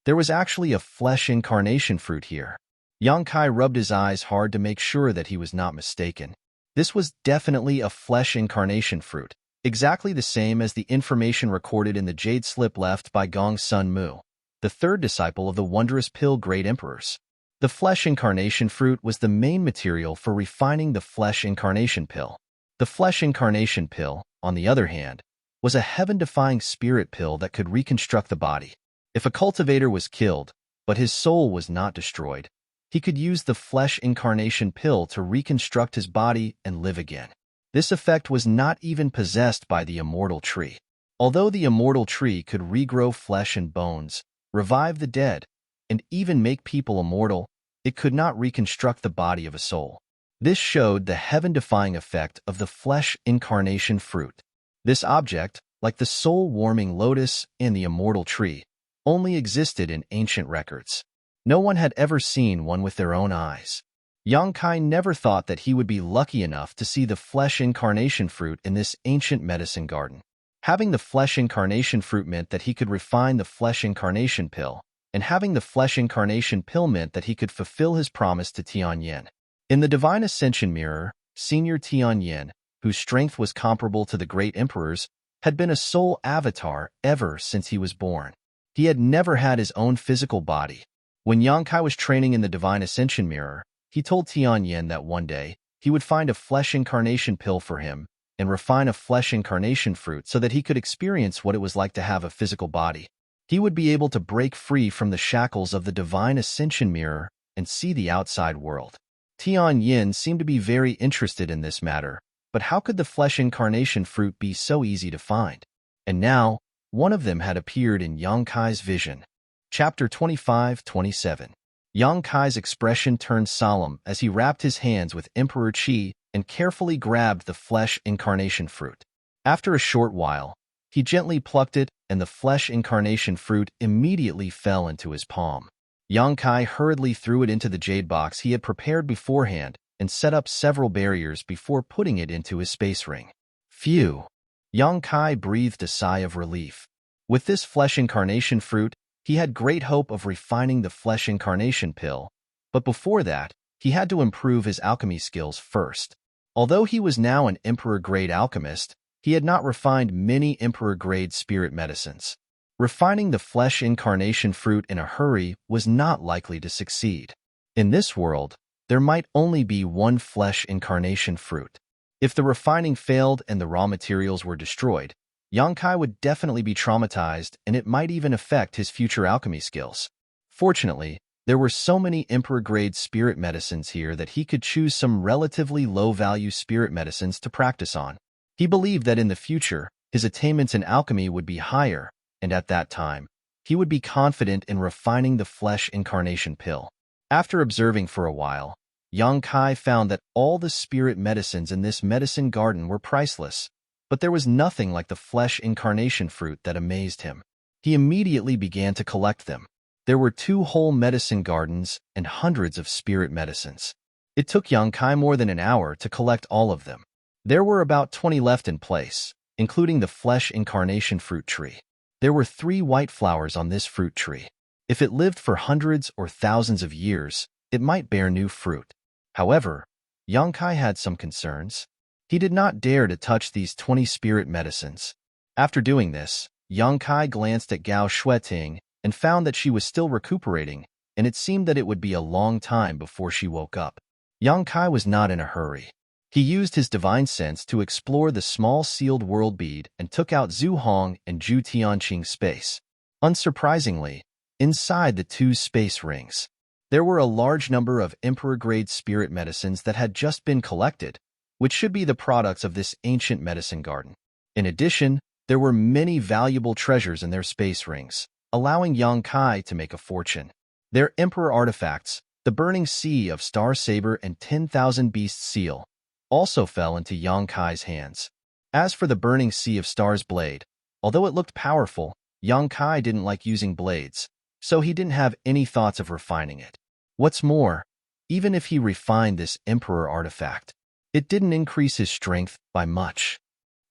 There was actually a flesh incarnation fruit here. Yang Kai rubbed his eyes hard to make sure that he was not mistaken. This was definitely a flesh incarnation fruit, exactly the same as the information recorded in the jade slip left by Gong Sun Mu, the 3rd disciple of the wondrous pill Great Emperors. The flesh incarnation fruit was the main material for refining the flesh incarnation pill. The flesh incarnation pill, on the other hand, was a heaven-defying spirit pill that could reconstruct the body. If a cultivator was killed, but his soul was not destroyed, he could use the flesh incarnation pill to reconstruct his body and live again. This effect was not even possessed by the immortal tree. Although the immortal tree could regrow flesh and bones, revive the dead, and even make people immortal, it could not reconstruct the body of a soul. This showed the heaven-defying effect of the flesh incarnation fruit. This object, like the soul-warming lotus and the immortal tree, only existed in ancient records. No one had ever seen one with their own eyes. Yang Kai never thought that he would be lucky enough to see the flesh incarnation fruit in this ancient medicine garden. Having the flesh incarnation fruit meant that he could refine the flesh incarnation pill, and having the flesh incarnation pill meant that he could fulfill his promise to Tianyin. In the Divine Ascension Mirror, Senior Tianyin, whose strength was comparable to the great emperor's, had been a soul avatar ever since he was born. He had never had his own physical body. When Yang Kai was training in the Divine Ascension Mirror, He told Tianyin that one day he would find a flesh incarnation pill for him and refine a flesh incarnation fruit so that he could experience what it was like to have a physical body. He would be able to break free from the shackles of the divine ascension mirror and see the outside world. Tianyin seemed to be very interested in this matter, but how could the flesh incarnation fruit be so easy to find? And now, one of them had appeared in Yang Kai's vision. Chapter 25-27. Yang Kai's expression turned solemn as he wrapped his hands with Emperor Qi and carefully grabbed the flesh incarnation fruit. After a short while, he gently plucked it, and the flesh incarnation fruit immediately fell into his palm. Yang Kai hurriedly threw it into the jade box he had prepared beforehand and set up several barriers before putting it into his space ring. Phew! Yang Kai breathed a sigh of relief. With this flesh incarnation fruit, he had great hope of refining the flesh incarnation pill, but before that, he had to improve his alchemy skills first. Although he was now an emperor-grade alchemist, he had not refined many emperor-grade spirit medicines. Refining the flesh incarnation fruit in a hurry was not likely to succeed. In this world, there might only be one flesh incarnation fruit. If the refining failed and the raw materials were destroyed, Yang Kai would definitely be traumatized, and it might even affect his future alchemy skills. Fortunately, there were so many emperor-grade spirit medicines here that he could choose some relatively low-value spirit medicines to practice on. He believed that in the future, his attainments in alchemy would be higher, and at that time, he would be confident in refining the flesh incarnation pill. After observing for a while, Yang Kai found that all the spirit medicines in this medicine garden were priceless, but there was nothing like the flesh incarnation fruit that amazed him. He immediately began to collect them. There were 2 whole medicine gardens and hundreds of spirit medicines. It took Yang Kai more than an hour to collect all of them. There were about 20 left in place, including the flesh incarnation fruit tree. There were 3 white flowers on this fruit tree. If it lived for hundreds or thousands of years, it might bear new fruit. However, Yang Kai had some concerns. He did not dare to touch these 20 spirit medicines. After doing this, Yang Kai glanced at Gao Shueting and found that she was still recuperating, and it seemed that it would be a long time before she woke up. Yang Kai was not in a hurry. He used his divine sense to explore the small sealed world bead and took out Zhu Hong and Zhu Tianqing's space. Unsurprisingly, inside the 2 space rings, there were a large number of emperor-grade spirit medicines that had just been collected, which should be the products of this ancient medicine garden. In addition, there were many valuable treasures in their space rings, allowing Yang Kai to make a fortune. Their emperor artifacts, the Burning Sea of Star Saber and 10,000 Beasts Seal, also fell into Yang Kai's hands. As for the Burning Sea of Stars blade, although it looked powerful, Yang Kai didn't like using blades, so he didn't have any thoughts of refining it. What's more, even if he refined this emperor artifact, it didn't increase his strength by much.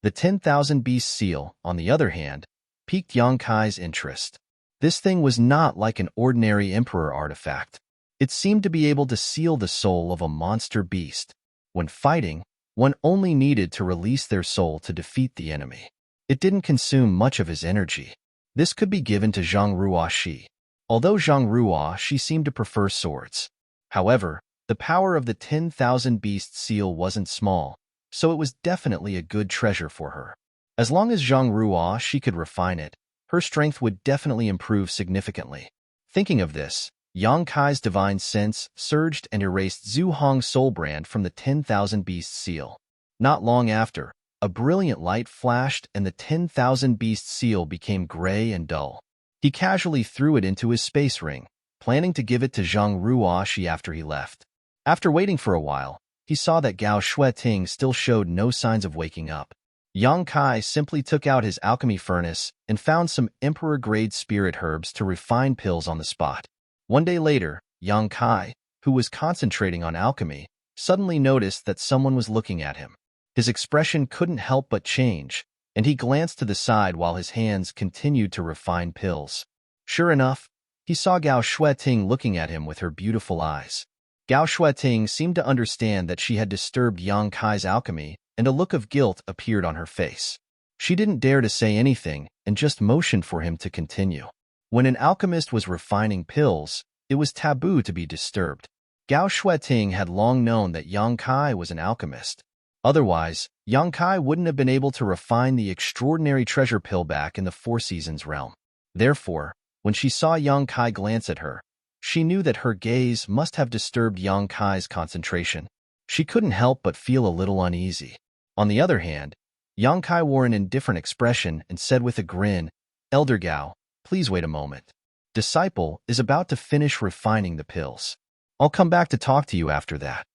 The 10,000 Beast Seal, on the other hand, piqued Yang Kai's interest. This thing was not like an ordinary emperor artifact. It seemed to be able to seal the soul of a monster beast. When fighting, one only needed to release their soul to defeat the enemy. It didn't consume much of his energy. This could be given to Zhang Ruoxi. Although Zhang Ruoxi seemed to prefer swords. However, the power of the 10,000 Beast Seal wasn't small, so it was definitely a good treasure for her. As long as Zhang Ruoxi could refine it, her strength would definitely improve significantly. Thinking of this, Yang Kai's divine sense surged and erased Zhu Hong's soul brand from the 10,000 Beast Seal. Not long after, a brilliant light flashed and the 10,000 Beast Seal became gray and dull. He casually threw it into his space ring, planning to give it to Zhang Ruoxi after he left. After waiting for a while, he saw that Gao Shueting still showed no signs of waking up. Yang Kai simply took out his alchemy furnace and found some emperor-grade spirit herbs to refine pills on the spot. One day later, Yang Kai, who was concentrating on alchemy, suddenly noticed that someone was looking at him. His expression couldn't help but change, and he glanced to the side while his hands continued to refine pills. Sure enough, he saw Gao Shueting looking at him with her beautiful eyes. Gao Shueting seemed to understand that she had disturbed Yang Kai's alchemy, and a look of guilt appeared on her face. She didn't dare to say anything and just motioned for him to continue. When an alchemist was refining pills, it was taboo to be disturbed. Gao Shueting had long known that Yang Kai was an alchemist. Otherwise, Yang Kai wouldn't have been able to refine the extraordinary treasure pill back in the Four Seasons realm. Therefore, when she saw Yang Kai glance at her, she knew that her gaze must have disturbed Yang Kai's concentration. She couldn't help but feel a little uneasy. On the other hand, Yang Kai wore an indifferent expression and said with a grin, "Elder Gao, please wait a moment. Disciple is about to finish refining the pills. I'll come back to talk to you after that."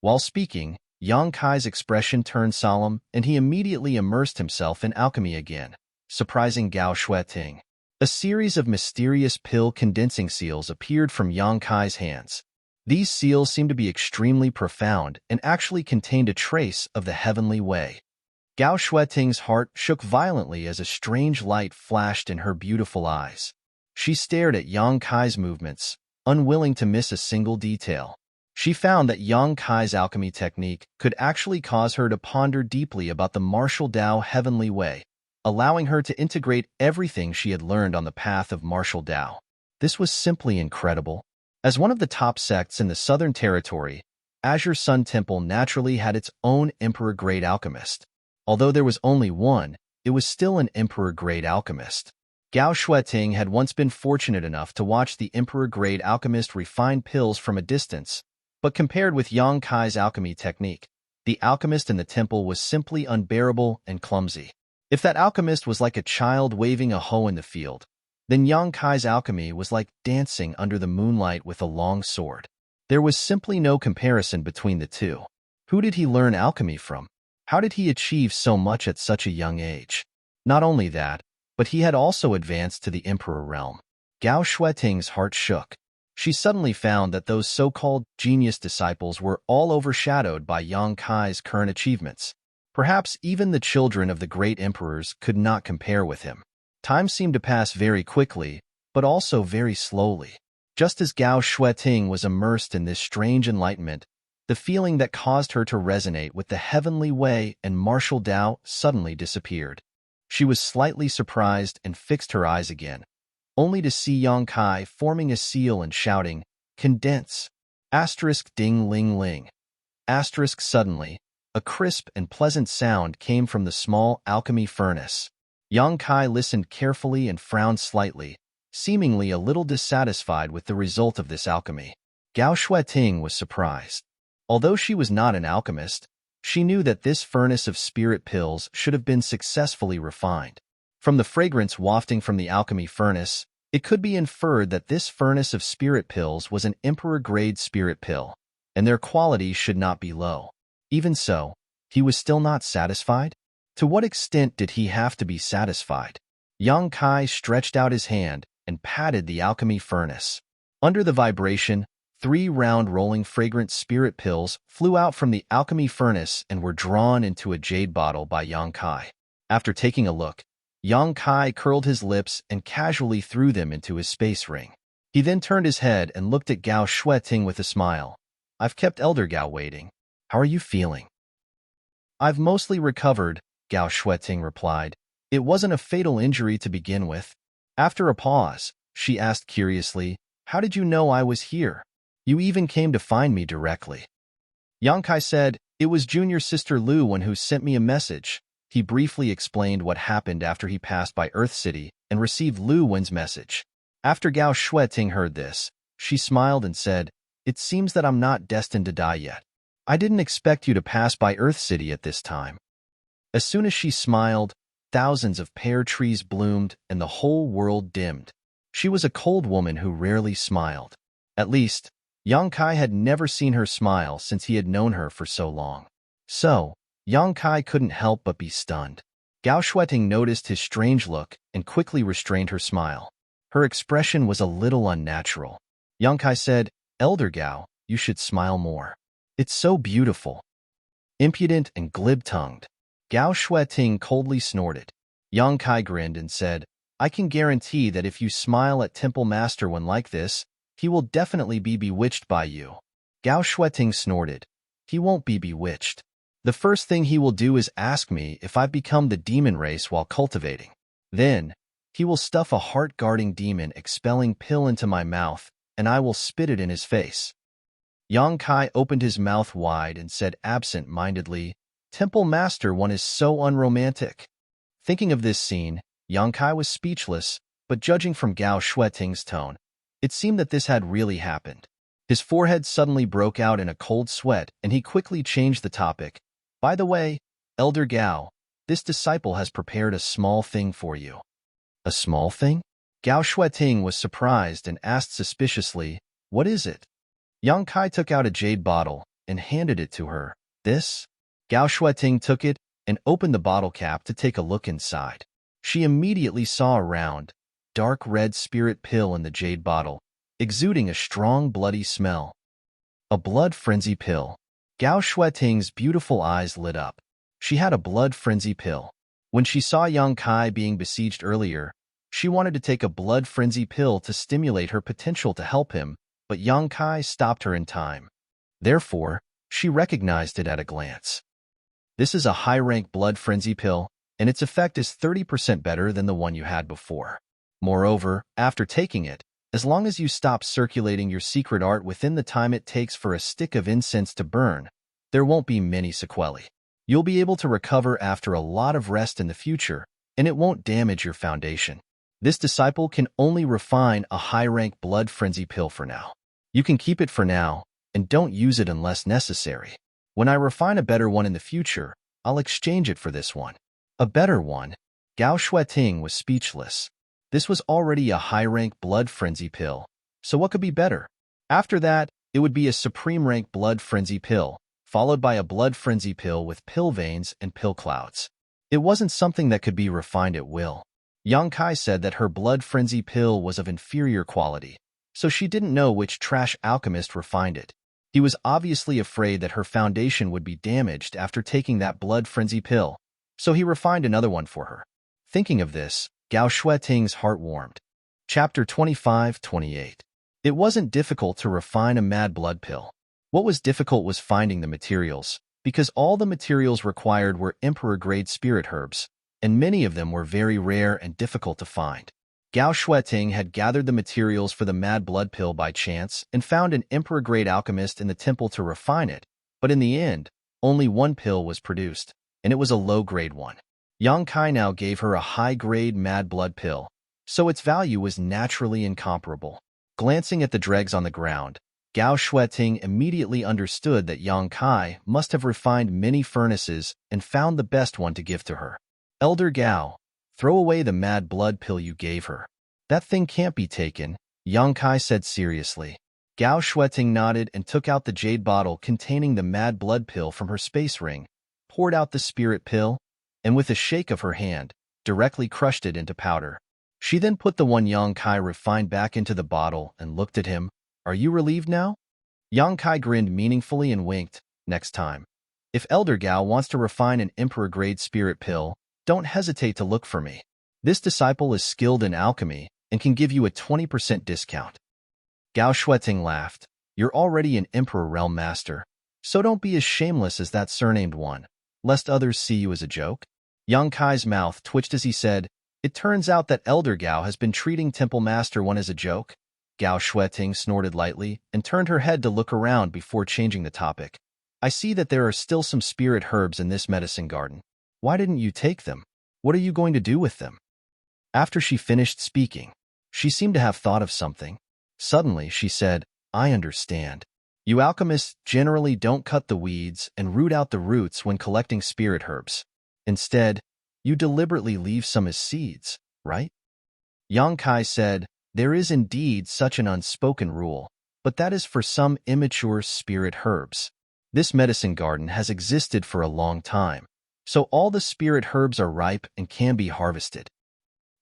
While speaking, Yang Kai's expression turned solemn, and he immediately immersed himself in alchemy again, surprising Gao Shueting. A series of mysterious pill condensing seals appeared from Yang Kai's hands. These seals seemed to be extremely profound and actually contained a trace of the heavenly way. Gao Shueting's heart shook violently as a strange light flashed in her beautiful eyes. She stared at Yang Kai's movements, unwilling to miss a single detail. She found that Yang Kai's alchemy technique could actually cause her to ponder deeply about the martial Tao heavenly way, allowing her to integrate everything she had learned on the path of martial Tao. This was simply incredible. As one of the top sects in the Southern Territory, Azure Sun Temple naturally had its own Emperor-grade alchemist. Although there was only one, it was still an Emperor-grade alchemist. Gao Shueting had once been fortunate enough to watch the Emperor-grade alchemist refine pills from a distance, but compared with Yang Kai's alchemy technique, the alchemist in the temple was simply unbearable and clumsy. If that alchemist was like a child waving a hoe in the field, then Yang Kai's alchemy was like dancing under the moonlight with a long sword. There was simply no comparison between the two. Who did he learn alchemy from? How did he achieve so much at such a young age? Not only that, but he had also advanced to the Emperor realm. Gao Shueting's heart shook. She suddenly found that those so-called genius disciples were all overshadowed by Yang Kai's current achievements. Perhaps even the children of the great emperors could not compare with him. Time seemed to pass very quickly, but also very slowly. Just as Gao Shueting was immersed in this strange enlightenment, the feeling that caused her to resonate with the heavenly way and martial Tao suddenly disappeared. She was slightly surprised and fixed her eyes again, only to see Yang Kai forming a seal and shouting, "Condense! Asterisk ding ling ling!" Asterisk suddenly, a crisp and pleasant sound came from the small alchemy furnace. Yang Kai listened carefully and frowned slightly, seemingly a little dissatisfied with the result of this alchemy. Gao Shueting was surprised. Although she was not an alchemist, she knew that this furnace of spirit pills should have been successfully refined. From the fragrance wafting from the alchemy furnace, it could be inferred that this furnace of spirit pills was an emperor-grade spirit pill, and their quality should not be low. Even so, he was still not satisfied? To what extent did he have to be satisfied? Yang Kai stretched out his hand and patted the alchemy furnace. Under the vibration, 3 round rolling fragrant spirit pills flew out from the alchemy furnace and were drawn into a jade bottle by Yang Kai. After taking a look, Yang Kai curled his lips and casually threw them into his space ring. He then turned his head and looked at Gao Shueting with a smile. "I've kept Elder Gao waiting. How are you feeling?" "I've mostly recovered," Gao Shueting replied. "It wasn't a fatal injury to begin with." After a pause, she asked curiously, "How did you know I was here? You even came to find me directly." Yang Kai said, "It was junior sister Lu Wen who sent me a message." He briefly explained what happened after he passed by Earth City and received Lu Wen's message. After Gao Shueting heard this, she smiled and said, "It seems that I'm not destined to die yet. I didn't expect you to pass by Earth City at this time." As soon as she smiled, thousands of pear trees bloomed and the whole world dimmed. She was a cold woman who rarely smiled. At least, Yang Kai had never seen her smile since he had known her for so long. So, Yang Kai couldn't help but be stunned. Gao Shueting noticed his strange look and quickly restrained her smile. Her expression was a little unnatural. Yang Kai said, "Elder Gao, you should smile more. It's so beautiful." Impudent and glib-tongued, Gao Shueting coldly snorted. Yang Kai grinned and said, "I can guarantee that if you smile at Temple Master when like this, he will definitely be bewitched by you." Gao Shueting snorted. "He won't be bewitched. The first thing he will do is ask me if I've become the demon race while cultivating. Then, he will stuff a heart-guarding demon expelling pill into my mouth, and I will spit it in his face." Yang Kai opened his mouth wide and said absent-mindedly, "Temple Master, one is so unromantic." Thinking of this scene, Yang Kai was speechless, but judging from Gao Shueting's tone, it seemed that this had really happened. His forehead suddenly broke out in a cold sweat, and he quickly changed the topic. "By the way, Elder Gao, this disciple has prepared a small thing for you." "A small thing?" Gao Shueting was surprised and asked suspiciously, "What is it?" Yang Kai took out a jade bottle and handed it to her. "This?" Gao Shueting took it and opened the bottle cap to take a look inside. She immediately saw a round, dark red spirit pill in the jade bottle, exuding a strong bloody smell. A blood frenzy pill. Gao Shueting's beautiful eyes lit up. She had a blood frenzy pill. When she saw Yang Kai being besieged earlier, she wanted to take a blood frenzy pill to stimulate her potential to help him, but Yang Kai stopped her in time. Therefore, she recognized it at a glance. This is a high-rank blood frenzy pill, and its effect is 30% better than the one you had before. Moreover, after taking it, as long as you stop circulating your secret art within the time it takes for a stick of incense to burn, there won't be many sequelae. You'll be able to recover after a lot of rest in the future, and it won't damage your foundation. This disciple can only refine a high-rank blood frenzy pill for now. You can keep it for now, and don't use it unless necessary. When I refine a better one in the future, I'll exchange it for this one. A better one? Gao Shueting was speechless. This was already a high-rank blood frenzy pill, so what could be better? After that, it would be a supreme-rank blood frenzy pill, followed by a blood frenzy pill with pill veins and pill clouds. It wasn't something that could be refined at will. Yang Kai said that her blood frenzy pill was of inferior quality, so she didn't know which trash alchemist refined it. He was obviously afraid that her foundation would be damaged after taking that blood frenzy pill, so he refined another one for her. Thinking of this, Gao Shueting's heart warmed. Chapter 25-28. It wasn't difficult to refine a mad blood pill. What was difficult was finding the materials, because all the materials required were emperor-grade spirit herbs, and many of them were very rare and difficult to find. Gao Shueting had gathered the materials for the mad blood pill by chance and found an emperor-grade alchemist in the temple to refine it, but in the end, only one pill was produced, and it was a low-grade one. Yang Kai now gave her a high-grade mad blood pill, so its value was naturally incomparable. Glancing at the dregs on the ground, Gao Shueting immediately understood that Yang Kai must have refined many furnaces and found the best one to give to her. "Elder Gao, throw away the mad blood pill you gave her." "That thing can't be taken," Yang Kai said seriously. Gao Shueting nodded and took out the jade bottle containing the mad blood pill from her space ring, poured out the spirit pill, and with a shake of her hand, directly crushed it into powder. She then put the one Yang Kai refined back into the bottle and looked at him. "Are you relieved now?" Yang Kai grinned meaningfully and winked. "Next time, if Elder Gao wants to refine an emperor-grade spirit pill, don't hesitate to look for me. This disciple is skilled in alchemy and can give you a 20% discount." Gao Shueting laughed. "You're already an Emperor Realm Master, so don't be as shameless as that surnamed one, lest others see you as a joke." Yang Kai's mouth twitched as he said, "It turns out that Elder Gao has been treating Temple Master One as a joke." Gao Shueting snorted lightly and turned her head to look around before changing the topic. "I see that there are still some spirit herbs in this medicine garden. Why didn't you take them? What are you going to do with them?" After she finished speaking, she seemed to have thought of something. Suddenly, she said, "I understand. You alchemists generally don't cut the weeds and root out the roots when collecting spirit herbs. Instead, you deliberately leave some as seeds, right?" Yang Kai said, "There is indeed such an unspoken rule, but that is for some immature spirit herbs. This medicine garden has existed for a long time, so all the spirit herbs are ripe and can be harvested."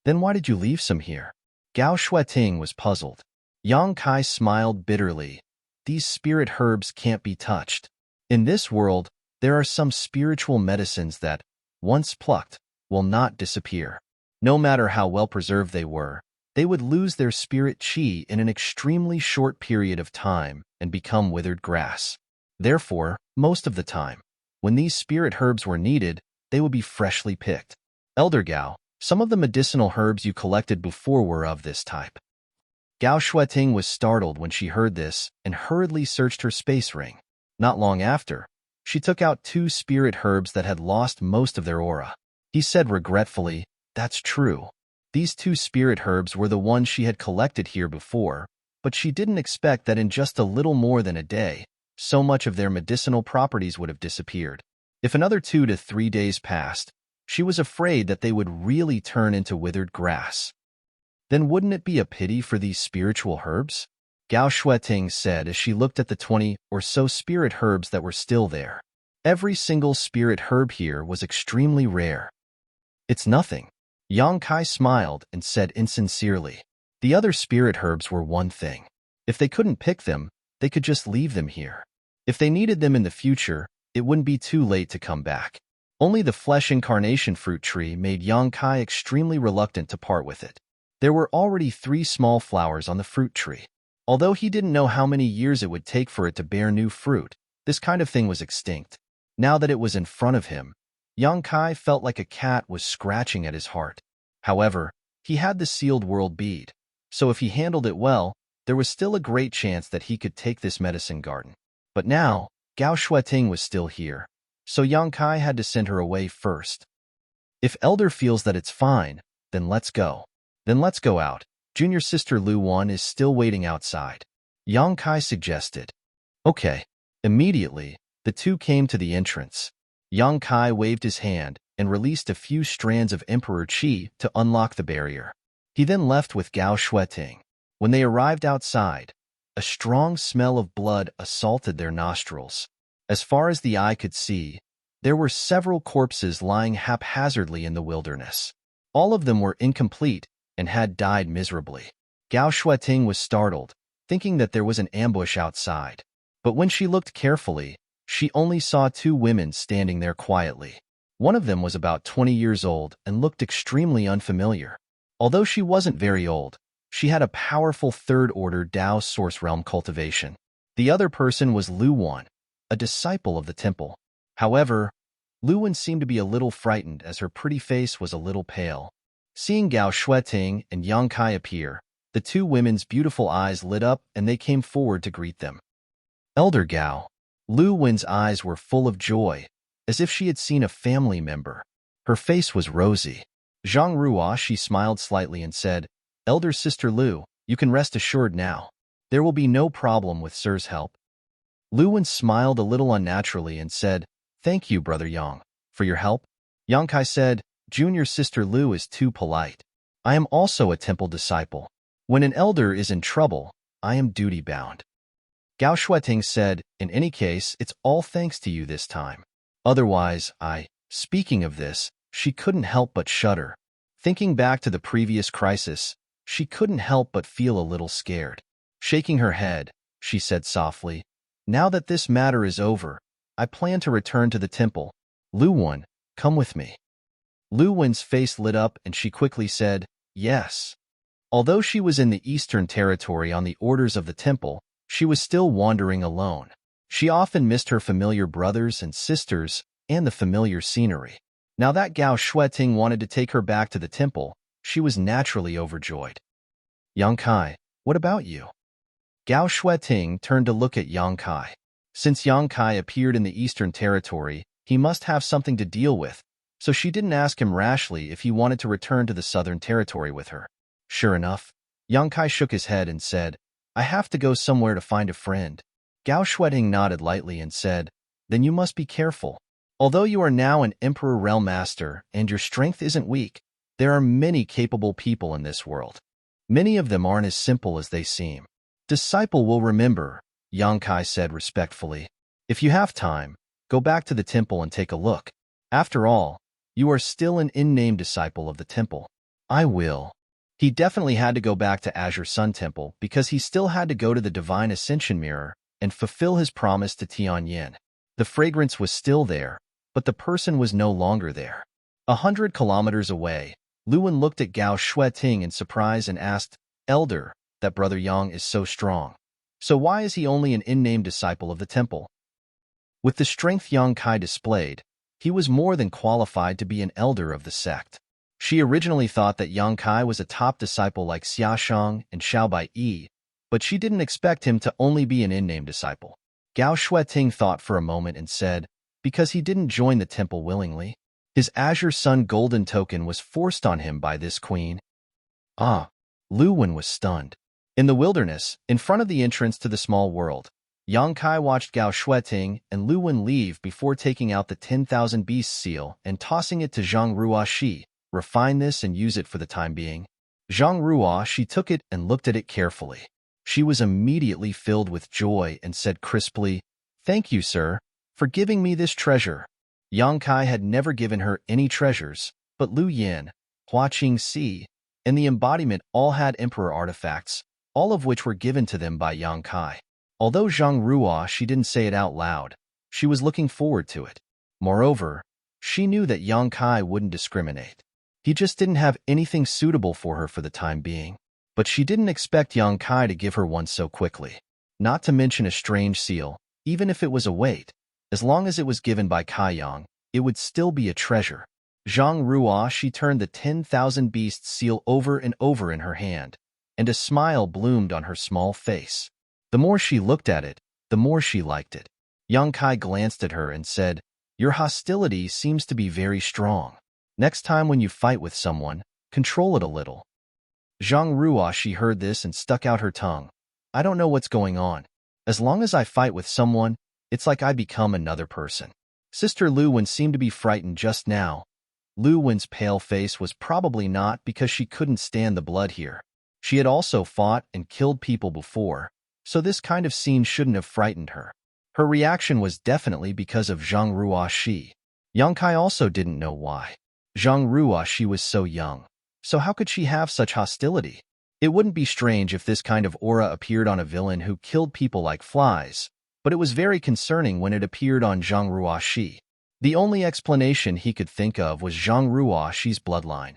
"Then why did you leave some here?" Gao Shueting was puzzled. Yang Kai smiled bitterly. "These spirit herbs can't be touched. In this world, there are some spiritual medicines that, once plucked, will not disappear. No matter how well preserved they would lose their spirit chi in an extremely short period of time and become withered grass. Therefore, most of the time, when these spirit herbs were needed, they would be freshly picked. Elder Gao, some of the medicinal herbs you collected before were of this type." Gao Shueting was startled when she heard this and hurriedly searched her space ring. Not long after, she took out 2 spirit herbs that had lost most of their aura. He said regretfully, "That's true. These 2 spirit herbs were the ones she had collected here before, but she didn't expect that in just a little more than a day, so much of their medicinal properties would have disappeared. If another 2 to 3 days passed, she was afraid that they would really turn into withered grass. Then wouldn't it be a pity for these spiritual herbs?" Gao Shueting said as she looked at the 20 or so spirit herbs that were still there. Every single spirit herb here was extremely rare. "It's nothing." Yang Kai smiled and said insincerely. The other spirit herbs were one thing. If they couldn't pick them, they could just leave them here. If they needed them in the future, it wouldn't be too late to come back. Only the flesh incarnation fruit tree made Yang Kai extremely reluctant to part with it. There were already 3 small flowers on the fruit tree. Although he didn't know how many years it would take for it to bear new fruit, this kind of thing was extinct. Now that it was in front of him, Yang Kai felt like a cat was scratching at his heart. However, he had the sealed world bead, so if he handled it well, there was still a great chance that he could take this medicine garden. But now, Gao Shueting was still here, so Yang Kai had to send her away first. "If Elder feels that it's fine, then let's go. Then let's go out. Junior sister Lu Wan is still waiting outside," Yang Kai suggested. "Okay." Immediately, the 2 came to the entrance. Yang Kai waved his hand and released a few strands of Emperor Qi to unlock the barrier. He then left with Gao Shueting. When they arrived outside, a strong smell of blood assaulted their nostrils. As far as the eye could see, there were several corpses lying haphazardly in the wilderness. All of them were incomplete and had died miserably. Gao Shueting was startled, thinking that there was an ambush outside. But when she looked carefully, she only saw 2 women standing there quietly. One of them was about 20 years old and looked extremely unfamiliar. Although she wasn't very old, she had a powerful 3rd-order Dao source realm cultivation. The other person was Lu Wan, a disciple of the temple. However, Lu Wan seemed to be a little frightened as her pretty face was a little pale. Seeing Gao Shueting and Yang Kai appear, the 2 women's beautiful eyes lit up and they came forward to greet them. "Elder Gao." Lu Wen's eyes were full of joy, as if she had seen a family member. Her face was rosy. Zhang Ruo, she smiled slightly and said, "Elder sister Lu, you can rest assured now. There will be no problem with Sir's help." Lu Wen smiled a little unnaturally and said, "Thank you, Brother Yang, for your help." Yang Kai said, "Junior sister Lu is too polite. I am also a temple disciple. When an elder is in trouble, I am duty-bound." Gao Shueting said, "In any case, it's all thanks to you this time. Otherwise, Speaking of this, she couldn't help but shudder. Thinking back to the previous crisis, she couldn't help but feel a little scared. Shaking her head, she said softly, "Now that this matter is over, I plan to return to the temple. Lu Wan, come with me." Lu Wen's face lit up and she quickly said, "Yes." Although she was in the Eastern Territory on the orders of the temple, she was still wandering alone. She often missed her familiar brothers and sisters and the familiar scenery. Now that Gao Shueting wanted to take her back to the temple, she was naturally overjoyed. "Yang Kai, what about you?" Gao Shueting turned to look at Yang Kai. Since Yang Kai appeared in the Eastern Territory, he must have something to deal with, so she didn't ask him rashly if he wanted to return to the Southern Territory with her. Sure enough, Yang Kai shook his head and said, "I have to go somewhere to find a friend." Gao Shueting nodded lightly and said, "Then you must be careful. Although you are now an Emperor Realm Master and your strength isn't weak, there are many capable people in this world. Many of them aren't as simple as they seem." "Disciple will remember," Yang Kai said respectfully. "If you have time, go back to the temple and take a look. After all, you are still an in-name disciple of the temple." "I will." He definitely had to go back to Azure Sun Temple because he still had to go to the Divine Ascension Mirror and fulfill his promise to Tianyin. The fragrance was still there, but the person was no longer there. 100 kilometers away, Lu Wen looked at Gao Shueting in surprise and asked, "Elder, that Brother Yang is so strong. So why is he only an in-name disciple of the temple?" With the strength Yang Kai displayed, he was more than qualified to be an elder of the sect. She originally thought that Yang Kai was a top disciple like Xiaoshang and Xiao Bai, but she didn't expect him to only be an in-name disciple. Gao Shueting thought for a moment and said, because he didn't join the temple willingly. His Azure Sun golden token was forced on him by this queen. Ah, Lu Wen was stunned. In the wilderness, in front of the entrance to the small world, Yang Kai watched Gao Shueting and Lu Wen leave before taking out the 10,000 Beasts seal and tossing it to Zhang Ruoxi. Refine this and use it for the time being. Zhang Ruoxi took it and looked at it carefully. She was immediately filled with joy and said crisply, "Thank you, sir, for giving me this treasure." Yang Kai had never given her any treasures, but Lu Yin, Hua Qingxi, and the embodiment all had emperor artifacts, all of which were given to them by Yang Kai. Although Zhang Ruoxi didn't say it out loud, she was looking forward to it. Moreover, she knew that Yang Kai wouldn't discriminate. He just didn't have anything suitable for her for the time being. But she didn't expect Yang Kai to give her one so quickly. Not to mention a strange seal, even if it was a weight. As long as it was given by Kai Yang, it would still be a treasure. Zhang Ruoxi turned the 10,000 Beasts seal over and over in her hand, and a smile bloomed on her small face. The more she looked at it, the more she liked it. Yang Kai glanced at her and said, "Your hostility seems to be very strong. Next time when you fight with someone, control it a little." Zhang Ruoxi heard this and stuck out her tongue. "I don't know what's going on. As long as I fight with someone, it's like I become another person." Sister Lu Wen seemed to be frightened just now. Lu Wen's pale face was probably not because she couldn't stand the blood here. She had also fought and killed people before, so this kind of scene shouldn't have frightened her. Her reaction was definitely because of Zhang Ruoxi. Yang Kai also didn't know why. Zhang Ruoxi was so young, so how could she have such hostility? It wouldn't be strange if this kind of aura appeared on a villain who killed people like flies, but it was very concerning when it appeared on Zhang Ruoxi. The only explanation he could think of was Zhang Ruoxi's bloodline.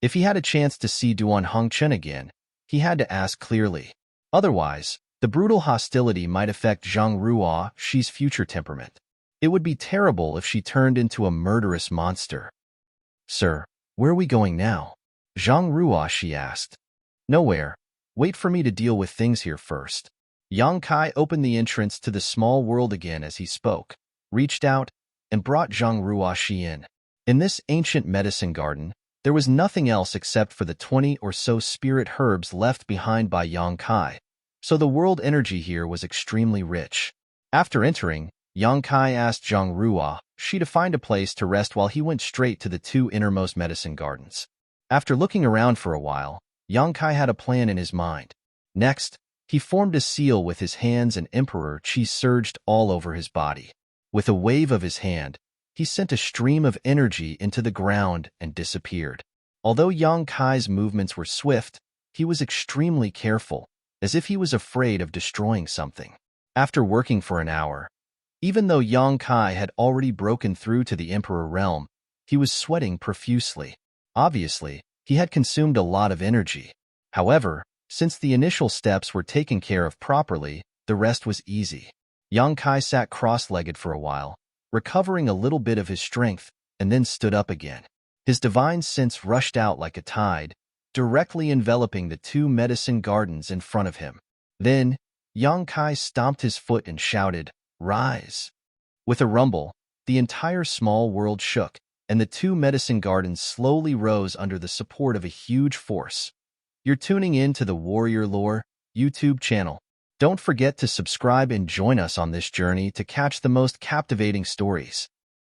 If he had a chance to see Duan Hongchen again, he had to ask clearly. Otherwise, the brutal hostility might affect Zhang Ruoxi's future temperament. It would be terrible if she turned into a murderous monster. "Sir, where are we going now?" Zhang Ruoxi asked. "Nowhere. Wait for me to deal with things here first." Yang Kai opened the entrance to the small world again as he spoke, reached out, and brought Zhang Ruoxi in. In this ancient medicine garden, there was nothing else except for the 20 or so spirit herbs left behind by Yang Kai, so the world energy here was extremely rich. After entering, Yang Kai asked Zhang Ruoxi to find a place to rest while he went straight to the 2 innermost medicine gardens. After looking around for a while, Yang Kai had a plan in his mind. Next, he formed a seal with his hands and Emperor Qi surged all over his body. With a wave of his hand, he sent a stream of energy into the ground and disappeared. Although Yang Kai's movements were swift, he was extremely careful, as if he was afraid of destroying something. After working for an hour, even though Yang Kai had already broken through to the Emperor realm, he was sweating profusely. Obviously, he had consumed a lot of energy. However, since the initial steps were taken care of properly, the rest was easy. Yang Kai sat cross-legged for a while, recovering a little bit of his strength, and then stood up again. His divine sense rushed out like a tide, directly enveloping the 2 medicine gardens in front of him. Then, Yang Kai stomped his foot and shouted, "Rise!" With a rumble, the entire small world shook, and the 2 medicine gardens slowly rose under the support of a huge force. You're tuning in to the Warrior Lore YouTube channel. Don't forget to subscribe and join us on this journey to catch the most captivating stories.